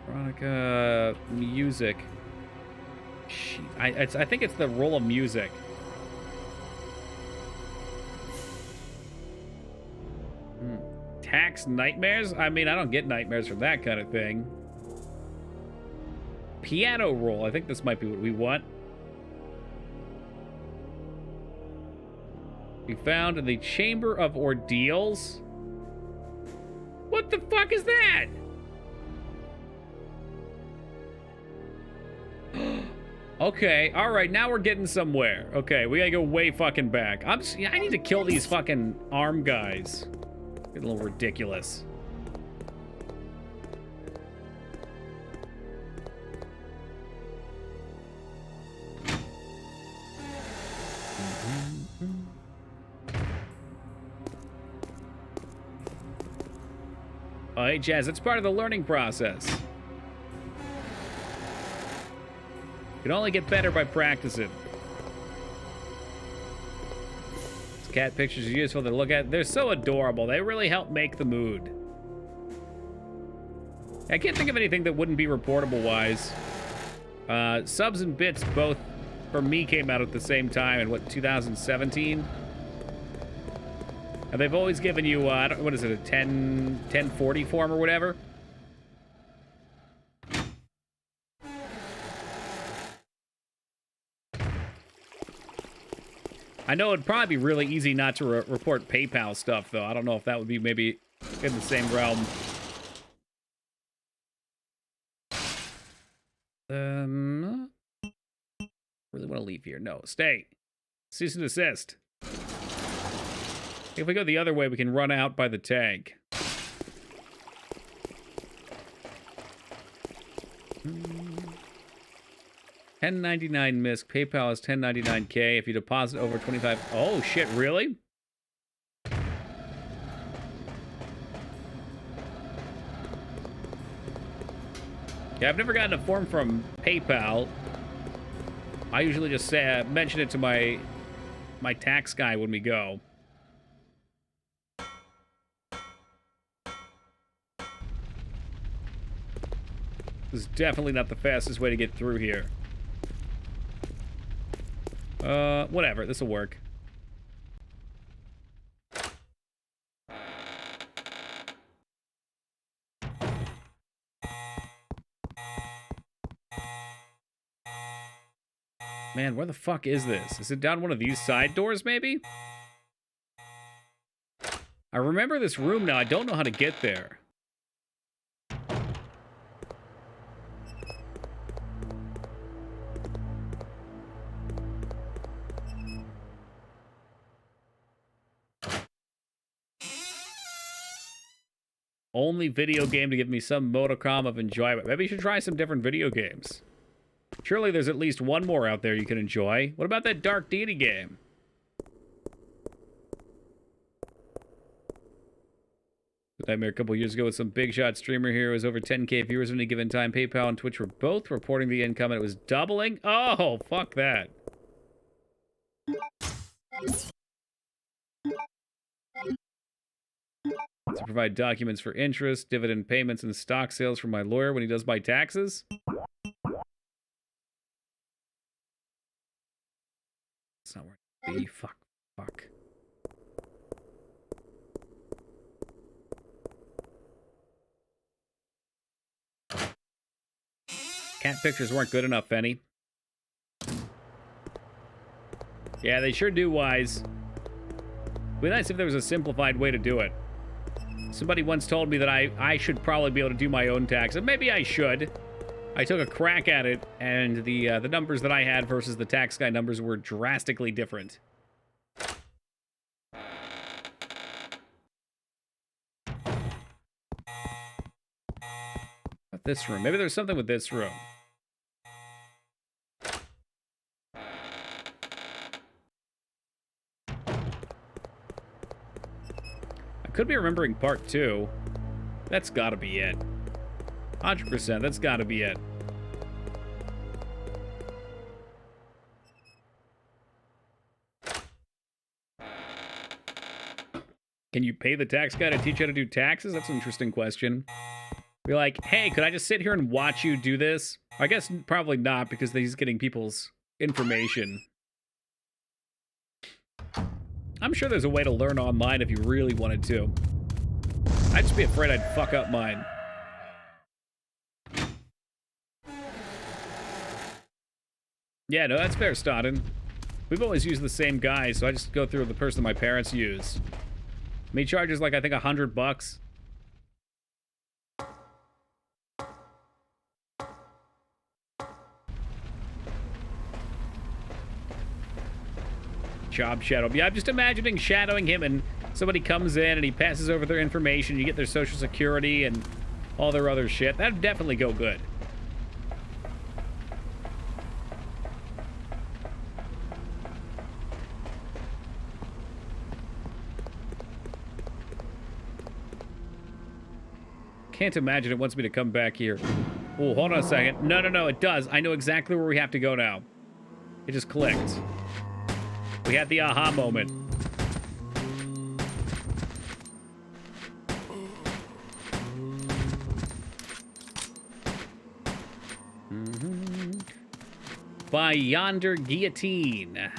Veronica music. I think it's the roll of music. Tax nightmares? I mean, I don't get nightmares from that kind of thing. Piano roll. I think this might be what we want. We found in the Chamber of Ordeals. What the fuck is that? Okay, all right, now we're getting somewhere. Okay, we gotta go way fucking back. I need to kill these fucking arm guys. Getting a little ridiculous. Oh, hey, Jazz, it's part of the learning process. You can only get better by practicing. These cat pictures are useful to look at. They're so adorable. They really help make the mood. I can't think of anything that wouldn't be reportable-wise. Subs and Bits both, for me, came out at the same time in, what, 2017? And they've always given you, what is it, a 1040 form or whatever? I know it'd probably be really easy not to report PayPal stuff, though. I don't know if that would be maybe in the same realm. Really want to leave here. No, stay. Cease and desist. If we go the other way, we can run out by the tank. $10.99 MISC. PayPal is $10.99K if you deposit over 25. Oh shit! Really? Yeah, I've never gotten a form from PayPal. I usually just say mention it to my tax guy when we go. This is definitely not the fastest way to get through here. Whatever. This'll work. Man, where the fuck is this? Is it down one of these side doors, maybe? I remember this room now. I don't know how to get there. Only video game to give me some modicum of enjoyment. Maybe you should try some different video games. Surely there's at least one more out there you can enjoy. What about that Dark Deity game? Nightmare a couple years ago with some big shot streamer here who has over 10K viewers at any given time. PayPal and Twitch were both reporting the income and it was doubling. Oh, fuck that. To provide documents for interest, dividend payments, and stock sales from my lawyer when he does my taxes. It's not where I need to be. Fuck. Cat pictures weren't good enough, Fenny. Yeah, they sure do, Wise. It'd be nice if there was a simplified way to do it. Somebody once told me that I should probably be able to do my own tax, and maybe I should. I took a crack at it, and the numbers that I had versus the tax guy numbers were drastically different. Not this room. Maybe there's something with this room. could be remembering part 2. That's gotta be it. 100%, that's gotta be it. Can you pay the tax guy to teach you how to do taxes? That's an interesting question. You're like, hey, could I just sit here and watch you do this? I guess probably not, because he's getting people's information. I'm sure there's a way to learn online if you really wanted to. I'd just be afraid I'd fuck up mine. Yeah, no, that's fair, Stodden. We've always used the same guy, so I just go through the person my parents use. And he charges like, I think, $100. Job shadow. Yeah, I'm just imagining shadowing him and somebody comes in and he passes over their information, you get their social security and all their other shit. That'd definitely go good. Can't imagine it wants me to come back here. Oh, hold on a second. No, no, no, it does. I know exactly where we have to go now. It just clicked. We had the aha moment. By yonder guillotine.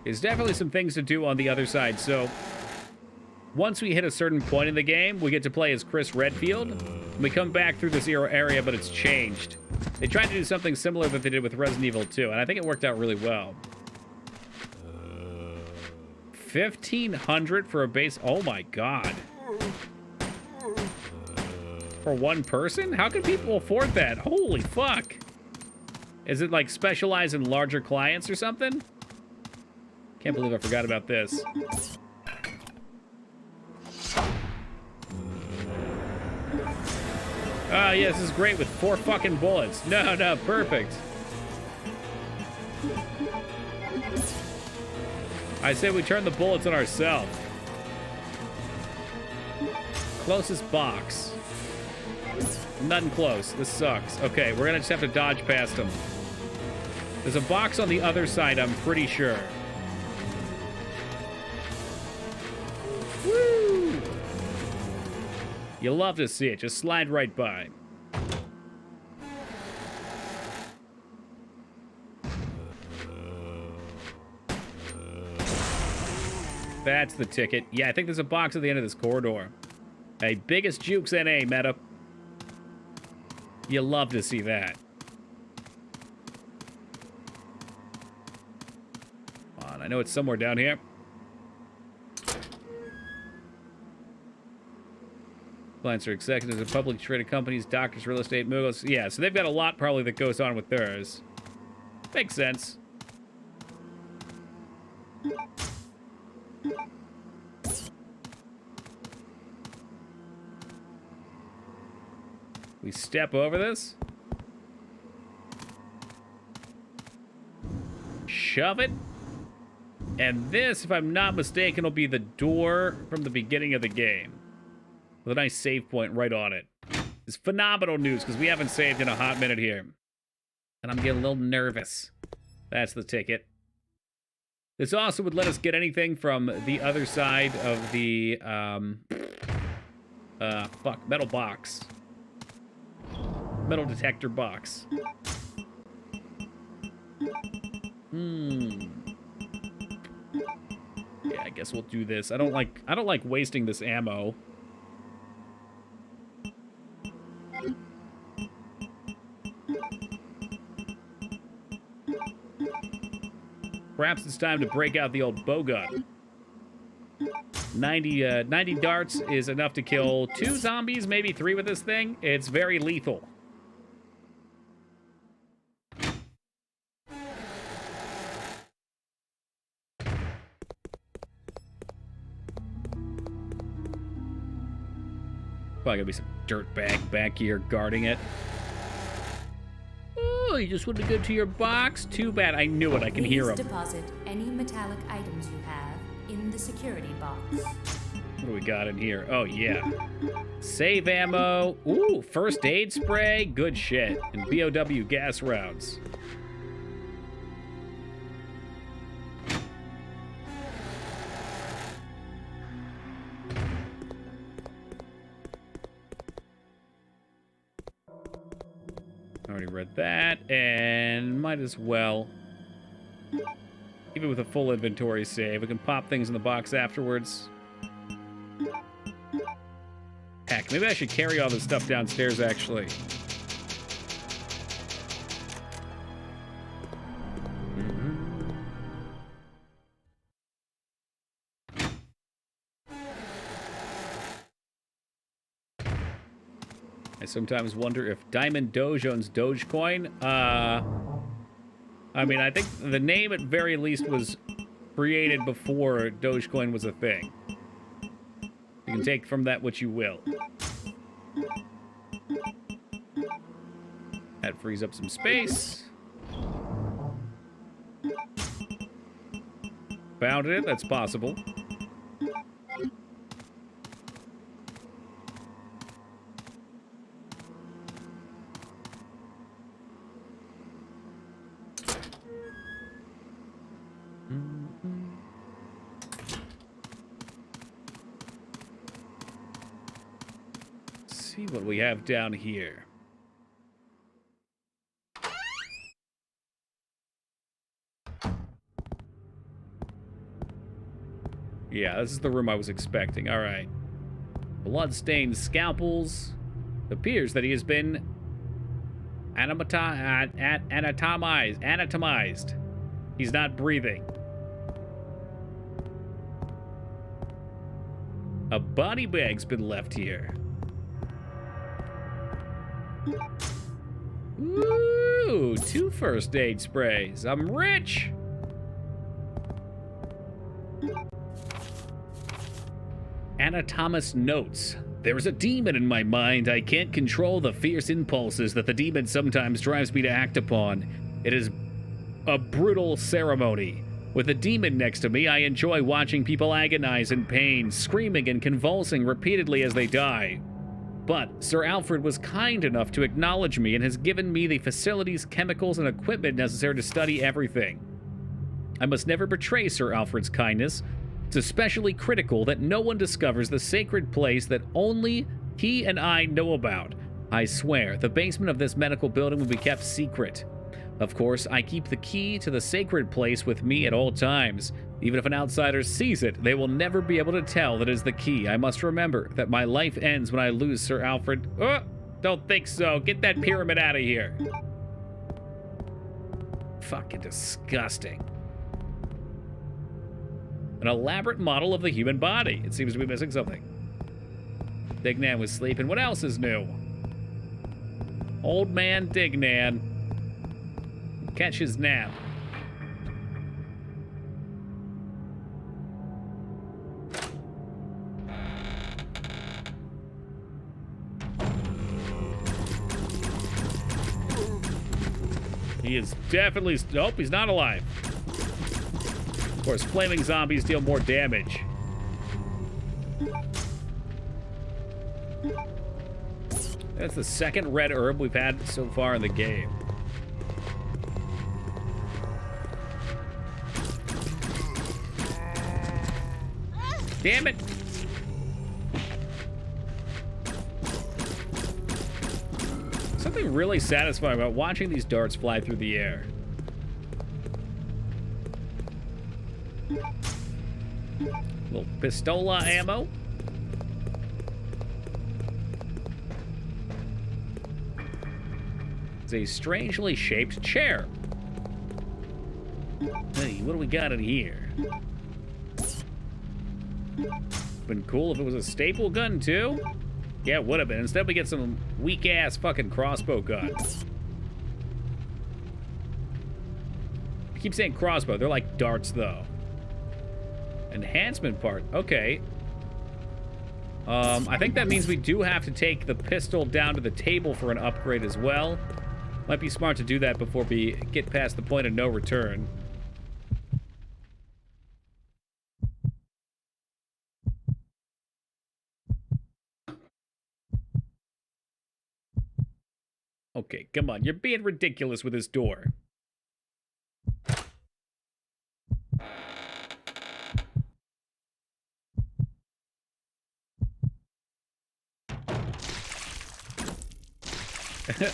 There's definitely some things to do on the other side. So once we hit a certain point in the game, we get to play as Chris Redfield. We come back through this area, but it's changed. They tried to do something similar that they did with Resident Evil 2, and I think it worked out really well. 1,500 for a base. Oh my god. For one person? How can people afford that? Holy fuck. Is it like specialized in larger clients or something? Can't believe I forgot about this. Ah, yeah, this is great with 4 fucking bullets. No, no, perfect. I say we turn the bullets on ourselves. Closest box. Nothing close. This sucks. Okay, we're gonna just have to dodge past them. There's a box on the other side, I'm pretty sure. Woo! You love to see it. Just slide right by. That's the ticket. Yeah, I think there's a box at the end of this corridor. Hey, biggest jukes NA, meta. You love to see that. Come on, I know it's somewhere down here. Clients are executives of publicly traded companies, doctors, real estate, moguls. Yeah, so they've got a lot probably that goes on with theirs. Makes sense. We step over this. Shove it. And this, if I'm not mistaken, will be the door from the beginning of the game. With a nice save point right on it. It's phenomenal news, because we haven't saved in a hot minute here. And I'm getting a little nervous. That's the ticket. This also would let us get anything from the other side of the, metal box. Metal detector box. Yeah, I guess we'll do this. I don't like wasting this ammo. Perhaps it's time to break out the old bow gun. 90 darts is enough to kill 2 zombies, maybe 3 with this thing. It's very lethal. Probably gonna be some dirtbag back here guarding it. Oh, you just want to go to your box? Too bad. I knew it. I can hear him. Please deposit any metallic items you have in the security box. What do we got in here? Oh, yeah. Save ammo. Ooh, first aid spray. Good shit. And BOW gas rounds. Already read that, and might as well. Even with a full inventory save, we can pop things in the box afterwards. Heck, maybe I should carry all this stuff downstairs, actually. I sometimes wonder if Diamond Doge owns Dogecoin. I mean, I think the name at very least was created before Dogecoin was a thing. You can take from that what you will. That frees up some space. Found it, that's possible. See what we have down here. Yeah, this is the room I was expecting. All right. Blood-stained scalpels. Appears that he has been anatomized. He's not breathing. A body bag's been left here. Ooh, 2 first aid sprays. I'm rich. Anatomist notes. There is a demon in my mind. I can't control the fierce impulses that the demon sometimes drives me to act upon. It is a brutal ceremony. With the demon next to me, I enjoy watching people agonize in pain, screaming and convulsing repeatedly as they die. But Sir Alfred was kind enough to acknowledge me and has given me the facilities, chemicals, and equipment necessary to study everything. I must never betray Sir Alfred's kindness. It's especially critical that no one discovers the sacred place that only he and I know about. I swear, the basement of this medical building will be kept secret. Of course, I keep the key to the sacred place with me at all times. Even if an outsider sees it, they will never be able to tell that it is the key. I must remember that my life ends when I lose Sir Alfred. Oh, don't think so. Get that pyramid out of here. Fucking disgusting. An elaborate model of the human body. It seems to be missing something. Dignan was sleeping. What else is new? Old man Dignan. Catch his nap. He is definitely... Nope, he's not alive. Of course, flaming zombies deal more damage. That's the second red herb we've had so far in the game. Damn it! Something really satisfying about watching these darts fly through the air. Little pistola ammo. It's a strangely shaped chair. Hey, what do we got in here? Been cool if it was a staple gun too. Yeah, it would have been. Instead, we get some weak-ass fucking crossbow guns. I keep saying crossbow. They're like darts, though. Enhancement part. Okay. I think that means we do have to take the pistol down to the table for an upgrade as well. Might be smart to do that before we get past the point of no return. Okay, come on. You're being ridiculous with this door. Oh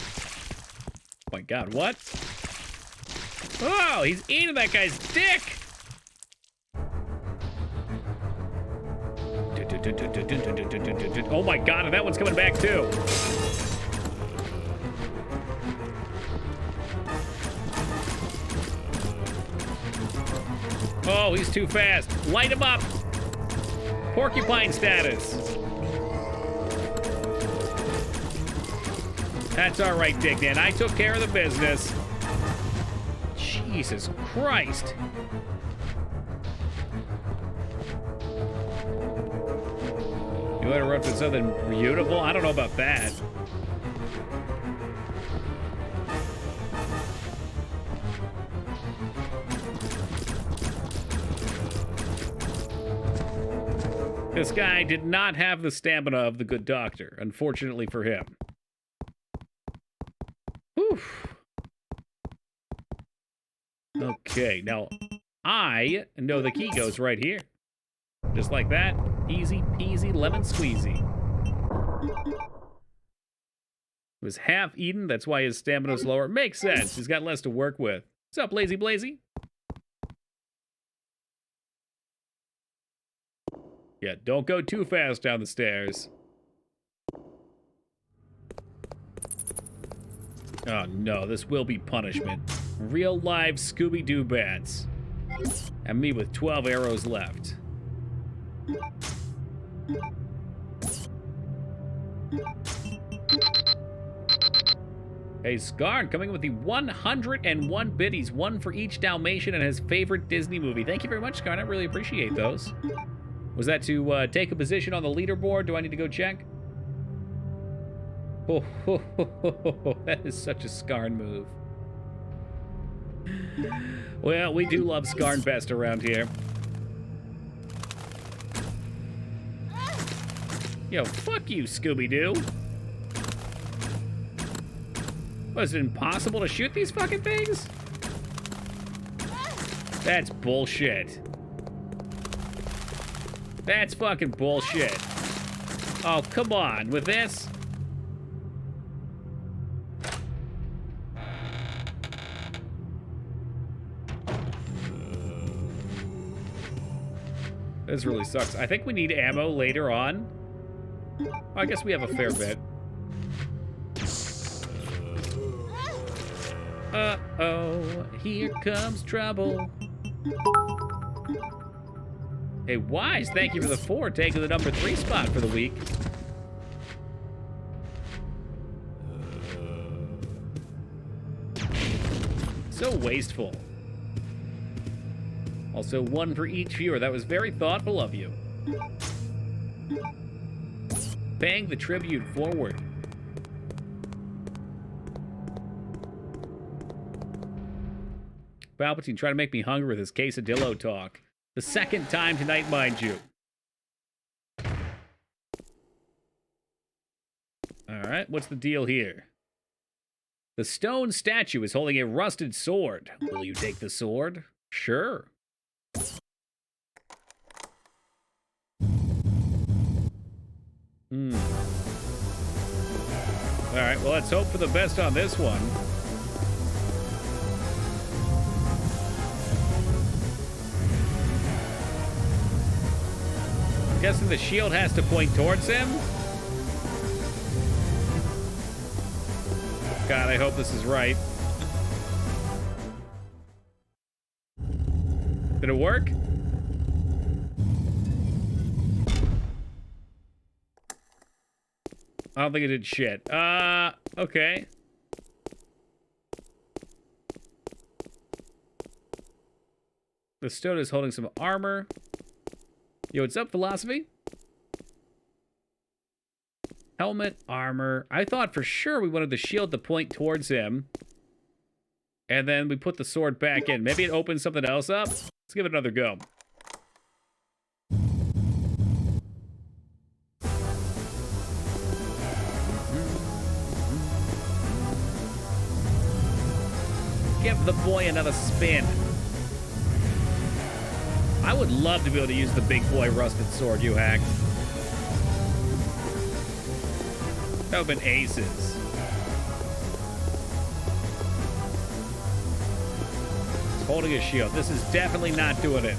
my god, what? Oh, he's eating that guy's dick! Oh my god, and that one's coming back too. Oh, he's too fast. Light him up! Porcupine status. That's all right, Dignan. I took care of the business. Jesus Christ. You interrupted something beautiful? I don't know about that. This guy did not have the stamina of the good doctor, unfortunately for him. Whew. Okay, now I know the key goes right here. Just like that. Easy peasy lemon squeezy. He was half eaten, that's why his stamina's lower. Makes sense, he's got less to work with. What's up, Lazy Blazy? Yeah, don't go too fast down the stairs. Oh no, this will be punishment. Real live Scooby-Doo bats. And me with 12 arrows left. Hey, Scarn coming with the 101 biddies, one for each Dalmatian and his favorite Disney movie. Thank you very much, Scarn. I really appreciate those. Was that to take a position on the leaderboard? Do I need to go check? Oh, that is such a Scarn move. Well, we do love Scarn best around here. Yo, fuck you, Scooby-Doo. Was it impossible to shoot these fucking things? That's bullshit. That's fucking bullshit. Oh, come on. With this? This really sucks. I think we need ammo later on. Oh, I guess we have a fair bit. Uh-oh, here comes trouble. Hey, Wise, thank you for the 4, taking the number 3 spot for the week. So wasteful. Also, 1 for each viewer. That was very thoughtful of you. Paying the tribute forward. Palpatine trying to make me hungry with his quesadillo talk. The second time tonight, mind you. Alright, what's the deal here? The stone statue is holding a rusted sword. Will you take the sword? Sure. Alright, well, let's hope for the best on this one. I'm guessing the shield has to point towards him? God, I hope this is right. Did it work? I don't think it did shit. Okay. The stone is holding some armor. Yo, what's up, Philosophy? Helmet, armor. I thought for sure we wanted the shield to point towards him. And then we put the sword back in. Maybe it opens something else up? Let's give it another go. Give the boy another spin. I would love to be able to use the big boy rusted sword you hacked. That would have been aces. It's holding a shield. This is definitely not doing it.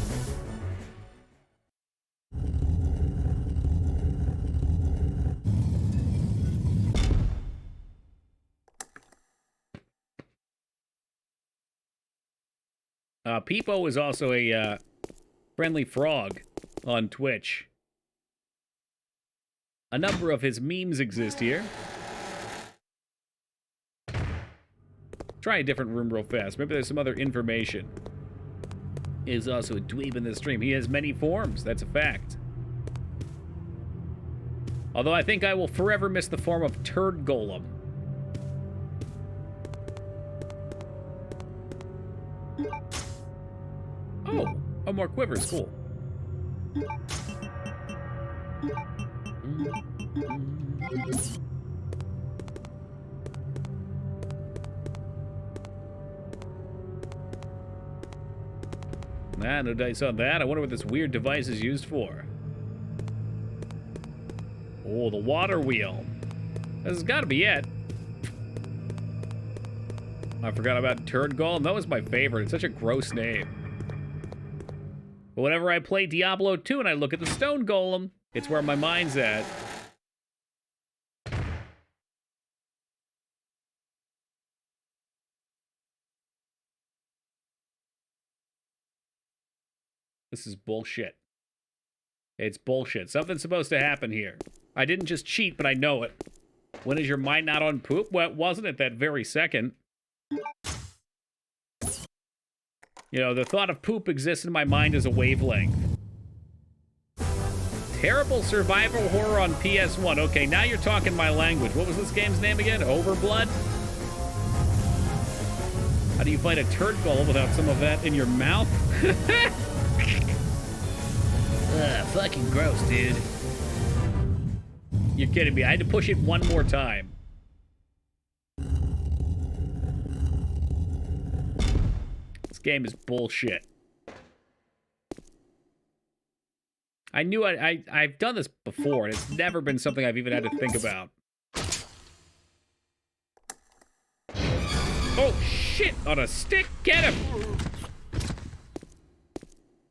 Peepo is also a friendly frog on Twitch. A number of his memes exist here. Try a different room real fast. Maybe there's some other information. He is also a dweeb in this stream. He has many forms. That's a fact. Although I think I will forever miss the form of Turd Golem. Oh, more quivers. Cool. Nah, no dice on that. I wonder what this weird device is used for. Oh, the water wheel. This has got to be it. I forgot about Turd Golem. That was my favorite. It's such a gross name. But whenever I play Diablo 2 and I look at the Stone Golem, it's where my mind's at. This is bullshit. It's bullshit. Something's supposed to happen here. I didn't just cheat, but I know it. When is your mind not on poop? Well, it wasn't at that very second. You know, the thought of poop exists in my mind as a wavelength. Terrible survival horror on PS1. Okay, now you're talking my language. What was this game's name again? Overblood? How do you fight a turd golem without some of that in your mouth? Ugh, fucking gross, dude. You're kidding me. I had to push it one more time. This game is bullshit. I knew I've done this before, and it's never been something I've even had to think about. Oh, shit! On a stick! Get him!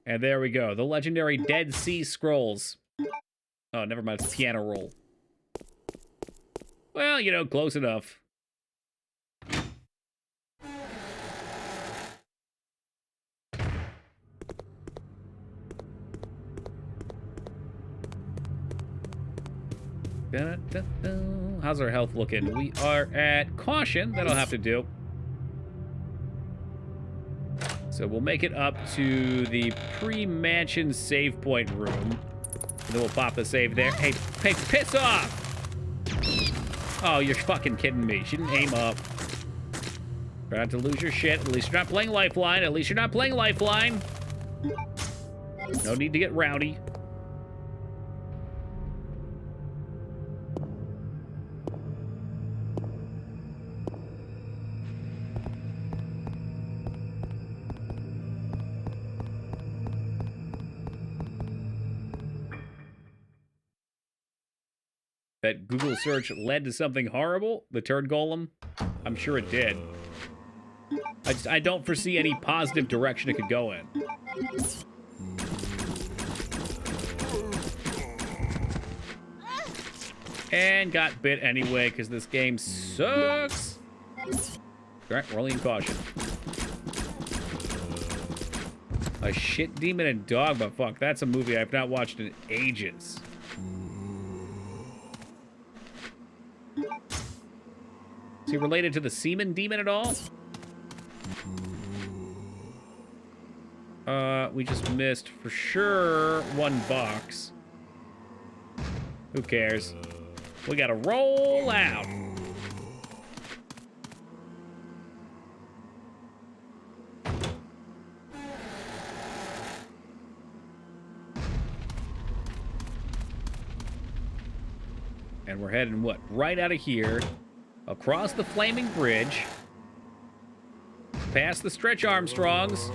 And there we go. The legendary Dead Sea Scrolls. Oh, never mind. It's piano roll. Well, you know, close enough. How's our health looking? We are at caution. That'll have to do. So we'll make it up to the pre-mansion save point room. And then we'll pop the save there. Hey, piss off! Oh, you're fucking kidding me. She didn't aim up. Try not to lose your shit. At least you're not playing Lifeline. At least you're not playing Lifeline. No need to get rowdy. That Google search led to something horrible? The Turd Golem? I'm sure it did. I don't foresee any positive direction it could go in. And got bit anyway, because this game sucks. Alright, rolling caution. A shit demon and dog, but fuck, that's a movie I've not watched in ages. Is he related to the semen demon at all? We just missed, for sure, one box. Who cares? We gotta roll out. And we're heading, what, right out of here, across the flaming bridge, past the Stretch Armstrongs.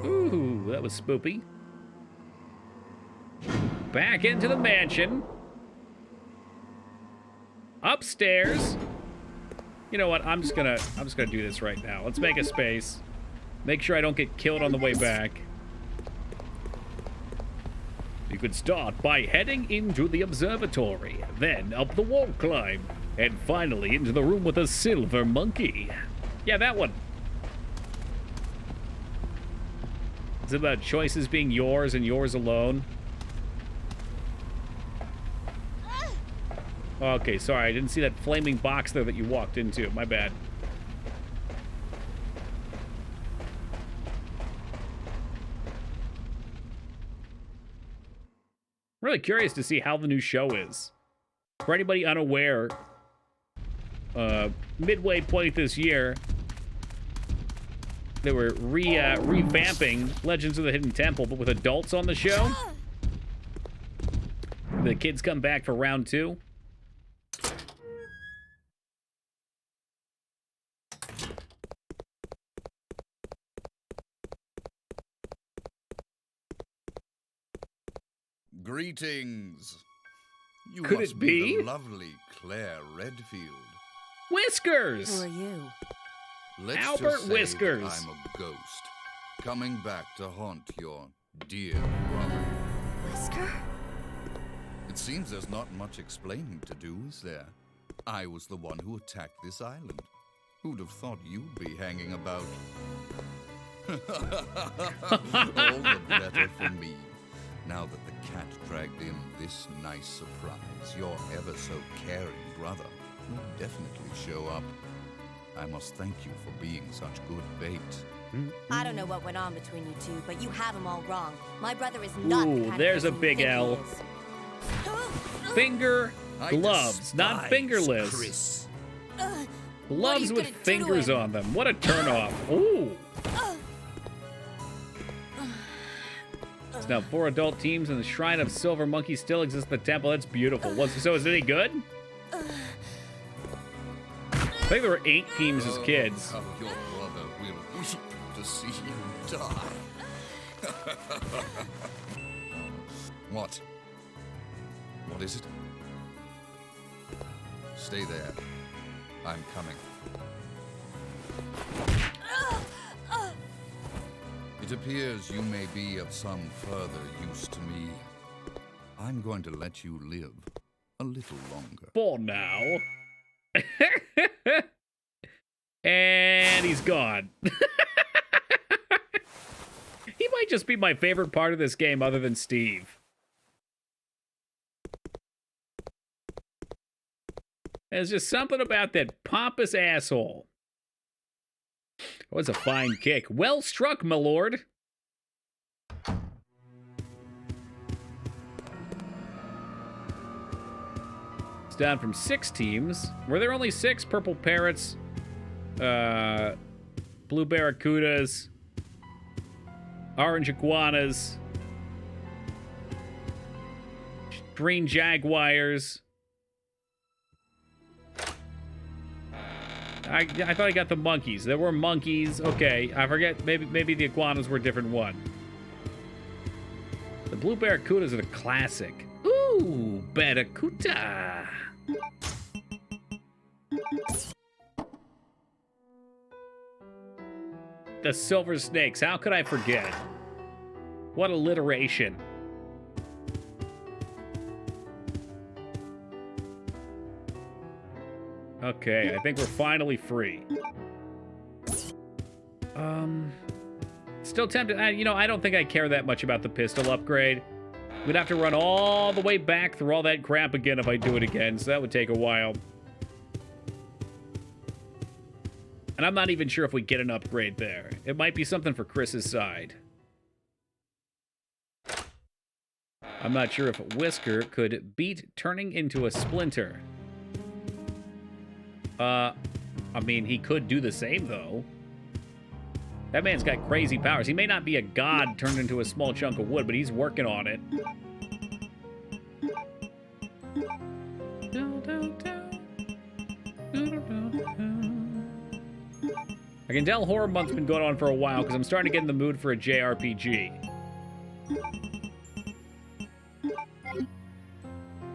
Ooh, that was spoopy. Back into the mansion. Upstairs. You know what? I'm just gonna do this right now. Let's make a space. Make sure I don't get killed on the way back. You could start by heading into the observatory, then up the wall climb, and finally into the room with a silver monkey. Yeah, that one. It's about choices being yours and yours alone. Okay, sorry, I didn't see that flaming box there that you walked into. My bad. Really curious to see how the new show is. For anybody unaware, midway point this year, they were revamping Legends of the Hidden Temple, but with adults on the show. The kids come back for round 2. Greetings. You Could must it be? The lovely Claire Redfield. Whiskers! Who are you? Let's Albert just say Whiskers. that I'm a ghost, coming back to haunt your dear brother. Whisker? It seems there's not much explaining to do, is there? I was the one who attacked this island. Who'd have thought you'd be hanging about? All the better for me. Now that the cat dragged in this nice surprise, your ever so caring brother will definitely show up. I must thank you for being such good bait. I don't know what went on between you two, but you have them all wrong. My brother is not the Ooh, kind there's a of person big you think he L. is. Finger I gloves, not despise fingerless. Chris. Gloves with fingers on them. What a turnoff. Ooh. Now, 4 adult teams and the Shrine of Silver Monkey still exists in the temple. That's beautiful. So is it any good? I think there were 8 teams as kids. How your brother will weep to see you die. What? What is it? Stay there. I'm coming. It appears you may be of some further use to me. I'm going to let you live a little longer. For now. And he's gone. He might just be my favorite part of this game other than Steve. There's just something about that pompous asshole. That was a fine kick. Well struck, my lord. It's down from 6 teams. Were there only 6? Purple Parrots, Blue Barracudas, Orange Iguanas, Green Jaguars. I thought I got the monkeys. There were monkeys. Okay, I forget. Maybe the iguanas were a different one. The blue barracudas are the classic. Ooh, barracuda. The silver snakes. How could I forget? What alliteration. Okay, I think we're finally free. Still tempted. I don't think I care that much about the pistol upgrade. We'd have to run all the way back through all that crap again if I do it again, so that would take a while. And I'm not even sure if we get an upgrade there. It might be something for Chris's side. I'm not sure if Whisker could beat turning into a splinter. I mean, he could do the same, though. That man's got crazy powers. He may not be a god turned into a small chunk of wood, but he's working on it. I can tell Horror Month's been going on for a while because I'm starting to get in the mood for a JRPG.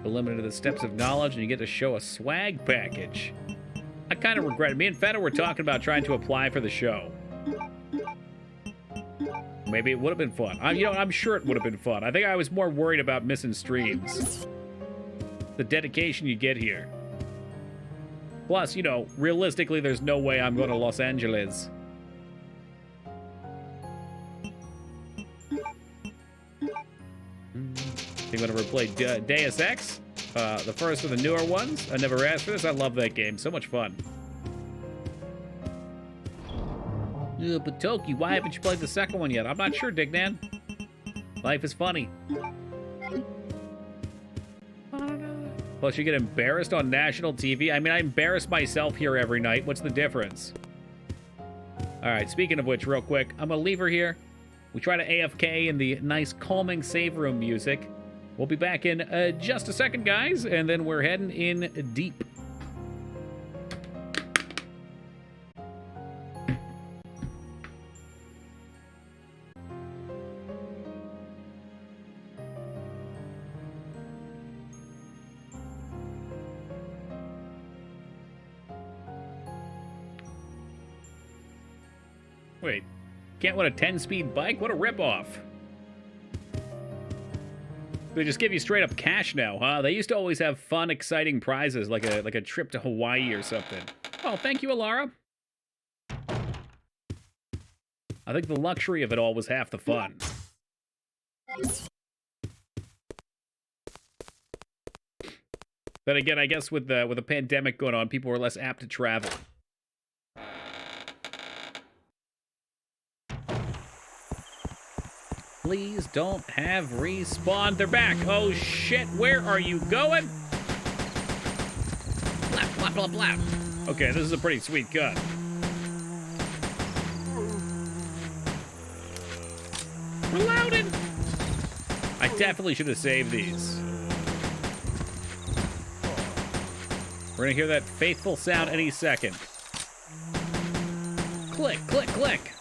We're limited to the steps of knowledge, and you get to show a swag package. I kind of regret it. Me and Feta were talking about trying to apply for the show. Maybe it would have been fun. I'm sure it would have been fun. I think I was more worried about missing streams. The dedication you get here. Plus, you know, realistically, there's no way I'm going to Los Angeles. Think I've ever played Deus Ex? The first of the newer ones. I never asked for this. I love that game. So much fun. But Toki, why haven't you played the second one yet? I'm not sure, Dignan. Life is funny. Plus, you get embarrassed on national TV. I mean, I embarrass myself here every night. What's the difference? All right, speaking of which, real quick, I'm going to leave her here. We try to AFK in the nice, calming save room music. We'll be back in just a second, guys, and then we're heading in deep. Wait, can't win a 10-speed bike? What a ripoff. They just give you straight up cash now, huh? They used to always have fun, exciting prizes, like a trip to Hawaii or something. Oh, thank you, Alara. I think the luxury of it all was half the fun. But again, I guess with the pandemic going on, people were less apt to travel. Please don't have respawn. They're back. Oh, shit. Where are you going? Blap, blap, blap, blap. Okay, this is a pretty sweet cut. Reloaded. I definitely should have saved these. We're going to hear that faithful sound any second. Click, click, click.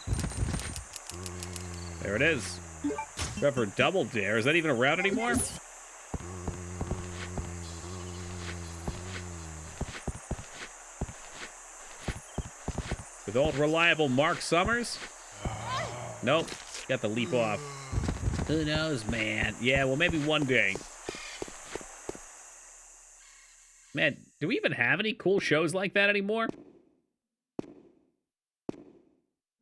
There it is. For Double Dare. Is that even around anymore? With old reliable Mark Summers? Nope. Got the leap off. Who knows, man? Yeah, well, maybe one day. Man, do we even have any cool shows like that anymore?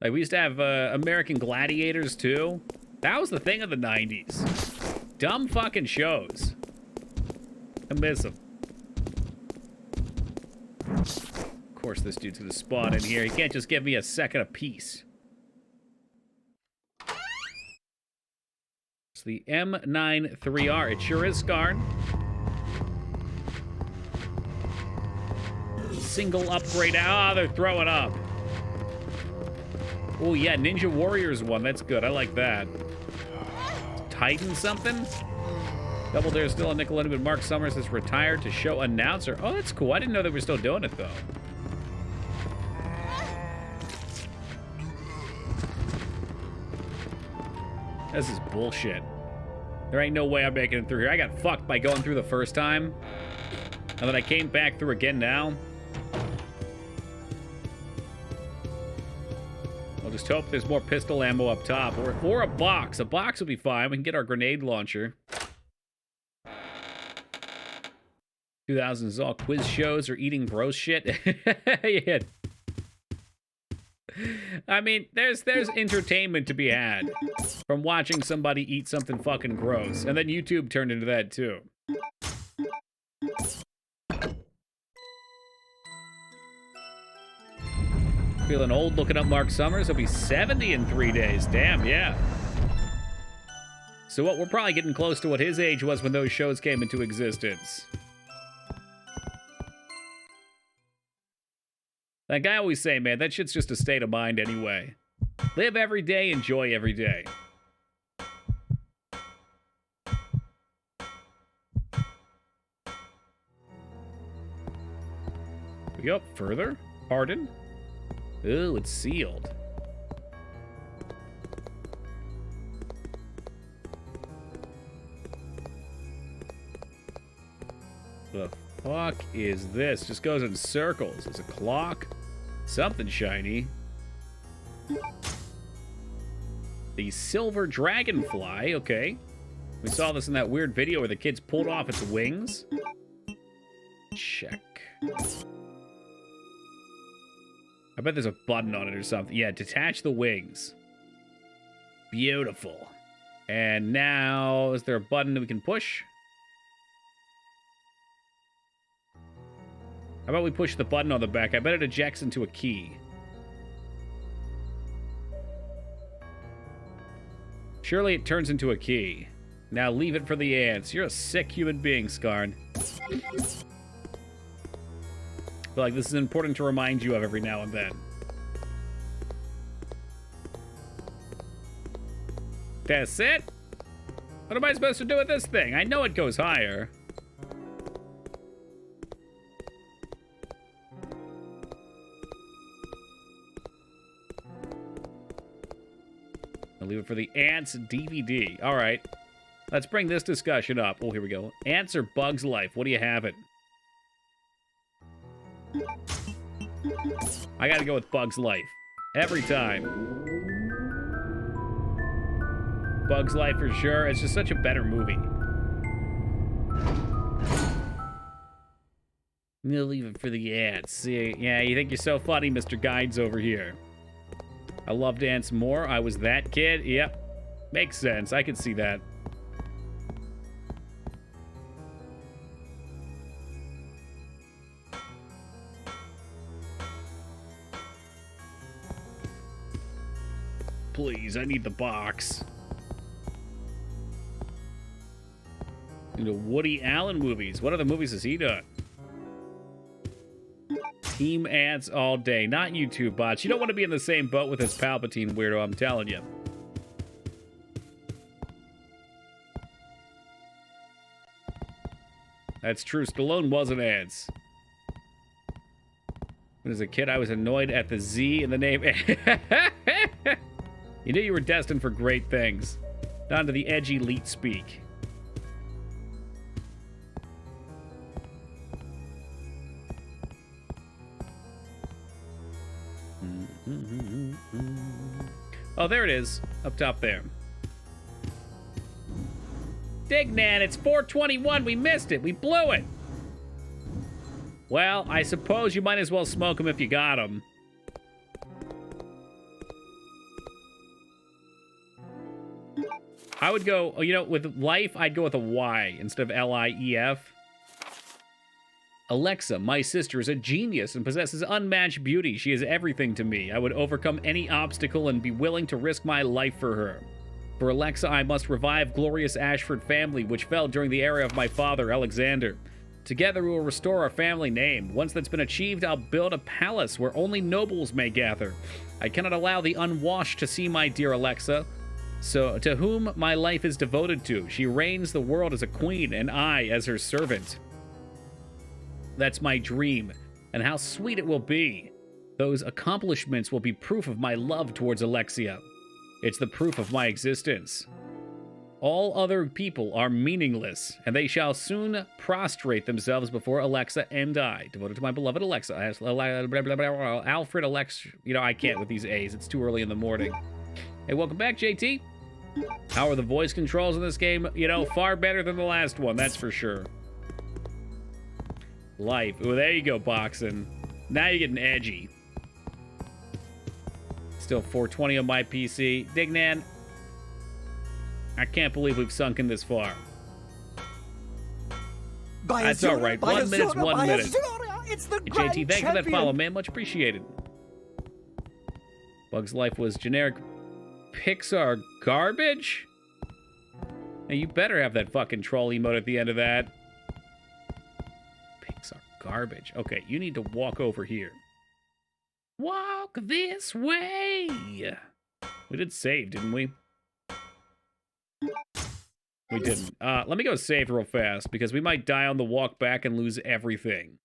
Like, we used to have American Gladiators, too. That was the thing of the 90s. Dumb fucking shows. I miss them. Of course, this dude's gonna spawn in here. He can't just give me a second apiece. It's the M93R. It sure is scarred. Single upgrade. Ah, they're throwing up. Oh, yeah, Ninja Warriors one. That's good. I like that. Titan something? Double Dare still on Nickelodeon, but Mark Summers has retired to show announcer. Oh, that's cool. I didn't know they were still doing it, though. This is bullshit. There ain't no way I'm making it through here. I got fucked by going through the first time. And then I came back through again now. I'll just hope there's more pistol ammo up top. Or a box. A box would be fine. We can get our grenade launcher. 2000s is all quiz shows or eating gross shit. Yeah. I mean, there's entertainment to be had from watching somebody eat something fucking gross. And then YouTube turned into that too. Feeling old looking up Mark Summers. He'll be 70 in 3 days. Damn, yeah. So what, we're probably getting close to what his age was when those shows came into existence. Like I always say, man, that shit's just a state of mind anyway. Live every day, enjoy every day. We go up further? Pardon? Ooh, it's sealed. The fuck is this? Just goes in circles. It's a clock. Something shiny. The silver dragonfly. Okay. We saw this in that weird video where the kids pulled off its wings. Check. I bet there's a button on it or something. Yeah, detach the wings. Beautiful. And now, is there a button that we can push? How about we push the button on the back? I bet it ejects into a key. Surely it turns into a key. Now leave it for the ants. You're a sick human being, Skarn. I feel like this is important to remind you of every now and then. That's it? What am I supposed to do with this thing? I know it goes higher. I'll leave it for the ants DVD. All right. Let's bring this discussion up. Oh, here we go. Ants or Bugs Life? What do you have it? I gotta go with Bugs Life. Every time. Bugs Life for sure. It's just such a better movie. We'll leave it for the ants. See, yeah, you think you're so funny, Mr. Guides over here. I loved ants more. I was that kid. Yep. Makes sense. I can see that. Please, I need the box. You know, Woody Allen movies. What other movies has he done? Team Ants all day. Not YouTube bots. You don't want to be in the same boat with this Palpatine weirdo, I'm telling you. That's true. Stallone wasn't ants. When as a kid, I was annoyed at the Z in the name. You knew you were destined for great things. Down to the edgy elite speak. Oh, there it is. Up top there. Dignan, it's 4:21. We missed it. We blew it. Well, I suppose you might as well smoke them if you got them. I would go, you know, with life, I'd go with a Y instead of L-I-E-F. Alexa, my sister, is a genius and possesses unmatched beauty. She is everything to me. I would overcome any obstacle and be willing to risk my life for her. For Alexa, I must revive glorious Ashford family, which fell during the era of my father, Alexander. Together we will restore our family name. Once that's been achieved, I'll build a palace where only nobles may gather. I cannot allow the unwashed to see my dear Alexa. So, to whom my life is devoted to. She reigns the world as a queen, and I as her servant. That's my dream, and how sweet it will be. Those accomplishments will be proof of my love towards Alexia. It's the proof of my existence. All other people are meaningless, and they shall soon prostrate themselves before Alexa and I. Devoted to my beloved Alexa. Alfred Alex. You know, I can't with these A's. It's too early in the morning. Hey, welcome back, JT. How are the voice controls in this game? You know, far better than the last one, that's for sure. Life. Oh, there you go, boxing. Now you're getting edgy. Still 420 on my PC. Dignan, I can't believe we've sunken this far. That's all right. 1 minute's 1 minute. It's the Hey, grand JT, thanks for that champion. follow, man. Much appreciated. Bug's Life was generic Pixar garbage? Now you better have that fucking troll emote at the end of that. Pixar garbage. Okay, you need to walk over here. Walk this way. We did save, didn't we? We didn't. Let me go save real fast, because we might die on the walk back and lose everything.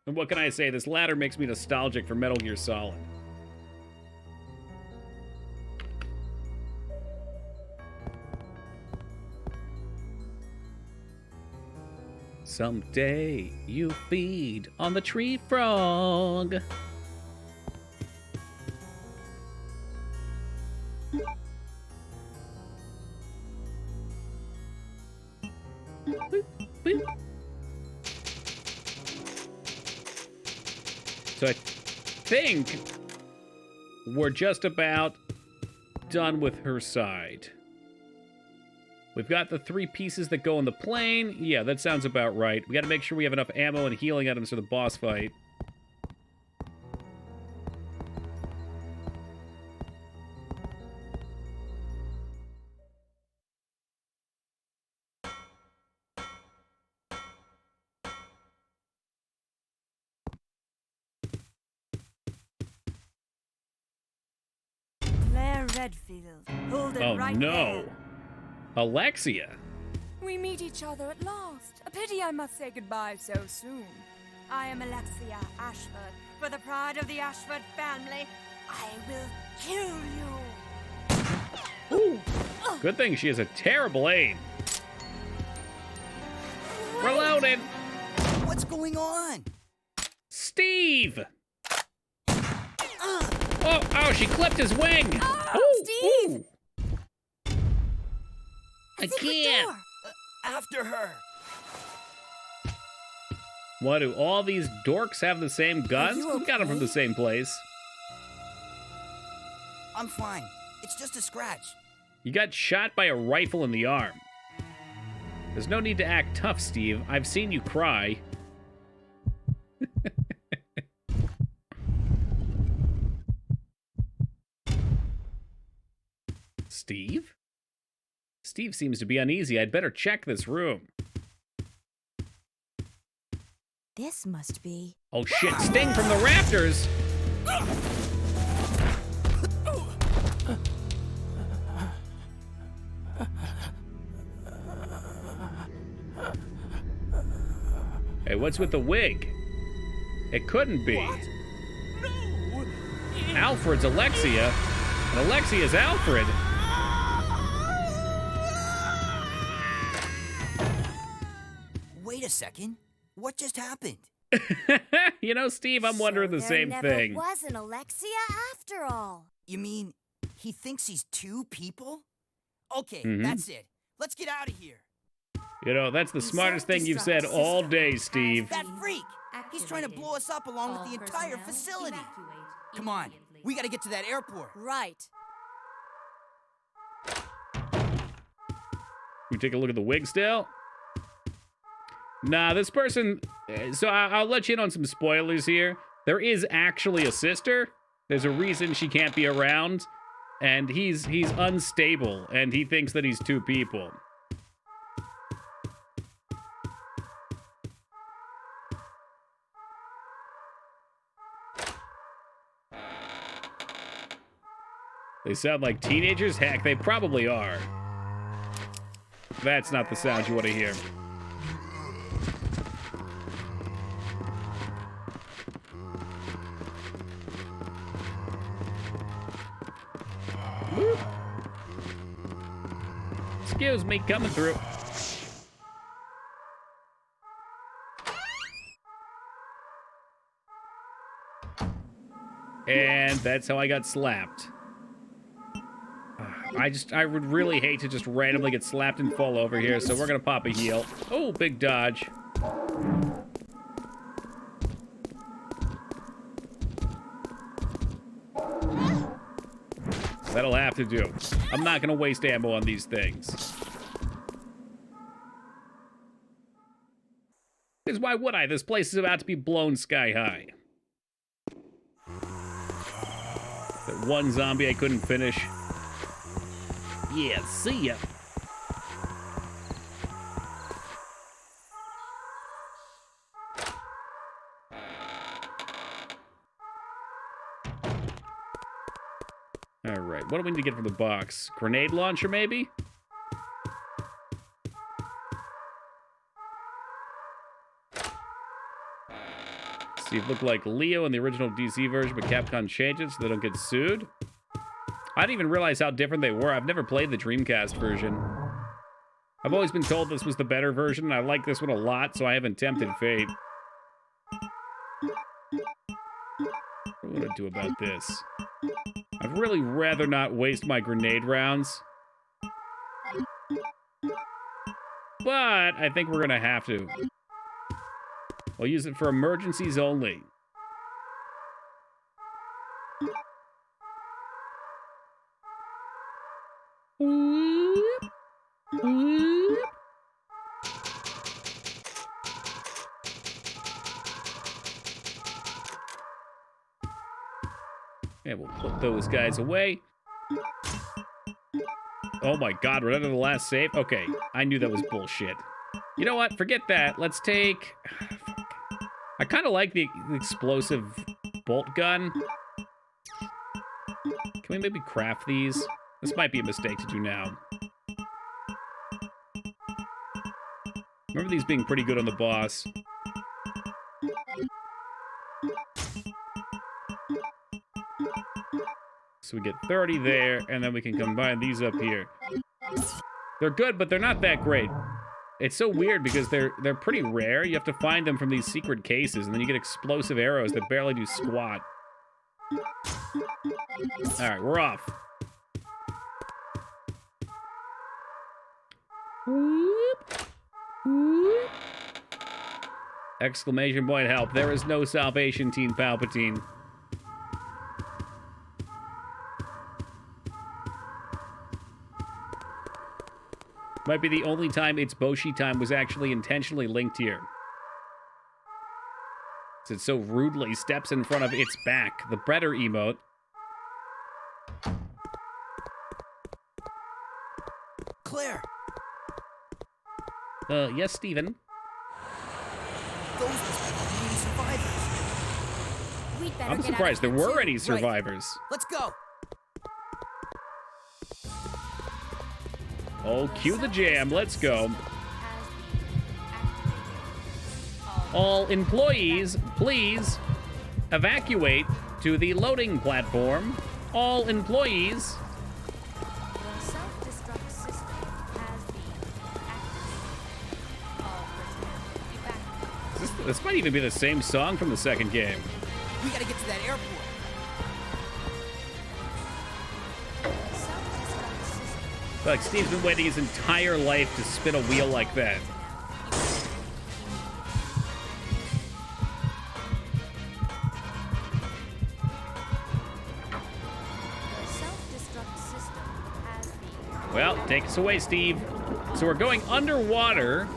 And what can I say? This ladder makes me nostalgic for Metal Gear Solid. Someday you feed on the tree frog. So I think we're just about done with her side. We've got the 3 pieces that go in the plane. Yeah, that sounds about right. We got to make sure we have enough ammo and healing items for the boss fight. Claire Redfield, hold it right no. there. Alexia. We meet each other at last. A pity I must say goodbye so soon. I am Alexia Ashford. For the pride of the Ashford family, I will kill you. Ooh. Good thing she has a terrible aim. Reloaded. What's going on? Steve. Oh, she clipped his wing. Oh, Steve. Ooh. I can't. After her. What, do all these dorks have the same guns? you We got them from the same place. I'm fine. It's just a scratch. You got shot by a rifle in the arm. There's no need to act tough, Steve. I've seen you cry. Steve? Steve seems to be uneasy. I'd better check this room. This must be... Oh shit, Sting from the rafters! Hey, what's with the wig? It couldn't be. What? No! Alfred's Alexia, and Alexia's Alfred. Wait a second. What just happened? You know, Steve, I'm wondering the same thing. There never was an Alexia after all. You mean he thinks he's 2 people? Okay, Mhm. that's it. Let's get out of here. You know, that's the smartest thing you've said all day, Steve. That freak! He's trying to blow us up along with the entire facility. Come on, we gotta get to that airport. Right. We take a look at the wig still. Nah, this person... So I'll let you in on some spoilers here. There is actually a sister. There's a reason she can't be around. And he's unstable, and he thinks that he's 2 people. They sound like teenagers? Heck, they probably are. That's not the sound you want to hear. Woo. Excuse me, coming through. And that's how I got slapped. I would really hate to just randomly get slapped and fall over here, so we're gonna pop a heal. Oh, big dodge. That'll have to do. I'm not gonna waste ammo on these things. Because why would I? This place is about to be blown sky high. That one zombie I couldn't finish. Yeah, see ya. What do we need to get from the box? Grenade launcher, maybe? Steve looked like Leo in the original DC version, but Capcom changed it so they don't get sued. I didn't even realize how different they were. I've never played the Dreamcast version. I've always been told this was the better version, and I like this one a lot, so I haven't tempted fate. What would I do about this? I'd really rather not waste my grenade rounds. But I think we're gonna have to. We'll use it for emergencies only. And we'll put those guys away. Oh my god, we're under the last save? Okay, I knew that was bullshit. You know what? Forget that. Let's take... I kind of like the explosive bolt gun. Can we maybe craft these? This might be a mistake to do now. Remember these being pretty good on the boss. So we get 30 there, and then we can combine these up here. They're good, but they're not that great. It's so weird because they're pretty rare. You have to find them from these secret cases, and then you get explosive arrows that barely do squat. All right, we're off. Whoop. Whoop. Exclamation point help. There is no salvation, Teen Palpatine. Might be the only time its Boshi time was actually intentionally linked here. It so rudely steps in front of its back. The better emote. Claire! Yes, Steven? Those must be survivors. We'd better I'm get surprised out there of here were too. any survivors. Right. Let's go! Oh, cue the jam. Let's go. All employees, please evacuate to the loading platform. All employees. The self-destruct system has been activated. All personnel evacuate. This might even be the same song from the second game. We gotta get to that airport. I feel like Steve's been waiting his entire life to spin a wheel like that. The self-destruct system has been... Well, take us away, Steve. So we're going underwater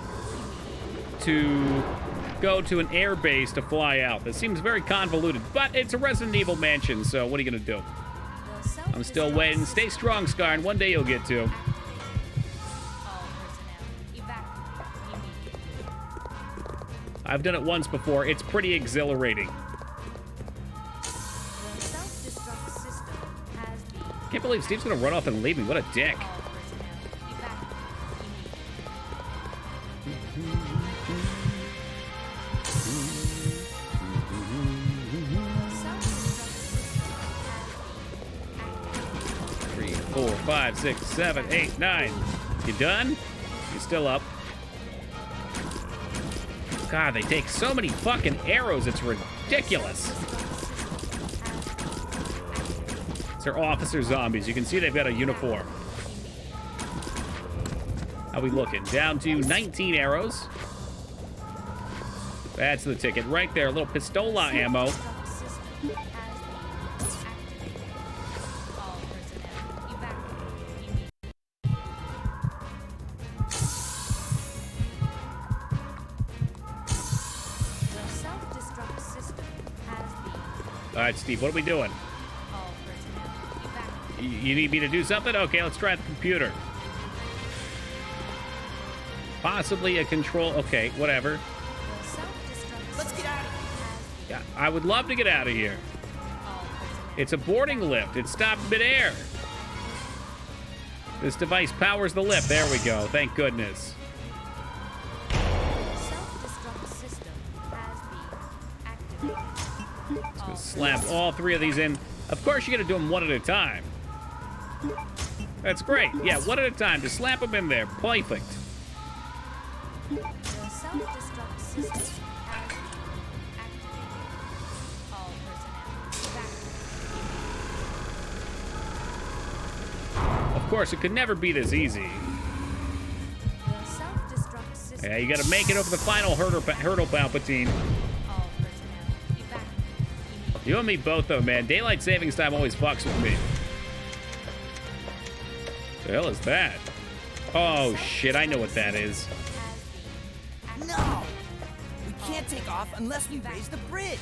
to go to an air base to fly out. This seems very convoluted, but it's a Resident Evil mansion, so what are you gonna do? I'm still waiting. Stay strong, Scar, and one day you'll get to. I've done it once before. It's pretty exhilarating. Can't believe Steve's gonna run off and leave me. What a dick. Three, 4, 5, 6, 7, 8, 9. You done? You still up? God, they take so many fucking arrows, it's ridiculous. They're officer zombies. You can see they've got a uniform. How we looking? Down to 19 arrows. That's the ticket right there. A little pistola ammo. All right, Steve, what are we doing? You need me to do something? Okay, let's try the computer. Possibly a control. Okay, whatever. Let's get out of here. Yeah, I would love to get out of here. It's a boarding lift. It stopped midair. This device powers the lift. There we go. Thank goodness. Self-destruct system has been activated. Let's go slap all 3 of these in. Of course, you're going to do them one at a time. That's great. Yeah, one at a time. Just slap them in there. Perfect. The self-destruct system has been activated. All personnel evacuate. Of course, it could never be this easy. The self-destruct system. Yeah, you got to make it over the final hurdle, Palpatine. All personnel evacuate. You and me both, though, man. Daylight savings time always fucks with me. The hell is that? Oh, shit. I know what that is. No! We can't take off unless we raise the bridge.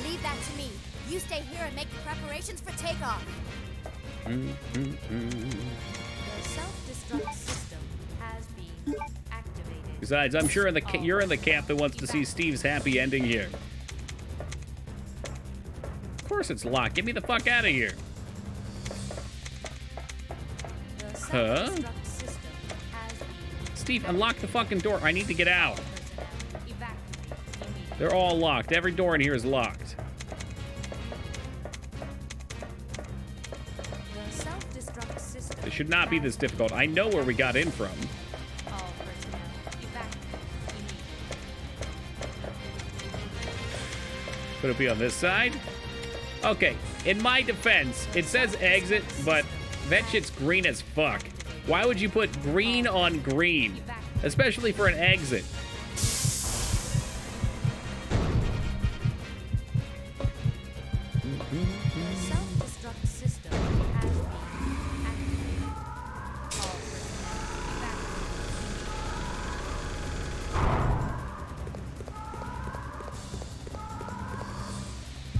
Leave that to me. You stay here and make preparations for takeoff. The self-destruct system has been activated. Besides, I'm sure you're in the camp that wants to see Steve's happy ending here. Of course it's locked. Get me the fuck out of here. Huh? Steve, unlock the fucking door. I need to get out. They're all locked. Every door in here is locked. It should not be this difficult. I know where we got in from. Could it be on this side? Okay, in my defense, it says exit, but that shit's green as fuck. Why would you put green on green? Especially for an exit.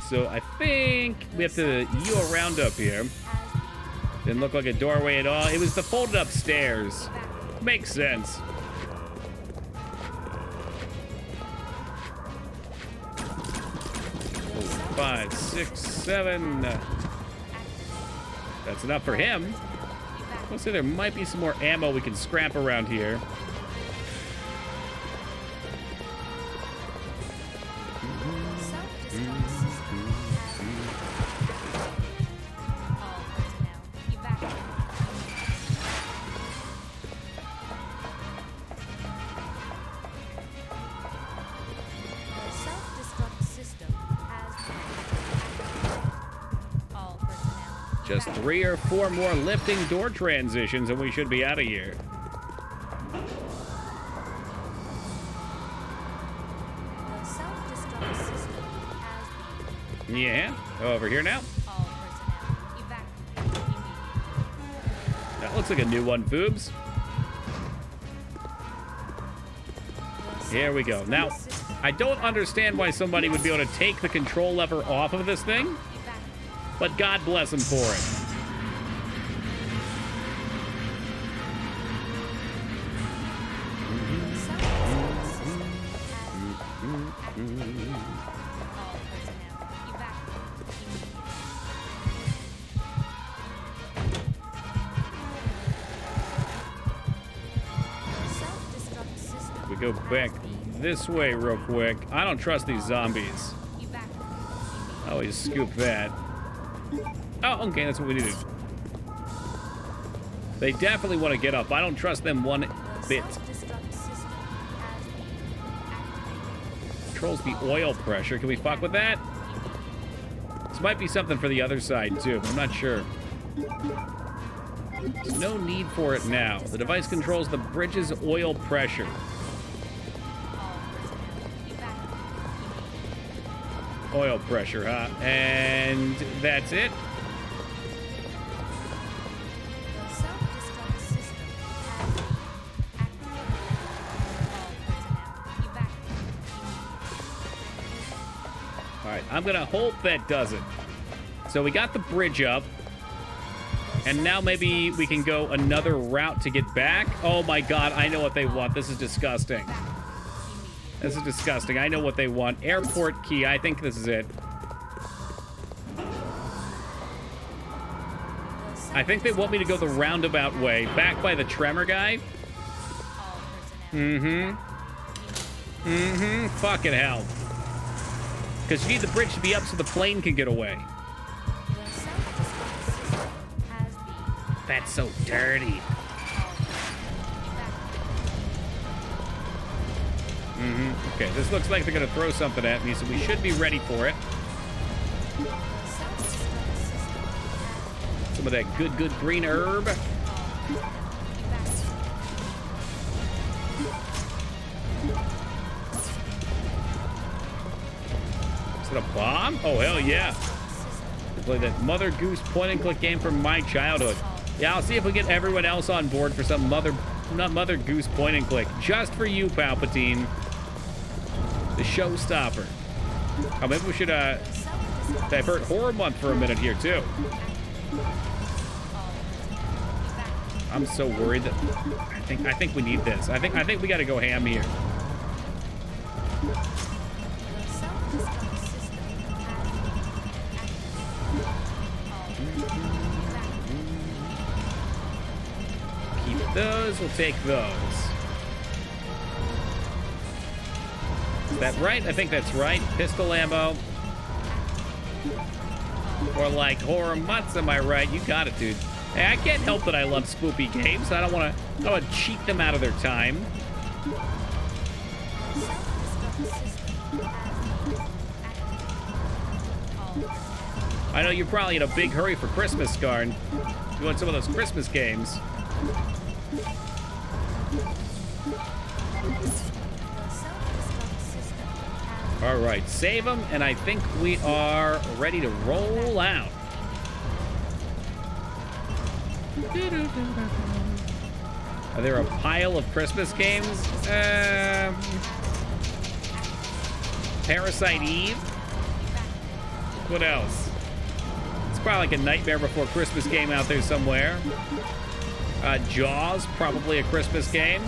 So I think we have to U around up here. Didn't look like a doorway at all. It was the folded up stairs. Makes sense. Oh, 5, 6, 7. That's enough for him. Let's say there might be some more ammo we can scrap around here. Just 3 or 4 more lifting door transitions and we should be out of here. Yeah, over here now. That looks like a new one, Boobs. Here we go. Now, I don't understand why somebody would be able to take the control lever off of this thing, but God bless him for it. We go back this way real quick. I don't trust these zombies. I always scoop that. Oh, okay, that's what we needed. They definitely want to get up. I don't trust them one bit. Controls the oil pressure. Can we fuck with that? This might be something for the other side, too, but I'm not sure. There's no need for it now. The device controls the bridge's oil pressure. Oil pressure, huh? And that's it? Alright, I'm gonna hope that does it. So we got the bridge up. And now maybe we can go another route to get back. Oh my god, I know what they want. This is disgusting. This is disgusting. I know what they want. Airport key. I think this is it. I think they want me to go the roundabout way, back by the tremor guy. Fucking hell. Because you need the bridge to be up so the plane can get away. That's so dirty. Okay, this looks like they're gonna throw something at me, so we should be ready for it. Some of that good green herb. Is it a bomb? Oh, hell yeah. We play that Mother Goose point-and-click game from my childhood. Yeah, I'll see if we get everyone else on board for some Mother Goose point-and-click. Just for you, Palpatine. The showstopper. Oh, maybe we should divert Horror Month for a minute here, too. I'm so worried that I think we need this. I think we got to go ham here. Keep those. We'll take those. Is that right? I think that's right. Pistol ammo. Or like Horror Months, am I right? You got it, dude. Hey, I can't help that I love spoopy games. I don't want to cheat them out of their time. I know you're probably in a big hurry for Christmas, Skarn. You want some of those Christmas games. All right, save them, and I think we are ready to roll out. Are there a pile of Christmas games? Parasite Eve? What else? It's probably like a Nightmare Before Christmas game out there somewhere. Jaws, probably a Christmas game.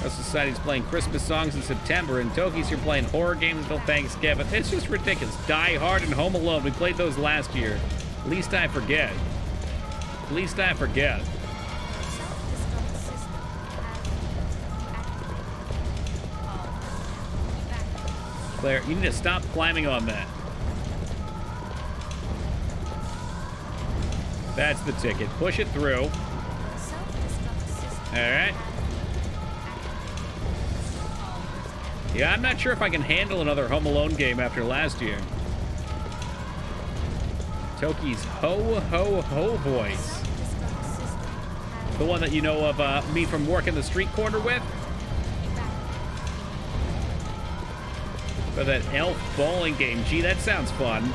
Our society's playing Christmas songs in September, and Toki's here playing horror games until Thanksgiving. It's just ridiculous. Die Hard and Home Alone. We played those last year. Least I forget. Least I forget. Claire, you need to stop climbing on that. That's the ticket. Push it through. All right. Yeah, I'm not sure if I can handle another Home Alone game after last year. Toki's ho, ho, ho voice. The one that you know of me from working the street corner with? For that elf bowling game. Gee, that sounds fun.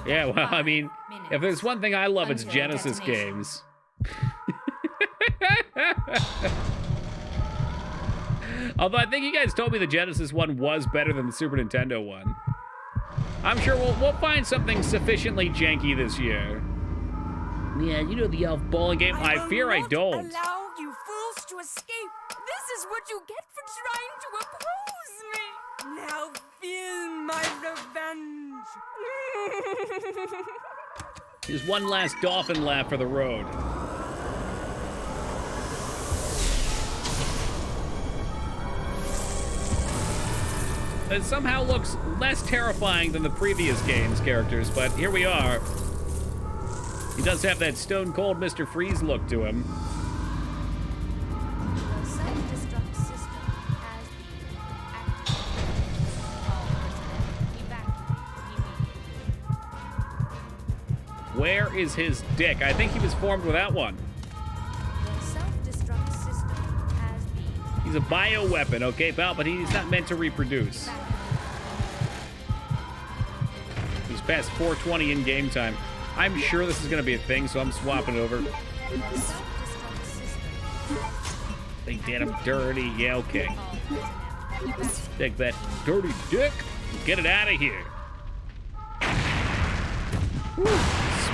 Yeah, well, I mean, if there's one thing I love, it's Genesis games. Although I think you guys told me the Genesis one was better than the Super Nintendo one. I'm sure we'll find something sufficiently janky this year. Yeah, you know the elf bowling game? I fear I don't. Allow you fools to escape. This is what you get for trying to oppose me. Now feel my revenge. Here's one last dolphin laugh for the road. It somehow looks less terrifying than the previous game's characters, but here we are. He does have that stone cold Mr. Freeze look to him. Where is his dick? I think he was formed without one. He's a bioweapon, okay, pal, but he's not meant to reproduce. He's past 4:20 in game time. I'm sure this is going to be a thing, so I'm swapping over. They did him dirty. Yeah, okay. Take that dirty dick and get it out of here. Woo.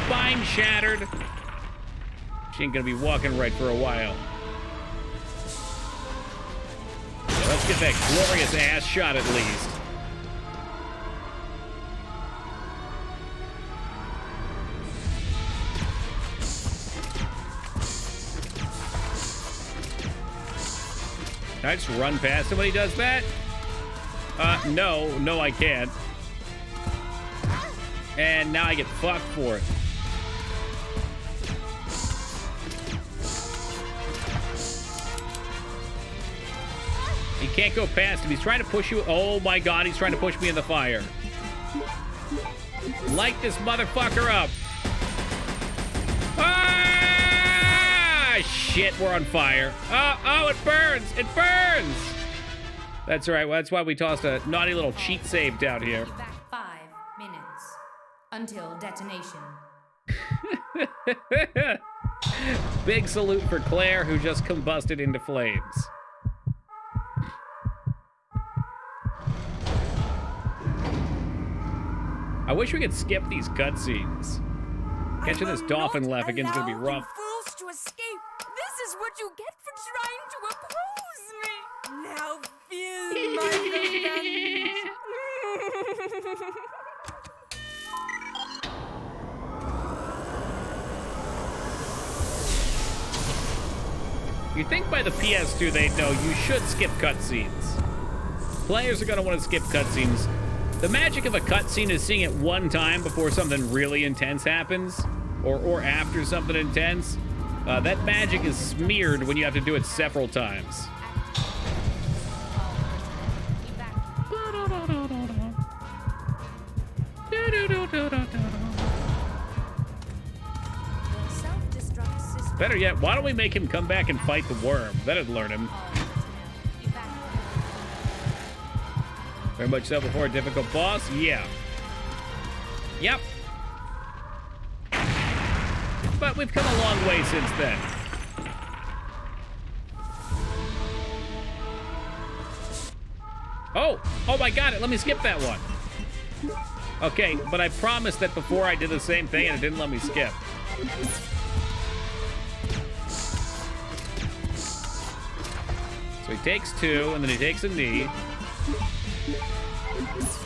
Spine shattered. She ain't going to be walking right for a while. Let's get that glorious ass shot at least. Can I just run past him when he does that? No, I can't. And now I get fucked for it. You can't go past him. He's trying to push you. Oh my god, he's trying to push me in the fire. Light this motherfucker up. Ah, shit, we're on fire. Oh, it burns. It burns. That's right. Well, that's why we tossed a naughty little cheat save down here. Back 5 minutes until detonation. Big salute for Claire, who just combusted into flames. I wish we could skip these cutscenes. Catching this dolphin laugh again is gonna be rough. Fools to escape. This is what you get for trying to oppose me. Now feel my revenge. You'd think by the PS2 they'd know you should skip cutscenes. Players are gonna want to skip cutscenes. The magic of a cutscene is seeing it one time before something really intense happens, or after something intense. That magic is smeared when you have to do it several times. Better yet, why don't we make him come back and fight the worm? That'd learn him. Very much so before a difficult boss? Yeah. Yep. But we've come a long way since then. Oh my god, let me skip that one. Okay, but I promised that before I did the same thing and it didn't let me skip. So he takes 2, and then he takes a knee.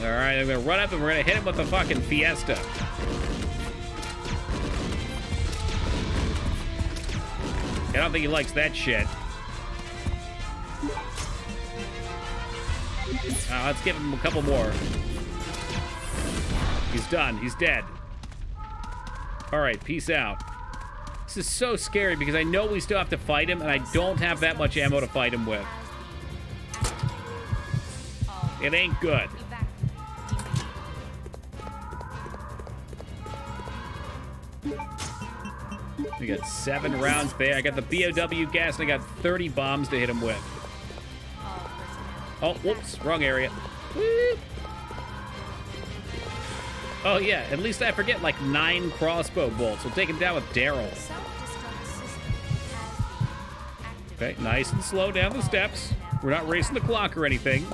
All right, I'm gonna run up and we're gonna hit him with the fucking Fiesta. I don't think he likes that shit. Let's give him a couple more. He's done. He's dead. All right, peace out. This is so scary because I know we still have to fight him, and I don't have that much ammo to fight him with. It ain't good. We got 7 rounds there. I got the BOW gas, and I got 30 bombs to hit him with. Oh, whoops, wrong area. Woo. Oh, yeah, at least I forget like 9 crossbow bolts. We'll take him down with Daryl. Okay, nice and slow down the steps. We're not racing the clock or anything.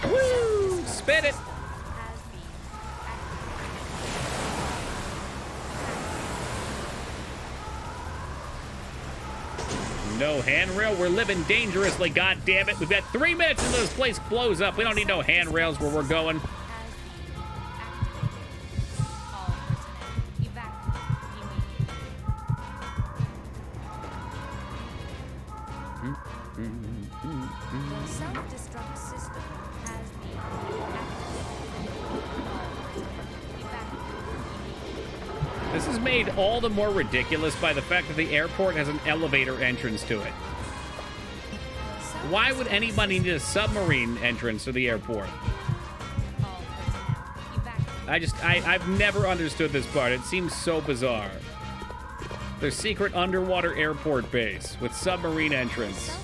Woo! Spin it! No handrail. We're living dangerously, goddammit. We've got 3 minutes until this place blows up. We don't need no handrails where we're going. The self-destruct system has been activated. This is made all the more ridiculous by the fact that the airport has an elevator entrance to it. Why would anybody need a submarine entrance to the airport? I've never understood this part. It seems so bizarre. Their secret underwater airport base with submarine entrance.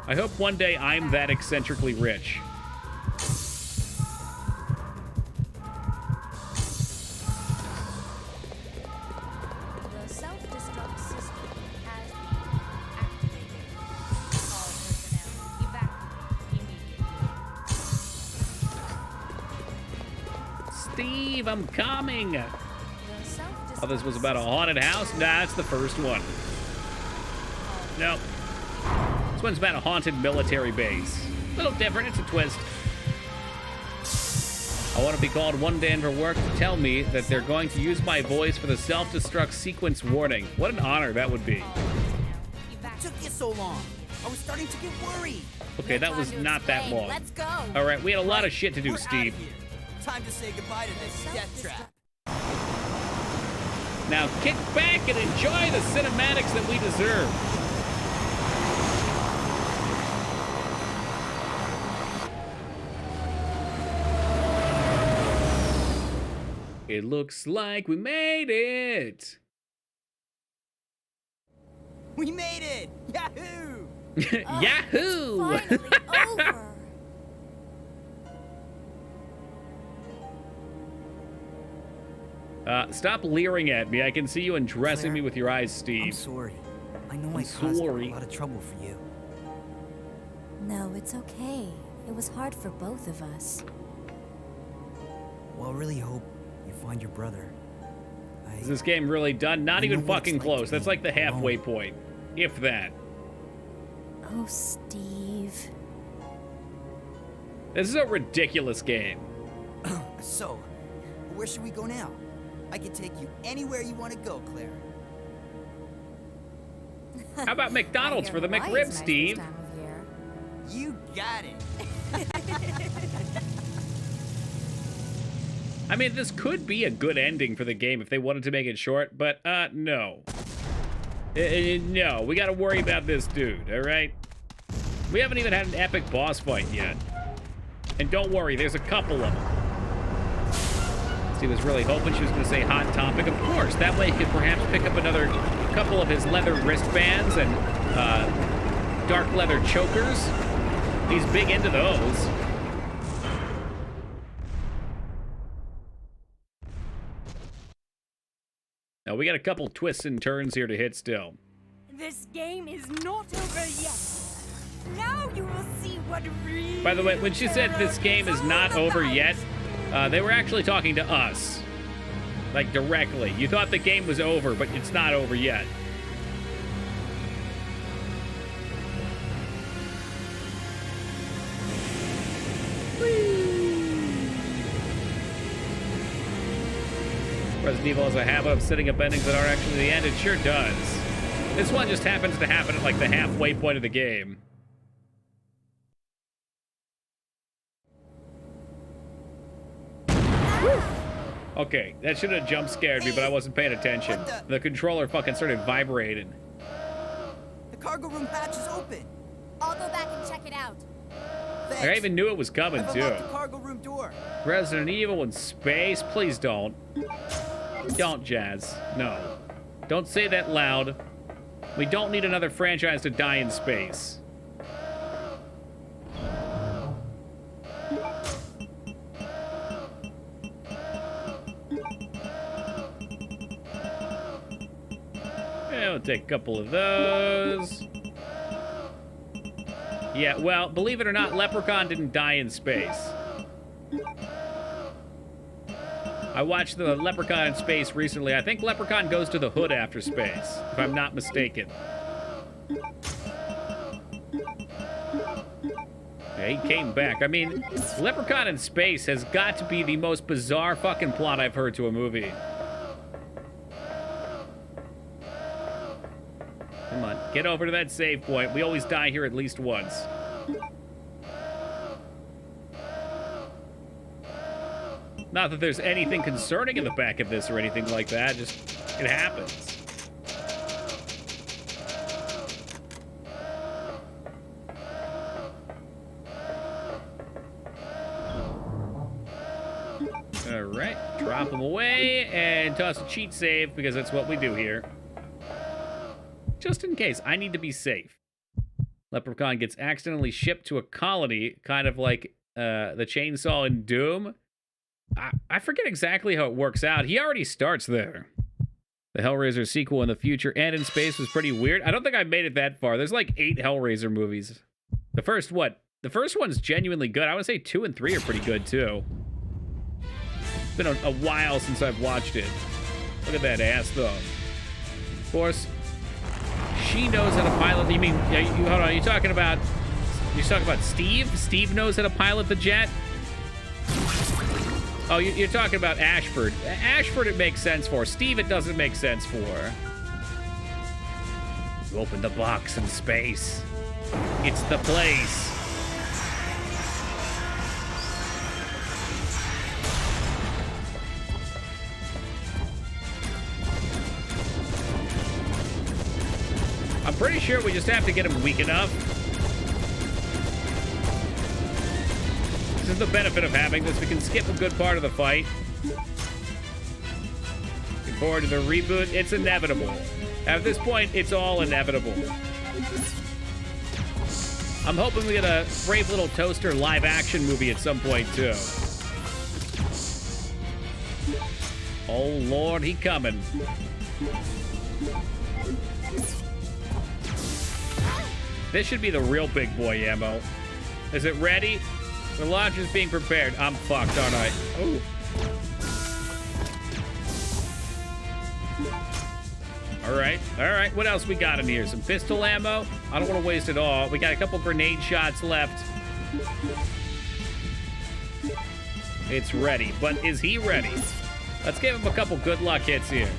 I hope one day I'm that eccentrically rich. The self-destruct system has been activated. All personnel evacuate immediately. Steve! Steve, I'm coming. Oh, this was about a haunted house? Nah, it's the first one. Nope. This one's about a haunted military base. A little different, it's a twist. I want to be called one day in for work to tell me that they're going to use my voice for the self-destruct sequence warning. What an honor that would be. What took you so long? I was starting to get worried. Okay, that was not that long. Let's go. All right, we had a lot of shit to do, We're Steve. outta here. Time to say goodbye to this death trap. Now kick back and enjoy the cinematics that we deserve. It looks like we made it. We made it! Yahoo! Yahoo! Finally over. Stop leering at me. I can see you undressing me with your eyes, Steve. I'm sorry. I know I'm I caused a sorry. lot of trouble for you. No, it's okay. It was hard for both of us. Well, I really hope you find your brother. Is this game really done? Not I even know what fucking it's like to close. That's be like the halfway alone. point. If that. Oh, Steve. This is a ridiculous game. So, where should we go now? I can take you anywhere you want to go, Claire. How about McDonald's for the Hawaii is McRib, nice this Steve? time of year. You got it. I mean, this could be a good ending for the game if they wanted to make it short, but no. No, we gotta worry about this dude, all right? We haven't even had an epic boss fight yet. And don't worry, there's a couple of them. Steve was really hoping she was gonna say Hot Topic. Of course, that way he could perhaps pick up another couple of his leather wristbands and dark leather chokers. He's big into those. Now, we got a couple twists and turns here to hit still. This game is not over yet. Now you will see what real. By the way, when she said this game is not over yet, they were actually talking to us. Like, directly. You thought the game was over, but it's not over yet. Resident Evil has a habit of setting up endings that aren't actually the end. It sure does. This one just happens to happen at like the halfway point of the game. Okay, that should have jump scared me, but I wasn't paying attention. The controller fucking started vibrating. The cargo room hatch is open. I'll go back and check it out. I even knew it was coming, I've too. unlocked the cargo room door. Resident Evil in space? Please don't. Don't, Jazz. No. Don't say that loud. We don't need another franchise to die in space. Yeah, we'll take a couple of those. Yeah, well, believe it or not, Leprechaun didn't die in space. I watched the Leprechaun in space recently. I think Leprechaun goes to the hood after space, if I'm not mistaken. Yeah, he came back. I mean, Leprechaun in space has got to be the most bizarre fucking plot I've heard to a movie. Come on, get over to that save point. We always die here at least once. Not that there's anything concerning in the back of this or anything like that, just it happens. All right, drop them away and toss a cheat save because that's what we do here. Just in case, I need to be safe. Leprechaun gets accidentally shipped to a colony, kind of like the chainsaw in Doom. I forget exactly how it works out. He already starts there. The Hellraiser sequel in the future and in space was pretty weird. I don't think I made it that far. There's like 8 Hellraiser movies. The first one's genuinely good. I would say 2 and 3 are pretty good too. It's been a while since I've watched it. Look at that ass, though. Of course, she knows how to pilot. You mean, hold on, you're talking about Steve? Steve knows how to pilot the jet? Oh, you're talking about Ashford. Ashford it makes sense for. Steve it doesn't make sense for. You open the box in space. It's the place. I'm pretty sure we just have to get him weak enough. This is the benefit of having this. We can skip a good part of the fight. Looking forward to the reboot. It's inevitable. At this point, it's all inevitable. I'm hoping we get a Brave Little Toaster live-action movie at some point, too. Oh, Lord, he coming. This should be the real big boy ammo. Is it ready? The launch is being prepared. I'm fucked, aren't I? Oh. All right. What else we got in here? Some pistol ammo? I don't want to waste it all. We got a couple grenade shots left. It's ready, but is he ready? Let's give him a couple good luck hits here.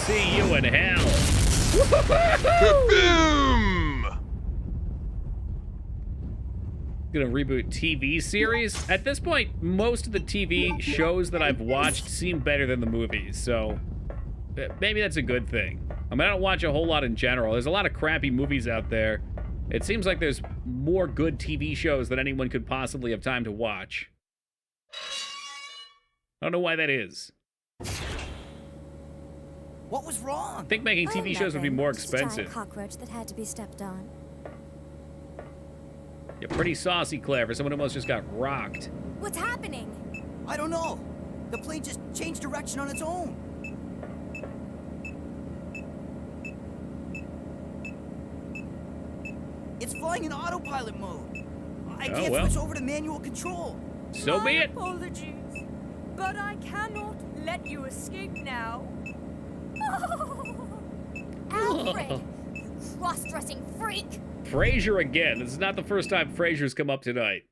See you in hell. Boom! Gonna reboot TV series. At this point, most of the TV shows that I've watched seem better than the movies, so maybe that's a good thing. I mean, I don't watch a whole lot in general. There's a lot of crappy movies out there. It seems like there's more good TV shows than anyone could possibly have time to watch. I don't know why that is. What was wrong? I think making TV shows would be more expensive. Cockroach that had to be stepped on. You're pretty saucy, Claire, for someone who almost just got rocked. What's happening? I don't know. The plane just changed direction on its own. It's flying in autopilot mode. I can't switch over to manual control. So be it. Apologies, but I cannot let you escape now. Alfred, you cross-dressing freak! Frasier again. This is not the first time Frasier's come up tonight.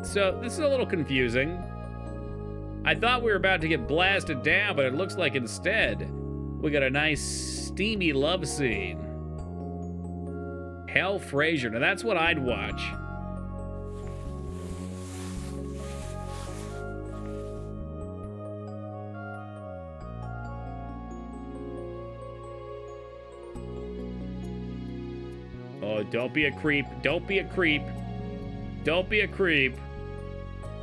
So this is a little confusing. I thought we were about to get blasted down, but it looks like instead we got a nice steamy love scene. Hell, Frasier. Now that's what I'd watch. Oh, don't be a creep. Don't be a creep. Don't be a creep.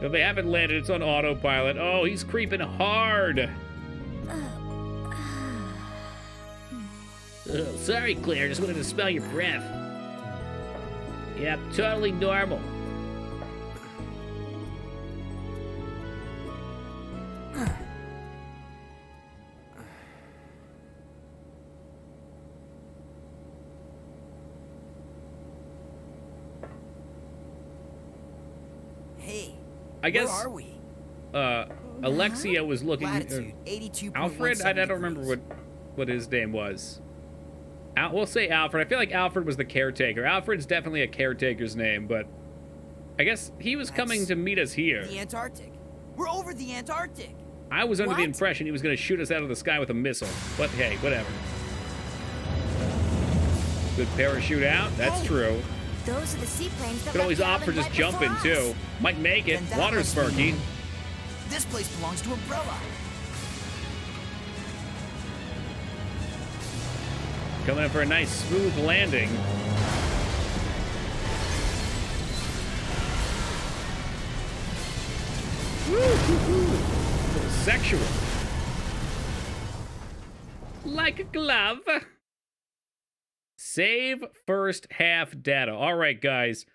No, they haven't landed. It's on autopilot. Oh, he's creeping hard. Oh, sorry, Claire. Just wanted to smell your breath. Yep, totally normal. I guess. Where are we? Alexia was looking. Latitude 82. Alfred. I don't remember what his name was. We'll say Alfred. I feel like Alfred was the caretaker. Alfred's definitely a caretaker's name, but I guess he was coming to meet us here. The Antarctic. We're over the Antarctic. I was under the impression he was going to shoot us out of the sky with a missile, but hey, whatever. Good parachute out. That's true. Those are the seaplanes that could always opt for just jumping too. Might make it. Water's murky. This place belongs to Umbrella. Coming in for a nice smooth landing. Woo-hoo-hoo. Sexual. Like a glove. Save first half data. All right, guys.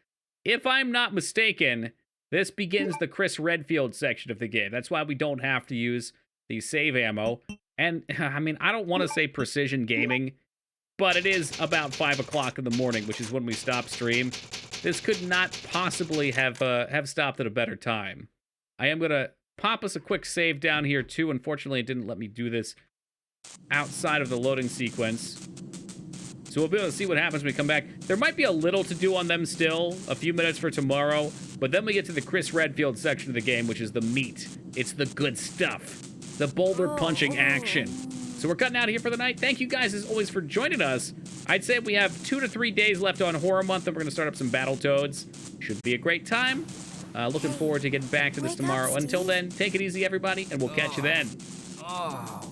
If I'm not mistaken, This begins the Chris Redfield section of the game. That's why we don't have to use the save ammo. And, I mean, I don't want to say precision gaming, but it is about 5 o'clock in the morning, which is when we stop stream. This could not possibly have stopped at a better time. I am going to pop us a quick save down here, too. Unfortunately, it didn't let me do this outside of the loading sequence. So we'll be able to see what happens when we come back. There might be a little to do on them still, a few minutes for tomorrow, but then we get to the Chris Redfield section of the game, which is the meat. It's the good stuff. The boulder punching action. So we're cutting out here for the night. Thank you guys, as always, for joining us. I'd say we have 2 to 3 days left on Horror Month, and we're going to start up some Battletoads. Should be a great time. Looking forward to getting back to this tomorrow. Until then, take it easy, everybody, and we'll catch you then. Oh.